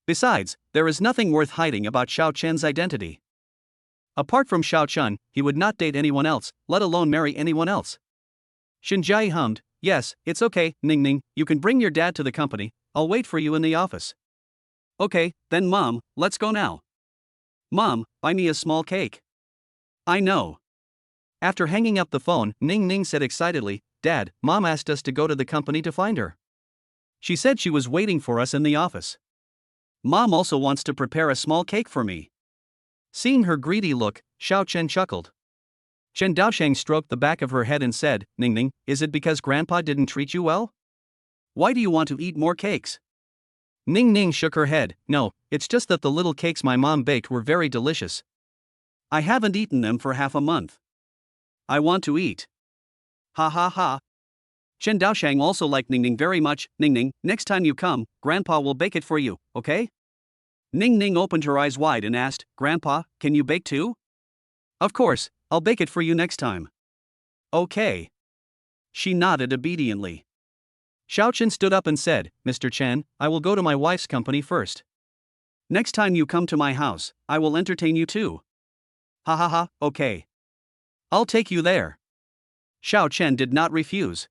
Besides, there is nothing worth hiding about Xiao Chen's identity. Apart from Xiao Chen, he would not date anyone else, let alone marry anyone else. Xinjiai hummed, Yes, it's okay, Ningning, you can bring your dad to the company, I'll wait for you in the office. Okay, then Mom, let's go now. Mom, buy me a small cake. I know. After hanging up the phone, Ningning said excitedly, Dad, Mom asked us to go to the company to find her. She said she was waiting for us in the office. Mom also wants to prepare a small cake for me. Seeing her greedy look, Xiao Chen chuckled. Chen Daosheng stroked the back of her head and said, Ningning, is it because Grandpa didn't treat you well? Why do you want to eat more cakes? Ningning shook her head. No, it's just that the little cakes my mom baked were very delicious. I haven't eaten them for half a month. I want to eat. Ha ha ha. Chen Daosheng also liked Ningning very much. Ningning, next time you come, Grandpa will bake it for you, okay? Ningning opened her eyes wide and asked, Grandpa, can you bake too? Of course, I'll bake it for you next time. Okay. She nodded obediently. Xiao Chen stood up and said, Mr. Chen, I will go to my wife's company first. Next time you come to my house, I will entertain you too. Ha ha ha, okay. I'll take you there. Xiao Chen did not refuse.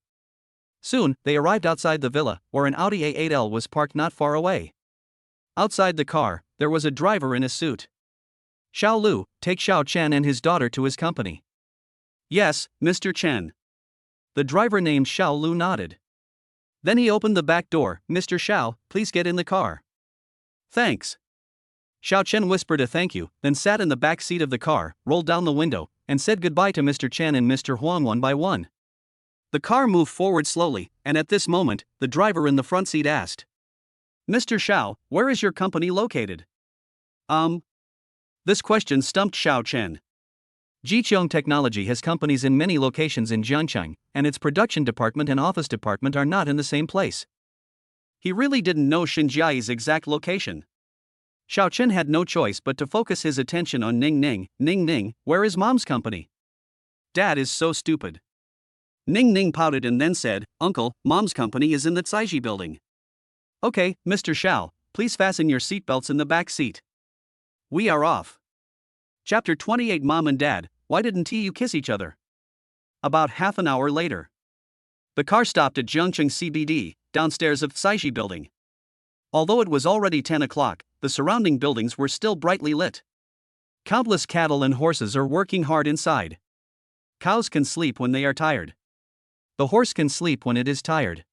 Soon, they arrived outside the villa, where an Audi A8L was parked not far away. Outside the car, there was a driver in a suit. Xiao Lu, take Xiao Chen and his daughter to his company. Yes, Mr. Chen. The driver named Xiao Lu nodded. Then he opened the back door. Mr. Xiao, please get in the car. Thanks. Xiao Chen whispered a thank you, then sat in the back seat of the car, rolled down the window, and said goodbye to Mr. Chen and Mr. Huang one by one. The car moved forward slowly, and at this moment, the driver in the front seat asked, Mr. Xiao, where is your company located? This question stumped Xiao Chen. Jiqiong Technology has companies in many locations in Jiangchang, and its production department and office department are not in the same place. He really didn't know Xinjiai's exact location. Xiao Chen had no choice but to focus his attention on Ningning. Ningning, where is Mom's company? Dad is so stupid. Ningning pouted and then said, Uncle, Mom's company is in the Caiji building. Okay, Mr. Xiao, please fasten your seatbelts in the back seat. We are off. Chapter 28 Mom and Dad, why didn't you kiss each other? About half an hour later. The car stopped at Jiangcheng CBD, downstairs of Caiji building. Although it was already 10 o'clock, the surrounding buildings were still brightly lit. Countless cattle and horses are working hard inside. Cows can sleep when they are tired. The horse can sleep when it is tired.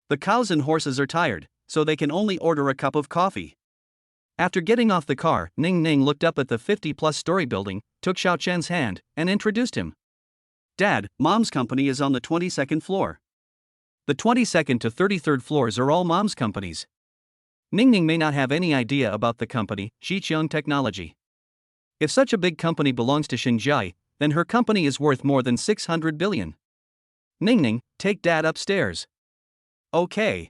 The cows and horses are tired, so they can only order a cup of coffee. After getting off the car, Ningning looked up at the 50-plus story building, took Xiao Chen's hand, and introduced him. Dad, Mom's company is on the 22nd floor. The 22nd to 33rd floors are all Mom's companies. Ningning may not have any idea about the company, Jiqiong Technology. If such a big company belongs to Xinjiai, then her company is worth more than 600 billion. Ningning, take Dad upstairs. Okay.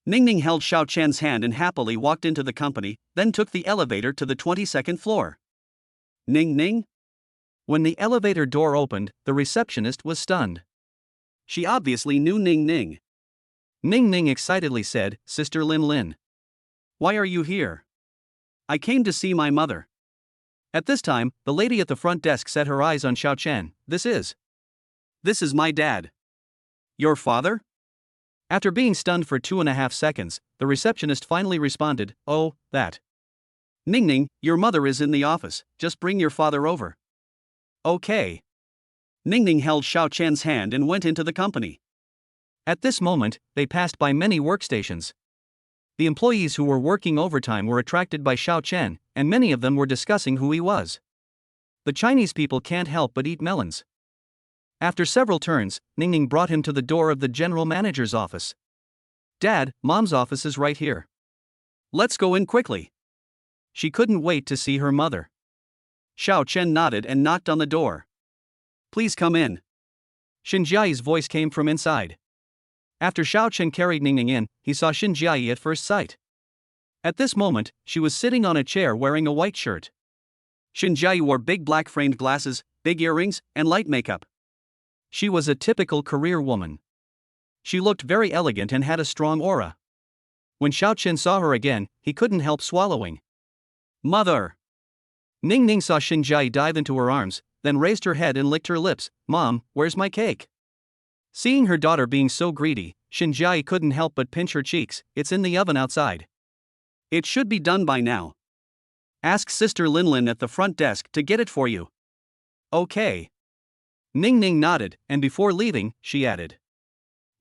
Ningning held Xiao Chen's hand and happily walked into the company, then took the elevator to the 22nd floor. Ningning? When the elevator door opened, the receptionist was stunned. She obviously knew Ningning. Ningning excitedly said, Sister Lin Lin. Why are you here? I came to see my mother. At this time, the lady at the front desk set her eyes on Xiao Chen. This is my dad. Your father? After being stunned for 2.5 seconds, the receptionist finally responded, Oh, that. Ningning, your mother is in the office, just bring your father over. Okay. Ningning held Xiao Chen's hand and went into the company. At this moment, they passed by many workstations. The employees who were working overtime were attracted by Xiao Chen, and many of them were discussing who he was. The Chinese people can't help but eat melons. After several turns, Ningning brought him to the door of the general manager's office. Dad, Mom's office is right here. Let's go in quickly. She couldn't wait to see her mother. Xiao Chen nodded and knocked on the door. Please come in. Xinjiai's voice came from inside. After Xiao Chen carried Ningning in, he saw Xinjiai at first sight. At this moment, she was sitting on a chair wearing a white shirt. Xinjiai wore big black framed glasses, big earrings, and light makeup. She was a typical career woman. She looked very elegant and had a strong aura. When Xiao Chen saw her again, he couldn't help swallowing. Mother! Ningning saw Xinjiai dive into her arms, then raised her head and licked her lips. Mom, where's my cake? Seeing her daughter being so greedy, Xinjiai couldn't help but pinch her cheeks. It's in the oven outside. It should be done by now. Ask Sister Lin Lin at the front desk to get it for you. Okay. Ningning nodded, and before leaving, she added,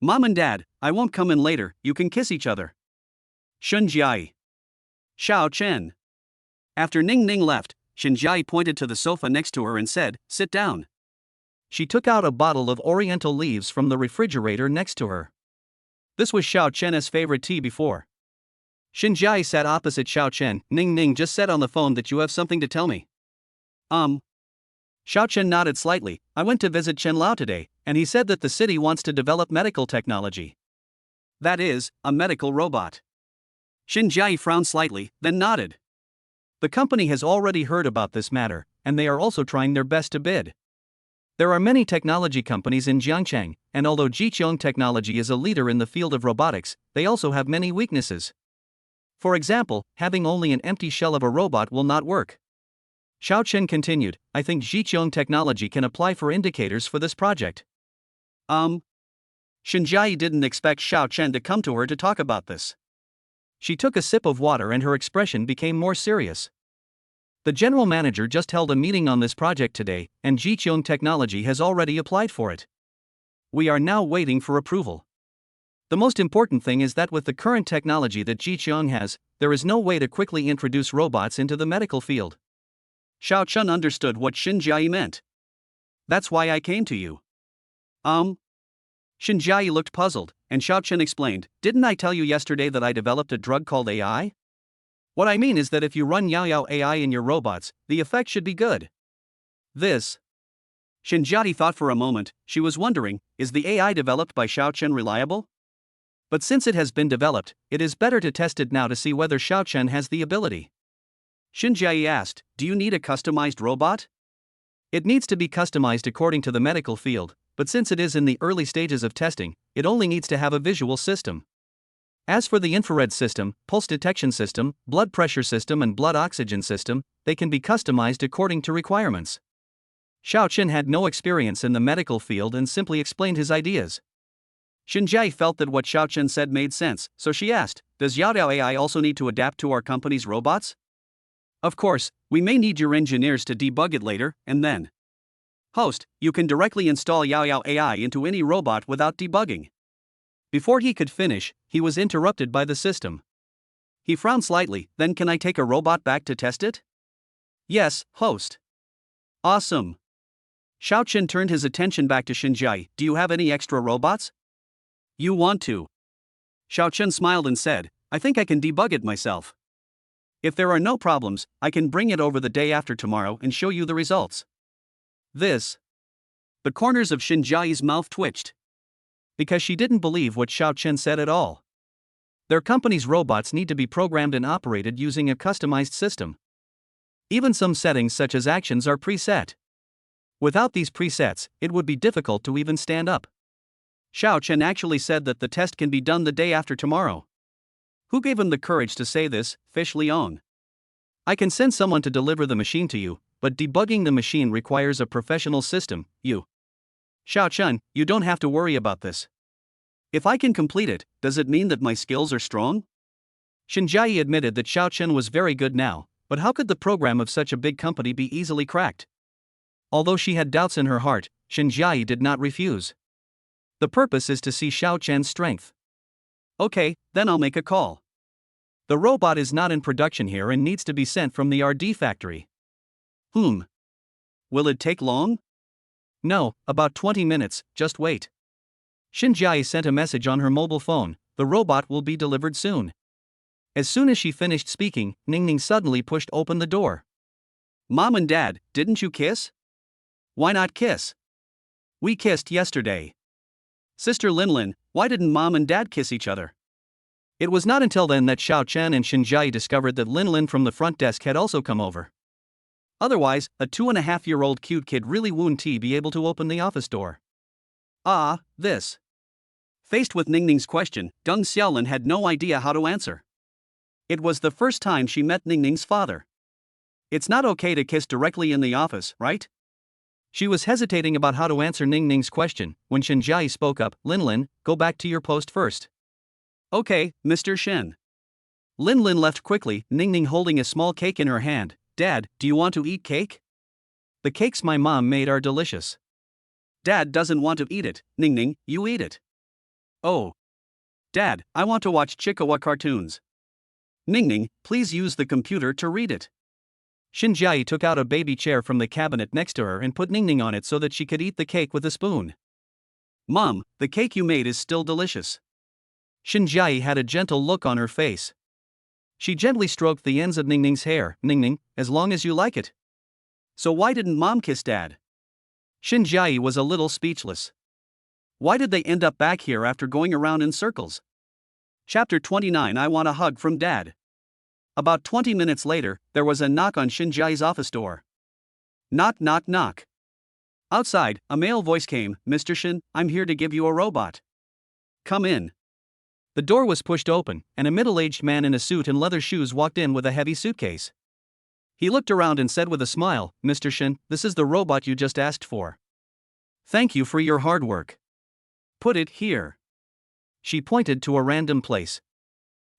Mom and Dad, I won't come in later, you can kiss each other. Xinjiai. Xiao Chen. After Ningning left, Shinjiai pointed to the sofa next to her and said, "Sit down." She took out a bottle of oriental leaves from the refrigerator next to her. This was Xiao Chen's favorite tea before. Shinjiai sat opposite Xiao Chen. Ning Ning just said on the phone that you have something to tell me. Xiao Chen nodded slightly. I went to visit Chen Lao today, and he said that the city wants to develop medical technology. That is, a medical robot. Shinjiai frowned slightly, then nodded. The company has already heard about this matter, and they are also trying their best to bid. There are many technology companies in Jiangchang, and although Jiqiong Technology is a leader in the field of robotics, they also have many weaknesses. For example, having only an empty shell of a robot will not work. Xiao Chen continued, I think Jiqiong Technology can apply for indicators for this project. Shinjiai didn't expect Xiao Chen to come to her to talk about this. She took a sip of water and her expression became more serious. The general manager just held a meeting on this project today, and Jiqiong Technology has already applied for it. We are now waiting for approval. The most important thing is that with the current technology that Jiqiong has, there is no way to quickly introduce robots into the medical field. Xiao Chen understood what Shinjiai meant. That's why I came to you. Shinjiai looked puzzled, and Xiao Chen explained, didn't I tell you yesterday that I developed a drug called AI? What I mean is that if you run Yao Yao AI in your robots, the effect should be good. This. Shinjiai thought for a moment. She was wondering, is the AI developed by Xiao Chen reliable? But since it has been developed, it is better to test it now to see whether Xiao Chen has the ability. Shinjiai asked, do you need a customized robot? It needs to be customized according to the medical field, but since it is in the early stages of testing, it only needs to have a visual system. As for the infrared system, pulse detection system, blood pressure system and blood oxygen system, they can be customized according to requirements. Xiao Chen had no experience in the medical field and simply explained his ideas. Shinjiai felt that what Xiao Chen said made sense, so she asked, does Yao Yao AI also need to adapt to our company's robots? Of course, we may need your engineers to debug it later, and then. Host, you can directly install Yao Yao AI into any robot without debugging. Before he could finish, he was interrupted by the system. He frowned slightly, then can I take a robot back to test it? Yes, host. Awesome. Xiao Chen turned his attention back to Shinjiai, do you have any extra robots? You want to? Xiao Chen smiled and said, I think I can debug it myself. If there are no problems, I can bring it over the day after tomorrow and show you the results. This. The corners of Shinjiai's mouth twitched. Because she didn't believe what Xiao Chen said at all. Their company's robots need to be programmed and operated using a customized system. Even some settings such as actions are preset. Without these presets, it would be difficult to even stand up. Xiao Chen actually said that the test can be done the day after tomorrow. Who gave him the courage to say this, Fish Liang? I can send someone to deliver the machine to you, but debugging the machine requires a professional system, Xiao Chen, you don't have to worry about this. If I can complete it, does it mean that my skills are strong? Shinjiai admitted that Xiao Chen was very good now, but how could the program of such a big company be easily cracked? Although she had doubts in her heart, Shinjiai did not refuse. The purpose is to see Xiao Chen's strength. Okay, then I'll make a call. The robot is not in production here and needs to be sent from the RD factory. Will it take long? No, about 20 minutes, just wait. Shinjiai sent a message on her mobile phone, the robot will be delivered soon. As soon as she finished speaking, Ning Ning suddenly pushed open the door. Mom and Dad, didn't you kiss? Why not kiss? We kissed yesterday. Sister Linlin, why didn't Mom and Dad kiss each other? It was not until then that Xiao Chen and Shinjiai discovered that Linlin from the front desk had also come over. Otherwise, a 2.5-year-old cute kid really wouldn't be able to open the office door. This. Faced with Ningning's question, Deng Xiaolin had no idea how to answer. It was the first time she met Ningning's father. It's not okay to kiss directly in the office, right? She was hesitating about how to answer Ningning's question, when Shinjiai spoke up, Linlin, go back to your post first. Okay, Mr. Shen. Linlin left quickly, Ningning holding a small cake in her hand. Dad, do you want to eat cake? The cakes my mom made are delicious. Dad doesn't want to eat it, Ningning, you eat it. Oh. Dad, I want to watch Chikawa cartoons. Ningning, please use the computer to read it. Xinjiai took out a baby chair from the cabinet next to her and put Ningning on it so that she could eat the cake with a spoon. Mom, the cake you made is still delicious. Xinjiai had a gentle look on her face. She gently stroked the ends of Ningning's hair. Ningning, as long as you like it. So why didn't Mom kiss Dad? Xinjiai was a little speechless. Why did they end up back here after going around in circles? Chapter 29 I Want a Hug from Dad. About 20 minutes later, there was a knock on Xinjiai's office door. Knock, knock, knock. Outside, a male voice came, Mr. Shin, I'm here to give you a robot. Come in. The door was pushed open, and a middle-aged man in a suit and leather shoes walked in with a heavy suitcase. He looked around and said with a smile, Mr. Shin, this is the robot you just asked for. Thank you for your hard work. Put it here. She pointed to a random place.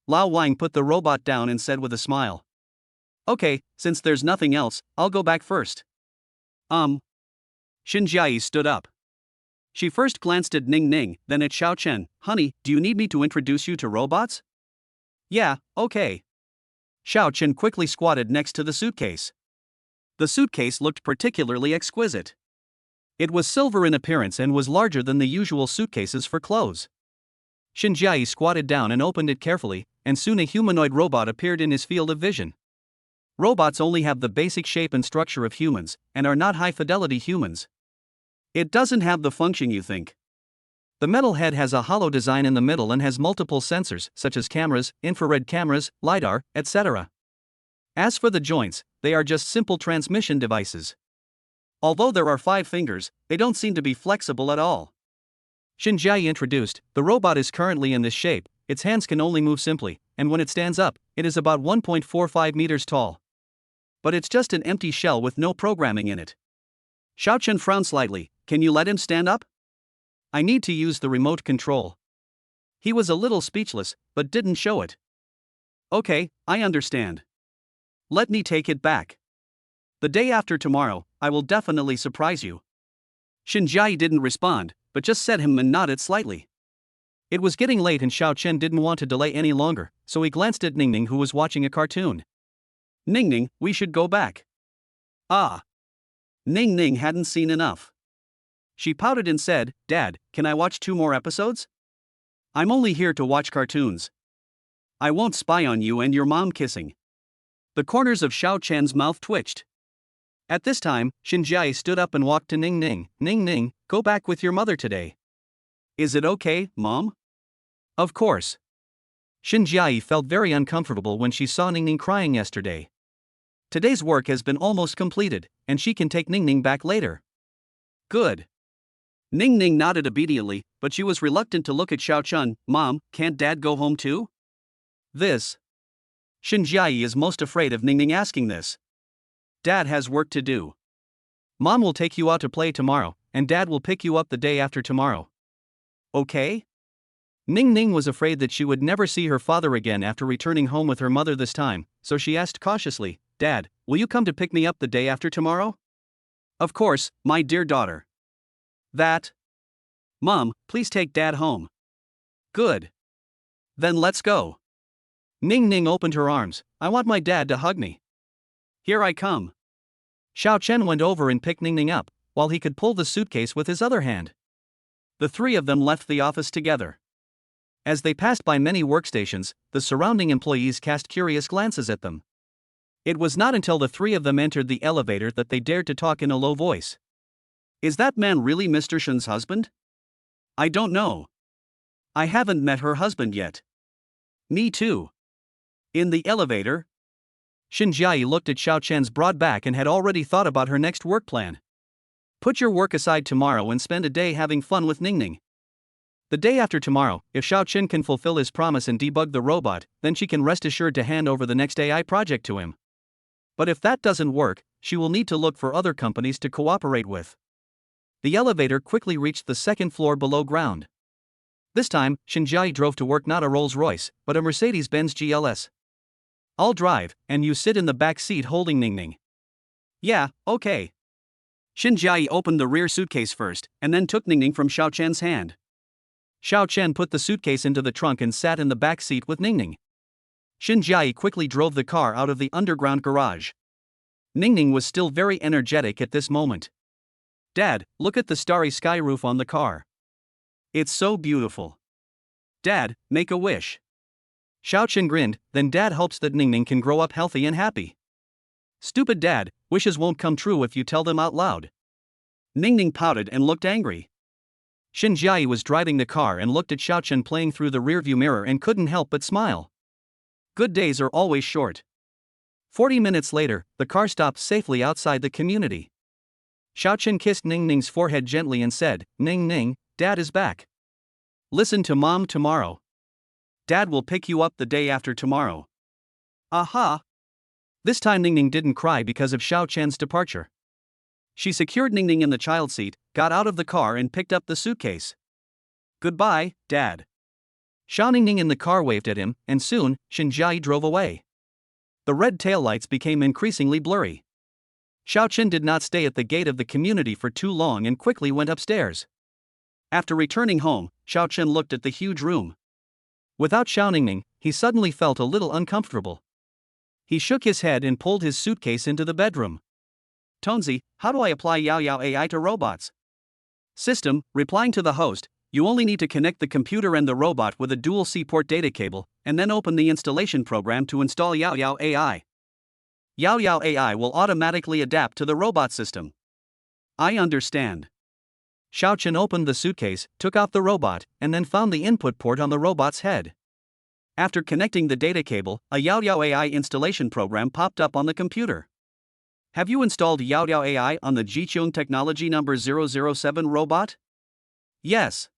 Lao Wang put the robot down and said with a smile. Okay, since there's nothing else, I'll go back first. Xinjiai stood up. She first glanced at Ningning, then at Xiao Chen. Honey, do you need me to introduce you to robots? Yeah, okay. Xiao Chen quickly squatted next to the suitcase. The suitcase looked particularly exquisite. It was silver in appearance and was larger than the usual suitcases for clothes. Xinjiai squatted down and opened it carefully, and soon a humanoid robot appeared in his field of vision. Robots only have the basic shape and structure of humans, and are not high-fidelity humans. It doesn't have the function you think. The metal head has a hollow design in the middle and has multiple sensors, such as cameras, infrared cameras, LiDAR, etc. As for the joints, they are just simple transmission devices. Although there are 5 fingers, they don't seem to be flexible at all. Xinjiai introduced, the robot is currently in this shape, its hands can only move simply, and when it stands up, it is about 1.45 meters tall. But it's just an empty shell with no programming in it. Xiao Chen frowned slightly. Can you let him stand up? I need to use the remote control. He was a little speechless, but didn't show it. Okay, I understand. Let me take it back. The day after tomorrow, I will definitely surprise you. Xinjiai didn't respond, but just said him and nodded slightly. It was getting late and Xiao Chen didn't want to delay any longer, so he glanced at Ningning who was watching a cartoon. Ningning, we should go back. Ah. Ningning hadn't seen enough. She pouted and said, Dad, can I watch 2 more episodes? I'm only here to watch cartoons. I won't spy on you and your mom kissing. The corners of Xiao Chen's mouth twitched. At this time, Xinjiai stood up and walked to Ningning. Ningning, go back with your mother today. Is it okay, Mom? Of course. Xinjiai felt very uncomfortable when she saw Ningning crying yesterday. Today's work has been almost completed, and she can take Ningning back later. Good. Ningning nodded obediently, but she was reluctant to look at Xiao Chen. Mom, can't Dad go home too? Xinjiai is most afraid of Ningning asking this. Dad has work to do. Mom will take you out to play tomorrow, and Dad will pick you up the day after tomorrow. Okay? Ningning was afraid that she would never see her father again after returning home with her mother this time, so she asked cautiously, Dad, will you come to pick me up the day after tomorrow? Of course, my dear daughter. Mom, please take Dad home. Good. Then let's go. Ningning opened her arms. I want my dad to hug me. Here I come. Xiao Chen went over and picked Ningning up, while he could pull the suitcase with his other hand. The 3 of them left the office together. As they passed by many workstations, the surrounding employees cast curious glances at them. It was not until the 3 of them entered the elevator that they dared to talk in a low voice. Is that man really Mr. Shen's husband? I don't know. I haven't met her husband yet. Me too. In the elevator? Xinjiai looked at Xiao Chen's broad back and had already thought about her next work plan. Put your work aside tomorrow and spend a day having fun with Ningning. The day after tomorrow, if Xiao Chen can fulfill his promise and debug the robot, then she can rest assured to hand over the next AI project to him. But if that doesn't work, she will need to look for other companies to cooperate with. The elevator quickly reached the 2nd floor below ground. This time, Xinjiai drove to work not a Rolls-Royce, but a Mercedes-Benz GLS. I'll drive, and you sit in the back seat holding Ningning. Yeah, okay. Xinjiai opened the rear suitcase first, and then took Ningning from Xiao Chen's hand. Xiao Chen put the suitcase into the trunk and sat in the back seat with Ningning. Xinjiai quickly drove the car out of the underground garage. Ningning was still very energetic at this moment. Dad, look at the starry sky roof on the car. It's so beautiful. Dad, make a wish. Xiao Chen grinned, then Dad hopes that Ningning can grow up healthy and happy. Stupid Dad, wishes won't come true if you tell them out loud. Ningning pouted and looked angry. Shin Jiayi was driving the car and looked at Xiao Chen playing through the rearview mirror and couldn't help but smile. Good days are always short. 40 minutes later, the car stopped safely outside the community. Xiao Chen kissed Ningning's forehead gently and said, "Ning Ning, Dad is back. Listen to Mom tomorrow. Dad will pick you up the day after tomorrow." Aha! This time Ningning didn't cry because of Xiao Chen's departure. She secured Ningning in the child seat, got out of the car and picked up the suitcase. "Goodbye, Dad." Xiao Ningning in the car waved at him, and soon, Shin Jiayi drove away. The red taillights became increasingly blurry. Xiao Chen did not stay at the gate of the community for too long and quickly went upstairs. After returning home, Xiao Chen looked at the huge room. Without Xiao Ningning, he suddenly felt a little uncomfortable. He shook his head and pulled his suitcase into the bedroom. "Tonzi, how do I apply Yao Yao AI to robots?" System, replying to the host, you only need to connect the computer and the robot with a dual C-port data cable, and then open the installation program to install Yao Yao AI. Yao Yao AI will automatically adapt to the robot system. I understand. Xiao Chen opened the suitcase, took off the robot, and then found the input port on the robot's head. After connecting the data cable, a Yao Yao AI installation program popped up on the computer. Have you installed Yao Yao AI on the Jiqiong Technology number 007 robot? Yes.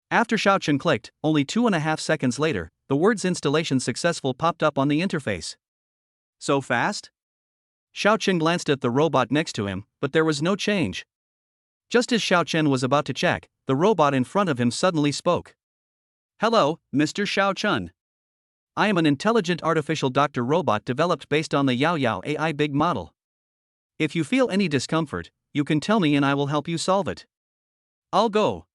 After Xiao Chen clicked, only 2.5 seconds later, the words "installation successful" popped up on the interface. So fast? Xiao Chen glanced at the robot next to him, but there was no change. Just as Xiao Chen was about to check, the robot in front of him suddenly spoke. "Hello, Mr. Xiao Chen. I am an intelligent artificial doctor robot developed based on the Yao Yao AI big model. If you feel any discomfort, you can tell me and I will help you solve it." "I'll go."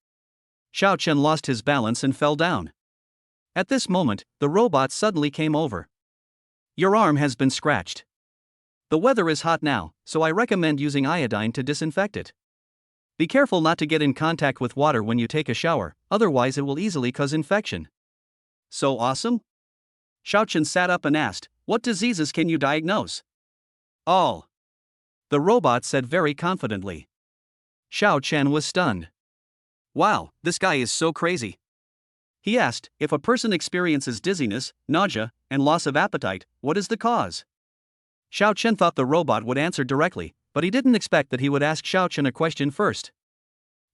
Xiao Chen lost his balance and fell down. At this moment, the robot suddenly came over. "Your arm has been scratched. The weather is hot now, so I recommend using iodine to disinfect it. Be careful not to get in contact with water when you take a shower, otherwise it will easily cause infection." "So awesome?" Xiao Chen sat up and asked, "What diseases can you diagnose?" "All," the robot said very confidently. Xiao Chen was stunned. "Wow, this guy is so crazy." He asked, "If a person experiences dizziness, nausea, and loss of appetite, what is the cause?" Xiao Chen thought the robot would answer directly, but he didn't expect that he would ask Xiao Chen a question first.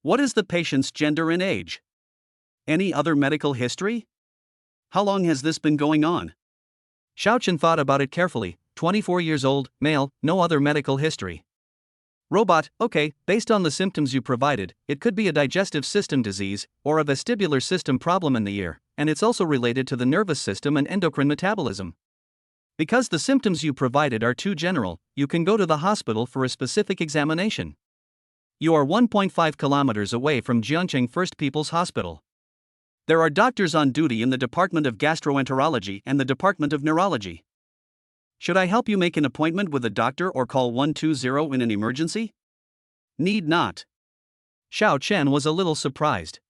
"What is the patient's gender and age? Any other medical history? How long has this been going on?" Xiao Chen thought about it carefully. 24 years old, male, no other medical history. Robot, okay, based on the symptoms you provided, it could be a digestive system disease, or a vestibular system problem in the ear, and it's also related to the nervous system and endocrine metabolism. Because the symptoms you provided are too general, you can go to the hospital for a specific examination. You are 1.5 kilometers away from Jiangcheng First People's Hospital. There are doctors on duty in the Department of Gastroenterology and the Department of Neurology. Should I help you make an appointment with a doctor or call 120 in an emergency? Need not. Xiao Chen was a little surprised.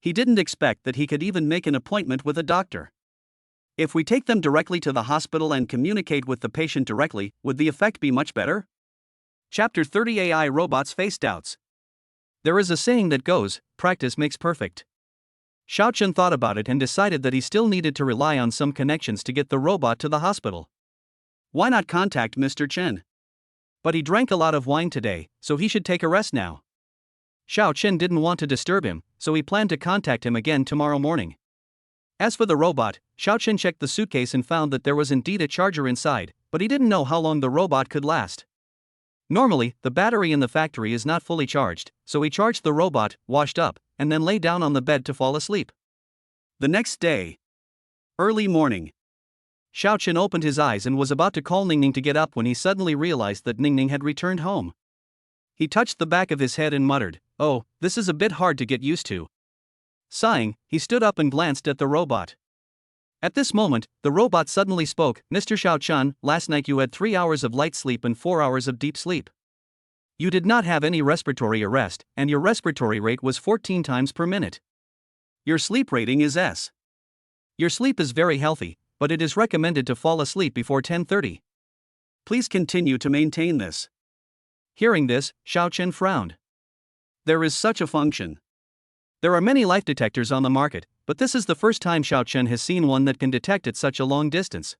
He didn't expect that he could even make an appointment with a doctor. If we take them directly to the hospital and communicate with the patient directly, would the effect be much better? Chapter 30 AI Robots Face Doubts. There is a saying that goes, practice makes perfect. Xiao Chen thought about it and decided that he still needed to rely on some connections to get the robot to the hospital. Why not contact Mr. Chen? But he drank a lot of wine today, so he should take a rest now. Xiao Chen didn't want to disturb him, so he planned to contact him again tomorrow morning. As for the robot, Xiao Chen checked the suitcase and found that there was indeed a charger inside, but he didn't know how long the robot could last. Normally, the battery in the factory is not fully charged, so he charged the robot, washed up, and then lay down on the bed to fall asleep. The next day. Early morning. Xiao Chen opened his eyes and was about to call Ningning to get up when he suddenly realized that Ningning had returned home. He touched the back of his head and muttered, "Oh, this is a bit hard to get used to." Sighing, he stood up and glanced at the robot. At this moment, the robot suddenly spoke, Mr. Xiao-Chun, last night you had 3 hours of light sleep and 4 hours of deep sleep. You did not have any respiratory arrest, and your respiratory rate was 14 times per minute. Your sleep rating is S. Your sleep is very healthy, but it is recommended to fall asleep before 10:30. Please continue to maintain this. Hearing this, Xiao-Chun frowned. There is such a function. There are many life detectors on the market, but this is the first time Xiao-Chun has seen one that can detect at such a long distance.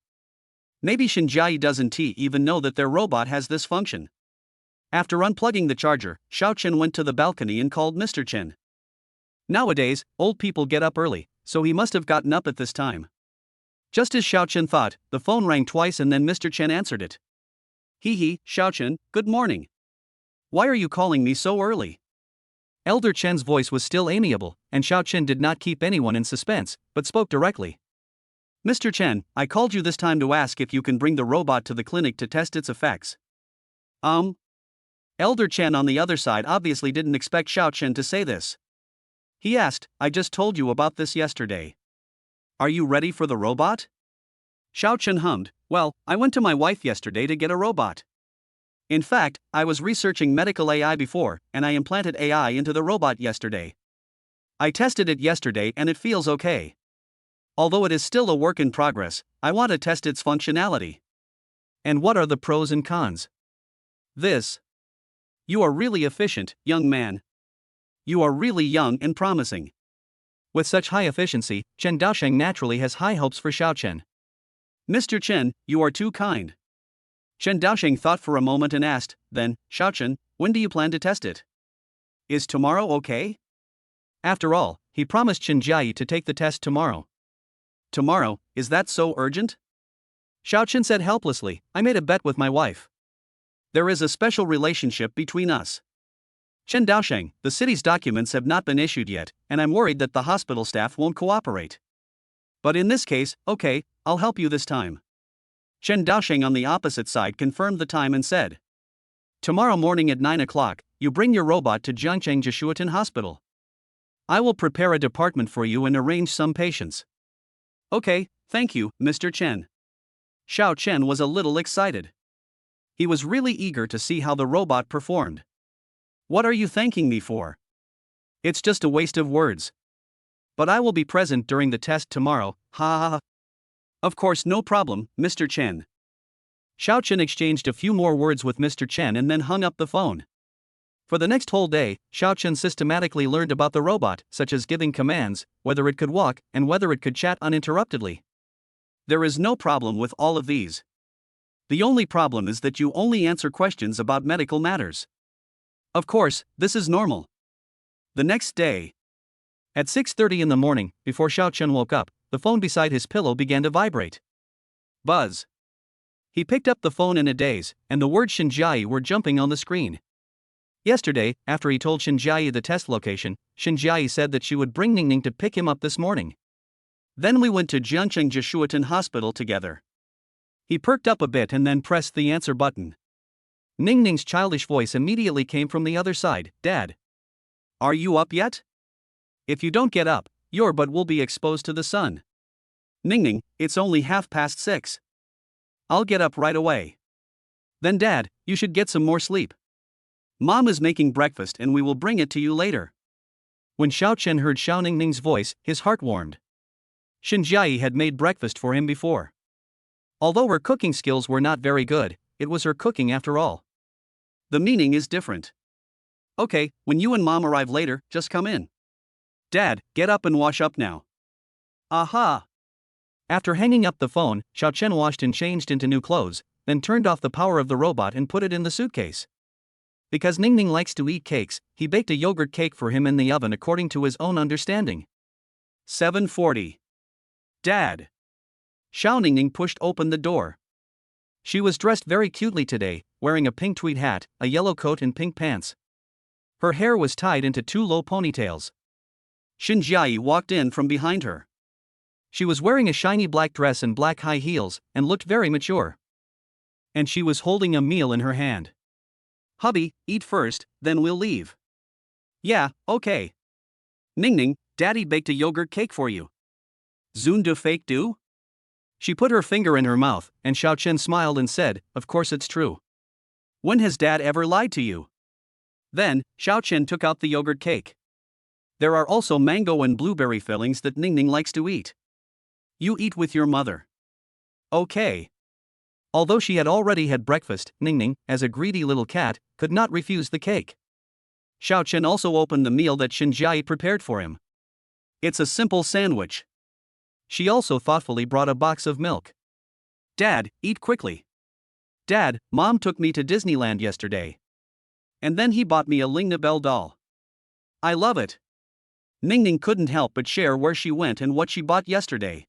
Maybe Shinjiai doesn't even know that their robot has this function. After unplugging the charger, Xiao-Chun went to the balcony and called Mr. Chen. Nowadays, old people get up early, so he must have gotten up at this time. Just as Xiao-Chun thought, the phone rang twice and then Mr. Chen answered it. Xiao-Chun, good morning. Why are you calling me so early? Elder Chen's voice was still amiable, and Xiao-Chun did not keep anyone in suspense, but spoke directly. Mr. Chen, I called you this time to ask if you can bring the robot to the clinic to test its effects. Elder Chen on the other side obviously didn't expect Xiao-Chun to say this. He asked, I just told you about this yesterday. Are you ready for the robot? Xiao-Chun hummed, well, I went to my wife yesterday to get a robot. In fact, I was researching medical AI before, and I implanted AI into the robot yesterday. I tested it yesterday and it feels okay. Although it is still a work in progress, I want to test its functionality. And what are the pros and cons? This. You are really efficient, young man. You are really young and promising. With such high efficiency, Chen Daosheng naturally has high hopes for Xiao-Chun. Mr. Chen, you are too kind. Chen Daosheng thought for a moment and asked, then, Xiao-Chun, when do you plan to test it? Is tomorrow okay? After all, he promised Shinjiai to take the test tomorrow. Tomorrow, is that so urgent? Xiao-Chun said helplessly, I made a bet with my wife. There is a special relationship between us. Chen Daosheng, the city's documents have not been issued yet, and I'm worried that the hospital staff won't cooperate. But in this case, okay, I'll help you this time. Chen Daosheng on the opposite side confirmed the time and said, tomorrow morning at 9 o'clock, you bring your robot to Jiangcheng Jishuatin Hospital. I will prepare a department for you and arrange some patients. Okay, thank you, Mr. Chen. Xiao-Chun was a little excited. He was really eager to see how the robot performed. What are you thanking me for? It's just a waste of words. But I will be present during the test tomorrow, ha ha ha. Of course, no problem, Mr. Chen. Xiao-Chun exchanged a few more words with Mr. Chen and then hung up the phone. For the next whole day, Xiao-Chun systematically learned about the robot, such as giving commands, whether it could walk, and whether it could chat uninterruptedly. There is no problem with all of these. The only problem is that you only answer questions about medical matters. Of course, this is normal. The next day, at 6:30 in the morning, before Xiao-Chun woke up, the phone beside his pillow began to vibrate. Buzz. He picked up the phone in a daze, and the words Shinjiai were jumping on the screen. Yesterday, after he told Shinjiai the test location, Shinjiai said that she would bring Ningning to pick him up this morning. Then we went to Jiangcheng Jishuatin Hospital together. He perked up a bit and then pressed the answer button. Ningning's childish voice immediately came from the other side, Dad. Are you up yet? If you don't get up, your butt will be exposed to the sun. Ningning, it's only 6:30. I'll get up right away. Then Dad, you should get some more sleep. Mom is making breakfast and we will bring it to you later. When Xiao-Chun heard Xiao Ningning's voice, his heart warmed. Shinjiai had made breakfast for him before. Although her cooking skills were not very good, it was her cooking after all. The meaning is different. Okay, when you and Mom arrive later, just come in. Dad, get up and wash up now. Aha! After hanging up the phone, Xiao-Chun washed and changed into new clothes, then turned off the power of the robot and put it in the suitcase. Because Ningning likes to eat cakes, he baked a yogurt cake for him in the oven according to his own understanding. 7:40. Dad. Xiao Ningning pushed open the door. She was dressed very cutely today, wearing a pink tweed hat, a yellow coat and pink pants. Her hair was tied into 2 low ponytails. Shinjiai walked in from behind her. She was wearing a shiny black dress and black high heels, and looked very mature. And she was holding a meal in her hand. Hubby, eat first, then we'll leave. Yeah, okay. Ningning, Daddy baked a yogurt cake for you. Zun de fake do? She put her finger in her mouth, and Xiao Chen smiled and said, "Of course it's true. When has Dad ever lied to you?" Then, Xiao Chen took out the yogurt cake. There are also mango and blueberry fillings that Ningning likes to eat. You eat with your mother. Okay. Although she had already had breakfast, Ningning, as a greedy little cat, could not refuse the cake. Xiao Chen also opened the meal that Xinjiai prepared for him. It's a simple sandwich. She also thoughtfully brought a box of milk. Dad, eat quickly. Dad, Mom took me to Disneyland yesterday. And then he bought me a Lingnabelle doll. I love it. Ningning couldn't help but share where she went and what she bought yesterday.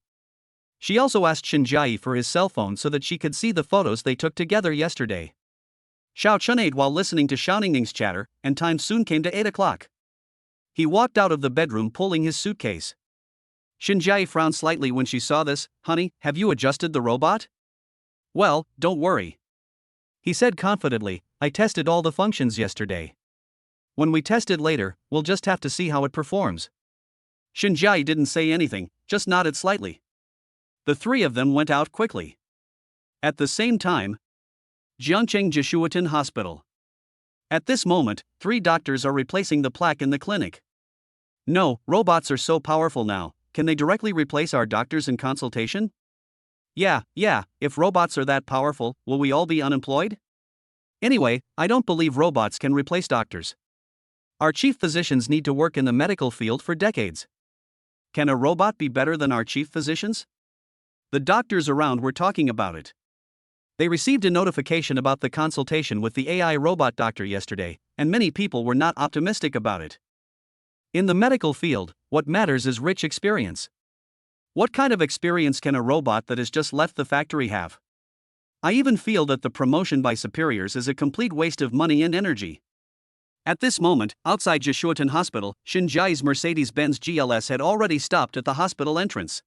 She also asked Xinjiai for his cell phone so that she could see the photos they took together yesterday. Xiao Chen ate while listening to Xiao Ningning's chatter, and time soon came to 8 o'clock. He walked out of the bedroom pulling his suitcase. Xinjiai frowned slightly when she saw this. "Honey, have you adjusted the robot?" "Well, don't worry," he said confidently, "I tested all the functions yesterday. When we test it later, we'll just have to see how it performs." Xinjiai didn't say anything, just nodded slightly. The three of them went out quickly. At the same time, Jiangcheng Jishuatin Hospital. At this moment, 3 doctors are replacing the plaque in the clinic. "No, robots are so powerful now, can they directly replace our doctors in consultation?" Yeah, if robots are that powerful, will we all be unemployed? Anyway, I don't believe robots can replace doctors. Our chief physicians need to work in the medical field for decades. Can a robot be better than our chief physicians? The doctors around were talking about it. They received a notification about the consultation with the AI robot doctor yesterday, and many people were not optimistic about it. In the medical field, what matters is rich experience. What kind of experience can a robot that has just left the factory have? I even feel that the promotion by superiors is a complete waste of money and energy. At this moment, outside Jishuatin Hospital, Xinjiai's Mercedes-Benz GLS had already stopped at the hospital entrance.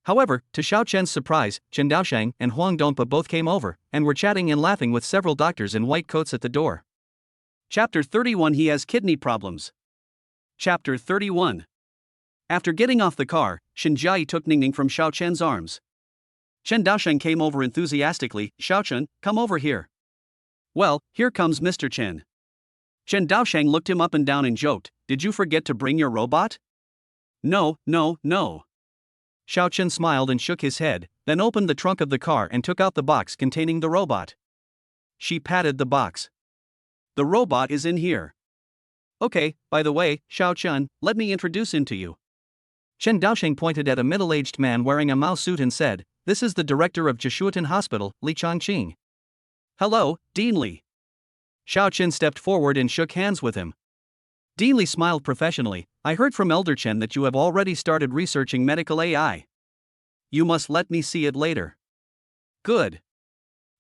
However, to Xiao Chen's surprise, Chen Daosheng and Huang Dongpa both came over, and were chatting and laughing with several doctors in white coats at the door. Chapter 31 He has kidney problems. Chapter 31. After getting off the car, Xinjiai took Ningning from Xiao Chen's arms. Chen Daosheng came over enthusiastically. "Xiao Chen, come over here." "Well, here comes Mr. Chen." Chen Daosheng looked him up and down and joked, "Did you forget to bring your robot?" No. Xiao Chen smiled and shook his head, then opened the trunk of the car and took out the box containing the robot. She patted the box. "The robot is in here." "Okay, by the way, Xiao Chen, let me introduce him to you." Chen Daosheng pointed at a middle-aged man wearing a Mao suit and said, "This is the director of Jishuatin Hospital, Li Changqing." "Hello, Dean Li." Xiao Chen stepped forward and shook hands with him. Dean Li smiled professionally. "I heard from Elder Chen that you have already started researching medical AI. You must let me see it later." "Good."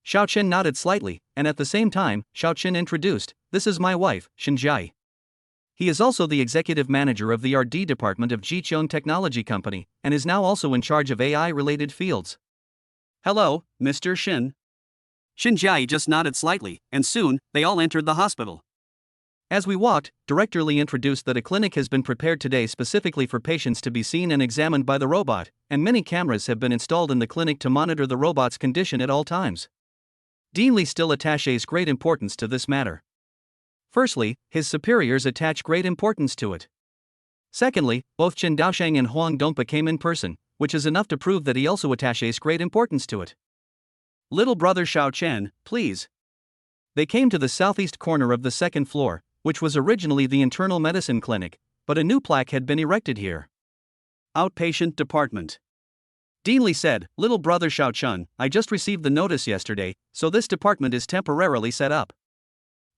Xiao Chen nodded slightly, and at the same time, Xiao Chen introduced, "This is my wife, Xinjiai." He is also the executive manager of the R&D department of Jiqiong Technology Company, and is now also in charge of AI-related fields. "Hello, Mr. Shin." Xinjiai just nodded slightly, and soon, they all entered the hospital. As we walked, Director Li introduced that a clinic has been prepared today specifically for patients to be seen and examined by the robot, and many cameras have been installed in the clinic to monitor the robot's condition at all times. Dean Li still attaches great importance to this matter. Firstly, his superiors attach great importance to it. Secondly, both Chen Daosheng and Huang Dongpa came in person, which is enough to prove that he also attaches great importance to it. "Little brother Xiao Chen, please." They came to the southeast corner of the second floor, which was originally the internal medicine clinic, but a new plaque had been erected here. "Outpatient department." Dean Li said, "Little brother Xiao Chen, I just received the notice yesterday, so this department is temporarily set up.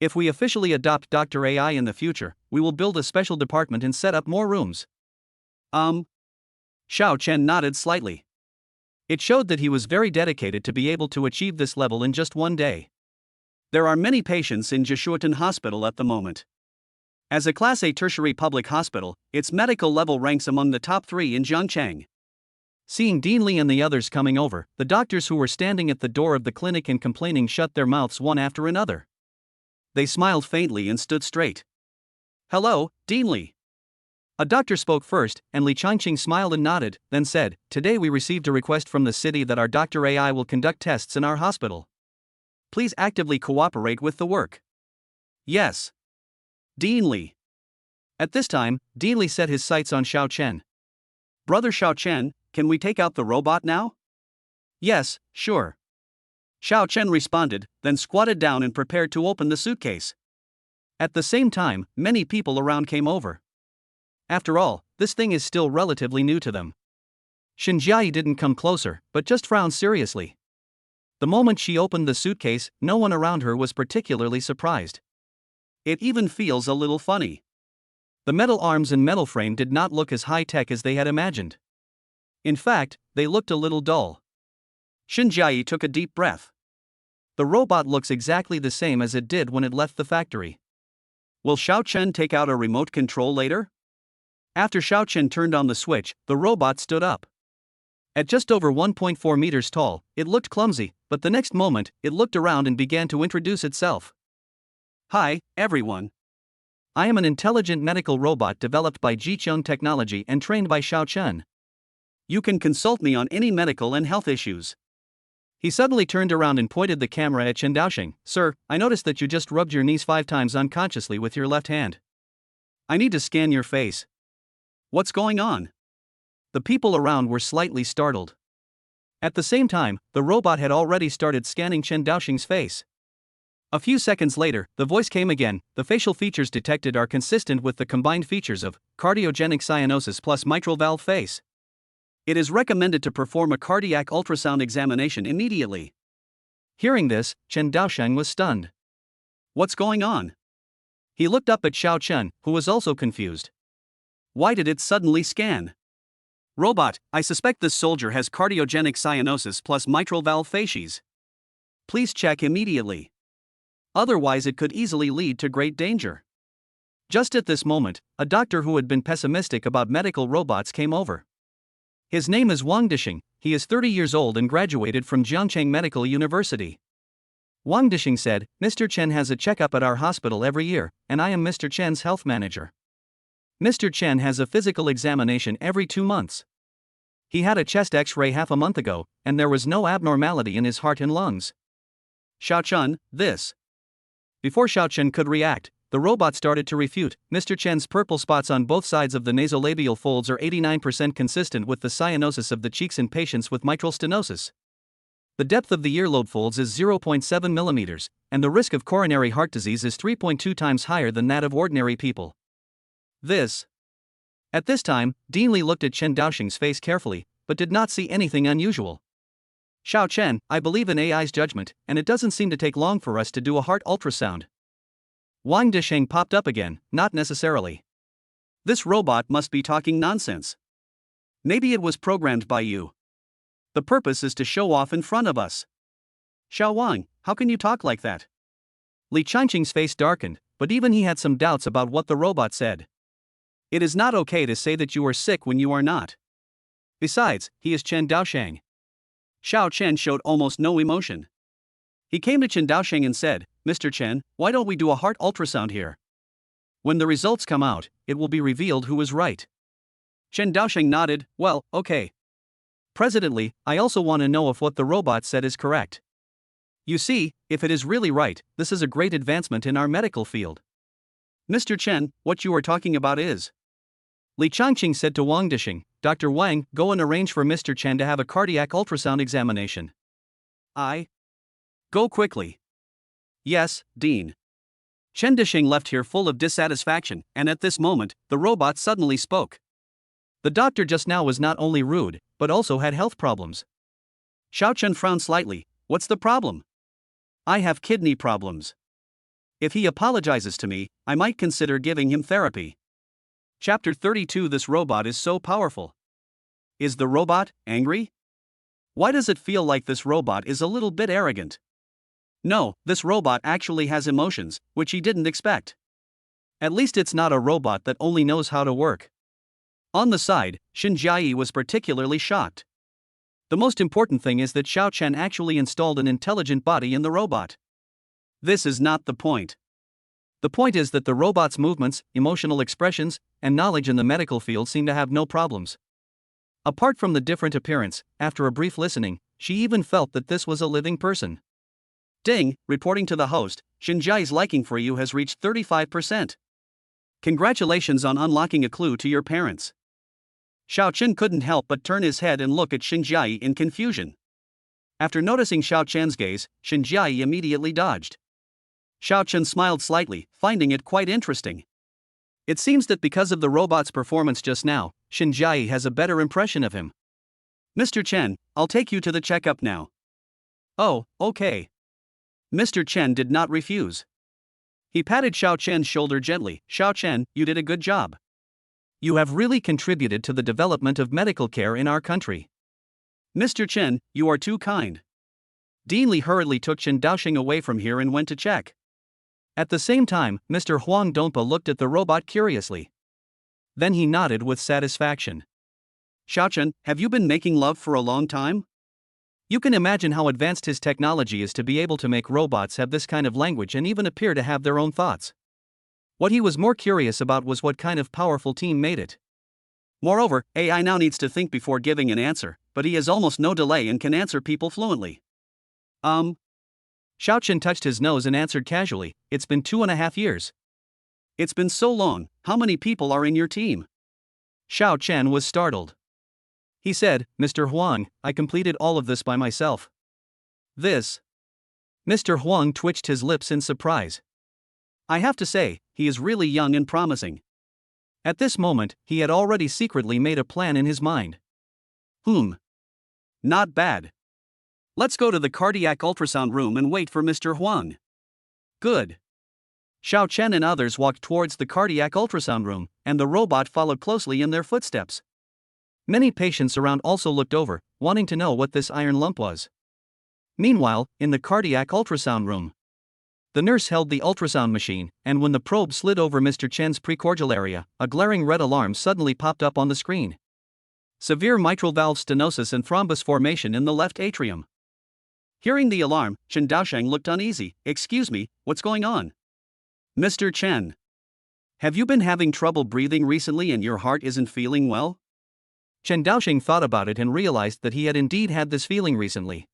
If we officially adopt Dr. AI in the future, we will build a special department and set up more rooms." Xiao Chen nodded slightly. It showed that he was very dedicated to be able to achieve this level in just one day. There are many patients in Jishuatin Hospital at the moment. As a Class A tertiary public hospital, its medical level ranks among the top 3 in Zhangcheng. Seeing Dean Li and the others coming over, the doctors who were standing at the door of the clinic and complaining shut their mouths one after another. They smiled faintly and stood straight. "Hello, Dean Li." A doctor spoke first, and Li Changqing smiled and nodded, then said, "Today we received a request from the city that our Dr. AI will conduct tests in our hospital. Please actively cooperate with the work." Yes. Dean Li. At this time, Dean Li set his sights on Xiao Chen. Brother Xiao Chen, can we take out the robot now? Yes, sure. Xiao Chen responded, then squatted down and prepared to open the suitcase. At the same time, many people around came over. After all, this thing is still relatively new to them. Shen Jiayi didn't come closer, but just frowned seriously. The moment she opened the suitcase, no one around her was particularly surprised. It even feels a little funny. The metal arms and metal frame did not look as high-tech as they had imagined. In fact, they looked a little dull. Shen Jiayi took a deep breath. The robot looks exactly the same as it did when it left the factory. Will Xiao Chen take out a remote control later? After Xiao Chen turned on the switch, the robot stood up. At just over 1.4 meters tall, it looked clumsy, but the next moment, it looked around and began to introduce itself. "Hi, everyone. I am an intelligent medical robot developed by Jicheng Technology and trained by Xiao Chen. You can consult me on any medical and health issues." He suddenly turned around and pointed the camera at Chen Daoxing. "Sir, I noticed that you just rubbed your knees 5 times unconsciously with your left hand. I need to scan your face." "What's going on?" The people around were slightly startled. At the same time, the robot had already started scanning Chen Daoxing's face. A few seconds later, the voice came again. "The facial features detected are consistent with the combined features of cardiogenic cyanosis plus mitral valve face. It is recommended to perform a cardiac ultrasound examination immediately." Hearing this, Chen Daoxing was stunned. "What's going on?" He looked up at Xiao Chen, who was also confused. "Why did it suddenly scan?" "Robot, I suspect this soldier has cardiogenic cyanosis plus mitral valve facies. Please check immediately. Otherwise it could easily lead to great danger." Just at this moment, a doctor who had been pessimistic about medical robots came over. His name is Wang Dishing. He is 30 years old and graduated from Jiangcheng Medical University. Wang Dishing said, "Mr. Chen has a checkup at our hospital every year, and I am Mr. Chen's health manager. Mr. Chen has a physical examination every 2 months. He had a chest X-ray half a month ago, and there was no abnormality in his heart and lungs." "Xiao Chen, this." Before Xiao Chen could react, the robot started to refute. "Mr. Chen's purple spots on both sides of the nasolabial folds are 89% consistent with the cyanosis of the cheeks in patients with mitral stenosis. The depth of the earlobe folds is 0.7 millimeters, and the risk of coronary heart disease is 3.2 times higher than that of ordinary people. This." At this time, Dean Li looked at Chen Daoxing's face carefully, but did not see anything unusual. "Xiao Chen, I believe in AI's judgment, and it doesn't seem to take long for us to do a heart ultrasound." Wang Disheng popped up again. "Not necessarily. This robot must be talking nonsense. Maybe it was programmed by you. The purpose is to show off in front of us." "Xiao Wang, how can you talk like that?" Li Changqing's face darkened, but even he had some doubts about what the robot said. "It is not okay to say that you are sick when you are not. Besides, he is Chen Daoxing." Xiao Chen showed almost no emotion. He came to Chen Daoxing and said, "Mr. Chen, why don't we do a heart ultrasound here? When the results come out, it will be revealed who is right." Chen Daoxing nodded. "Well, okay. President Li, I also want to know if what the robot said is correct. You see, if it is really right, this is a great advancement in our medical field." "Mr. Chen, what you are talking about is..." Li Changqing said to Wang Dishing, "Dr. Wang, go and arrange for Mr. Chen to have a cardiac ultrasound examination." Go quickly." "Yes, Dean." Chen Dishing left here full of dissatisfaction, and at this moment, the robot suddenly spoke. The doctor just now was not only rude, but also had health problems. Xiao Chen frowned slightly. "What's the problem?" "I have kidney problems. If he apologizes to me, I might consider giving him therapy." Chapter 32. This robot is so powerful. Is the robot angry? Why does it feel like this robot is a little bit arrogant? No, this robot actually has emotions, which he didn't expect. At least it's not a robot that only knows how to work. On the side, Shen Jiayi was particularly shocked. The most important thing is that Xiao Chen actually installed an intelligent body in the robot. This is not the point. The point is that the robot's movements, emotional expressions, and knowledge in the medical field seem to have no problems. Apart from the different appearance, after a brief listening, she even felt that this was a living person. Ding, reporting to the host, Shinji's liking for you has reached 35%. Congratulations on unlocking a clue to your parents. Xiao Chen couldn't help but turn his head and look at Shinji in confusion. After noticing Xiao Chen's gaze, Shinji immediately dodged. Xiao Chen smiled slightly, finding it quite interesting. It seems that because of the robot's performance just now, Shinji has a better impression of him. Mr. Chen, I'll take you to the checkup now. Oh, okay. Mr. Chen did not refuse. He patted Xiao Chen's shoulder gently. Xiao Chen, you did a good job. You have really contributed to the development of medical care in our country. Mr. Chen, you are too kind. Dean Li hurriedly took Chen Daoxing away from here and went to check. At the same time, Mr. Huang Donpa looked at the robot curiously. Then he nodded with satisfaction. Xiao Chen, have you been making love for a long time? You can imagine how advanced his technology is to be able to make robots have this kind of language and even appear to have their own thoughts. What he was more curious about was what kind of powerful team made it. Moreover, AI now needs to think before giving an answer, but he has almost no delay and can answer people fluently. Xiao Chen touched his nose and answered casually, it's been 2.5 years. It's been so long, how many people are in your team? Xiao Chen was startled. He said, Mr. Huang, I completed all of this by myself. This? Mr. Huang twitched his lips in surprise. I have to say, he is really young and promising. At this moment, he had already secretly made a plan in his mind. Not bad. Let's go to the cardiac ultrasound room and wait for Mr. Huang. Good. Xiao Chen and others walked towards the cardiac ultrasound room, and the robot followed closely in their footsteps. Many patients around also looked over, wanting to know what this iron lump was. Meanwhile, in the cardiac ultrasound room, the nurse held the ultrasound machine, and when the probe slid over Mr. Chen's precordial area, a glaring red alarm suddenly popped up on the screen. Severe mitral valve stenosis and thrombus formation in the left atrium. Hearing the alarm, Chen Daoxing looked uneasy. Excuse me, what's going on? Mr. Chen, have you been having trouble breathing recently and your heart isn't feeling well? Chen Daoxing thought about it and realized that he had indeed had this feeling recently.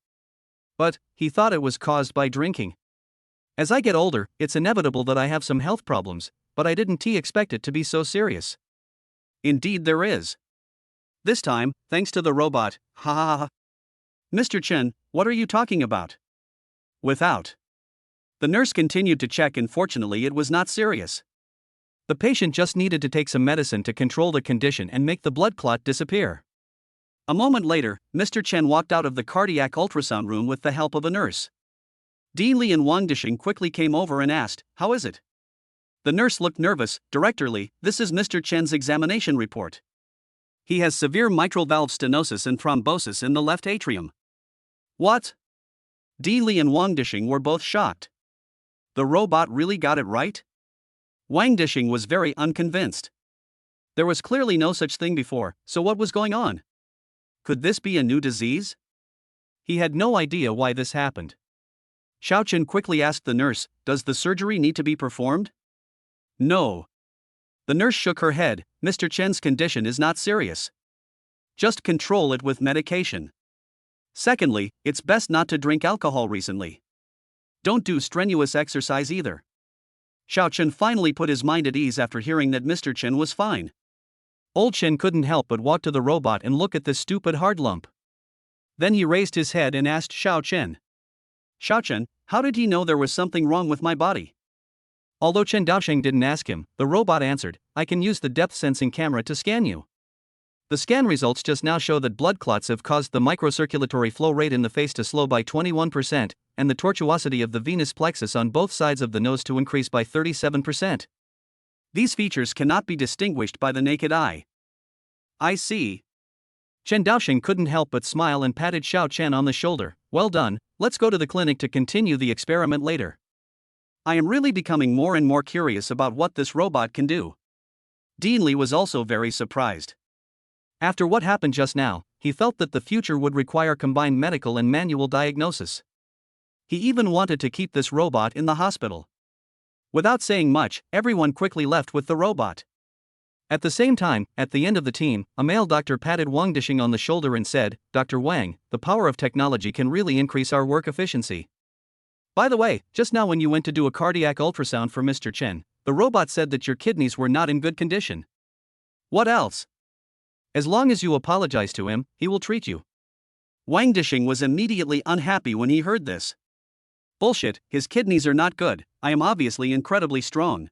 But, he thought it was caused by drinking. As I get older, it's inevitable that I have some health problems, but I didn't expect it to be so serious. Indeed there is. This time, thanks to the robot, ha ha ha. Mr. Chen, what are you talking about? Without. The nurse continued to check and fortunately it was not serious. The patient just needed to take some medicine to control the condition and make the blood clot disappear. A moment later, Mr. Chen walked out of the cardiac ultrasound room with the help of a nurse. Dean Li and Wang Dishing quickly came over and asked, how is it? The nurse looked nervous. Director Li, this is Mr. Chen's examination report. He has severe mitral valve stenosis and thrombosis in the left atrium. What? Dean Li and Wang Dishing were both shocked. The robot really got it right? Wang Dishing was very unconvinced. There was clearly no such thing before, so what was going on? Could this be a new disease? He had no idea why this happened. Xiao Chen quickly asked the nurse, does the surgery need to be performed? No. The nurse shook her head, Mr. Chen's condition is not serious. Just control it with medication. Secondly, it's best not to drink alcohol recently. Don't do strenuous exercise either. Xiao Chen finally put his mind at ease after hearing that Mr. Chen was fine. Old Chen couldn't help but walk to the robot and look at this stupid hard lump. Then he raised his head and asked Xiao Chen. Xiao Chen, how did he know there was something wrong with my body? Although Chen Daoxing didn't ask him, the robot answered, I can use the depth sensing camera to scan you. The scan results just now show that blood clots have caused the microcirculatory flow rate in the face to slow by 21%, and the tortuosity of the venous plexus on both sides of the nose to increase by 37%. These features cannot be distinguished by the naked eye. I see. Chen Daoxing couldn't help but smile and patted Xiao Chen on the shoulder. Well done, let's go to the clinic to continue the experiment later. I am really becoming more and more curious about what this robot can do. Dean Li was also very surprised. After what happened just now, he felt that the future would require combined medical and manual diagnosis. He even wanted to keep this robot in the hospital. Without saying much, everyone quickly left with the robot. At the same time, at the end of the team, a male doctor patted Wang Disheng on the shoulder and said, "Dr. Wang, the power of technology can really increase our work efficiency. By the way, just now when you went to do a cardiac ultrasound for Mr. Chen, the robot said that your kidneys were not in good condition. What else? As long as you apologize to him, he will treat you." Wang Disheng was immediately unhappy when he heard this. Bullshit, his kidneys are not good, I am obviously incredibly strong.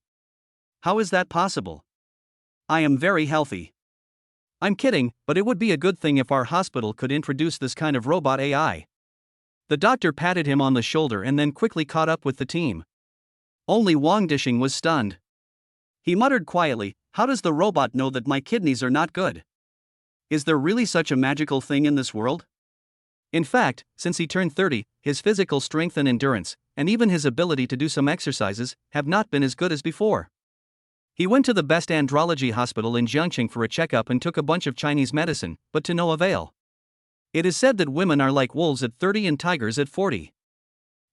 How is that possible? I am very healthy. I'm kidding, but it would be a good thing if our hospital could introduce this kind of robot AI. The doctor patted him on the shoulder and then quickly caught up with the team. Only Wang Disheng was stunned. He muttered quietly, "How does the robot know that my kidneys are not good? Is there really such a magical thing in this world?" In fact, since he turned 30, his physical strength and endurance, and even his ability to do some exercises, have not been as good as before. He went to the best andrology hospital in Jiangqing for a checkup and took a bunch of Chinese medicine, but to no avail. It is said that women are like wolves at 30 and tigers at 40.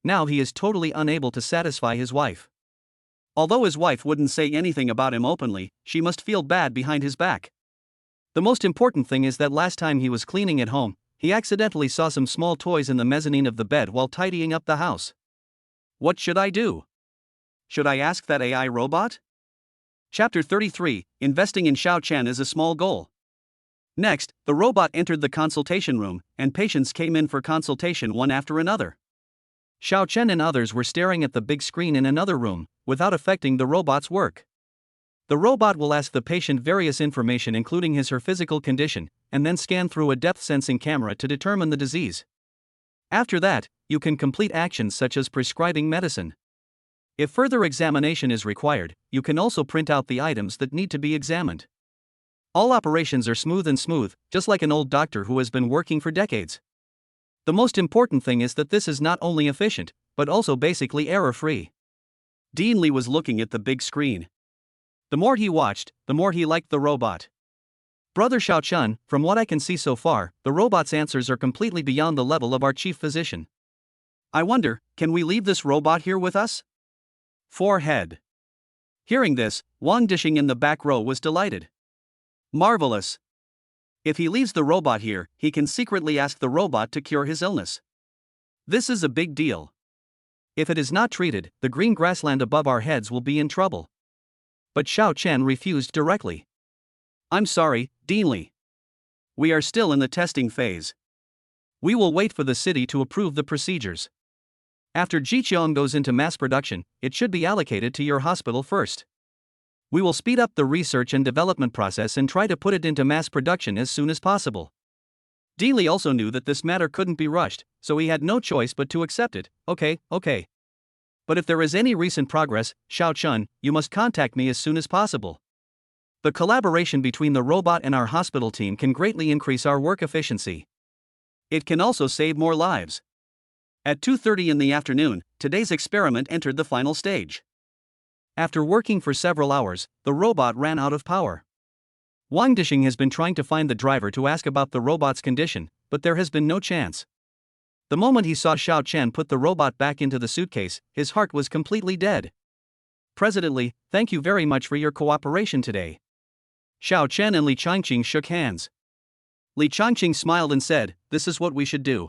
Now he is totally unable to satisfy his wife. Although his wife wouldn't say anything about him openly, she must feel bad behind his back. The most important thing is that last time he was cleaning at home, he accidentally saw some small toys in the mezzanine of the bed while tidying up the house. What should I do? Should I ask that AI robot? Chapter 33, Investing in Xiao Chen is a small goal. Next, the robot entered the consultation room, and patients came in for consultation one after another. Xiao Chen and others were staring at the big screen in another room, without affecting the robot's work. The robot will ask the patient various information including his or her physical condition, and then scan through a depth-sensing camera to determine the disease. After that, you can complete actions such as prescribing medicine. If further examination is required, you can also print out the items that need to be examined. All operations are smooth, just like an old doctor who has been working for decades. The most important thing is that this is not only efficient, but also basically error-free. Dean Li was looking at the big screen. The more he watched, the more he liked the robot. Brother Xiao Chen, from what I can see so far, the robot's answers are completely beyond the level of our chief physician. I wonder, can we leave this robot here with us? Forehead. Hearing this, Wang Disheng in the back row was delighted. Marvelous. If he leaves the robot here, he can secretly ask the robot to cure his illness. This is a big deal. If it is not treated, the green grassland above our heads will be in trouble. But Xiao Chen refused directly. I'm sorry, Dean Li. We are still in the testing phase. We will wait for the city to approve the procedures. After Jiqiang goes into mass production, it should be allocated to your hospital first. We will speed up the research and development process and try to put it into mass production as soon as possible. Dean Li also knew that this matter couldn't be rushed, so he had no choice but to accept it. Okay. But if there is any recent progress, Xiao Chen, you must contact me as soon as possible. The collaboration between the robot and our hospital team can greatly increase our work efficiency. It can also save more lives. At 2:30 in the afternoon, today's experiment entered the final stage. After working for several hours, the robot ran out of power. Wang Disheng has been trying to find the driver to ask about the robot's condition, but there has been no chance. The moment he saw Xiao Chen put the robot back into the suitcase, his heart was completely dead. President Li, thank you very much for your cooperation today. Xiao Chen and Li Changqing shook hands. Li Changqing smiled and said, "This is what we should do.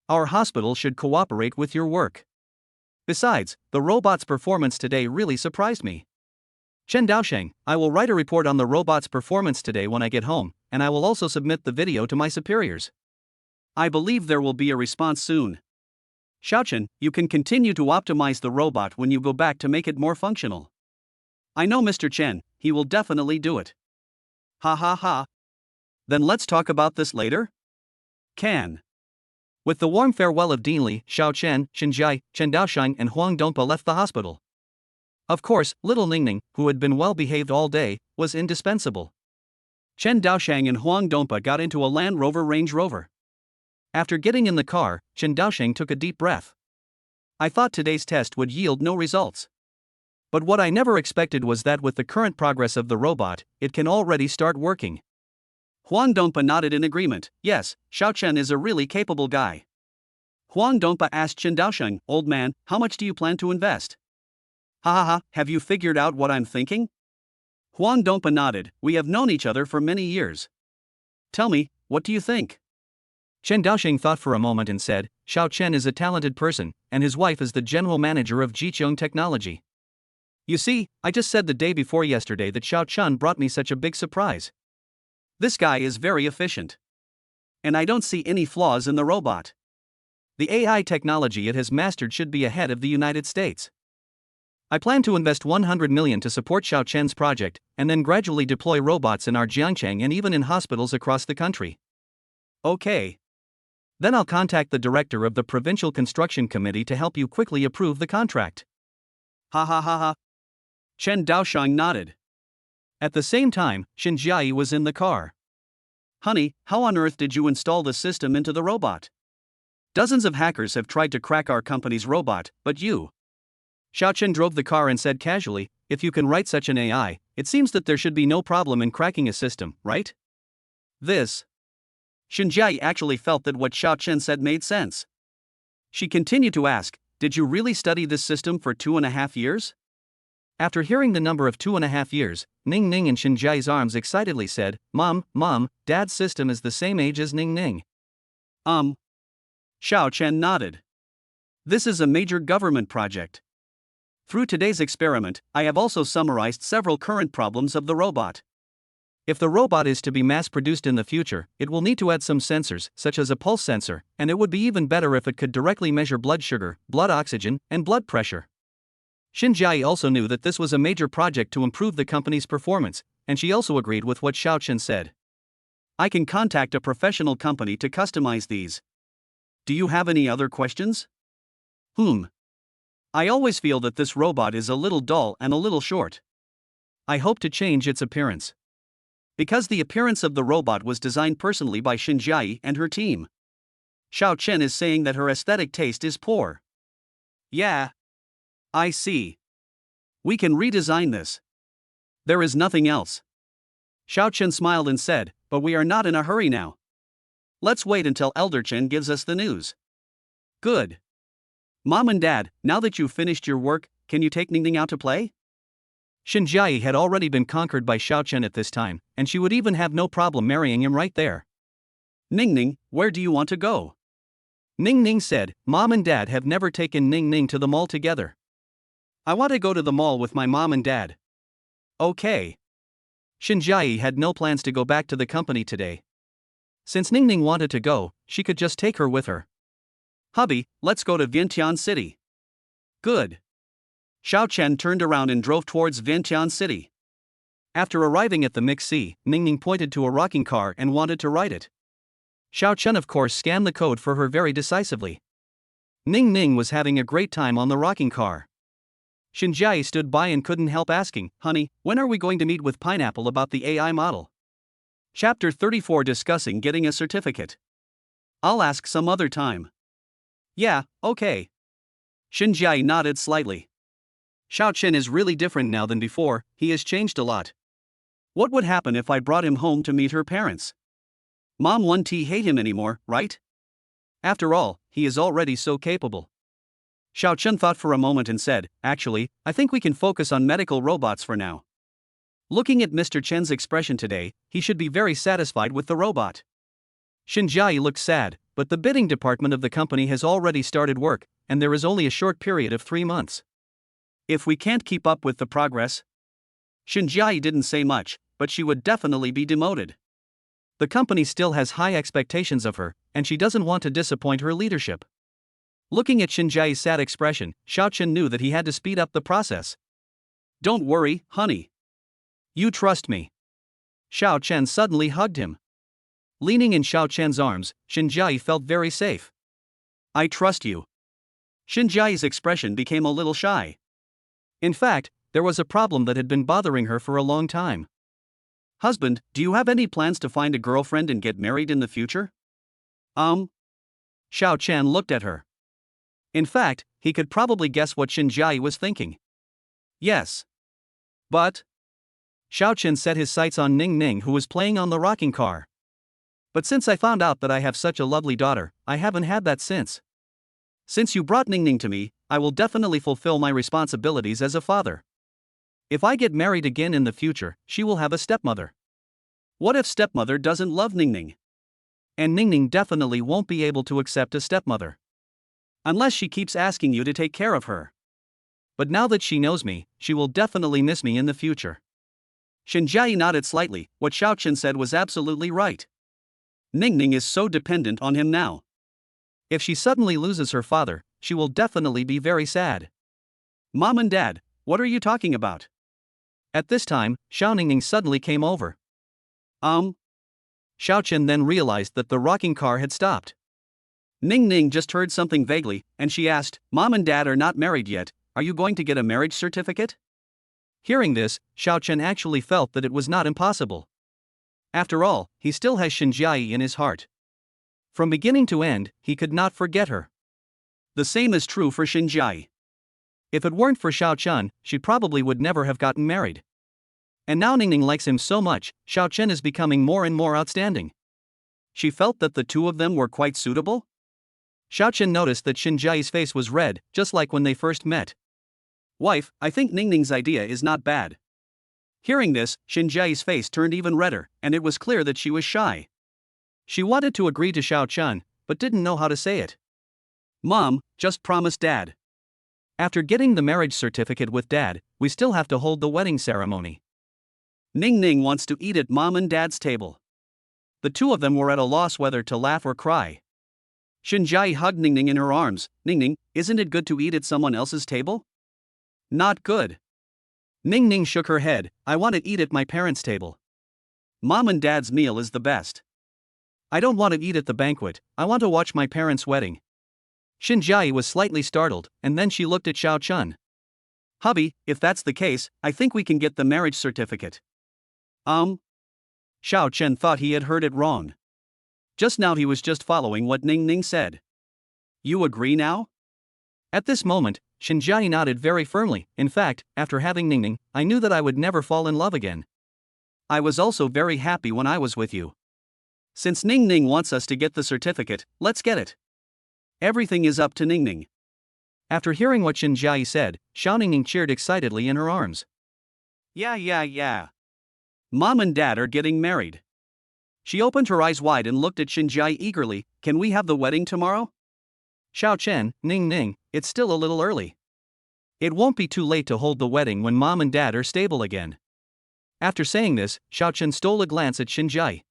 Our hospital should cooperate with your work. Besides, the robot's performance today really surprised me. Chen Daosheng, I will write a report on the robot's performance today when I get home, and I will also submit the video to my superiors. I believe there will be a response soon. Xiao Chen, you can continue to optimize the robot when you go back to make it more functional. I know Mr. Chen, he will definitely do it." Ha ha ha. Then let's talk about this later? Can. With the warm farewell of Dean Li, Xiao Chen, Shen Jiai, Chen Daosheng and Huang Dongpa left the hospital. Of course, little Ningning, who had been well behaved all day, was indispensable. Chen Daosheng and Huang Dongpa got into a Land Rover Range Rover. After getting in the car, Chen Daosheng took a deep breath. I thought today's test would yield no results. But what I never expected was that with the current progress of the robot, it can already start working. Huang Dongpa nodded in agreement. Yes, Xiao Chen is a really capable guy. Huang Dongpa asked Chen Daosheng, "Old man, how much do you plan to invest?" Ha ha ha, have you figured out what I'm thinking? Huang Dongpa nodded. We have known each other for many years. Tell me, what do you think? Chen Daoxing thought for a moment and said, Xiao Chen is a talented person, and his wife is the general manager of Jicheng Technology. You see, I just said the day before yesterday that Xiao Chen brought me such a big surprise. This guy is very efficient. And I don't see any flaws in the robot. The AI technology it has mastered should be ahead of the United States. I plan to invest 100 million to support Xiao Chen's project, and then gradually deploy robots in our Jiangcheng and even in hospitals across the country. Okay. Then I'll contact the director of the Provincial Construction Committee to help you quickly approve the contract. Ha ha ha ha. Chen Daoxing nodded. At the same time, Xin Jiayi was in the car. Honey, how on earth did you install the system into the robot? Dozens of hackers have tried to crack our company's robot, but you. Xiao Chen drove the car and said casually, if you can write such an AI, it seems that there should be no problem in cracking a system, right? This. Xin Jiayi actually felt that what Xiao Chen said made sense. She continued to ask, did you really study this system for 2.5 years? After hearing the number of 2.5 years, Ning Ning in Xin Jiayi's arms excitedly said, Mom, Dad's system is the same age as Ning Ning. Xiao Chen nodded. This is a major government project. Through today's experiment, I have also summarized several current problems of the robot. If the robot is to be mass-produced in the future, it will need to add some sensors, such as a pulse sensor, and it would be even better if it could directly measure blood sugar, blood oxygen, and blood pressure. Xin Jiayi also knew that this was a major project to improve the company's performance, and she also agreed with what Xiao Chen said. I can contact a professional company to customize these. Do you have any other questions? I always feel that this robot is a little dull and a little short. I hope to change its appearance. Because the appearance of the robot was designed personally by Xin Jiayi and her team. Xiao Chen is saying that her aesthetic taste is poor. Yeah. I see. We can redesign this. There is nothing else. Xiao Chen smiled and said, but we are not in a hurry now. Let's wait until Elder Chen gives us the news. Good. Mom and Dad, now that you've finished your work, can you take Ning Ning out to play? Xin Jiayi had already been conquered by Xiao Chen at this time, and she would even have no problem marrying him right there. Ning Ning, where do you want to go? Ning Ning said, Mom and Dad have never taken Ning Ning to the mall together. I want to go to the mall with my mom and dad. Okay. Xin Jiayi had no plans to go back to the company today. Since Ning Ning wanted to go, she could just take her with her. Hubby, let's go to Vientiane City. Good. Xiao Chen turned around and drove towards Vientiane City. After arriving at the Mixi, Ning Ning pointed to a rocking car and wanted to ride it. Xiao Chen of course scanned the code for her very decisively. Ning Ning was having a great time on the rocking car. Xin Jiayi stood by and couldn't help asking, Honey, when are we going to meet with Pineapple about the AI model? Chapter 34 Discussing Getting a Certificate. I'll ask some other time. Yeah, okay. Xin Jiayi nodded slightly. Xiao Chen is really different now than before, he has changed a lot. What would happen if I brought him home to meet her parents? Mom won't hate him anymore, right? After all, he is already so capable. Xiao Chen thought for a moment and said, Actually, I think we can focus on medical robots for now. Looking at Mr. Chen's expression today, he should be very satisfied with the robot. Xin Jiayi looked sad, but the bidding department of the company has already started work, and there is only a short period of 3 months. If we can't keep up with the progress. Xin Jiayi didn't say much, but she would definitely be demoted. The company still has high expectations of her, and she doesn't want to disappoint her leadership. Looking at Xin Jiayi's sad expression, Xiao Chen knew that he had to speed up the process. Don't worry, honey. You trust me. Xiao Chen suddenly hugged him. Leaning in Xiao Chen's arms, Xin Jiayi felt very safe. I trust you. Xin Jiayi's expression became a little shy. In fact, there was a problem that had been bothering her for a long time. Husband, do you have any plans to find a girlfriend and get married in the future? Xiao Chen looked at her. In fact, he could probably guess what Xin Jiayi was thinking. Yes. But Xiao Chen set his sights on Ning Ning, who was playing on the rocking car. But since I found out that I have such a lovely daughter, I haven't had that since. Since you brought Ning Ning to me, I will definitely fulfill my responsibilities as a father. If I get married again in the future, she will have a stepmother. What if stepmother doesn't love Ningning? And Ningning definitely won't be able to accept a stepmother. Unless she keeps asking you to take care of her. But now that she knows me, she will definitely miss me in the future. Shin Jiayi nodded slightly. What Xiao Chen said was absolutely right. Ningning is so dependent on him now. If she suddenly loses her father, she will definitely be very sad. Mom and Dad, what are you talking about? At this time, Xiao Ningning suddenly came over. Xiao Chen then realized that the rocking car had stopped. Ningning just heard something vaguely, and she asked, Mom and Dad are not married yet, are you going to get a marriage certificate? Hearing this, Xiao Chen actually felt that it was not impossible. After all, he still has Shin Jiayi in his heart. From beginning to end, he could not forget her. The same is true for Shin Jiayi. If it weren't for Xiao Chen, she probably would never have gotten married. And now Ningning likes him so much, Xiao Chen is becoming more and more outstanding. She felt that the two of them were quite suitable. Xiao Chen noticed that Shin Jiayi's face was red, just like when they first met. Wife, I think Ningning's idea is not bad. Hearing this, Shin Jiayi's face turned even redder, and it was clear that she was shy. She wanted to agree to Xiao Chen, but didn't know how to say it. Mom, just promise Dad. After getting the marriage certificate with Dad, we still have to hold the wedding ceremony. Ningning wants to eat at Mom and Dad's table. The two of them were at a loss whether to laugh or cry. Shin Jiayi hugged Ningning in her arms. Ningning, isn't it good to eat at someone else's table? Not good. Ningning shook her head. I want to eat at my parents' table. Mom and Dad's meal is the best. I don't want to eat at the banquet, I want to watch my parents' wedding. Shin Jiayi was slightly startled, and then she looked at Xiao Chen. Hubby, if that's the case, I think we can get the marriage certificate. Xiao Chen thought he had heard it wrong. Just now he was just following what Ningning said. You agree now? At this moment, Shin Jiayi nodded very firmly. In fact, after having Ningning, I knew that I would never fall in love again. I was also very happy when I was with you. Since Ningning wants us to get the certificate, let's get it. Everything is up to Ningning. After hearing what Shin Jiayi said, Xiao Ningning cheered excitedly in her arms. Yeah. Mom and Dad are getting married. She opened her eyes wide and looked at Shin Jiayi eagerly. Can we have the wedding tomorrow? Xiao Chen, Ningning, it's still a little early. It won't be too late to hold the wedding when Mom and Dad are stable again. After saying this, Xiao Chen stole a glance at Shin Jiayi.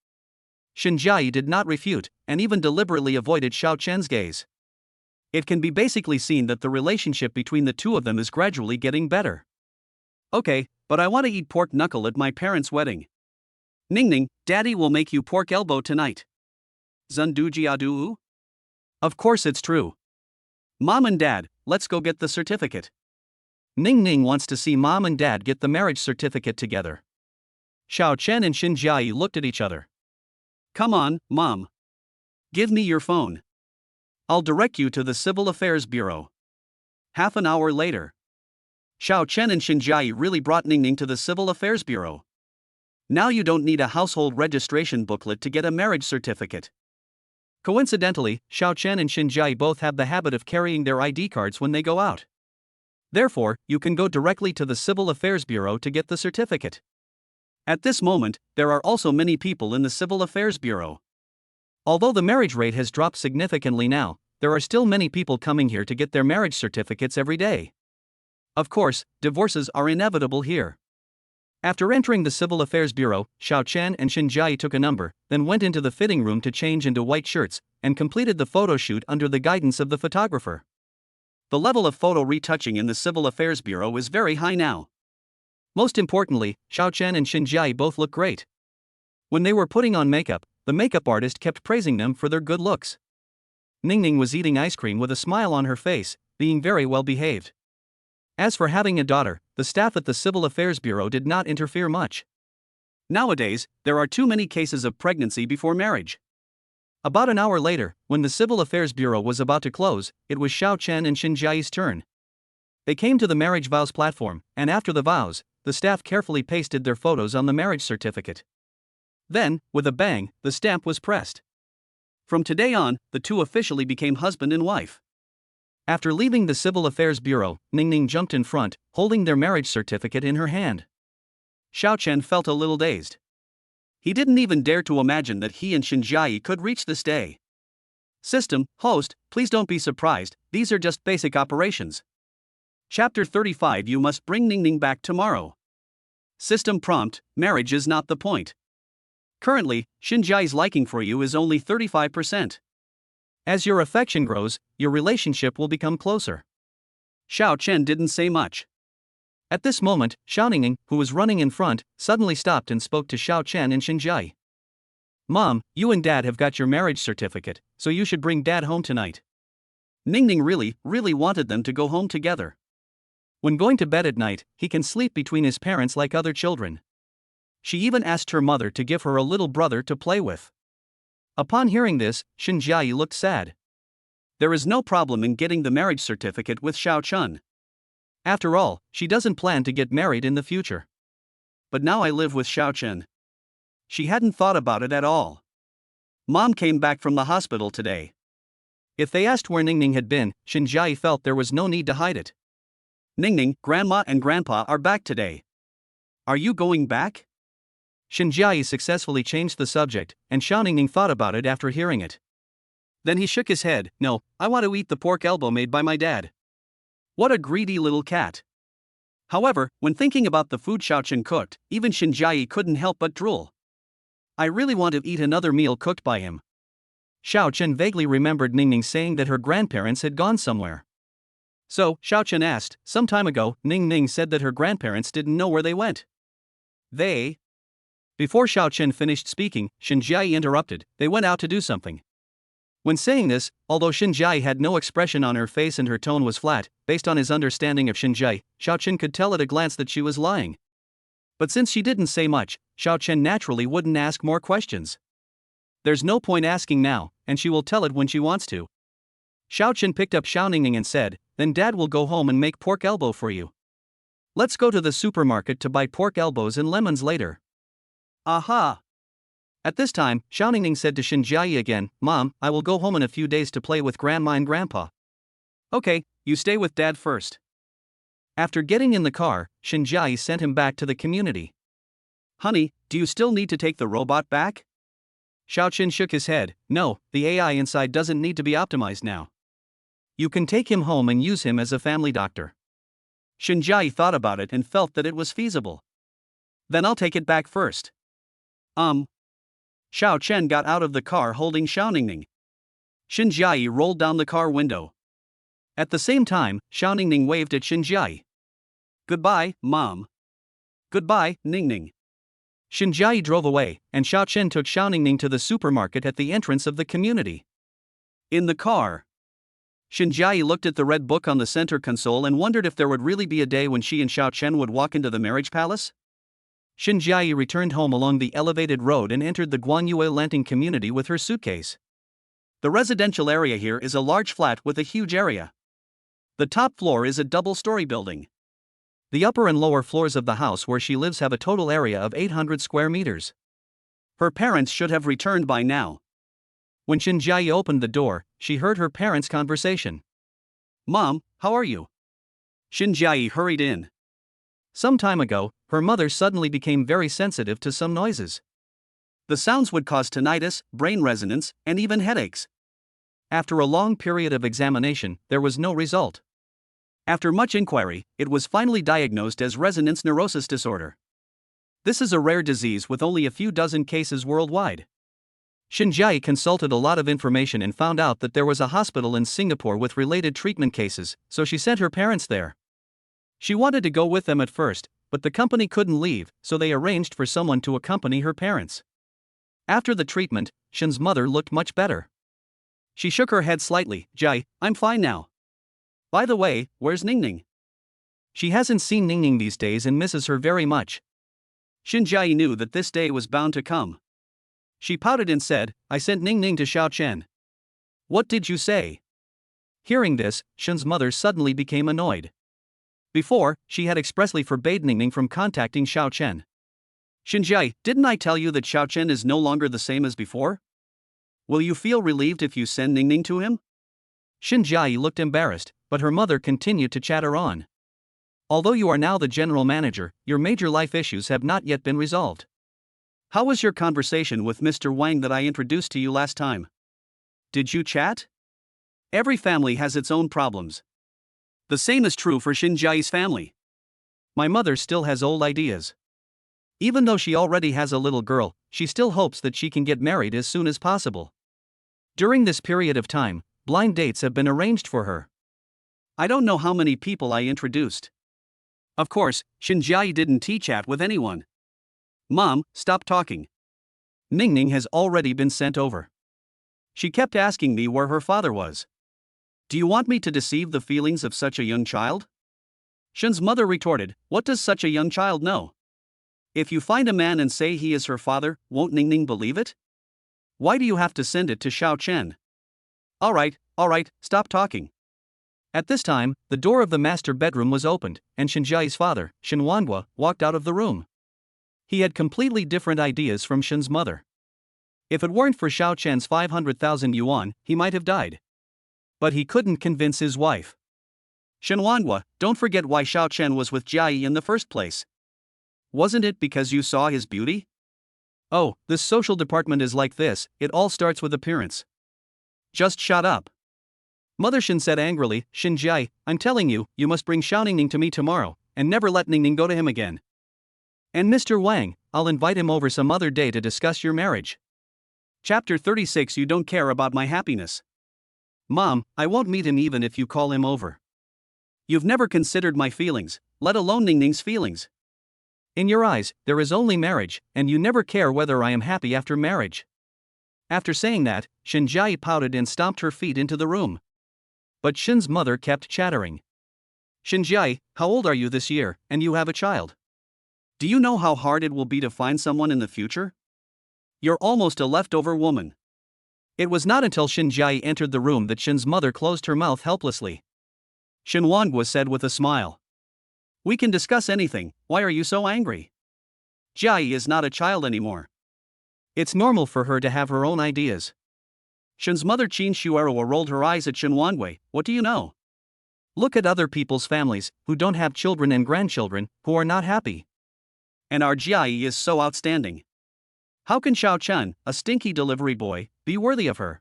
Shin Jiayi did not refute, and even deliberately avoided Xiao Chen's gaze. It can be basically seen that the relationship between the two of them is gradually getting better. Okay, but I want to eat pork knuckle at my parents' wedding. Ningning, Daddy will make you pork elbow tonight. Zundu jiadu? Of course it's true. Mom and Dad, let's go get the certificate. Ningning wants to see Mom and Dad get the marriage certificate together. Xiao Chen and Shin Jiayi looked at each other. Come on, Mom. Give me your phone. I'll direct you to the Civil Affairs Bureau. Half an hour later. Xiao Chen and Shin Jiayi really brought Ningning to the Civil Affairs Bureau. Now you don't need a household registration booklet to get a marriage certificate. Coincidentally, Xiao Chen and Shin Jiayi both have the habit of carrying their ID cards when they go out. Therefore, you can go directly to the Civil Affairs Bureau to get the certificate. At this moment, there are also many people in the Civil Affairs Bureau. Although the marriage rate has dropped significantly now, there are still many people coming here to get their marriage certificates every day. Of course, divorces are inevitable here. After entering the Civil Affairs Bureau, Xiao Chen and Shin Jiayi took a number, then went into the fitting room to change into white shirts, and completed the photo shoot under the guidance of the photographer. The level of photo retouching in the Civil Affairs Bureau is very high now. Most importantly, Xiao Chen and Shin Jiayi both look great. When they were putting on makeup, the makeup artist kept praising them for their good looks. Ningning was eating ice cream with a smile on her face, being very well behaved. As for having a daughter, the staff at the Civil Affairs Bureau did not interfere much. Nowadays, there are too many cases of pregnancy before marriage. About an hour later, when the Civil Affairs Bureau was about to close, it was Xiao Chen and Shin Jiayi's turn. They came to the marriage vows platform, and after the vows, the staff carefully pasted their photos on the marriage certificate. Then, with a bang, the stamp was pressed. From today on, the two officially became husband and wife. After leaving the Civil Affairs Bureau, Ningning jumped in front, holding their marriage certificate in her hand. Xiao Chen felt a little dazed. He didn't even dare to imagine that he and Xinjiai could reach this day. System, host, please don't be surprised, these are just basic operations. Chapter 35. You must bring Ningning back tomorrow. System prompt, marriage is not the point. Currently, Xinjiai's liking for you is only 35%. As your affection grows, your relationship will become closer. Xiao Chen didn't say much. At this moment, Xiao Ningning, who was running in front, suddenly stopped and spoke to Xiao Chen and Xinjiai. Mom, you and Dad have got your marriage certificate, so you should bring Dad home tonight. Ningning really wanted them to go home together. When going to bed at night, he can sleep between his parents like other children. She even asked her mother to give her a little brother to play with. Upon hearing this, Xinjiai looked sad. There is no problem in getting the marriage certificate with Xiao Chen. After all, she doesn't plan to get married in the future. But now I live with Xiao Chen. She hadn't thought about it at all. Mom came back from the hospital today. If they asked where Ningning had been, Xinjiai felt there was no need to hide it. Ningning, Grandma and Grandpa are back today. Are you going back? Xinjiai successfully changed the subject, and Xiao Ningning thought about it after hearing it. Then he shook his head. No, I want to eat the pork elbow made by my dad. What a greedy little cat. However, when thinking about the food Xiao Chen cooked, even Xinjiai couldn't help but drool. I really want to eat another meal cooked by him. Xiao Chen vaguely remembered Ningning saying that her grandparents had gone somewhere. So, Xiao Chen asked, some time ago, Ningning said that her grandparents didn't know where they went. Before Xiao Chen finished speaking, Xinjiai interrupted, they went out to do something. When saying this, although Xinjiai had no expression on her face and her tone was flat, based on his understanding of Xinjiai, Xiao Chen could tell at a glance that she was lying. But since she didn't say much, Xiao Chen naturally wouldn't ask more questions. There's no point asking now, and she will tell it when she wants to. Xiao Chen picked up Xiao Ningning and said, then Dad will go home and make pork elbow for you. Let's go to the supermarket to buy pork elbows and lemons later. Aha! At this time, Xiao Ningning said to Xinjiai again, Mom, I will go home in a few days to play with Grandma and Grandpa. Okay, you stay with Dad first. After getting in the car, Xinjiai sent him back to the community. Honey, do you still need to take the robot back? Xiao Chen shook his head. No, the AI inside doesn't need to be optimized now. You can take him home and use him as a family doctor. Xinjiai thought about it and felt that it was feasible. Then I'll take it back first. Xiao Chen got out of the car holding Xiao Ningning. Xinjiai rolled down the car window. At the same time, Xiao Ningning waved at Xinjiai. Goodbye, Mom. Goodbye, Ningning. Xinjiai drove away, and Xiao Chen took Xiao Ningning to the supermarket at the entrance of the community. In the car, Xinjiai looked at the red book on the center console and wondered if there would really be a day when she and Xiao Chen would walk into the marriage palace. Xinjiai returned home along the elevated road and entered the Guanyue Lanting community with her suitcase. The residential area here is a large flat with a huge area. The top floor is a double-story building. The upper and lower floors of the house where she lives have a total area of 800 square meters. Her parents should have returned by now. When Xinjiai opened the door, she heard her parents' conversation. Mom, how are you? Xinjiai hurried in. Some time ago, her mother suddenly became very sensitive to some noises. The sounds would cause tinnitus, brain resonance, and even headaches. After a long period of examination, there was no result. After much inquiry, it was finally diagnosed as resonance neurosis disorder. This is a rare disease with only a few dozen cases worldwide. Xinjiai consulted a lot of information and found out that there was a hospital in Singapore with related treatment cases, so she sent her parents there. She wanted to go with them at first, but the company couldn't leave, so they arranged for someone to accompany her parents. After the treatment, Shen's mother looked much better. She shook her head slightly. Jai, I'm fine now. By the way, where's Ningning? She hasn't seen Ningning these days and misses her very much. Xinjiai knew that this day was bound to come. She pouted and said, I sent Ningning to Xiao Chen. What did you say? Hearing this, Shen's mother suddenly became annoyed. Before, she had expressly forbade Ningning from contacting Xiao Chen. Xinjiai, didn't I tell you that Xiao Chen is no longer the same as before? Will you feel relieved if you send Ningning to him? Xinjiai looked embarrassed. but her mother continued to chatter on. Although you are now the general manager, your major life issues have not yet been resolved. How was your conversation with Mr. Wang that I introduced to you last time? Did you chat? Every family has its own problems. The same is true for Xinjiai's family. My mother still has old ideas. Even though she already has a little girl, she still hopes that she can get married as soon as possible. During this period of time, blind dates have been arranged for her. I don't know how many people I introduced. Of course, Xinjiai didn't chat with anyone. Mom, stop talking. Ningning has already been sent over. She kept asking me where her father was. Do you want me to deceive the feelings of such a young child? Shen's mother retorted, what does such a young child know? If you find a man and say he is her father, won't Ningning believe it? Why do you have to send it to Xiao Chen? Alright, stop talking. At this time, the door of the master bedroom was opened, and Xinjiai's father, Shen Wanhua, walked out of the room. He had completely different ideas from Shen's mother. If it weren't for Xiao Chen's 500,000 yuan, he might have died. But he couldn't convince his wife. Shen Wanhua, don't forget why Xiao Chen was with Jiayi in the first place. Wasn't it because you saw his beauty? Oh, this social department is like this, it all starts with appearance. Just shut up. Mother Shen said angrily, Xinjiai, I'm telling you, you must bring Xiao Ningning to me tomorrow, and never let Ningning go to him again. And Mr. Wang, I'll invite him over some other day to discuss your marriage. Chapter 36. You don't care about my happiness. Mom, I won't meet him even if you call him over. You've never considered my feelings, let alone Ningning's feelings. In your eyes, there is only marriage, and you never care whether I am happy after marriage. After saying that, Xinjiai pouted and stomped her feet into the room. But Shen's mother kept chattering. Xinjiai, how old are you this year, and you have a child? Do you know how hard it will be to find someone in the future? You're almost a leftover woman. It was not until Xinjiai entered the room that Shen's mother closed her mouth helplessly. Shen Wanhua said with a smile. We can discuss anything, why are you so angry? Jiayi is not a child anymore. It's normal for her to have her own ideas. Shen's mother Qin Shuerua rolled her eyes at Shen Wanhui. What do you know? Look at other people's families, who don't have children and grandchildren, who are not happy. And our Jiayi is so outstanding. How can Xiao Chen, a stinky delivery boy, be worthy of her?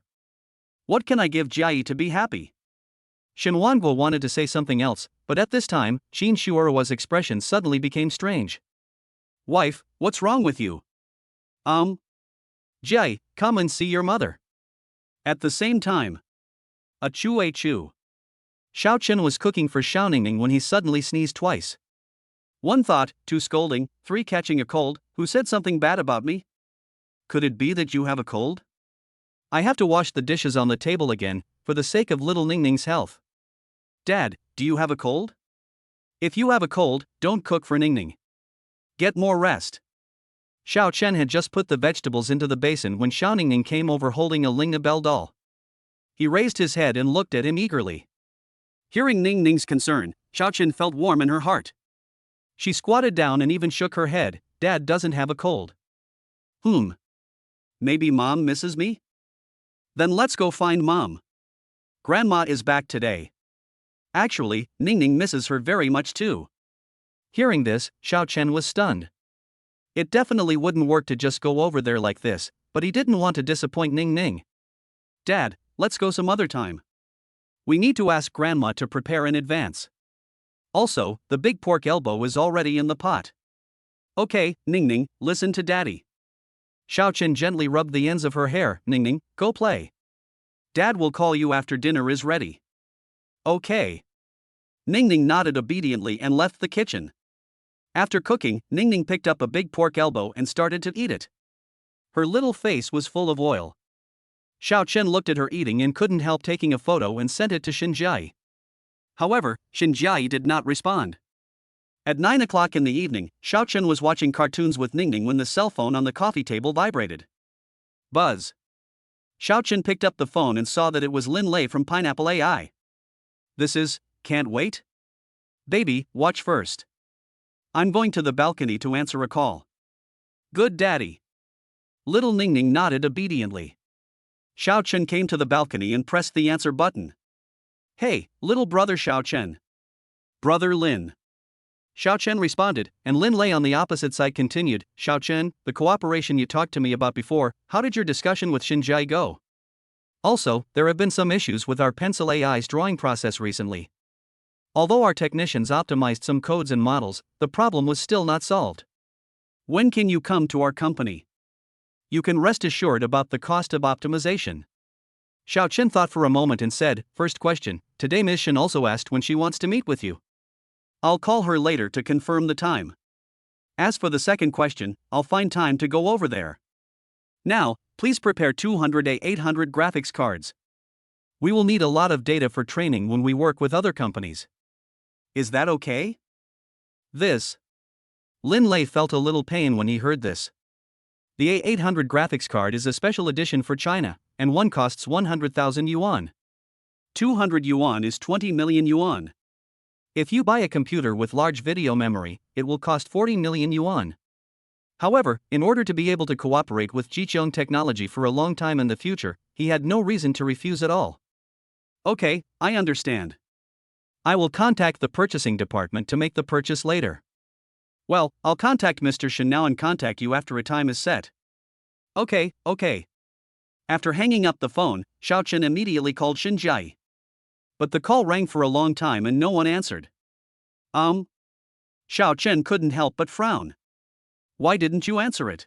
What can I give Jiayi to be happy? Shen Wanhua wanted to say something else, but at this time, Qin Shuerua's expression suddenly became strange. Wife, what's wrong with you? Jiayi, come and see your mother. At the same time. Achoo. Xiao Chen was cooking for Xiao Ningning when he suddenly sneezed twice. 1 thought, 2 scolding, 3 catching a cold. Who said something bad about me? Could it be that you have a cold? I have to wash the dishes on the table again, for the sake of little Ningning's health. Dad, do you have a cold? If you have a cold, don't cook for Ningning. Get more rest. Xiao Chen had just put the vegetables into the basin when Xiao Ningning came over holding a Lingna Bell doll. He raised his head and looked at him eagerly. Hearing Ningning's concern, Xiao Chen felt warm in her heart. She squatted down and even shook her head. Dad doesn't have a cold. Maybe Mom misses me? Then let's go find Mom. Grandma is back today. Actually, Ningning misses her very much too. Hearing this, Xiao Chen was stunned. It definitely wouldn't work to just go over there like this, but he didn't want to disappoint Ningning. Dad, let's go some other time. We need to ask Grandma to prepare in advance. Also, the big pork elbow is already in the pot. Okay, Ningning, listen to Daddy. Xiao Chen gently rubbed the ends of her hair. Ningning, go play. Dad will call you after dinner is ready. Okay. Ningning nodded obediently and left the kitchen. After cooking, Ningning picked up a big pork elbow and started to eat it. Her little face was full of oil. Xiao Chen looked at her eating and couldn't help taking a photo and sent it to Xinjiai. However, Xinjiai did not respond. At 9 o'clock in the evening, Xiao Chen was watching cartoons with Ningning when the cell phone on the coffee table vibrated. Buzz. Xiao Chen picked up the phone and saw that it was Lin Lei from Pineapple AI. This is, can't wait? Baby, watch first. I'm going to the balcony to answer a call. Good daddy. Little Ningning nodded obediently. Xiao Chen came to the balcony and pressed the answer button. Hey, little brother Xiao Chen. Brother Lin. Xiao Chen responded, and Lin Lei on the opposite side continued, Xiao Chen, the cooperation you talked to me about before, how did your discussion with Xinjiai go? Also, there have been some issues with our Pencil AI's drawing process recently. Although our technicians optimized some codes and models, the problem was still not solved. When can you come to our company? You can rest assured about the cost of optimization. Xiao Chen thought for a moment and said, first question, today Ms. Shen also asked when she wants to meet with you. I'll call her later to confirm the time. As for the second question, I'll find time to go over there. Now, please prepare 200A800 graphics cards. We will need a lot of data for training when we work with other companies. Is that okay? Lin Lei felt a little pain when he heard this. The A800 graphics card is a special edition for China, and one costs 100,000 yuan. 200 yuan is 20 million yuan. If you buy a computer with large video memory, it will cost 40 million yuan. However, in order to be able to cooperate with Jicheng Technology for a long time in the future, he had no reason to refuse at all. Okay, I understand. I will contact the purchasing department to make the purchase later. Well, I'll contact Mr. Shen now and contact you after a time is set. Okay. After hanging up the phone, Xiao Chen immediately called Xinjiai. But the call rang for a long time and no one answered. Xiao Chen couldn't help but frown. Why didn't you answer it?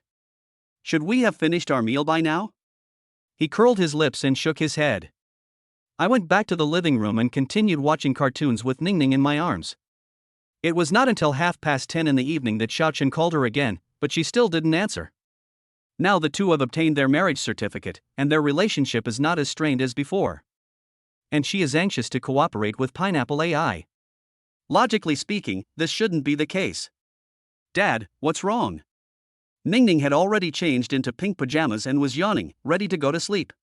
Should we have finished our meal by now? He curled his lips and shook his head. I went back to the living room and continued watching cartoons with Ningning in my arms. It was not until 10:30 in the evening that Xiao Chen called her again, but she still didn't answer. Now the two have obtained their marriage certificate, and their relationship is not as strained as before. And she is anxious to cooperate with Pineapple AI. Logically speaking, this shouldn't be the case. Dad, what's wrong? Ningning had already changed into pink pajamas and was yawning, ready to go to sleep.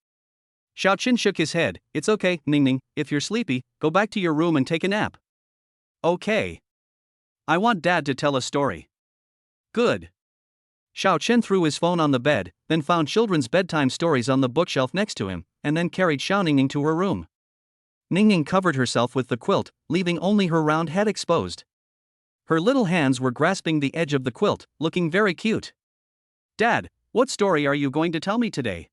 Xiao Chen shook his head. It's okay, Ningning, if you're sleepy, go back to your room and take a nap. Okay. I want Dad to tell a story. Good. Xiao Chen threw his phone on the bed, then found children's bedtime stories on the bookshelf next to him, and then carried Xiao Ningning to her room. Ningning covered herself with the quilt, leaving only her round head exposed. Her little hands were grasping the edge of the quilt, looking very cute. Dad, what story are you going to tell me today?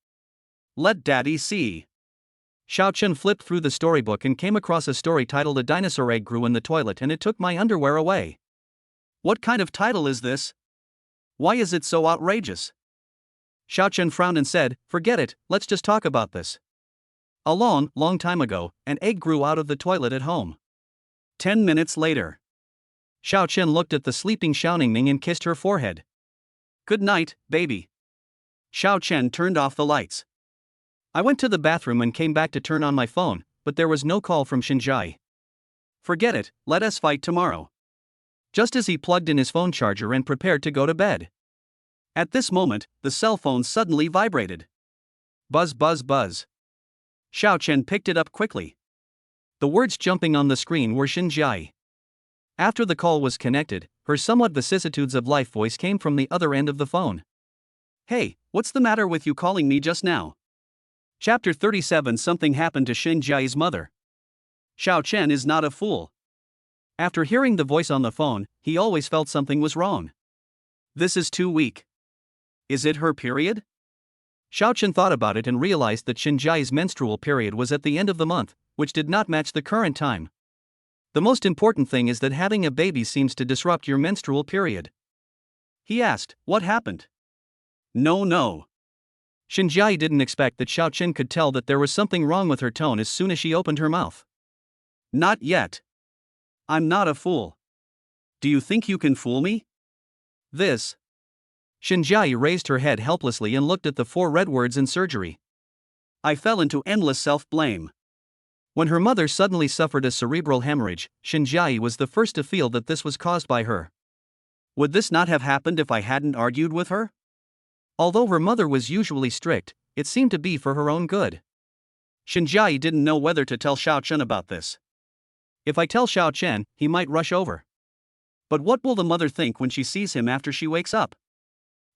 Let Daddy see. Xiao Chen flipped through the storybook and came across a story titled A Dinosaur Egg Grew in the Toilet and It Took My Underwear Away. What kind of title is this? Why is it so outrageous? Xiao Chen frowned and said, forget it, let's just talk about this. A long time ago, an egg grew out of the toilet at home. 10 minutes later. Xiao Chen looked at the sleeping Xiao Ningning and kissed her forehead. Good night, baby. Xiao Chen turned off the lights. I went to the bathroom and came back to turn on my phone, but there was no call from Xinjiai. Forget it, let us fight tomorrow. Just as he plugged in his phone charger and prepared to go to bed. At this moment, the cell phone suddenly vibrated. Buzz buzz buzz. Xiao Chen picked it up quickly. The words jumping on the screen were Xinjiai. After the call was connected, her somewhat vicissitudes of life voice came from the other end of the phone. Hey, what's the matter with you calling me just now? Chapter 37 Something happened to Xinjiai's mother. Xiao Chen is not a fool. After hearing the voice on the phone, he always felt something was wrong. This is too weak. Is it her period? Xiao Chen thought about it and realized that Xinjiai's menstrual period was at the end of the month, which did not match the current time. The most important thing is that having a baby seems to disrupt your menstrual period. He asked, what happened? No. Xinjiai didn't expect that Xiao Chen could tell that there was something wrong with her tone as soon as she opened her mouth. Not yet. I'm not a fool. Do you think you can fool me? Xinjiai raised her head helplessly and looked at the 4 red words in surgery. I fell into endless self-blame. When her mother suddenly suffered a cerebral hemorrhage, Xinjiai was the first to feel that this was caused by her. Would this not have happened if I hadn't argued with her? Although her mother was usually strict, it seemed to be for her own good. Xinjiai didn't know whether to tell Xiao Chen about this. If I tell Xiao Chen, he might rush over. But what will the mother think when she sees him after she wakes up?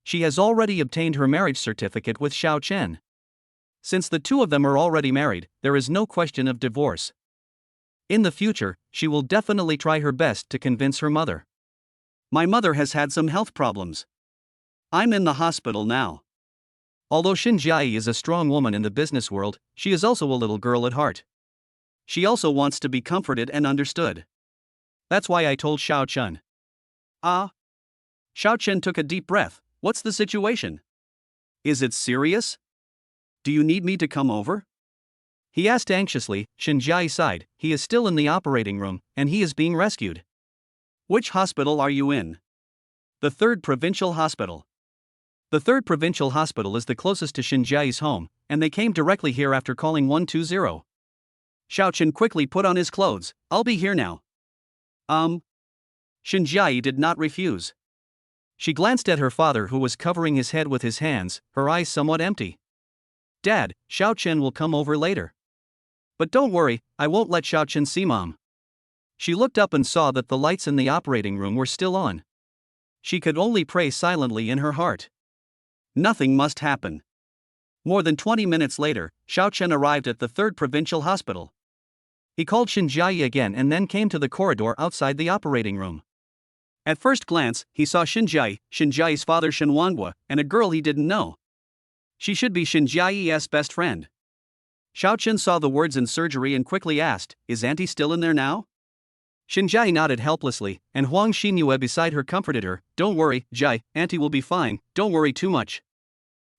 She has already obtained her marriage certificate with Xiao Chen. Since the two of them are already married, there is no question of divorce. In the future, she will definitely try her best to convince her mother. My mother has had some health problems. I'm in the hospital now. Although Shinjiai is a strong woman in the business world, she is also a little girl at heart. She also wants to be comforted and understood. That's why I told Xiao Chen. Ah? Xiao Chen took a deep breath. What's the situation? Is it serious? Do you need me to come over? He asked anxiously. Shinjiai sighed. He is still in the operating room, and he is being rescued. Which hospital are you in? The 3rd Provincial Hospital. The 3rd Provincial Hospital is the closest to Shinjiai's home, and they came directly here after calling 120. Xiao Chen quickly put on his clothes. I'll be here now. Shinjiai did not refuse. She glanced at her father, who was covering his head with his hands, her eyes somewhat empty. Dad, Xiao Chen will come over later. But don't worry, I won't let Xiao Chen see Mom. She looked up and saw that the lights in the operating room were still on. She could only pray silently in her heart. Nothing must happen. More than 20 minutes later, Xiao Chen arrived at the 3rd Provincial Hospital. He called Shinjiai again and then came to the corridor outside the operating room. At first glance, he saw Shinjiai's father Shenwanhua, and a girl he didn't know. She should be Shinjiai's best friend. Xiao Chen saw the words in surgery and quickly asked, "Is Auntie still in there now?" Shinjiai nodded helplessly, and Huang Xinyue beside her comforted her. Don't worry, Jai, Auntie will be fine, don't worry too much.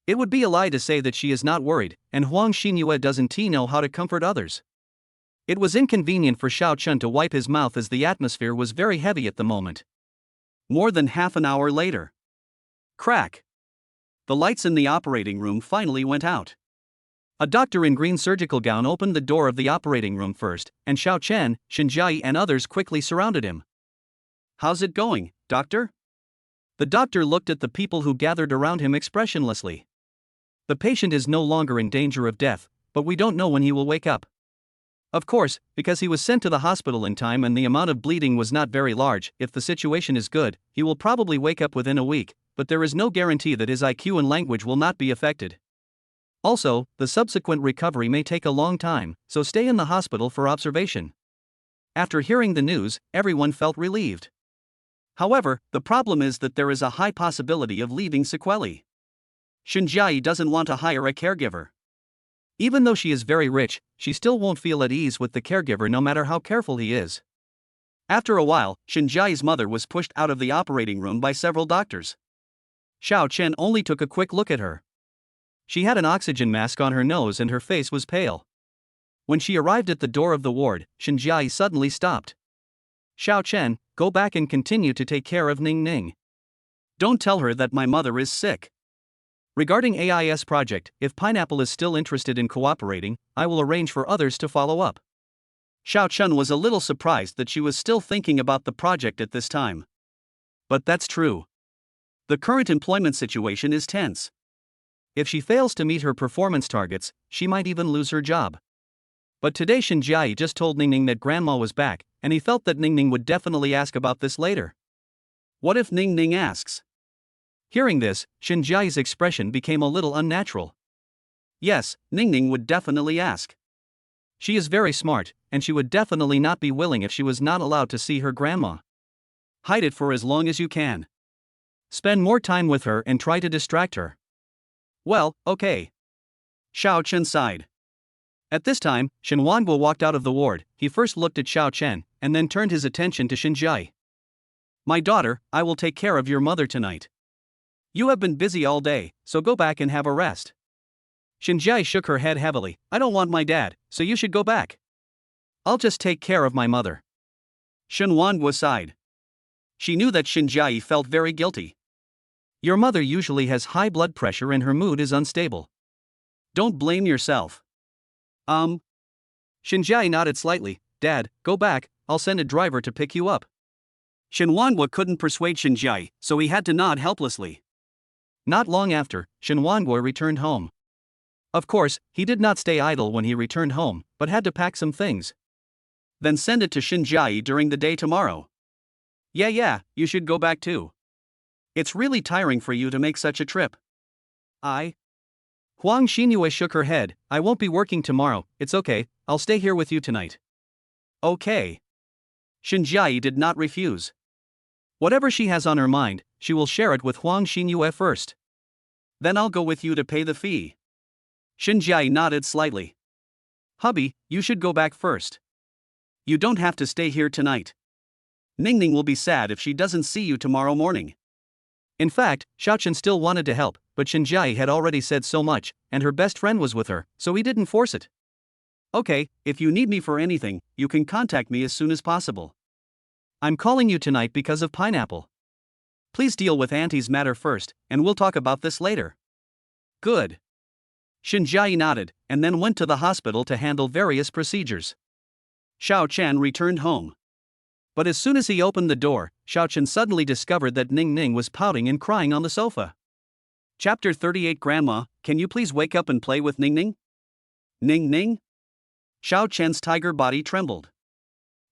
It would be a lie to say that she is not worried, and Huang Xinyue doesn't know how to comfort others. It was inconvenient for Xiao Chen to wipe his mouth as the atmosphere was very heavy at the moment. More than half an hour later. Crack! The lights in the operating room finally went out. A doctor in green surgical gown opened the door of the operating room first, and Xiao Chen, Shinjiai and others quickly surrounded him. How's it going, doctor? The doctor looked at the people who gathered around him expressionlessly. The patient is no longer in danger of death, but we don't know when he will wake up. Of course, because he was sent to the hospital in time and the amount of bleeding was not very large, if the situation is good, he will probably wake up within a week, but there is no guarantee that his IQ and language will not be affected. Also, the subsequent recovery may take a long time, so stay in the hospital for observation. After hearing the news, everyone felt relieved. However, the problem is that there is a high possibility of leaving sequelae. Shinjiai doesn't want to hire a caregiver. Even though she is very rich, she still won't feel at ease with the caregiver no matter how careful he is. After a while, Shinjiai's mother was pushed out of the operating room by several doctors. Xiao Chen only took a quick look at her. She had an oxygen mask on her nose and her face was pale. When she arrived at the door of the ward, Shinjiai suddenly stopped. Xiao Chen, go back and continue to take care of Ning Ning. Don't tell her that my mother is sick. Regarding AIS project, if Pineapple is still interested in cooperating, I will arrange for others to follow up. Xiao Chen was a little surprised that she was still thinking about the project at this time. But that's true. The current employment situation is tense. If she fails to meet her performance targets, she might even lose her job. But today Shinjiai just told Ningning that Grandma was back, and he felt that Ningning would definitely ask about this later. What if Ningning asks? Hearing this, Shinjiai's expression became a little unnatural. Yes, Ningning would definitely ask. She is very smart, and she would definitely not be willing if she was not allowed to see her grandma. Hide it for as long as you can. Spend more time with her and try to distract her. Well, okay. Xiao Chen sighed. At this time, Shenwanhua walked out of the ward. He first looked at Xiao Chen, and then turned his attention to Shinjiai. My daughter, I will take care of your mother tonight. You have been busy all day, so go back and have a rest. Shinjiai shook her head heavily. I don't want my dad, so you should go back. I'll just take care of my mother. Shenwanhua sighed. She knew that Shinjiai felt very guilty. Your mother usually has high blood pressure and her mood is unstable. Don't blame yourself. Shinjiai nodded slightly. Dad, go back, I'll send a driver to pick you up. Shenwanhua couldn't persuade Shinjiai, so he had to nod helplessly. Not long after, Shenwanhua returned home. Of course, he did not stay idle when he returned home, but had to pack some things. Then send it to Shinjiai during the day tomorrow. Yeah, you should go back too. It's really tiring for you to make such a trip. Huang Xinyue shook her head. I won't be working tomorrow, it's okay, I'll stay here with you tonight. Okay. Shinjiai did not refuse. Whatever she has on her mind, she will share it with Huang Xinyue first. Then I'll go with you to pay the fee. Shinjiai nodded slightly. Hubby, you should go back first. You don't have to stay here tonight. Ningning will be sad if she doesn't see you tomorrow morning. In fact, Xiaochen still wanted to help, but Shinjiai had already said so much, and her best friend was with her, so he didn't force it. Okay, if you need me for anything, you can contact me as soon as possible. I'm calling you tonight because of pineapple. Please deal with Auntie's matter first, and we'll talk about this later. Good. Shinjiai nodded, and then went to the hospital to handle various procedures. Xiao Chen returned home. But as soon as he opened the door, Xiao Chen suddenly discovered that Ning Ning was pouting and crying on the sofa. Chapter 38 Grandma, can you please wake up and play with Ning Ning? Ning Ning? Xiao Chen's tiger body trembled.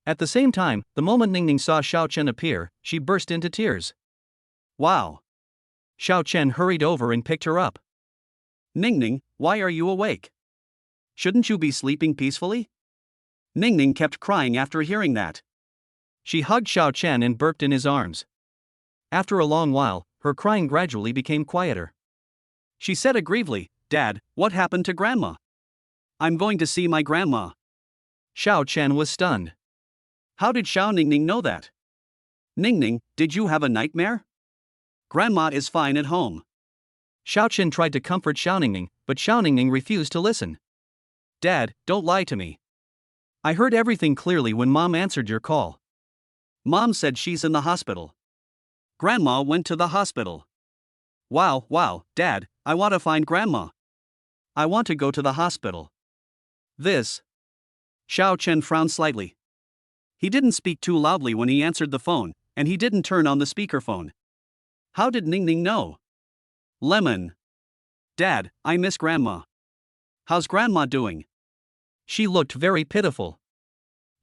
At the same time, the moment Ning Ning saw Xiao Chen appear, she burst into tears. Wow. Xiao Chen hurried over and picked her up. Ning Ning, why are you awake? Shouldn't you be sleeping peacefully? Ning Ning kept crying after hearing that. She hugged Xiao Chen and burped in his arms. After a long while, her crying gradually became quieter. She said aggrievedly, Dad, what happened to Grandma? I'm going to see my grandma. Xiao Chen was stunned. How did Xiao Ningning know that? Ningning, did you have a nightmare? Grandma is fine at home. Xiao Chen tried to comfort Xiao Ningning, but Xiao Ningning refused to listen. Dad, don't lie to me. I heard everything clearly when Mom answered your call. Mom said she's in the hospital. Grandma went to the hospital. Wow, Dad, I want to find Grandma. I want to go to the hospital. This. Xiao Chen frowned slightly. He didn't speak too loudly when he answered the phone, and he didn't turn on the speakerphone. How did Ningning know? Lemon. Dad, I miss Grandma. How's Grandma doing? She looked very pitiful.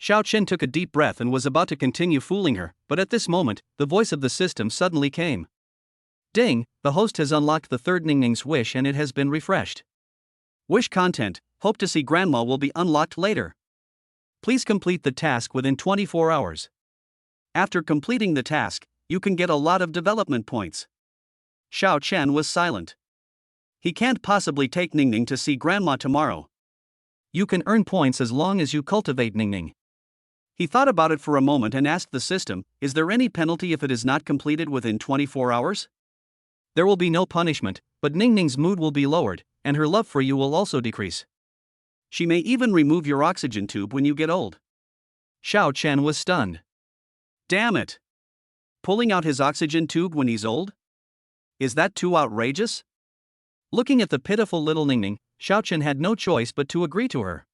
Xiao Chen took a deep breath and was about to continue fooling her, but at this moment, the voice of the system suddenly came. Ding, the host has unlocked the third Ningning's wish and it has been refreshed. Wish content, hope to see Grandma will be unlocked later. Please complete the task within 24 hours. After completing the task, you can get a lot of development points. Xiao Chen was silent. He can't possibly take Ningning to see Grandma tomorrow. You can earn points as long as you cultivate Ningning. He thought about it for a moment and asked the system, is there any penalty if it is not completed within 24 hours? There will be no punishment, but Ningning's mood will be lowered, and her love for you will also decrease. She may even remove your oxygen tube when you get old. Xiao Chen was stunned. Damn it! Pulling out his oxygen tube when he's old? Is that too outrageous? Looking at the pitiful little Ningning, Xiao Chen had no choice but to agree to her.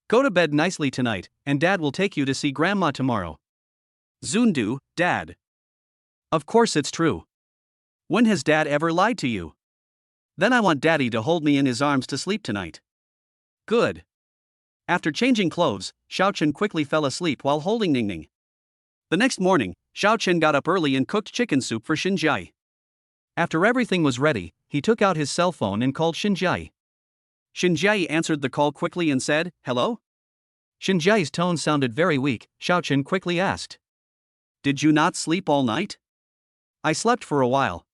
Go to bed nicely tonight, and Dad will take you to see Grandma tomorrow. Zundu, Dad. Of course it's true. When has Dad ever lied to you? Then I want Daddy to hold me in his arms to sleep tonight. Good. After changing clothes, Xiao Chen quickly fell asleep while holding Ningning. The next morning, Xiao Chen got up early and cooked chicken soup for Shinjiai. After everything was ready, he took out his cell phone and called Shinjiai. Shinjiai answered the call quickly and said, Hello? Shinjiai's tone sounded very weak. Xiao Chen quickly asked. Did you not sleep all night? I slept for a while.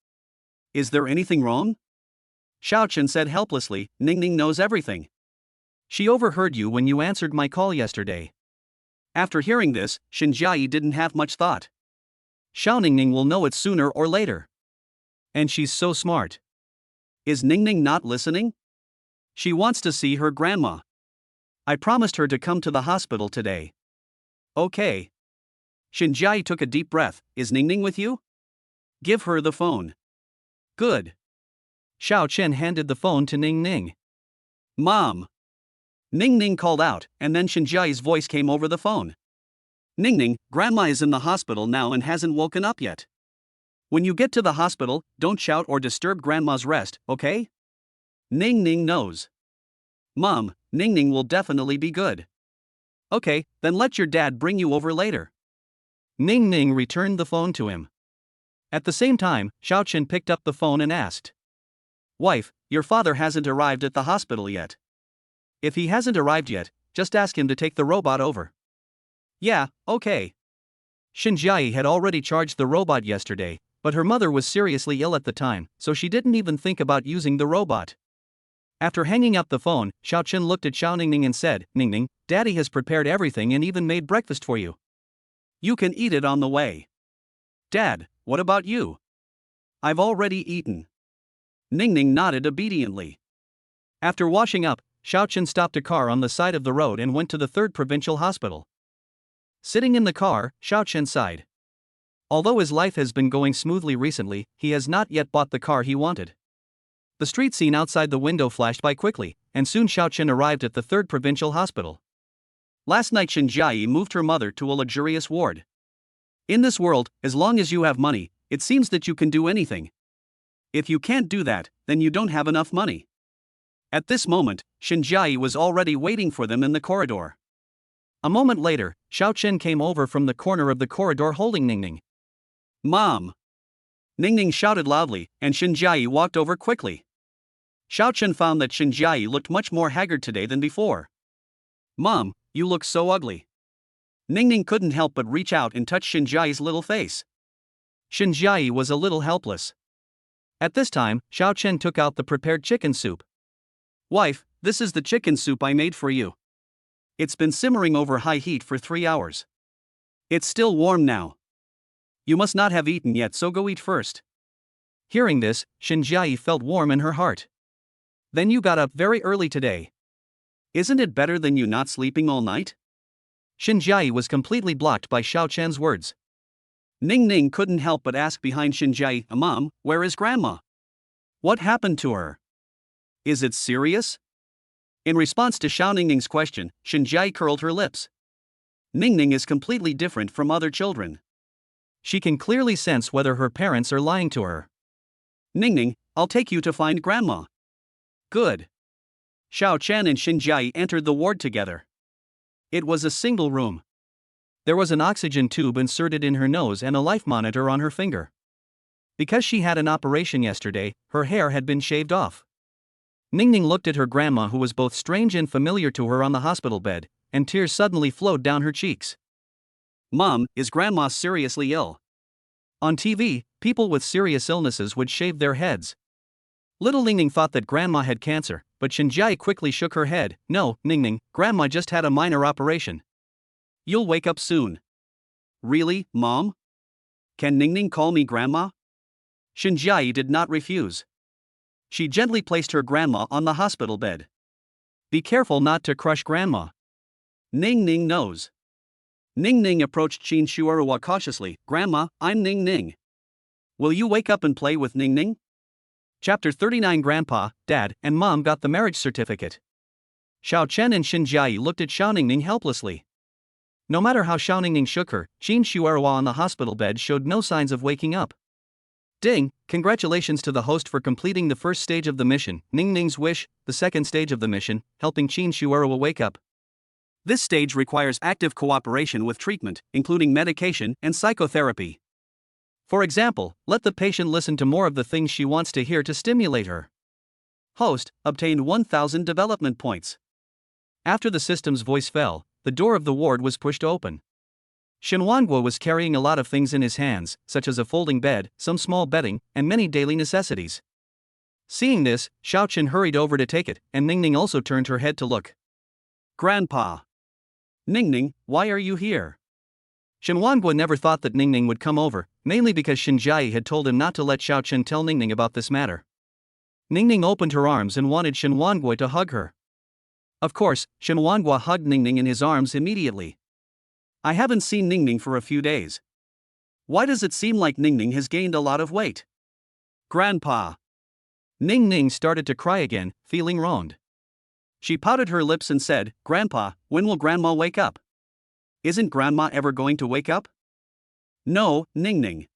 Is there anything wrong? Xiao Chen said helplessly, Ningning knows everything. She overheard you when you answered my call yesterday. After hearing this, Shinjiai didn't have much thought. Xiao Ningning will know it sooner or later. And she's so smart. Is Ningning not listening? She wants to see her grandma. I promised her to come to the hospital today. Okay. Shinjiai took a deep breath. Is Ningning with you? Give her the phone. Good. Xiao Chen handed the phone to Ningning. Mom. Ningning called out, and then Shinjiai's voice came over the phone. Ningning, Grandma is in the hospital now and hasn't woken up yet. When you get to the hospital, don't shout or disturb Grandma's rest, okay? Ningning knows. Mom, Ningning will definitely be good. Okay, then let your dad bring you over later. Ningning returned the phone to him. At the same time, Xiao Chen picked up the phone and asked. Wife, your father hasn't arrived at the hospital yet. If he hasn't arrived yet, just ask him to take the robot over. Yeah, okay. Shinjiai had already charged the robot yesterday, but her mother was seriously ill at the time, so she didn't even think about using the robot. After hanging up the phone, Xiaochen looked at Xiao Ningning and said, Ningning, Daddy has prepared everything and even made breakfast for you. You can eat it on the way. Dad, what about you? I've already eaten. Ningning nodded obediently. After washing up, Xiaochen stopped a car on the side of the road and went to the 3rd Provincial Hospital. Sitting in the car, Xiaochen sighed. Although his life has been going smoothly recently, he has not yet bought the car he wanted. The street scene outside the window flashed by quickly, and soon Xiaochen arrived at the 3rd Provincial Hospital. Last night Shinjiai moved her mother to a luxurious ward. In this world, as long as you have money, it seems that you can do anything. If you can't do that, then you don't have enough money. At this moment, Shinjiai was already waiting for them in the corridor. A moment later, Xiaochen came over from the corner of the corridor holding Ningning. Mom! Ningning shouted loudly, and Shinjiai walked over quickly. Xiaochen found that Shinjiai looked much more haggard today than before. Mom, you look so ugly. Ningning couldn't help but reach out and touch Shinjiai's little face. Shinjiai was a little helpless. At this time, Xiaochen took out the prepared chicken soup. Wife, this is the chicken soup I made for you. It's been simmering over high heat for 3 hours. It's still warm now. You must not have eaten yet, so go eat first. Hearing this, Shinjiai felt warm in her heart. Then you got up very early today. Isn't it better than you not sleeping all night? Shinjiai was completely blocked by Xiaochen's words. Ningning couldn't help but ask behind Shinjiai, Mom, where is Grandma? What happened to her? Is it serious? In response to Xiao Ningning's question, Shinjiai curled her lips. Ningning is completely different from other children. She can clearly sense whether her parents are lying to her. Ningning, I'll take you to find Grandma. Good. Xiao Chen and Shinjiai entered the ward together. It was a single room. There was an oxygen tube inserted in her nose and a life monitor on her finger. Because she had an operation yesterday, her hair had been shaved off. Ningning looked at her grandma, who was both strange and familiar to her, on the hospital bed, and tears suddenly flowed down her cheeks. Mom, is Grandma seriously ill? On TV, people with serious illnesses would shave their heads. Little Ningning thought that Grandma had cancer, but Shinjiai quickly shook her head. No, Ningning, Grandma just had a minor operation. You'll wake up soon. Really, Mom? Can Ningning call me Grandma? Shinjiai did not refuse. She gently placed her grandma on the hospital bed. Be careful not to crush Grandma. Ningning knows. Ningning approached Qin Shuerwa cautiously. Grandma, I'm Ningning. Will you wake up and play with Ningning? Chapter 39. Grandpa, Dad, and Mom got the marriage certificate. Xiao Chen and Shinjiai looked at Xiao Ningning helplessly. No matter how Xiao Ningning shook her, Qin Shuerwa on the hospital bed showed no signs of waking up. Ding! Congratulations to the host for completing the first stage of the mission, Ningning's wish, the second stage of the mission, helping Qin Shuerwa wake up. This stage requires active cooperation with treatment, including medication and psychotherapy. For example, let the patient listen to more of the things she wants to hear to stimulate her. Host obtained 1,000 development points. After the system's voice fell, the door of the ward was pushed open. Shinwanguo was carrying a lot of things in his hands, such as a folding bed, some small bedding, and many daily necessities. Seeing this, Xiaochen hurried over to take it, and Ningning also turned her head to look. Grandpa. Ningning, why are you here? Shinwanguo never thought that Ningning would come over, mainly because Shinjiai had told him not to let Xiaochen tell Ningning about this matter. Ningning opened her arms and wanted Shinwanguo to hug her. Of course, Shinwanguo hugged Ningning in his arms immediately. I haven't seen Ningning for a few days. Why does it seem like Ningning has gained a lot of weight? Grandpa. Ningning started to cry again, feeling wronged. She pouted her lips and said, Grandpa, when will Grandma wake up? Isn't Grandma ever going to wake up? No, Ningning.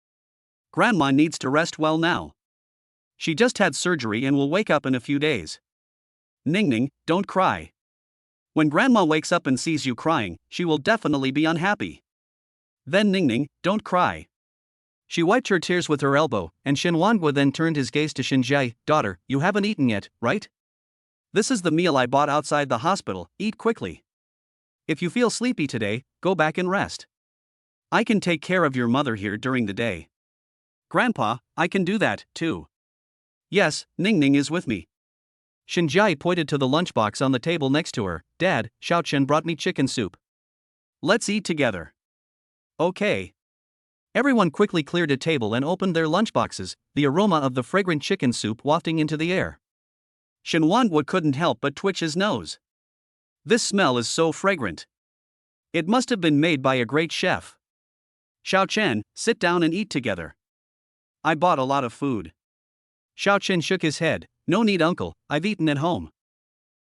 Grandma needs to rest well now. She just had surgery and will wake up in a few days. Ningning, don't cry. When Grandma wakes up and sees you crying, she will definitely be unhappy. Then Ningning, don't cry. She wiped her tears with her elbow, and Shinwanguo then turned his gaze to Shinjiai. Daughter, you haven't eaten yet, right? This is the meal I bought outside the hospital, eat quickly. If you feel sleepy today, go back and rest. I can take care of your mother here during the day. Grandpa, I can do that, too. Yes, Ning Ning is with me. Shinjiai pointed to the lunchbox on the table next to her. Dad, Xiao Chen brought me chicken soup. Let's eat together. Okay. Everyone quickly cleared a table and opened their lunchboxes, the aroma of the fragrant chicken soup wafting into the air. Shen Wanguo couldn't help but twitch his nose. This smell is so fragrant. It must have been made by a great chef. Xiao Chen, sit down and eat together. I bought a lot of food. Xiao Chen shook his head. No need, uncle, I've eaten at home.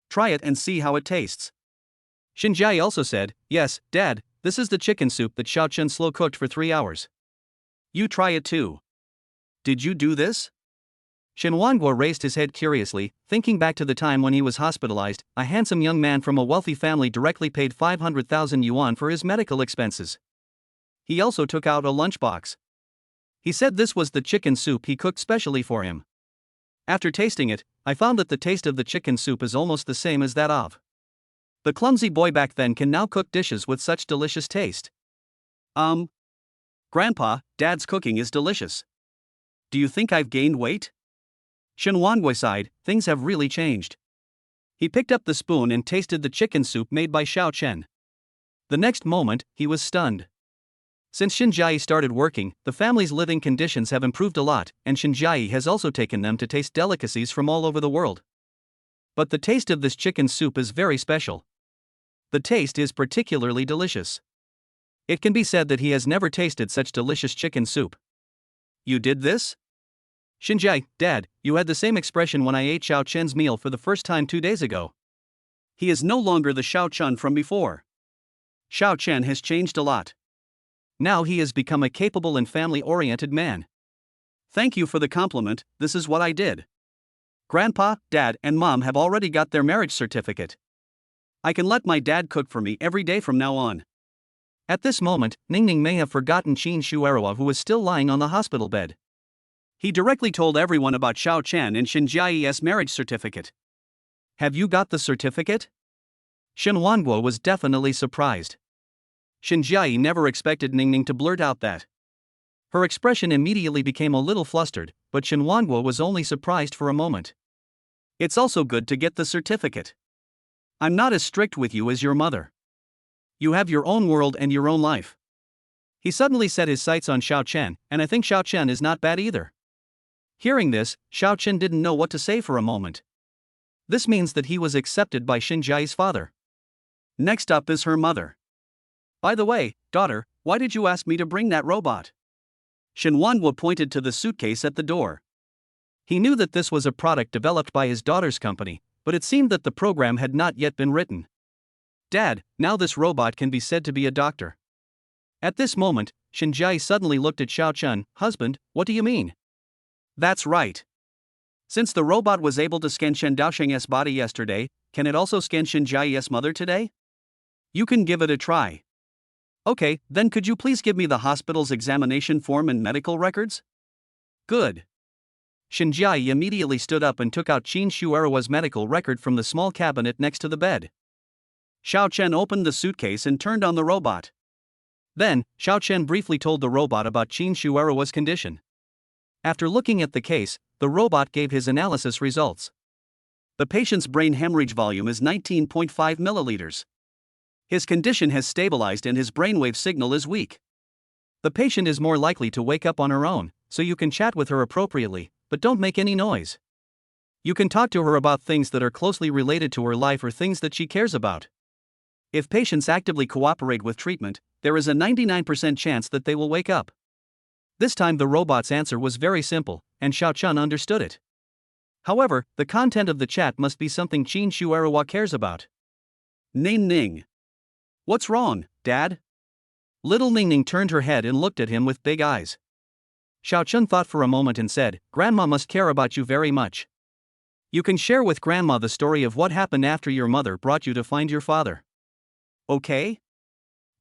Try it and see how it tastes. Shinjiai also said, yes, Dad, this is the chicken soup that Xiao Chen slow cooked for 3 hours. You try it too. Did you do this? Shen Wanguo raised his head curiously, thinking back to the time when he was hospitalized. A handsome young man from a wealthy family directly paid 500,000 yuan for his medical expenses. He also took out a lunchbox. He said this was the chicken soup he cooked specially for him. After tasting it, I found that the taste of the chicken soup is almost the same as that of the clumsy boy back then can now cook dishes with such delicious taste. Grandpa, Dad's cooking is delicious. Do you think I've gained weight? Shen Wanguo sighed, things have really changed. He picked up the spoon and tasted the chicken soup made by Xiao Chen. The next moment, he was stunned. Since Shinjiai started working, the family's living conditions have improved a lot, and Shinjiai has also taken them to taste delicacies from all over the world. But the taste of this chicken soup is very special. The taste is particularly delicious. It can be said that he has never tasted such delicious chicken soup. You did this? Shinjiai, Dad, you had the same expression when I ate Xiao Chen's meal for the first time 2 days ago. He is no longer the Xiao Chen from before. Xiao Chen has changed a lot. Now he has become a capable and family-oriented man. Thank you for the compliment, this is what I did. Grandpa, Dad, and Mom have already got their marriage certificate. I can let my dad cook for me every day from now on. At this moment, Ning Ning may have forgotten Qin Shuerua, who was still lying on the hospital bed. He directly told everyone about Xiao Chen and Shinjiai's marriage certificate. Have you got the certificate? Shen Wanguo was definitely surprised. Shinjiai never expected Ning Ning to blurt out that. Her expression immediately became a little flustered, but Shen Wanguo was only surprised for a moment. It's also good to get the certificate. I'm not as strict with you as your mother. You have your own world and your own life. He suddenly set his sights on Xiao Chen, and I think Xiao Chen is not bad either. Hearing this, Xiao Chen didn't know what to say for a moment. This means that he was accepted by Shinjiai's father. Next up is her mother. By the way, daughter, why did you ask me to bring that robot? Shen Wanguo pointed to the suitcase at the door. He knew that this was a product developed by his daughter's company, but it seemed that the program had not yet been written. Dad, now this robot can be said to be a doctor. At this moment, Shinjiai suddenly looked at Xiao Chen. Husband, what do you mean? That's right. Since the robot was able to scan Shen Daosheng's body yesterday, can it also scan Shinjiai's mother today? You can give it a try. Okay, then could you please give me the hospital's examination form and medical records? Good. Shinjiai immediately stood up and took out Qin Shuerua's medical record from the small cabinet next to the bed. Xiao Chen opened the suitcase and turned on the robot. Then, Xiao Chen briefly told the robot about Qin Shuerua's condition. After looking at the case, the robot gave his analysis results. The patient's brain hemorrhage volume is 19.5 milliliters. His condition has stabilized and his brainwave signal is weak. The patient is more likely to wake up on her own, so you can chat with her appropriately, but don't make any noise. You can talk to her about things that are closely related to her life or things that she cares about. If patients actively cooperate with treatment, there is a 99% chance that they will wake up. This time the robot's answer was very simple, and Xiao Chen understood it. However, the content of the chat must be something Qin Shuerua cares about. Ning Ning. What's wrong, Dad? Little Ning Ning turned her head and looked at him with big eyes. Xiao Chen thought for a moment and said, Grandma must care about you very much. You can share with Grandma the story of what happened after your mother brought you to find your father. Okay?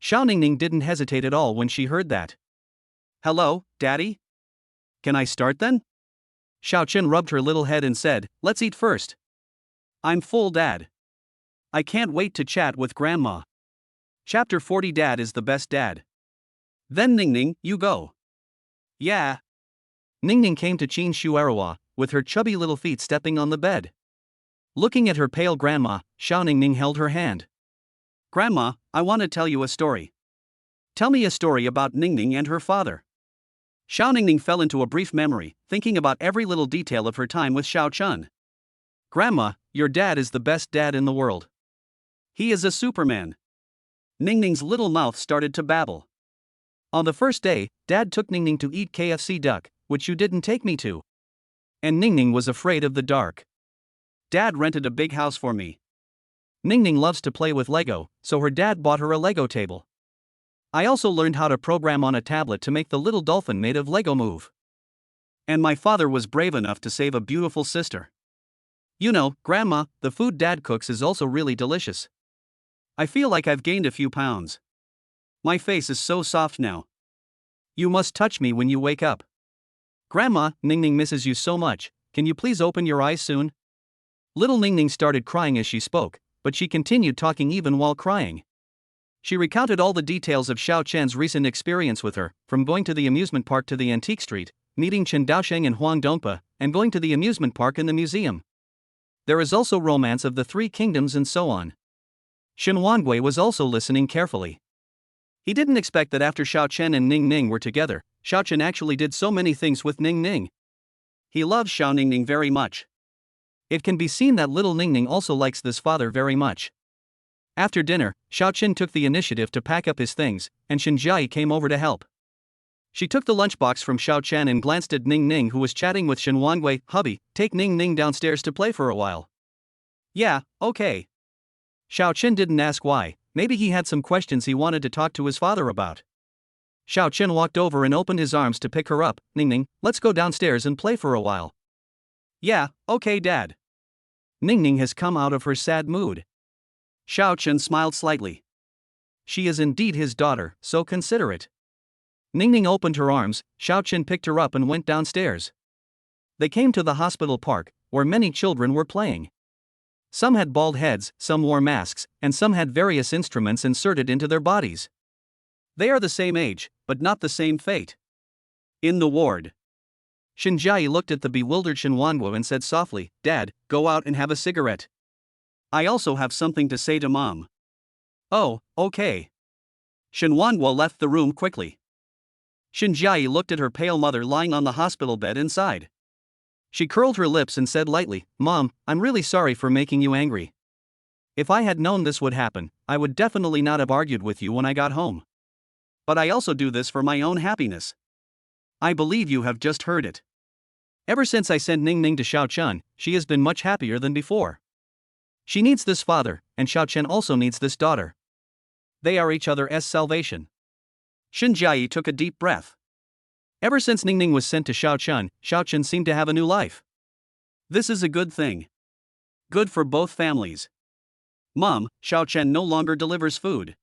Xiao Ning Ning didn't hesitate at all when she heard that. Hello, Daddy? Can I start then? Xiao Chen rubbed her little head and said, let's eat first. I'm full, Dad. I can't wait to chat with Grandma. Chapter 40 Dad is the best dad. Then Ningning, you go. Yeah. Ningning came to Chin Shuarawa, with her chubby little feet stepping on the bed. Looking at her pale grandma, Xiao Ningning held her hand. Grandma, I want to tell you a story. Tell me a story about Ningning and her father. Xiao Ningning fell into a brief memory, thinking about every little detail of her time with Xiao Chun. Grandma, your dad is the best dad in the world. He is a Superman. Ningning's little mouth started to babble. On the first day, Dad took Ningning to eat KFC duck, which you didn't take me to. And Ningning was afraid of the dark. Dad rented a big house for me. Ningning loves to play with Lego, so her dad bought her a Lego table. I also learned how to program on a tablet to make the little dolphin made of Lego move. And my father was brave enough to save a beautiful sister. You know, Grandma, the food Dad cooks is also really delicious. I feel like I've gained a few pounds. My face is so soft now. You must touch me when you wake up. Grandma, Ningning misses you so much, can you please open your eyes soon? Little Ningning started crying as she spoke, but she continued talking even while crying. She recounted all the details of Xiao Chen's recent experience with her, from going to the amusement park to the antique street, meeting Chen Daosheng and Huang Dongpa, and going to the amusement park and the museum. There is also romance of the Three Kingdoms and so on. Shen Wangui was also listening carefully. He didn't expect that after Xiao Chen and Ning Ning were together, Xiao Chen actually did so many things with Ning Ning. He loves Xiao Ningning very much. It can be seen that little Ningning also likes this father very much. After dinner, Xiao Chen took the initiative to pack up his things, and Shen Jiayi came over to help. She took the lunchbox from Xiao Chen and glanced at Ning Ning, who was chatting with Shen Wangui. Hubby, take Ning Ning downstairs to play for a while. Yeah, okay. Xiao Chen didn't ask why, maybe he had some questions he wanted to talk to his father about. Xiao Chen walked over and opened his arms to pick her up. Ningning, let's go downstairs and play for a while. Yeah, okay Dad. Ningning has come out of her sad mood. Xiao Chen smiled slightly. She is indeed his daughter, so considerate. Ningning opened her arms, Xiao Chen picked her up and went downstairs. They came to the hospital park, where many children were playing. Some had bald heads, some wore masks, and some had various instruments inserted into their bodies. They are the same age, but not the same fate. In the ward, Shen Jiayi looked at the bewildered Shen Wanguo and said softly, Dad, go out and have a cigarette. I also have something to say to Mom. Oh, okay. Shen Wanguo left the room quickly. Shen Jiayi looked at her pale mother lying on the hospital bed inside. She curled her lips and said lightly, Mom, I'm really sorry for making you angry. If I had known this would happen, I would definitely not have argued with you when I got home. But I also do this for my own happiness. I believe you have just heard it. Ever since I sent Ning Ning to Xiao Chen, she has been much happier than before. She needs this father, and Xiao Chen also needs this daughter. They are each other's salvation. Shen Jiayi took a deep breath. Ever since Ning Ning was sent to Xiao Chen seemed to have a new life. This is a good thing. Good for both families. Mom, Xiao Chen no longer delivers food.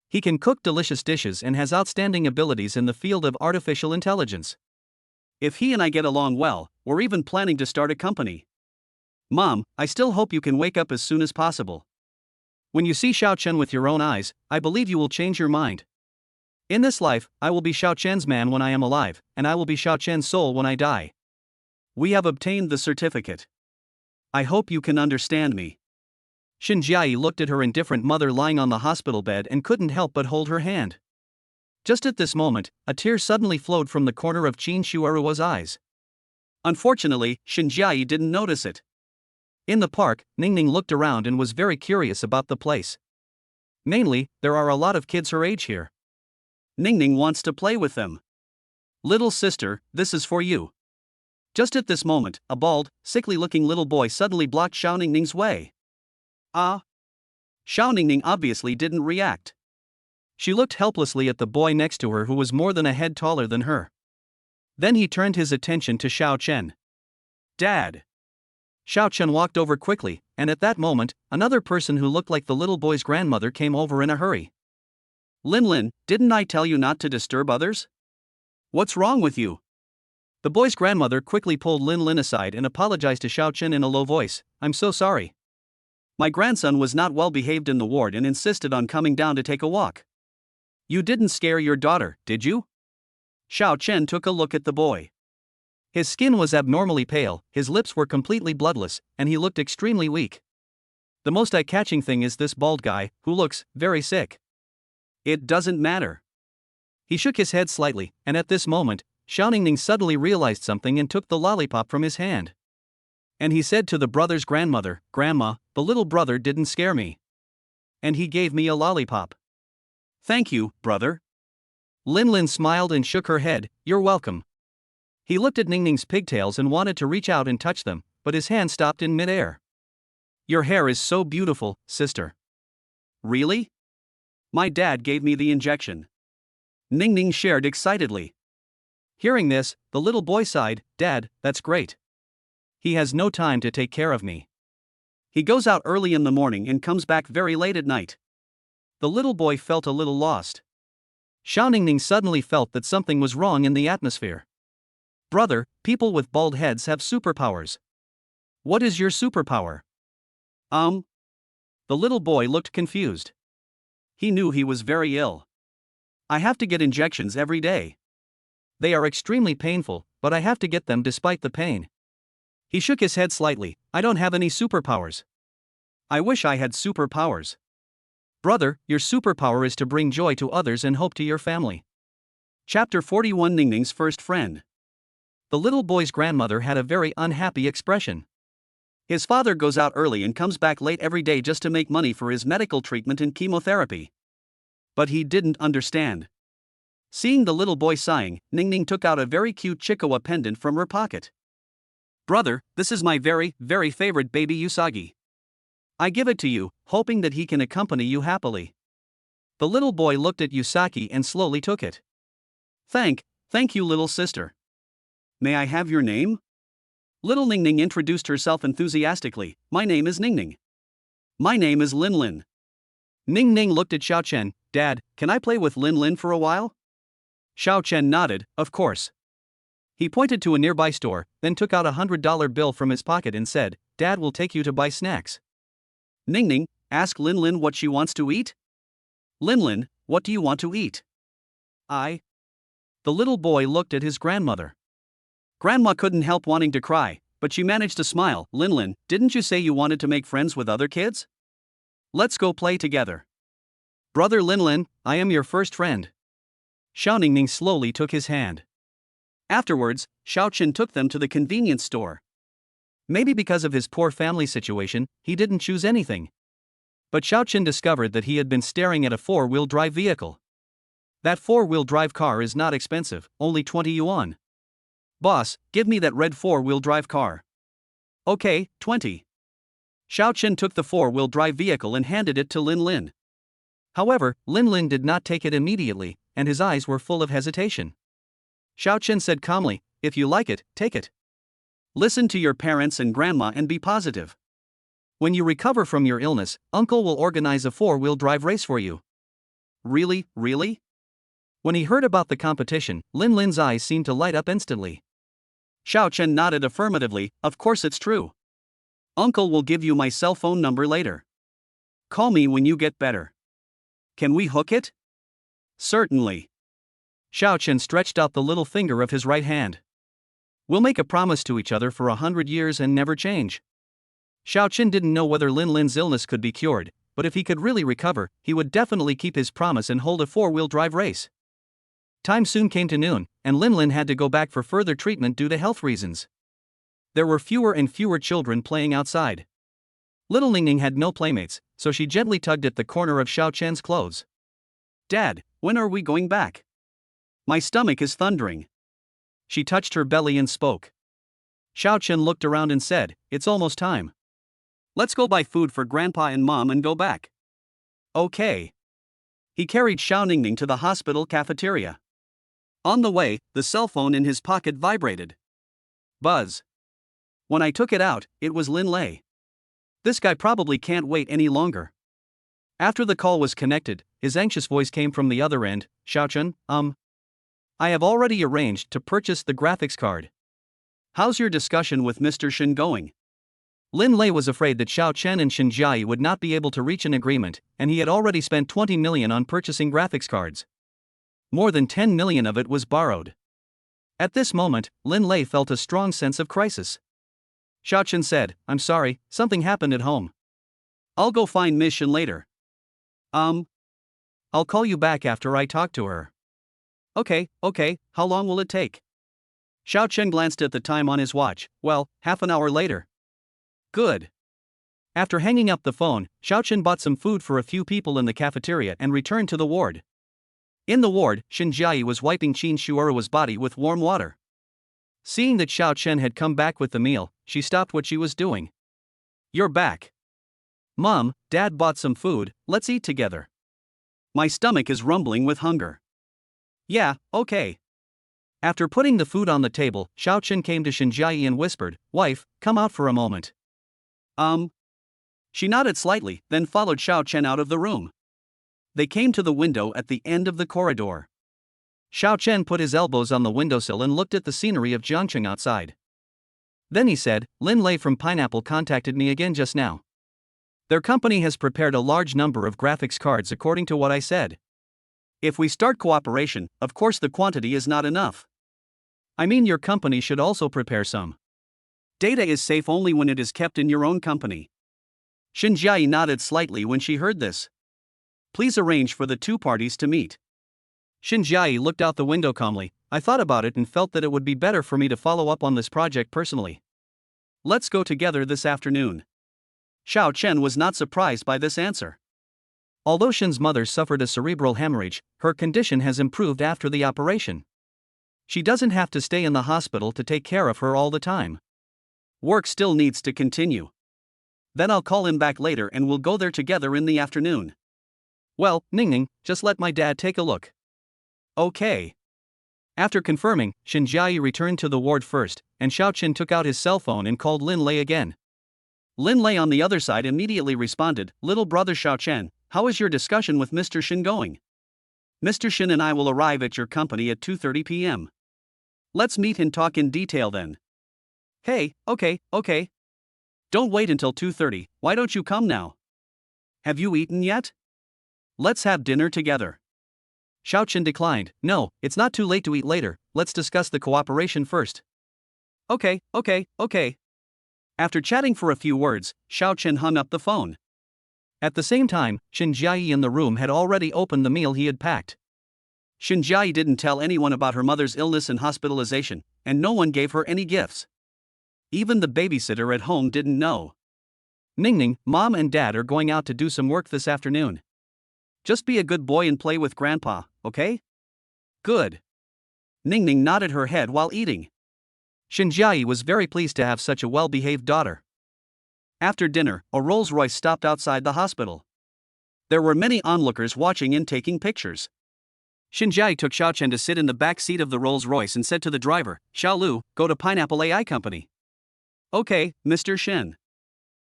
He can cook delicious dishes and has outstanding abilities in the field of artificial intelligence. If he and I get along well, we're even planning to start a company. Mom, I still hope you can wake up as soon as possible. When you see Xiao Chen with your own eyes, I believe you will change your mind. In this life, I will be Xiao Chen's man when I am alive, and I will be Xiao Chen's soul when I die. We have obtained the certificate. I hope you can understand me. Shen Jiayi looked at her indifferent mother lying on the hospital bed and couldn't help but hold her hand. Just at this moment, a tear suddenly flowed from the corner of Qin Shueruo's eyes. Unfortunately, Shen Jiayi didn't notice it. In the park, Ningning looked around and was very curious about the place. Mainly, there are a lot of kids her age here. Ningning wants to play with them. Little sister, this is for you. Just at this moment, a bald, sickly-looking little boy suddenly blocked Xiao Ningning's way. Ah! Xiao Ningning obviously didn't react. She looked helplessly at the boy next to her who was more than a head taller than her. Then he turned his attention to Xiao Chen. Dad! Xiao Chen walked over quickly, and at that moment, another person who looked like the little boy's grandmother came over in a hurry. Lin, didn't I tell you not to disturb others? What's wrong with you? The boy's grandmother quickly pulled Lin aside and apologized to Xiao Chen in a low voice. I'm so sorry. My grandson was not well behaved in the ward and insisted on coming down to take a walk. You didn't scare your daughter, did you? Xiao Chen took a look at the boy. His skin was abnormally pale, his lips were completely bloodless, and he looked extremely weak. The most eye-catching thing is this bald guy, who looks very sick. It doesn't matter. He shook his head slightly, and at this moment, Xiao Ningning suddenly realized something and took the lollipop from his hand. And he said to the brother's grandmother, "Grandma, the little brother didn't scare me. And he gave me a lollipop." Thank you, brother. Lin Lin smiled and shook her head, "You're welcome." He looked at Ningning's pigtails and wanted to reach out and touch them, but his hand stopped in midair. Your hair is so beautiful, sister. Really? My dad gave me the injection. Ningning shared excitedly. Hearing this, the little boy sighed, "Dad, that's great. He has no time to take care of me. He goes out early in the morning and comes back very late at night." The little boy felt a little lost. Xiao Ningning suddenly felt that something was wrong in the atmosphere. "Brother, people with bald heads have superpowers. What is your superpower?" The little boy looked confused. He knew he was very ill. I have to get injections every day. They are extremely painful, but I have to get them despite the pain. He shook his head slightly. "I don't have any superpowers." I wish I had superpowers. "Brother, your superpower is to bring joy to others and hope to your family." Chapter 41 Ningning's First Friend. The little boy's grandmother had a very unhappy expression. His father goes out early and comes back late every day just to make money for his medical treatment and chemotherapy. But he didn't understand. Seeing the little boy sighing, Ningning took out a very cute Chikawa pendant from her pocket. "Brother, this is my very, very favorite baby Usagi. I give it to you, hoping that he can accompany you happily." The little boy looked at Usagi and slowly took it. Thank you, little sister. May I have your name?" Little Ningning introduced herself enthusiastically. "My name is Ningning." "My name is Lin Lin." Ningning looked at Xiao Chen. "Dad, can I play with Lin Lin for a while?" Xiao Chen nodded, "Of course." He pointed to a nearby store, then took out a $100 bill from his pocket and said, "Dad will take you to buy snacks." Ningning, ask Lin Lin what she wants to eat. Lin Lin, what do you want to eat? The little boy looked at his grandmother. Grandma couldn't help wanting to cry, but she managed to smile. "Lin Lin, didn't you say you wanted to make friends with other kids? Let's go play together." "Brother Lin Lin, I am your first friend." Xiao Ningning slowly took his hand. Afterwards, Xiao Chen took them to the convenience store. Maybe because of his poor family situation, he didn't choose anything. But Xiao Chen discovered that he had been staring at a four-wheel drive vehicle. That four-wheel drive car is not expensive, only 20 yuan. "Boss, give me that red four-wheel drive car." "Okay, 20. Xiao Chen took the four-wheel drive vehicle and handed it to Lin Lin. However, Lin Lin did not take it immediately, and his eyes were full of hesitation. Xiao Chen said calmly, "If you like it, take it. Listen to your parents and grandma and be positive. When you recover from your illness, Uncle will organize a four-wheel drive race for you." Really? When he heard about the competition, Lin Lin's eyes seemed to light up instantly. Xiao Chen nodded affirmatively. "Of course it's true. Uncle will give you my cell phone number later. Call me when you get better. Can we hook it?" "Certainly." Xiao Chen stretched out the little finger of his right hand. "We'll make a promise to each other for 100 years and never change." Xiao Chen didn't know whether Lin Lin's illness could be cured, but if he could really recover, he would definitely keep his promise and hold a four-wheel drive race. Time soon came to noon, and Lin Lin had to go back for further treatment due to health reasons. There were fewer and fewer children playing outside. Little Ningning had no playmates, so she gently tugged at the corner of Xiao Chen's clothes. "Dad, when are we going back? My stomach is thundering." She touched her belly and spoke. Xiao Chen looked around and said, "It's almost time. Let's go buy food for Grandpa and Mom and go back." Okay. He carried Xiao Ningning to the hospital cafeteria. On the way, the cell phone in his pocket vibrated. Buzz. When I took it out, it was Lin Lei. This guy probably can't wait any longer. After the call was connected, his anxious voice came from the other end. "Xiao Chen, I have already arranged to purchase the graphics card. How's your discussion with Mr. Shin going?" Lin Lei was afraid that Xiao Chen and Shen Jiayi would not be able to reach an agreement, and he had already spent 20 million on purchasing graphics cards. More than 10 million of it was borrowed. At this moment, Lin Lei felt a strong sense of crisis. Xiao Chen said, "I'm sorry, something happened at home. I'll go find Miss Shen later." I'll call you back after I talk to her." Okay, how long will it take?" Xiao Chen glanced at the time on his watch. "Well, half an hour later." "Good." After hanging up the phone, Xiao Chen bought some food for a few people in the cafeteria and returned to the ward. In the ward, Shen Jiayi was wiping Qin Shuerua's body with warm water. Seeing that Xiao Chen had come back with the meal, she stopped what she was doing. "You're back. Mom, Dad bought some food, let's eat together. My stomach is rumbling with hunger." "Yeah, okay." After putting the food on the table, Xiao Chen came to Shen Jiayi and whispered, "Wife, come out for a moment." She nodded slightly, then followed Xiao Chen out of the room. They came to the window at the end of the corridor. Xiao Chen put his elbows on the windowsill and looked at the scenery of Jiangcheng outside. Then he said, "Lin Lei from Pineapple contacted me again just now. Their company has prepared a large number of graphics cards according to what I said. If we start cooperation, of course the quantity is not enough. I mean, your company should also prepare some. Data is safe only when it is kept in your own company." Shen Jiayi nodded slightly when she heard this. "Please arrange for the two parties to meet." Shen Jiayi looked out the window calmly. "I thought about it and felt that it would be better for me to follow up on this project personally. Let's go together this afternoon." Xiao Chen was not surprised by this answer. Although Shen's mother suffered a cerebral hemorrhage, her condition has improved after the operation. She doesn't have to stay in the hospital to take care of her all the time. Work still needs to continue. Then I'll call him back later and we'll go there together in the afternoon. Well, Ningning, just let my dad take a look." Okay. After confirming, Shen Jiayi returned to the ward first, and Xiao Chen took out his cell phone and called Lin Lei again. Lin Lei on the other side immediately responded, "Little brother Xiao Chen, how is your discussion with Mr. Shen going? Mr. Shen and I will arrive at your company at 2:30 p.m. Let's meet and talk in detail then." "Hey, okay. Don't wait until 2:30, why don't you come now? Have you eaten yet? Let's have dinner together." Xiao Chen declined. "No, it's not too late to eat later, let's discuss the cooperation first." Okay. After chatting for a few words, Xiao Chen hung up the phone. At the same time, Shen Jiayi in the room had already opened the meal he had packed. Shen Jiayi didn't tell anyone about her mother's illness and hospitalization, and no one gave her any gifts. Even the babysitter at home didn't know. "Ningning, Mom and Dad are going out to do some work this afternoon. Just be a good boy and play with Grandpa, okay?" "Good." Ningning nodded her head while eating. Shen Jiayi was very pleased to have such a well-behaved daughter. After dinner, a Rolls-Royce stopped outside the hospital. There were many onlookers watching and taking pictures. Shen Jiayi took Xiao Chen to sit in the back seat of the Rolls-Royce and said to the driver, "Xiao Lu, go to Pineapple AI Company." "Okay, Mr. Shen."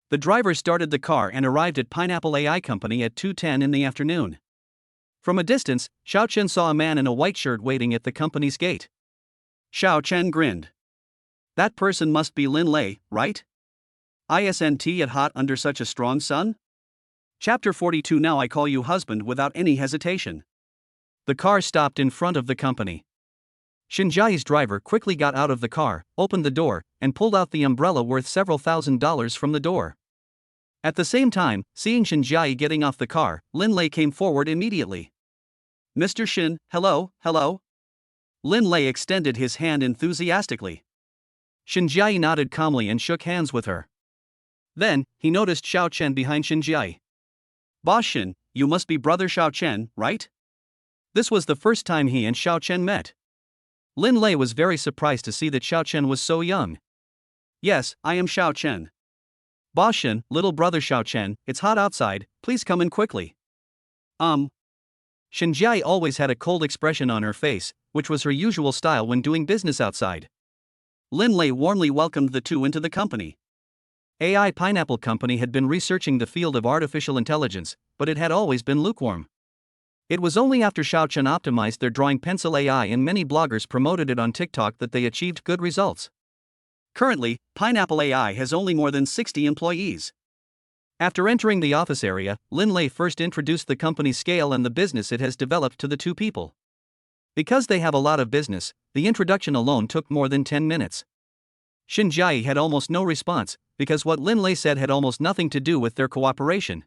The driver started the car and arrived at Pineapple AI Company at 2:10 in the afternoon. From a distance, Xiao Chen saw a man in a white shirt waiting at the company's gate. Xiao Chen grinned. That person must be Lin Lei, right? Isn't it hot under such a strong sun? Chapter 42. Now I call you husband without any hesitation. The car stopped in front of the company. Shen Jiayi's driver quickly got out of the car, opened the door, and pulled out the umbrella worth several $1,000s from the door. At the same time, seeing Shen Jiayi getting off the car, Lin Lei came forward immediately. "Mr. Shen, hello. Lin Lei extended his hand enthusiastically. Shen Jiayi nodded calmly and shook hands with her. Then, he noticed Xiao Chen behind Shen Jiayi. "Boss Shen, you must be brother Xiao Chen, right?" This was the first time he and Xiao Chen met. Lin Lei was very surprised to see that Xiao Chen was so young. "Yes, I am Xiao Chen." "Boss Shen, little brother Xiao Chen, it's hot outside, please come in quickly." Shen Jiayi always had a cold expression on her face, which was her usual style when doing business outside. Lin Lei warmly welcomed the two into the company. AI Pineapple Company had been researching the field of artificial intelligence, but it had always been lukewarm. It was only after Xiao Chen optimized their drawing pencil AI and many bloggers promoted it on TikTok that they achieved good results. Currently, Pineapple AI has only more than 60 employees. After entering the office area, Lin Lei first introduced the company's scale and the business it has developed to the two people. Because they have a lot of business, the introduction alone took more than 10 minutes. Shin Jiayi had almost no response, because what Lin Lei said had almost nothing to do with their cooperation.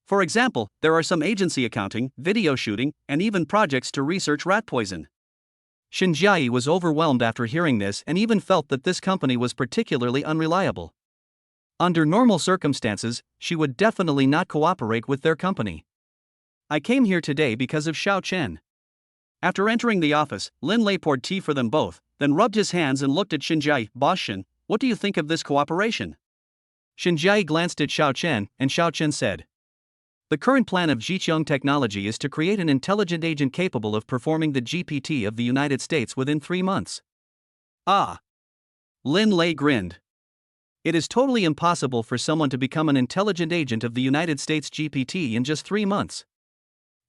For example, there are some agency accounting, video shooting, and even projects to research rat poison. Shin Jiayi was overwhelmed after hearing this and even felt that this company was particularly unreliable. Under normal circumstances, she would definitely not cooperate with their company. I came here today because of Xiao Chen. After entering the office, Lin Lei poured tea for them both, then rubbed his hands and looked at Shin Jiayi. Boss Shin, what do you think of this cooperation? Shin Jiayi glanced at Xiao Chen, and Xiao Chen said, "The current plan of Jiqiong Technology is to create an intelligent agent capable of performing the GPT of the United States within 3 months. Ah. Lin Lei grinned. It is totally impossible for someone to become an intelligent agent of the United States GPT in just 3 months.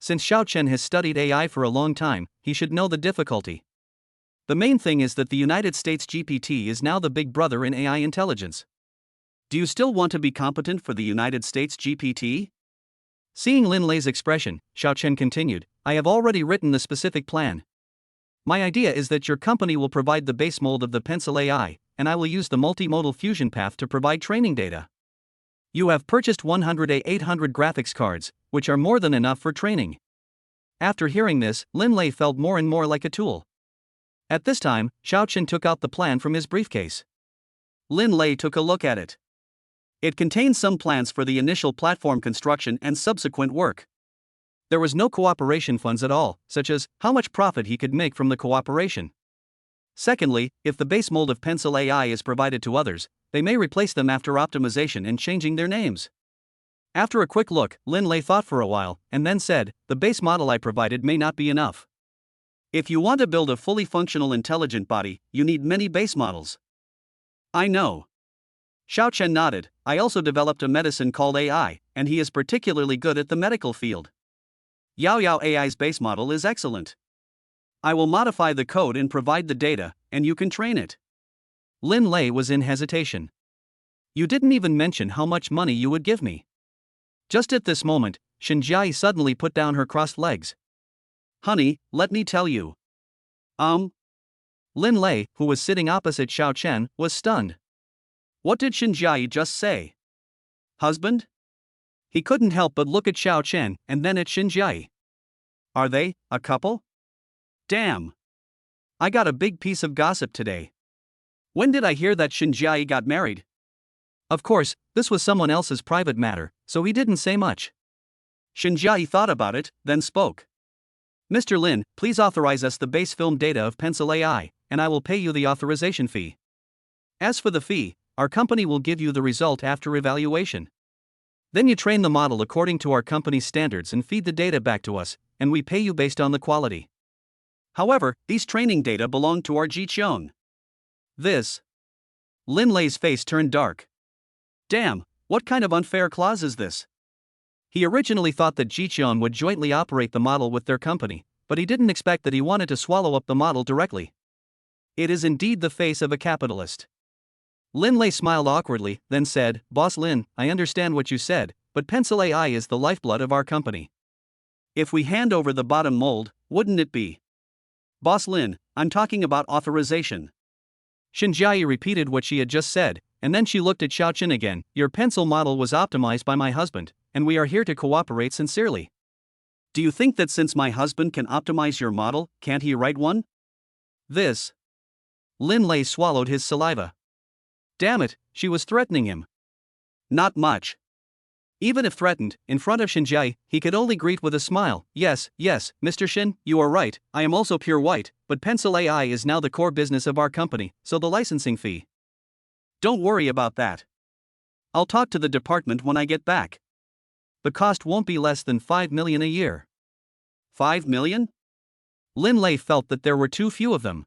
Since Xiao Chen has studied AI for a long time, he should know the difficulty. The main thing is that the United States GPT is now the big brother in AI intelligence. Do you still want to be competent for the United States GPT? Seeing Lin Lei's expression, Xiao Chen continued, I have already written the specific plan. My idea is that your company will provide the base mold of the pencil AI, and I will use the multimodal fusion path to provide training data. You have purchased 100A800 graphics cards, which are more than enough for training. After hearing this, Lin Lei felt more and more like a tool. At this time, Xiao Chen took out the plan from his briefcase. Lin Lei took a look at it. It contained some plans for the initial platform construction and subsequent work. There was no cooperation funds at all, such as how much profit he could make from the cooperation. Secondly, if the base mold of Pencil AI is provided to others, they may replace them after optimization and changing their names. After a quick look, Lin Lei thought for a while, and then said, the base model I provided may not be enough. If you want to build a fully functional intelligent body, you need many base models. I know. Xiao Chen nodded. I also developed a medicine called AI, and he is particularly good at the medical field. Yao Yao AI's base model is excellent. I will modify the code and provide the data, and you can train it. Lin Lei was in hesitation. You didn't even mention how much money you would give me. Just at this moment, Shin Jiayi suddenly put down her crossed legs. Honey, let me tell you. Lin Lei, who was sitting opposite Xiao Chen, was stunned. What did Shin Jiayi just say? Husband? He couldn't help but look at Xiao Chen and then at Shin Jiayi. Are they a couple? Damn. I got a big piece of gossip today. When did I hear that Shin Jiayi got married? Of course, this was someone else's private matter, so he didn't say much. Shin Jiayi thought about it, then spoke. Mr. Lin, please authorize us the base film data of Pencil AI, and I will pay you the authorization fee. As for the fee, our company will give you the result after evaluation. Then you train the model according to our company's standards and feed the data back to us, and we pay you based on the quality. However, these training data belong to our Jiqiong. This. Lin Lei's face turned dark. Damn, what kind of unfair clause is this? He originally thought that Jiqiong would jointly operate the model with their company, but he didn't expect that he wanted to swallow up the model directly. It is indeed the face of a capitalist. Lin Lei smiled awkwardly, then said, Boss Lin, I understand what you said, but Pencil AI is the lifeblood of our company. If we hand over the bottom mold, wouldn't it be? Boss Lin, I'm talking about authorization. Shin Jiayi repeated what she had just said, and then she looked at Xiao Chen again. Your pencil model was optimized by my husband, and we are here to cooperate sincerely. Do you think that since my husband can optimize your model, can't he write one? This. Lin Lei swallowed his saliva. Damn it, she was threatening him. Not much. Even if threatened, in front of Shin Jiayi, he could only greet with a smile. Yes, Mr. Shin, you are right, I am also pure white, but Pencil AI is now the core business of our company, so the licensing fee. Don't worry about that. I'll talk to the department when I get back. The cost won't be less than 5 million a year. 5 million? Lin Lei felt that there were too few of them.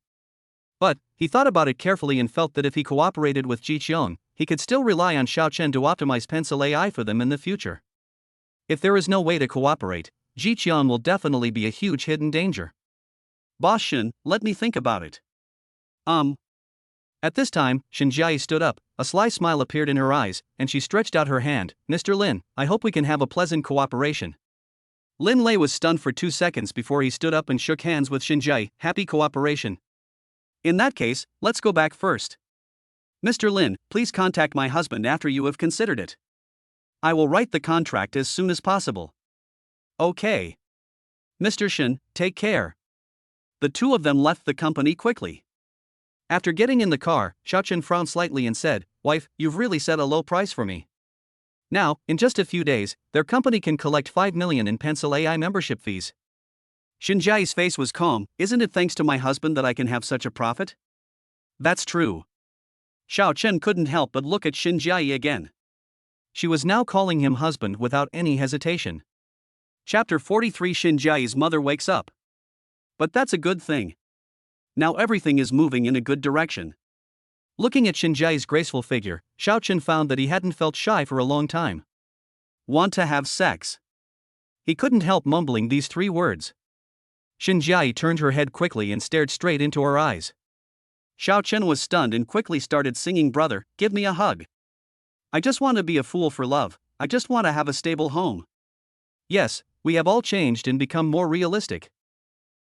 But, he thought about it carefully and felt that if he cooperated with Jiqiong, he could still rely on Xiao Chen to optimize Pencil AI for them in the future. If there is no way to cooperate, Jiqiong will definitely be a huge hidden danger. Boss Shin, let me think about it. At this time, Shinjiai stood up, a sly smile appeared in her eyes, and she stretched out her hand. Mr. Lin, I hope we can have a pleasant cooperation. Lin Lei was stunned for 2 seconds before he stood up and shook hands with Shinjiai. Happy cooperation. In that case, let's go back first. Mr. Lin, please contact my husband after you have considered it. I will write the contract as soon as possible. Okay. Mr. Shin, take care. The two of them left the company quickly. After getting in the car, Xiaochen frowned slightly and said, Wife, you've really set a low price for me. Now, in just a few days, their company can collect 5 million in Pencil AI membership fees. Shinjiai's face was calm. Isn't it thanks to my husband that I can have such a profit? That's true. Xiaochen couldn't help but look at Shinjiai again. She was now calling him husband without any hesitation. Chapter 43 Shinjiai's mother wakes up. But that's a good thing. Now everything is moving in a good direction. Looking at Shinjiai's graceful figure, Xiaochen found that he hadn't felt shy for a long time. Want to have sex? He couldn't help mumbling these 3 words. Shinjiai turned her head quickly and stared straight into her eyes. Xiaochen was stunned and quickly started singing, Brother, give me a hug. I just want to be a fool for love. I just want to have a stable home. Yes, we have all changed and become more realistic.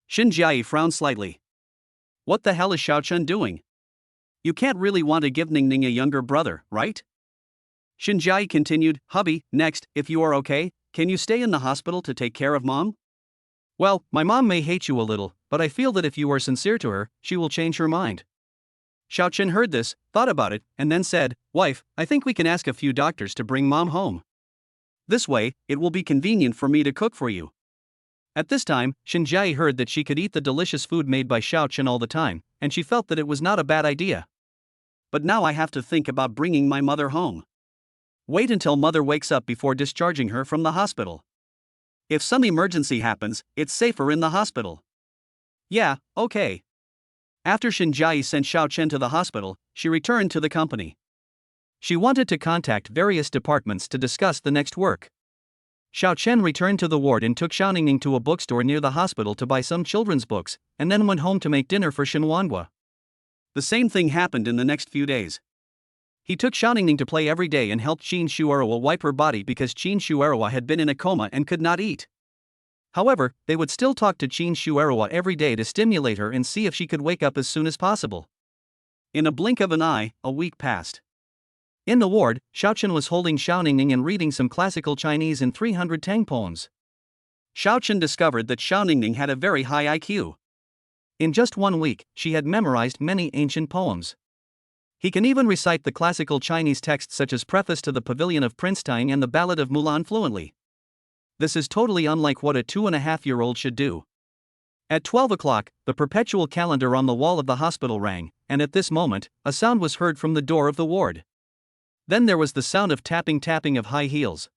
Shinjiai frowned slightly. What the hell is Xiaochen doing? You can't really want to give Ningning a younger brother, right? Shinjiai continued, Hubby, next, if you are okay, can you stay in the hospital to take care of Mom? Well, my mom may hate you a little, but I feel that if you are sincere to her, she will change her mind. Xiaochen heard this, thought about it, and then said, Wife, I think we can ask a few doctors to bring Mom home. This way, it will be convenient for me to cook for you. At this time, Shinjiai heard that she could eat the delicious food made by Xiaochen all the time, and she felt that it was not a bad idea. But now I have to think about bringing my mother home. Wait until mother wakes up before discharging her from the hospital. If some emergency happens, it's safer in the hospital. Yeah, okay. After Shinjiai sent Xiaochen to the hospital, she returned to the company. She wanted to contact various departments to discuss the next work. Xiaochen returned to the ward and took Xiaoningning to a bookstore near the hospital to buy some children's books, and then went home to make dinner for Shinwanhua. The same thing happened in the next few days. He took Xiaoningning to play every day and helped Qin Shuerwa wipe her body because Qin Shuerwa had been in a coma and could not eat. However, they would still talk to Qin Shuerwa every day to stimulate her and see if she could wake up as soon as possible. In a blink of an eye, a week passed. In the ward, Xiaochen was holding Xiaoningning and reading some classical Chinese and 300 Tang poems. Xiaochen discovered that Xiaoningning had a very high IQ. In just 1 week, she had memorized many ancient poems. He can even recite the classical Chinese texts such as Preface to the Pavilion of Prince Tang and the Ballad of Mulan fluently. This is totally unlike what a 2.5-year-old should do. At 12 o'clock, the perpetual calendar on the wall of the hospital rang, and at this moment, a sound was heard from the door of the ward. Then there was the sound of tapping of high heels.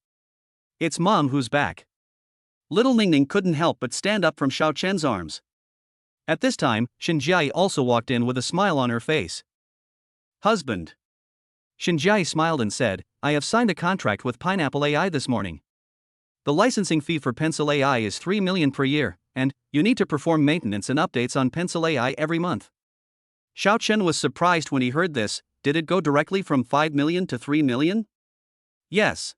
It's Mom who's back. Little Ningning couldn't help but stand up from Xiaochen's arms. At this time, Shinjiai also walked in with a smile on her face. Husband. Shinjiai smiled and said, I have signed a contract with Pineapple AI this morning. The licensing fee for Pencil AI is 3 million per year, and you need to perform maintenance and updates on Pencil AI every month. Xiaochen was surprised when he heard this. Did it go directly from 5 million to 3 million? Yes.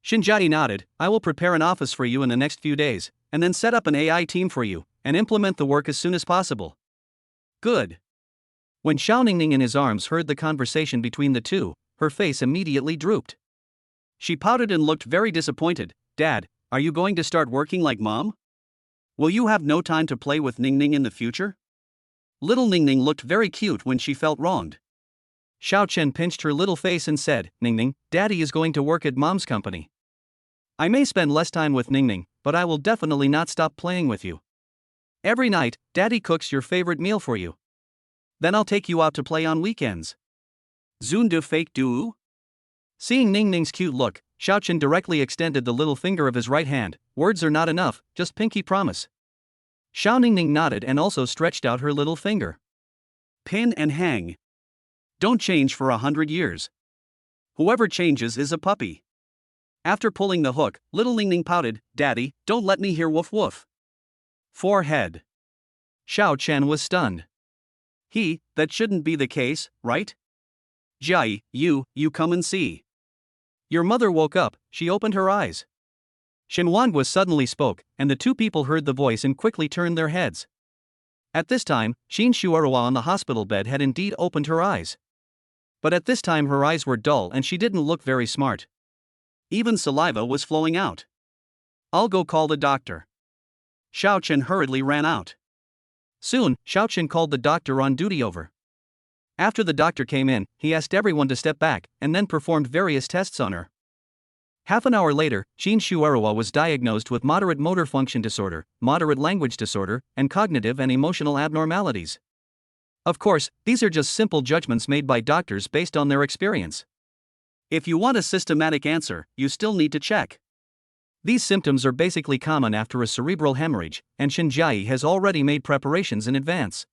Shinjiai nodded. I will prepare an office for you in the next few days, and then set up an AI team for you, and implement the work as soon as possible. Good. When Xiaoningning in his arms heard the conversation between the two, her face immediately drooped. She pouted and looked very disappointed. Dad, are you going to start working like Mom? Will you have no time to play with Ningning in the future? Little Ningning looked very cute when she felt wronged. Xiaochen pinched her little face and said, Ningning, Daddy is going to work at Mom's company. I may spend less time with Ningning, but I will definitely not stop playing with you. Every night, Daddy cooks your favorite meal for you. Then I'll take you out to play on weekends. Zun de fake du? Seeing Ningning's cute look, Xiaochen directly extended the little finger of his right hand. Words are not enough, just pinky promise. Xiaoningning nodded and also stretched out her little finger. Pin and hang. Don't change for 100 years. Whoever changes is a puppy. After pulling the hook, little Ningning pouted, Daddy, don't let me hear woof woof. Forehead. Xiaochen was stunned. That shouldn't be the case, right? Jiayi, you come and see. Your mother woke up, she opened her eyes. Shenhuangua suddenly spoke, and the two people heard the voice and quickly turned their heads. At this time, Xin Shuerhua on the hospital bed had indeed opened her eyes. But at this time her eyes were dull and she didn't look very smart. Even saliva was flowing out. I'll go call the doctor. Xiao Chen hurriedly ran out. Soon, Xiao Chen called the doctor on duty over. After the doctor came in, he asked everyone to step back and then performed various tests on her. Half an hour later, Xin Shuerhua was diagnosed with moderate motor function disorder, moderate language disorder, and cognitive and emotional abnormalities. Of course, these are just simple judgments made by doctors based on their experience. If you want a systematic answer, you still need to check. These symptoms are basically common after a cerebral hemorrhage, and Jiayi has already made preparations in advance.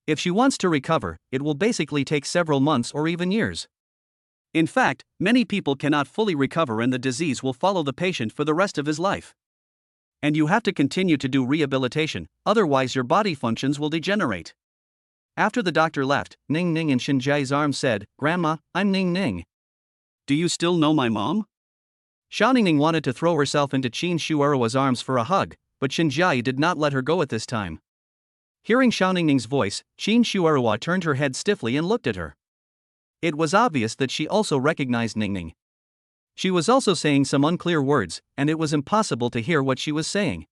If she wants to recover, it will basically take several months or even years. In fact, many people cannot fully recover and the disease will follow the patient for the rest of his life. And you have to continue to do rehabilitation, otherwise your body functions will degenerate. After the doctor left, Ning Ning in Jiayi's arms said, "Grandma, I'm Ning Ning." Do you still know my mom? Xiao Ningning wanted to throw herself into Xin Shuerhua's arms for a hug, but Jiayi did not let her go at this time. Hearing Xiao Ningning's voice, Xin Shuerhua turned her head stiffly and looked at her. It was obvious that she also recognized Ningning. She was also saying some unclear words, and it was impossible to hear what she was saying.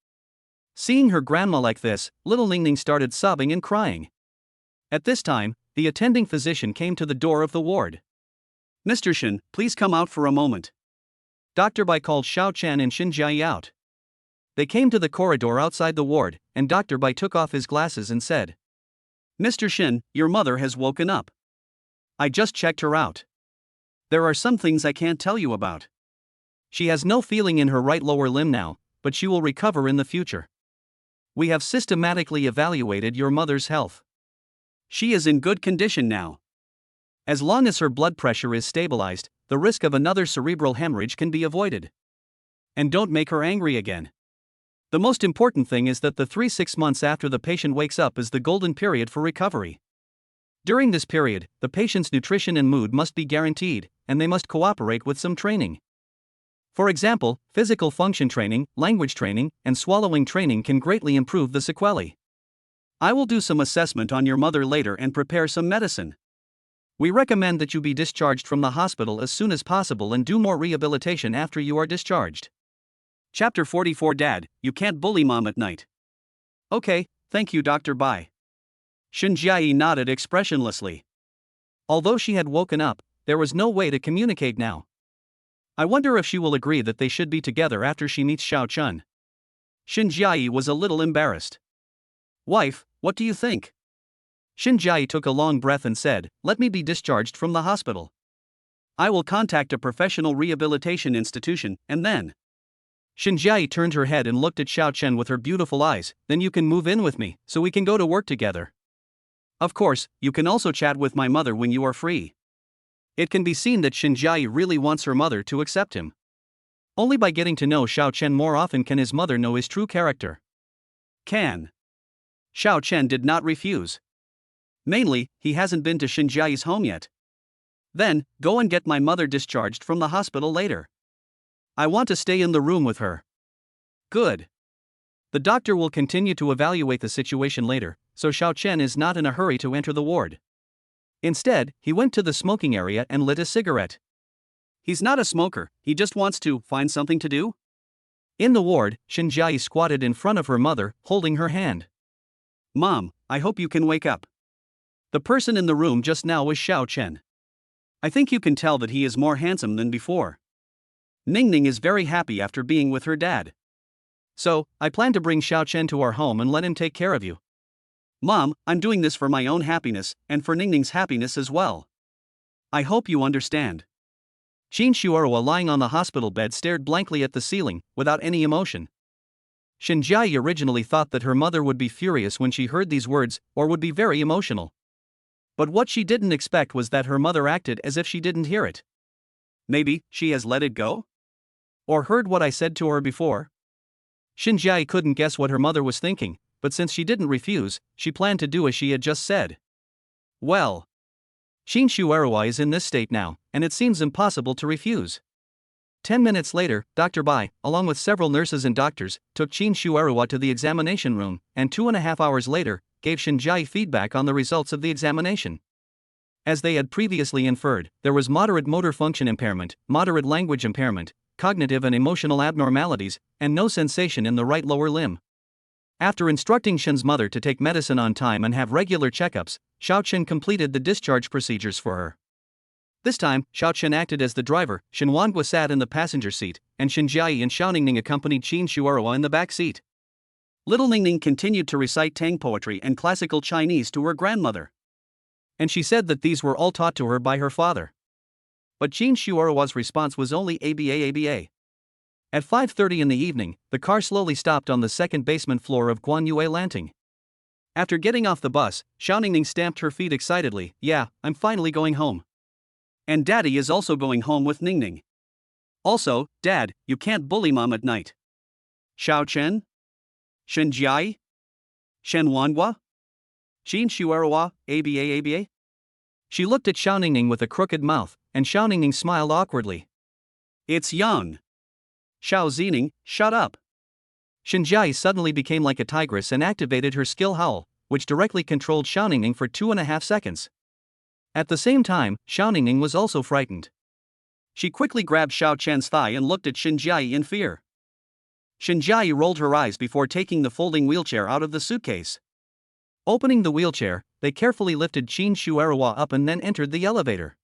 Seeing her grandma like this, little Ningning started sobbing and crying. At this time, the attending physician came to the door of the ward. Mr. Shen, please come out for a moment. Dr. Bai called Xiao Chen and Jiayi out. They came to the corridor outside the ward, and Dr. Bai took off his glasses and said, Mr. Shen, your mother has woken up. I just checked her out. There are some things I can't tell you about. She has no feeling in her right lower limb now, but she will recover in the future. We have systematically evaluated your mother's health. She is in good condition now. As long as her blood pressure is stabilized, the risk of another cerebral hemorrhage can be avoided. And don't make her angry again. The most important thing is that the 3-6 months after the patient wakes up is the golden period for recovery. During this period, the patient's nutrition and mood must be guaranteed, and they must cooperate with some training. For example, physical function training, language training, and swallowing training can greatly improve the sequelae. I will do some assessment on your mother later and prepare some medicine. We recommend that you be discharged from the hospital as soon as possible and do more rehabilitation after you are discharged. Chapter 44 Dad, you can't bully mom at night. Okay, thank you Dr. Bai. Jiayi nodded expressionlessly. Although she had woken up, there was no way to communicate now. I wonder if she will agree that they should be together after she meets Xiao Chen. Jiayi was a little embarrassed. Wife, what do you think? Jiayi took a long breath and said, "Let me be discharged from the hospital. I will contact a professional rehabilitation institution, and then." Jiayi turned her head and looked at Xiao Chen with her beautiful eyes. "Then you can move in with me, so we can go to work together. Of course, you can also chat with my mother when you are free." It can be seen that Jiayi really wants her mother to accept him. Only by getting to know Xiao Chen more often can his mother know his true character. Xiao Chen did not refuse. Mainly, he hasn't been to Jiayi's home yet. Then, go and get my mother discharged from the hospital later. I want to stay in the room with her. Good. The doctor will continue to evaluate the situation later, so Xiao Chen is not in a hurry to enter the ward. Instead, he went to the smoking area and lit a cigarette. He's not a smoker, he just wants to find something to do. In the ward, Jiayi squatted in front of her mother, holding her hand. Mom, I hope you can wake up. The person in the room just now was Xiao Chen. I think you can tell that he is more handsome than before. Ningning is very happy after being with her dad. So, I plan to bring Xiao Chen to our home and let him take care of you. Mom, I'm doing this for my own happiness, and for Ningning's happiness as well. I hope you understand. Xin Shuerhua lying on the hospital bed stared blankly at the ceiling, without any emotion. Jiayi originally thought that her mother would be furious when she heard these words, or would be very emotional. But what she didn't expect was that her mother acted as if she didn't hear it. Maybe she has let it go? Or heard what I said to her before? Jiayi couldn't guess what her mother was thinking, but since she didn't refuse, she planned to do as she had just said. Well, Shin Shuarawa is in this state now, and it seems impossible to refuse. 10 minutes later, Dr. Bai, along with several nurses and doctors, took Shin Shuarawa to the examination room, and 2.5 hours later, gave Shinjai feedback on the results of the examination. As they had previously inferred, there was moderate motor function impairment, moderate language impairment, cognitive and emotional abnormalities, and no sensation in the right lower limb. After instructing Shin's mother to take medicine on time and have regular checkups, Xiao Chen completed the discharge procedures for her. This time, Xiao Chen acted as the driver, Shin Wanhua sat in the passenger seat, and Shin Jiayi and Xiao Ningning accompanied Qin Shuarawa in the back seat. Little Ningning continued to recite Tang poetry and classical Chinese to her grandmother. And she said that these were all taught to her by her father. But Qin Shuarawa's response was only ABA. At 5:30 in the evening, the car slowly stopped on the second basement floor of Guanyue Lanting. After getting off the bus, Xiao Ningning stamped her feet excitedly. Yeah, I'm finally going home. And Daddy is also going home with Ningning. Also, Dad, you can't bully Mom at night. Xiao Chen? Shin Jiayi? Shen Wanhua? Qin Shuarawa, ABA? She looked at Xiao Ningning with a crooked mouth, and Xiao Ningning smiled awkwardly. It's young. Xiao Zining, shut up. Shinjai suddenly became like a tigress and activated her skill howl, which directly controlled Xiao Ningning for 2.5 seconds. At the same time, Xiao Ningning was also frightened. She quickly grabbed Xiao Chen's thigh and looked at Shinjai in fear. Shinjai rolled her eyes before taking the folding wheelchair out of the suitcase. Opening the wheelchair, they carefully lifted Qin Shuarawa up and then entered the elevator.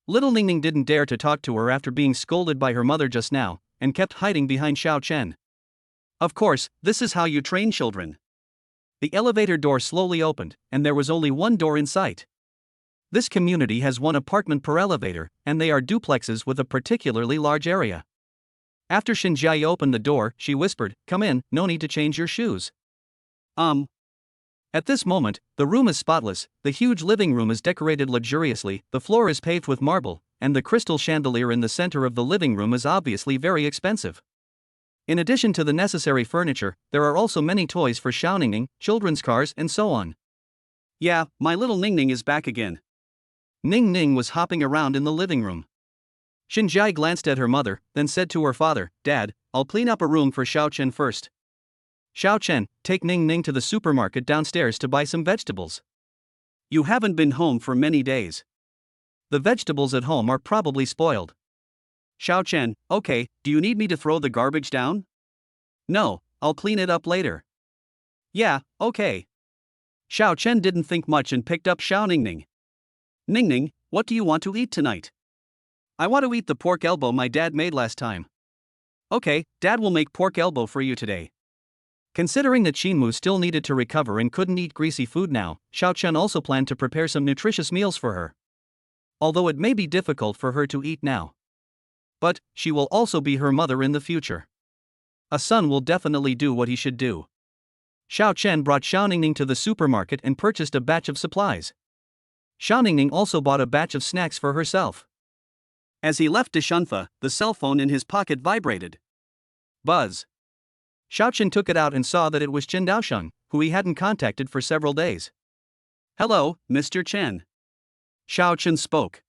Little Ningning didn't dare to talk to her after being scolded by her mother just now, and kept hiding behind Xiao Chen. Of course, this is how you train children. The elevator door slowly opened, and there was only one door in sight. This community has one apartment per elevator, and they are duplexes with a particularly large area. After Shinjai opened the door, she whispered, "Come in, no need to change your shoes." At this moment, the room is spotless, the huge living room is decorated luxuriously, the floor is paved with marble, and the crystal chandelier in the center of the living room is obviously very expensive. In addition to the necessary furniture, there are also many toys for Xiao Ningning, children's cars, and so on. Yeah, my little Ningning is back again. Ningning was hopping around in the living room. Shinjai glanced at her mother, then said to her father, "Dad, I'll clean up a room for Xiao Chen first. Xiao Chen, take Ningning to the supermarket downstairs to buy some vegetables. You haven't been home for many days. The vegetables at home are probably spoiled." Xiao Chen, okay, do you need me to throw the garbage down? No, I'll clean it up later. Yeah, okay. Xiao Chen didn't think much and picked up Xiao Ningning. Ningning, what do you want to eat tonight? I want to eat the pork elbow my dad made last time. Okay, Dad will make pork elbow for you today. Considering that Shinmu still needed to recover and couldn't eat greasy food now, Xiao Chen also planned to prepare some nutritious meals for her. Although it may be difficult for her to eat now. But, she will also be her mother in the future. A son will definitely do what he should do. Xiao Chen brought Xiao Ningning to the supermarket and purchased a batch of supplies. Xiao Ningning also bought a batch of snacks for herself. As he left Deshunfa, the cell phone in his pocket vibrated. Buzz. Xiao Chen took it out and saw that it was Chen Daosheng, who he hadn't contacted for several days. "Hello, Mr. Chen." Xiao Chen spoke.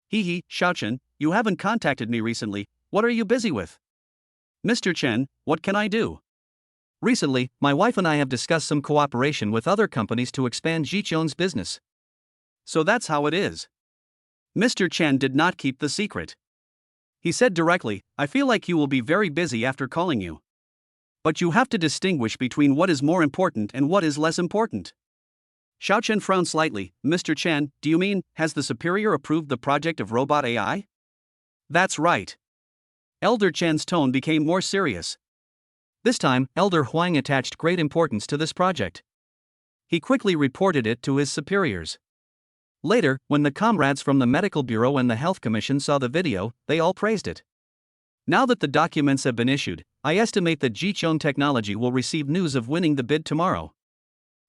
Hee, Xiao Chen, you haven't contacted me recently, what are you busy with? "Mr. Chen, what can I do?" "Recently, my wife and I have discussed some cooperation with other companies to expand Jichon's business." "So that's how it is." Mr. Chen did not keep the secret. He said directly, "I feel like you will be very busy after calling you. But you have to distinguish between what is more important and what is less important." Xiao Chen frowned slightly. "Mr. Chen, do you mean, has the superior approved the project of robot AI?" "That's right." Elder Chen's tone became more serious. This time, Elder Huang attached great importance to this project. He quickly reported it to his superiors. Later, when the comrades from the Medical Bureau and the Health Commission saw the video, they all praised it. Now that the documents have been issued, I estimate that Jichon Technology will receive news of winning the bid tomorrow.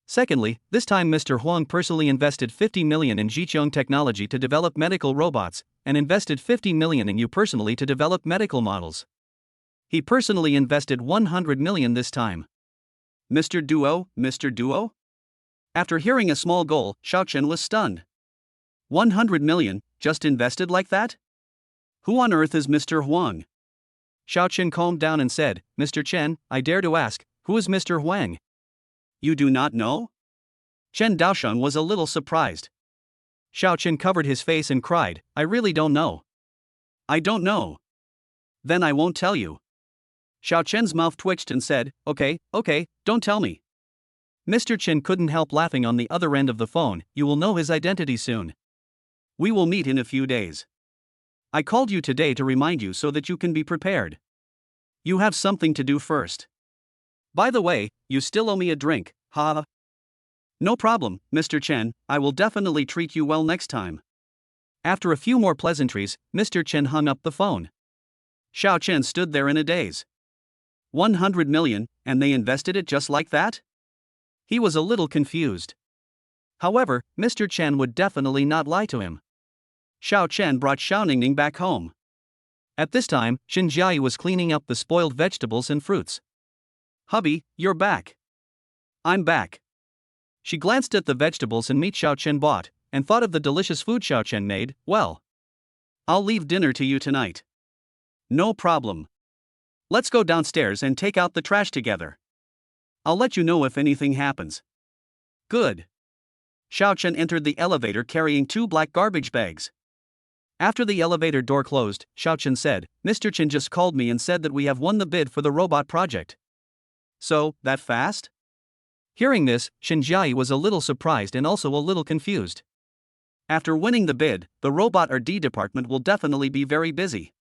Secondly, this time Mr. Huang personally invested 50 million in Jichon Technology to develop medical robots, and invested 50 million in you personally to develop medical models. He personally invested 100 million this time. Mr. Duo? After hearing a small goal, Xiao Chen was stunned. 100 million, just invested like that? Who on earth is Mr. Huang? Xiao Chen calmed down and said, Mr. Chen, I dare to ask, who is Mr. Huang? You do not know? Chen Daosheng was a little surprised. Xiao Chen covered his face and cried, I really don't know. I don't know. Then I won't tell you. Xiao Chen's mouth twitched and said, okay, don't tell me. Mr. Chen couldn't help laughing on the other end of the phone, you will know his identity soon. We will meet in a few days. I called you today to remind you so that you can be prepared. You have something to do first. By the way, you still owe me a drink, ha. No problem, Mr. Chen, I will definitely treat you well next time. After a few more pleasantries, Mr. Chen hung up the phone. Xiao Chen stood there in a daze. 100 million, and they invested it just like that? He was a little confused. However, Mr. Chen would definitely not lie to him. Xiao Chen brought Xiao Ningning back home. At this time, Xin Jiayi was cleaning up the spoiled vegetables and fruits. Hubby, you're back. I'm back. She glanced at the vegetables and meat Xiao Chen bought, and thought of the delicious food Xiao Chen made. Well, I'll leave dinner to you tonight. No problem. Let's go downstairs and take out the trash together. I'll let you know if anything happens. Good. Xiao Chen entered the elevator carrying 2 black garbage bags. After the elevator door closed, Xiao Chen said, Mr. Chen just called me and said that we have won the bid for the robot project. So, that fast? Hearing this, Xin Jiayi was a little surprised and also a little confused. After winning the bid, the robot R&D department will definitely be very busy.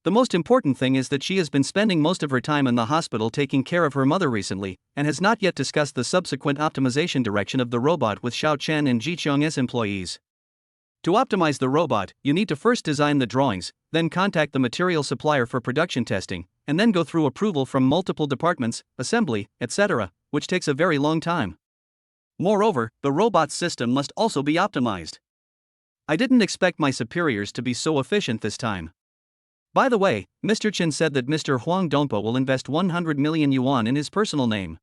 The most important thing is that she has been spending most of her time in the hospital taking care of her mother recently, and has not yet discussed the subsequent optimization direction of the robot with Xiao Chen and Jiqiang's employees. To optimize the robot, you need to first design the drawings, then contact the material supplier for production testing, and then go through approval from multiple departments, assembly, etc., which takes a very long time. Moreover, the robot's system must also be optimized. I didn't expect my superiors to be so efficient this time. By the way, Mr. Chen said that Mr. Huang Dongpo will invest 100 million yuan in his personal name.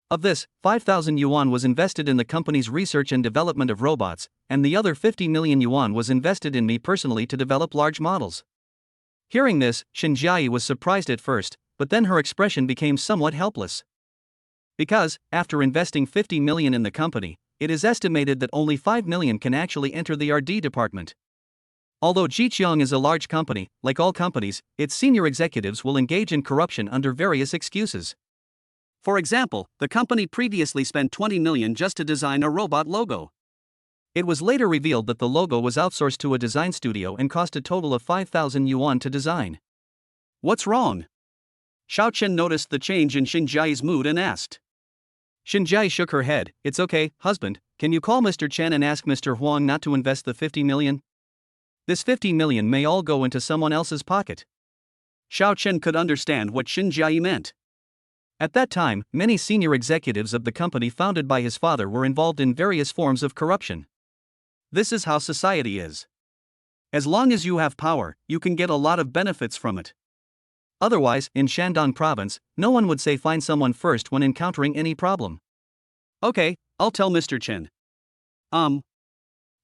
Of this, 5,000 yuan was invested in the company's research and development of robots, and the other 50 million yuan was invested in me personally to develop large models. Hearing this, Xin Jiayi was surprised at first, but then her expression became somewhat helpless. Because, after investing 50 million in the company, it is estimated that only 5 million can actually enter the R&D department. Although Jiqiang is a large company, like all companies, its senior executives will engage in corruption under various excuses. For example, the company previously spent 20 million just to design a robot logo. It was later revealed that the logo was outsourced to a design studio and cost a total of 5,000 yuan to design. What's wrong? Xiao Chen noticed the change in Xin Jiayi's mood and asked. Xin Jiayi shook her head. It's okay, husband, can you call Mr. Chen and ask Mr. Huang not to invest the 50 million? This 50 million may all go into someone else's pocket. Xiao Chen could understand what Xin Jiayi meant. At that time, many senior executives of the company founded by his father were involved in various forms of corruption. This is how society is. As long as you have power, you can get a lot of benefits from it. Otherwise, in Shandong province, no one would say find someone first when encountering any problem. Okay, I'll tell Mr. Chen.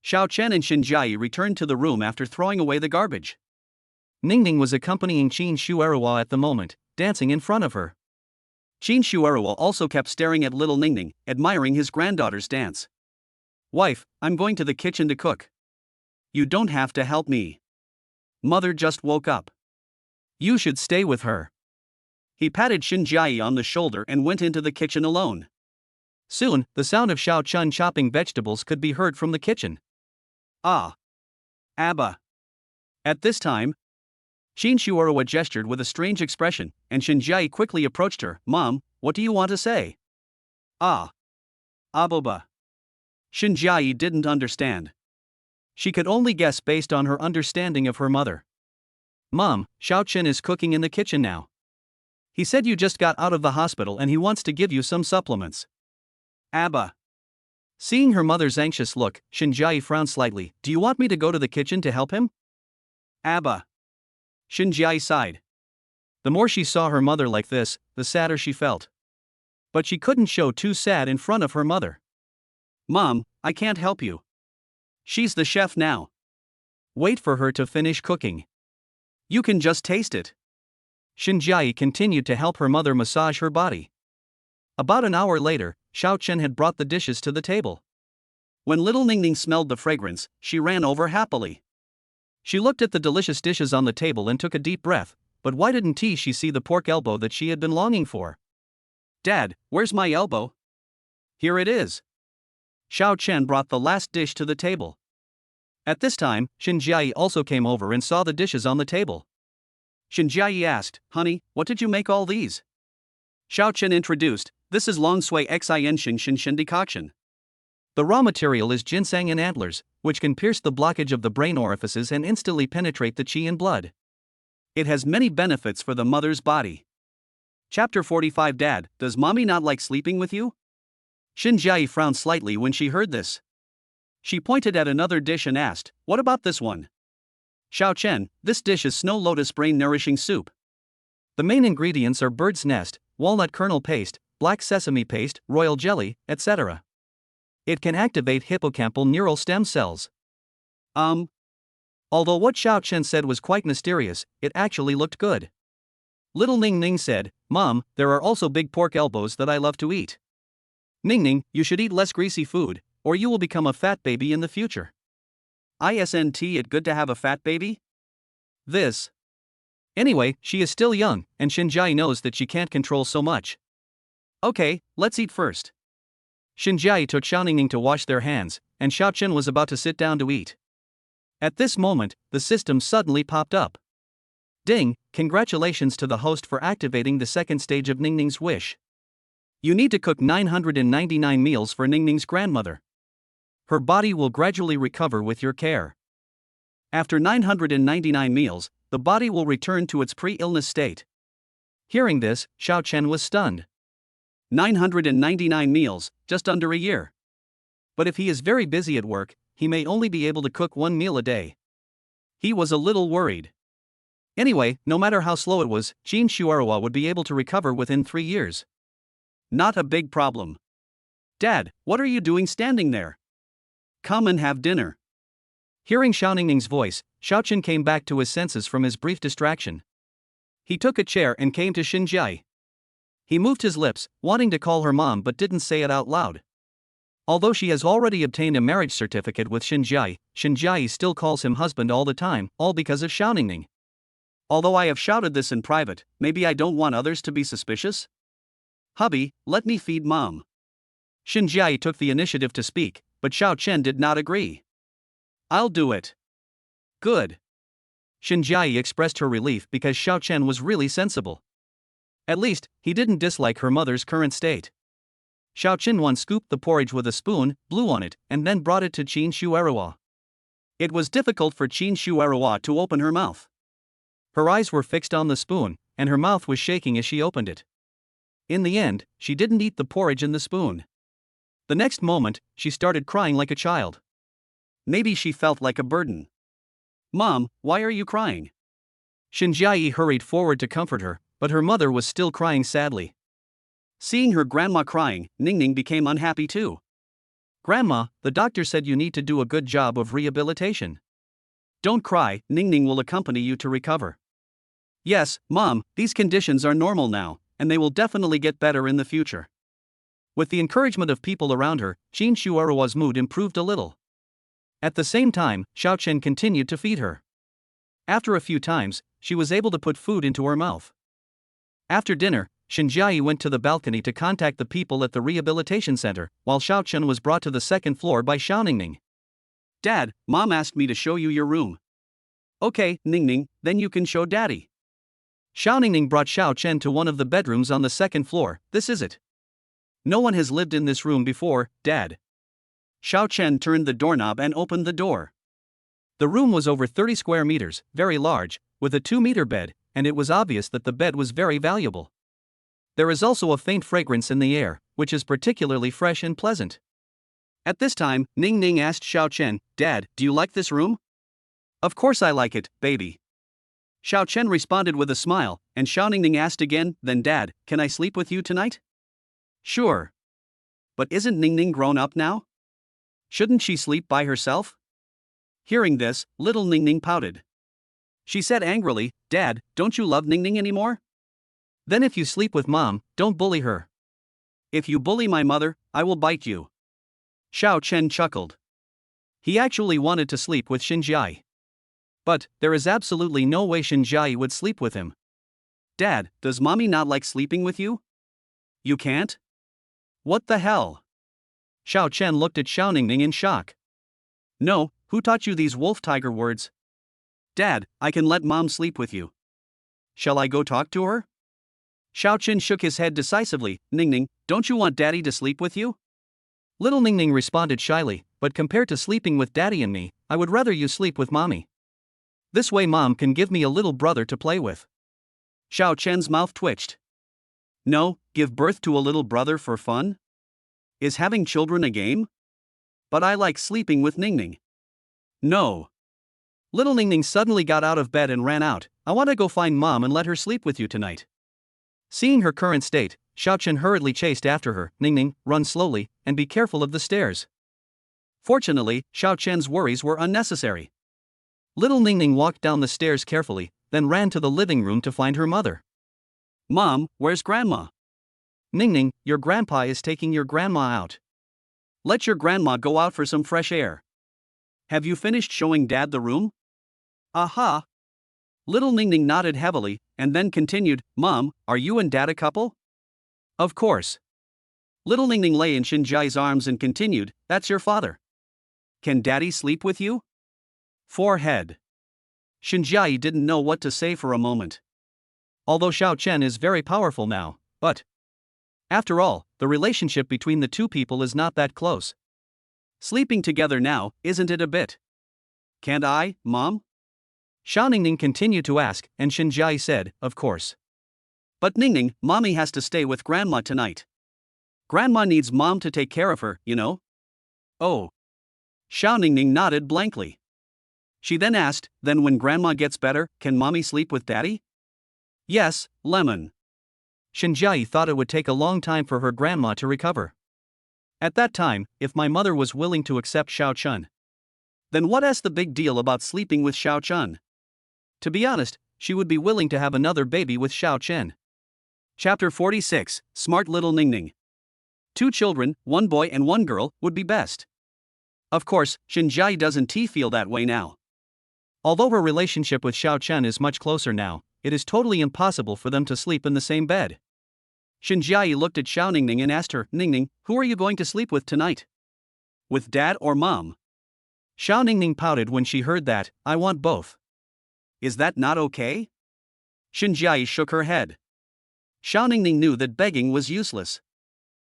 Xiao Chen and Xin Jiayi returned to the room after throwing away the garbage. Ningning was accompanying Qin Shuerua at the moment, dancing in front of her. Qin Shuerua also kept staring at little Ningning, admiring his granddaughter's dance. Wife, I'm going to the kitchen to cook. You don't have to help me. Mother just woke up. You should stay with her. He patted Xin Jiayi on the shoulder and went into the kitchen alone. Soon, the sound of Xiao Chen chopping vegetables could be heard from the kitchen. Ah. Abba. At this time, Qin Shuerua gestured with a strange expression, and Xin Jiayi quickly approached her. Mom, what do you want to say? Ah. Aboba. Xin Jiayi didn't understand. She could only guess based on her understanding of her mother. Mom, Xiao Chen is cooking in the kitchen now. He said you just got out of the hospital and he wants to give you some supplements. Abba. Seeing her mother's anxious look, Xin Jiayi frowned slightly. Do you want me to go to the kitchen to help him? Abba. Xin Jiayi sighed. The more she saw her mother like this, the sadder she felt. But she couldn't show too sad in front of her mother. Mom, I can't help you. She's the chef now. Wait for her to finish cooking. You can just taste it. Xinjiai continued to help her mother massage her body. About an hour later, Xiao Chen had brought the dishes to the table. When little Ningning smelled the fragrance, she ran over happily. She looked at the delicious dishes on the table and took a deep breath, but why didn't she see the pork elbow that she had been longing for? Dad, where's my elbow? Here it is. Xiao Chen brought the last dish to the table. At this time, Xinjiai also came over and saw the dishes on the table. Xinjiai asked, Honey, what did you make all these? Xiao Chen introduced, This is long sui xin shin decoction. The raw material is ginseng and antlers, which can pierce the blockage of the brain orifices and instantly penetrate the qi and blood. It has many benefits for the mother's body. Chapter 45 Dad, does mommy not like sleeping with you? Xinjiai frowned slightly when she heard this. She pointed at another dish and asked, What about this one? Xiao Chen, this dish is snow lotus brain nourishing soup. The main ingredients are bird's nest, walnut kernel paste, black sesame paste, royal jelly, etc. It can activate hippocampal neural stem cells. Although what Xiao Chen said was quite mysterious, it actually looked good. Little Ningning said, Mom, there are also big pork elbows that I love to eat. Ningning, you should eat less greasy food, or you will become a fat baby in the future. Isn't it good to have a fat baby? Anyway, she is still young, and Xinjiai knows that she can't control so much. Okay, let's eat first. Xinjiai took Xiaoningning to wash their hands, and Xiao Chen was about to sit down to eat. At this moment, the system suddenly popped up. Ding, congratulations to the host for activating the second stage of Ningning's wish. You need to cook 999 meals for Ningning's grandmother. Her body will gradually recover with your care. After 999 meals, the body will return to its pre-illness state. Hearing this, Xiao Chen was stunned. 999 meals, just under a year. But if he is very busy at work, he may only be able to cook one meal a day. He was a little worried. Anyway, no matter how slow it was, Jin Shuarawa would be able to recover within 3 years. Not a big problem. Dad, what are you doing standing there? Come and have dinner. Hearing Xiaoningning's voice, Xiao Chen came back to his senses from his brief distraction. He took a chair and came to Xinjiai. He moved his lips, wanting to call her mom but didn't say it out loud. Although she has already obtained a marriage certificate with Xinjiai, Xinjiai still calls him husband all the time, all because of Xiaoningning. Although I have shouted this in private, maybe I don't want others to be suspicious? Hubby, let me feed mom. Xinjiai took the initiative to speak, but Xiao Chen did not agree. I'll do it. Good. Xinjiai expressed her relief because Xiao Chen was really sensible. At least, he didn't dislike her mother's current state. Xiao Chen scooped the porridge with a spoon, blew on it, and then brought it to Qin Shuarawa. It was difficult for Qin Shuarawa to open her mouth. Her eyes were fixed on the spoon, and her mouth was shaking as she opened it. In the end, she didn't eat the porridge in the spoon. The next moment, she started crying like a child. Maybe she felt like a burden. Mom, why are you crying? Xinjiai hurried forward to comfort her, but her mother was still crying sadly. Seeing her grandma crying, Ningning became unhappy too. Grandma, the doctor said you need to do a good job of rehabilitation. Don't cry, Ningning will accompany you to recover. Yes, Mom, these conditions are normal now, and they will definitely get better in the future. With the encouragement of people around her, Qin Shuarawa's mood improved a little. At the same time, Xiao Chen continued to feed her. After a few times, she was able to put food into her mouth. After dinner, Xinjiai went to the balcony to contact the people at the rehabilitation center, while Xiao Chen was brought to the second floor by Xiaoningning. Dad, Mom asked me to show you your room. Okay, Ningning, then you can show Daddy. Xiaoningning brought Xiao Chen to one of the bedrooms on the second floor. This is it. No one has lived in this room before, Dad. Xiao Chen turned the doorknob and opened the door. The room was over 30 square meters, very large, with a 2-meter bed, and it was obvious that the bed was very valuable. There is also a faint fragrance in the air, which is particularly fresh and pleasant. At this time, Ningning asked Xiao Chen, Dad, do you like this room? Of course I like it, baby. Xiao Chen responded with a smile, and Xiaoningning asked again, Then Dad, can I sleep with you tonight? Sure. But isn't Ningning grown up now? Shouldn't she sleep by herself? Hearing this, little Ningning pouted. She said angrily, Dad, don't you love Ningning anymore? Then if you sleep with Mom, don't bully her. If you bully my mother, I will bite you. Xiao Chen chuckled. He actually wanted to sleep with Xinjiai. But there is absolutely no way Xinjiai would sleep with him. Dad, does Mommy not like sleeping with you? You can't? What the hell? Xiao Chen looked at Xiao Ningning in shock. No, who taught you these wolf-tiger words? Dad, I can let Mom sleep with you. Shall I go talk to her? Xiao Chen shook his head decisively. Ningning, don't you want Daddy to sleep with you? Little Ningning responded shyly, but compared to sleeping with Daddy and me, I would rather you sleep with Mommy. This way Mom can give me a little brother to play with. Xiao Chen's mouth twitched. No, give birth to a little brother for fun? Is having children a game? But I like sleeping with Ningning. No. Little Ningning suddenly got out of bed and ran out. I want to go find Mom and let her sleep with you tonight. Seeing her current state, Xiao Chen hurriedly chased after her. Ningning, run slowly, and be careful of the stairs. Fortunately, Xiao Chen's worries were unnecessary. Little Ningning walked down the stairs carefully, then ran to the living room to find her mother. Mom, where's Grandma? Ningning, your grandpa is taking your grandma out. Let your grandma go out for some fresh air. Have you finished showing Dad the room? Aha! Little Ningning nodded heavily, and then continued, Mom, are you and Dad a couple? Of course. Little Ningning lay in Xinjiai's arms and continued, that's your father. Can Daddy sleep with you? Forehead. Xinjiai didn't know what to say for a moment. Although Xiao Chen is very powerful now, but after all, the relationship between the two people is not that close. Sleeping together now, isn't it a bit? Can't I, Mom? Xiao Ningning continued to ask, and Xinjiai said, of course. But Ningning, Mommy has to stay with Grandma tonight. Grandma needs Mom to take care of her, you know? Oh. Xiao Ningning nodded blankly. She then asked, then when Grandma gets better, can Mommy sleep with Daddy? Yes, Lemon. Xinjiai thought it would take a long time for her grandma to recover. At that time, if my mother was willing to accept Xiao Chen, then what's the big deal about sleeping with Xiao Chen? To be honest, she would be willing to have another baby with Xiao Chen. Chapter 46, Smart Little Ningning. 2 children, 1 boy and 1 girl, would be best. Of course, Xinjiai doesn't feel that way now. Although her relationship with Xiao Chen is much closer now, it is totally impossible for them to sleep in the same bed. Xinjiai looked at Xiao Ningning and asked her, Ningning, who are you going to sleep with tonight? With Dad or Mom? Xiao Ningning pouted when she heard that, I want both. Is that not okay? Xinjiai shook her head. Xiao Ningning knew that begging was useless.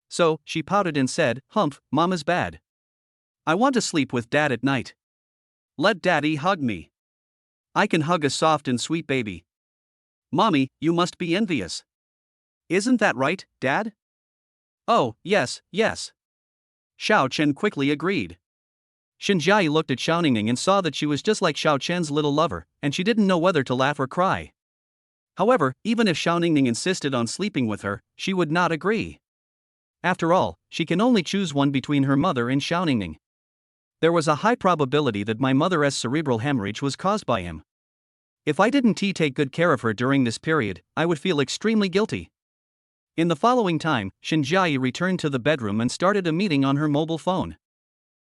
So, she pouted and said, Humph, Mom is bad. I want to sleep with Dad at night. Let Daddy hug me. I can hug a soft and sweet baby. Mommy, you must be envious. Isn't that right, Dad? Oh, yes, yes. Xiao Chen quickly agreed. Xinjiai looked at Xiao Ningning and saw that she was just like Xiao Chen's little lover, and she didn't know whether to laugh or cry. However, even if Xiao Ningning insisted on sleeping with her, she would not agree. After all, she can only choose one between her mother and Xiao Ningning. There was a high probability that my mother's cerebral hemorrhage was caused by him. If I didn't take good care of her during this period, I would feel extremely guilty. In the following time, Xinjiai returned to the bedroom and started a meeting on her mobile phone.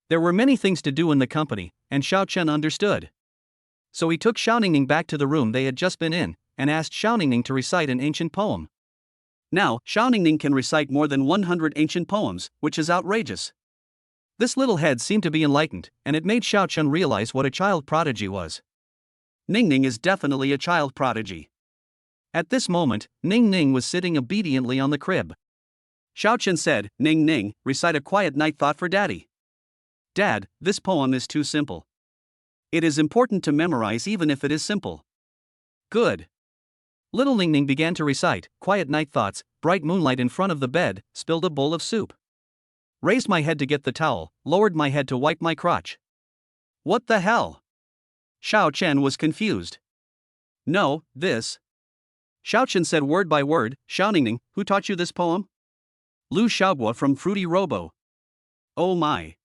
There were many things to do in the company, and Xiao Chen understood. So he took Xiao Ningning back to the room they had just been in, and asked Xiao Ningning to recite an ancient poem. Now, Xiao Ningning can recite more than 100 ancient poems, which is outrageous. This little head seemed to be enlightened, and it made Xiao Chen realize what a child prodigy was. Ningning is definitely a child prodigy. At this moment, Ningning was sitting obediently on the crib. Xiao Chen said, Ningning, recite a quiet night thought for Daddy. Dad, this poem is too simple. It is important to memorize even if it is simple. Good. Little Ningning began to recite, quiet night thoughts, bright moonlight in front of the bed, spilled a bowl of soup. Raised my head to get the towel, lowered my head to wipe my crotch. What the hell? Xiao Chen was confused. No, this. Xiao Chen said word by word, Xiao Ningning, who taught you this poem? Lu Xiaoguo from Fruity Robo. Oh my.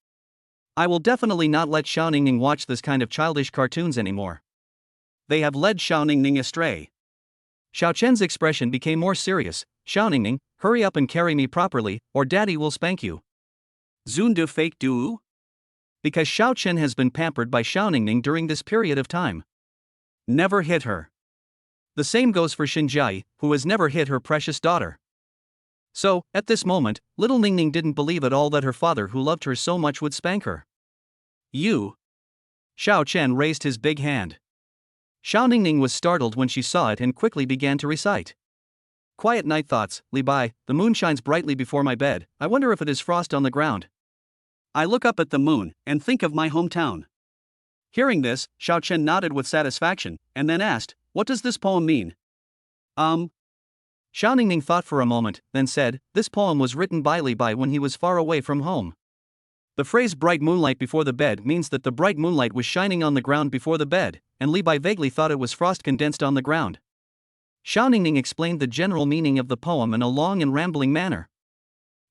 I will definitely not let Xiao Ningning watch this kind of childish cartoons anymore. They have led Xiao Ningning astray. Xiao Chen's expression became more serious. Xiao Ningning, hurry up and carry me properly, or daddy will spank you. Zun de fake du? Because Xiao Chen has been pampered by Xiao Ningning during this period of time. Never hit her. The same goes for Xin Jiayi, who has never hit her precious daughter. So, at this moment, little Ningning didn't believe at all that her father who loved her so much would spank her. You? Xiao Chen raised his big hand. Xiao Ningning was startled when she saw it and quickly began to recite. Quiet night thoughts, Li Bai, the moon shines brightly before my bed, I wonder if it is frost on the ground. I look up at the moon and think of my hometown. Hearing this, Xiao Chen nodded with satisfaction, and then asked, what does this poem mean? Xiao Ningning thought for a moment, then said, this poem was written by Li Bai when he was far away from home. The phrase bright moonlight before the bed means that the bright moonlight was shining on the ground before the bed, and Li Bai vaguely thought it was frost condensed on the ground. Xiao Ningning explained the general meaning of the poem in a long and rambling manner.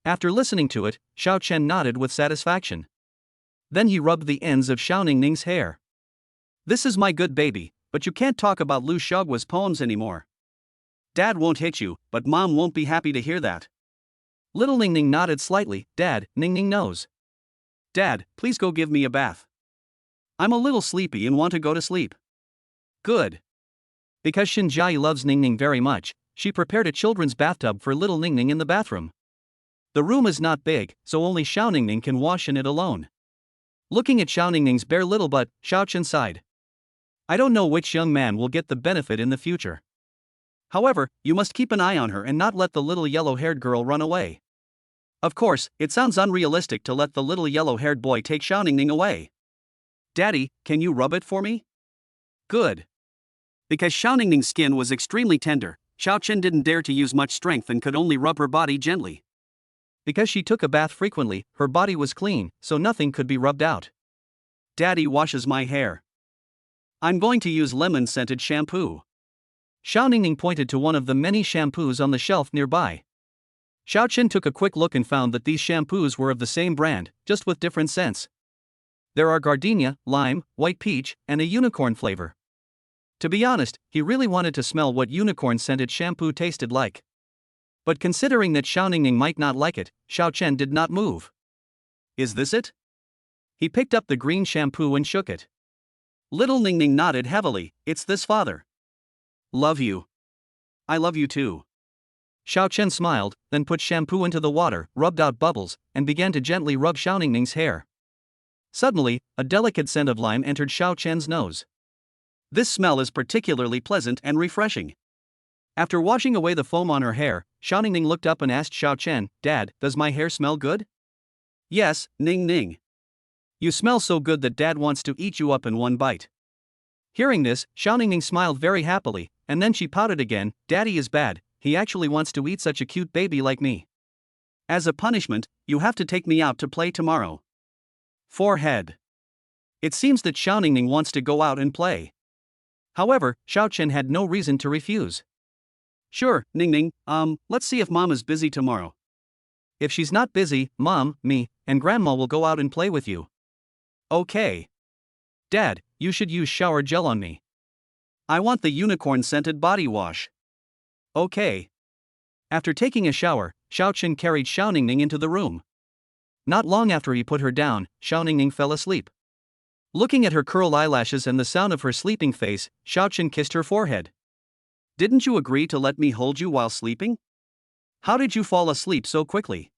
After listening to it, Xiao Chen nodded with satisfaction. Then he rubbed the ends of Xiao Ningning's hair. This is my good baby, but you can't talk about Lu Xiaoguo's poems anymore. Dad won't hit you, but Mom won't be happy to hear that. Little Ningning nodded slightly. Dad, Ningning knows. Dad, please go give me a bath. I'm a little sleepy and want to go to sleep. Good. Because Xin Jiayi loves Ningning very much, she prepared a children's bathtub for little Ningning in the bathroom. The room is not big, so only Xiao Ningning can wash in it alone. Looking at Xiao Ningning's bare little butt, Xiao Chen sighed. I don't know which young man will get the benefit in the future. However, you must keep an eye on her and not let the little yellow-haired girl run away. Of course, it sounds unrealistic to let the little yellow-haired boy take Xiao Ningning away. Daddy, can you rub it for me? Good. Because Xiao Ningning's skin was extremely tender, Xiao Chen didn't dare to use much strength and could only rub her body gently. Because she took a bath frequently, her body was clean, so nothing could be rubbed out. Daddy washes my hair. I'm going to use lemon-scented shampoo. Xiao Ningning pointed to one of the many shampoos on the shelf nearby. Xiao Chen took a quick look and found that these shampoos were of the same brand, just with different scents. There are gardenia, lime, white peach, and a unicorn flavor. To be honest, he really wanted to smell what unicorn-scented shampoo tasted like. But considering that Xiao Ningning might not like it, Xiao Chen did not move. Is this it? He picked up the green shampoo and shook it. Little Ningning nodded heavily. It's this, father. Love you. I love you too. Xiao Chen smiled, then put shampoo into the water, rubbed out bubbles, and began to gently rub Xiao Ningning's hair. Suddenly, a delicate scent of lime entered Xiao Chen's nose. This smell is particularly pleasant and refreshing. After washing away the foam on her hair, Xiao Ningning looked up and asked Xiao Chen, Dad, does my hair smell good? Yes, Ningning. You smell so good that Dad wants to eat you up in one bite. Hearing this, Xiao Ningning smiled very happily, and then she pouted again. Daddy is bad, he actually wants to eat such a cute baby like me. As a punishment, you have to take me out to play tomorrow. Forehead. It seems that Xiao Ningning wants to go out and play. However, Xiao Chen had no reason to refuse. Sure, Ningning, let's see if Mom is busy tomorrow. If she's not busy, Mom, me, and Grandma will go out and play with you. Okay. Dad, you should use shower gel on me. I want the unicorn-scented body wash. Okay. After taking a shower, Xiao Chen carried Xiao Ningning into the room. Not long after he put her down, Xiao Ningning fell asleep. Looking at her curled eyelashes and the sound of her sleeping face, Xiao Chen kissed her forehead. Didn't you agree to let me hold you while sleeping? How did you fall asleep so quickly?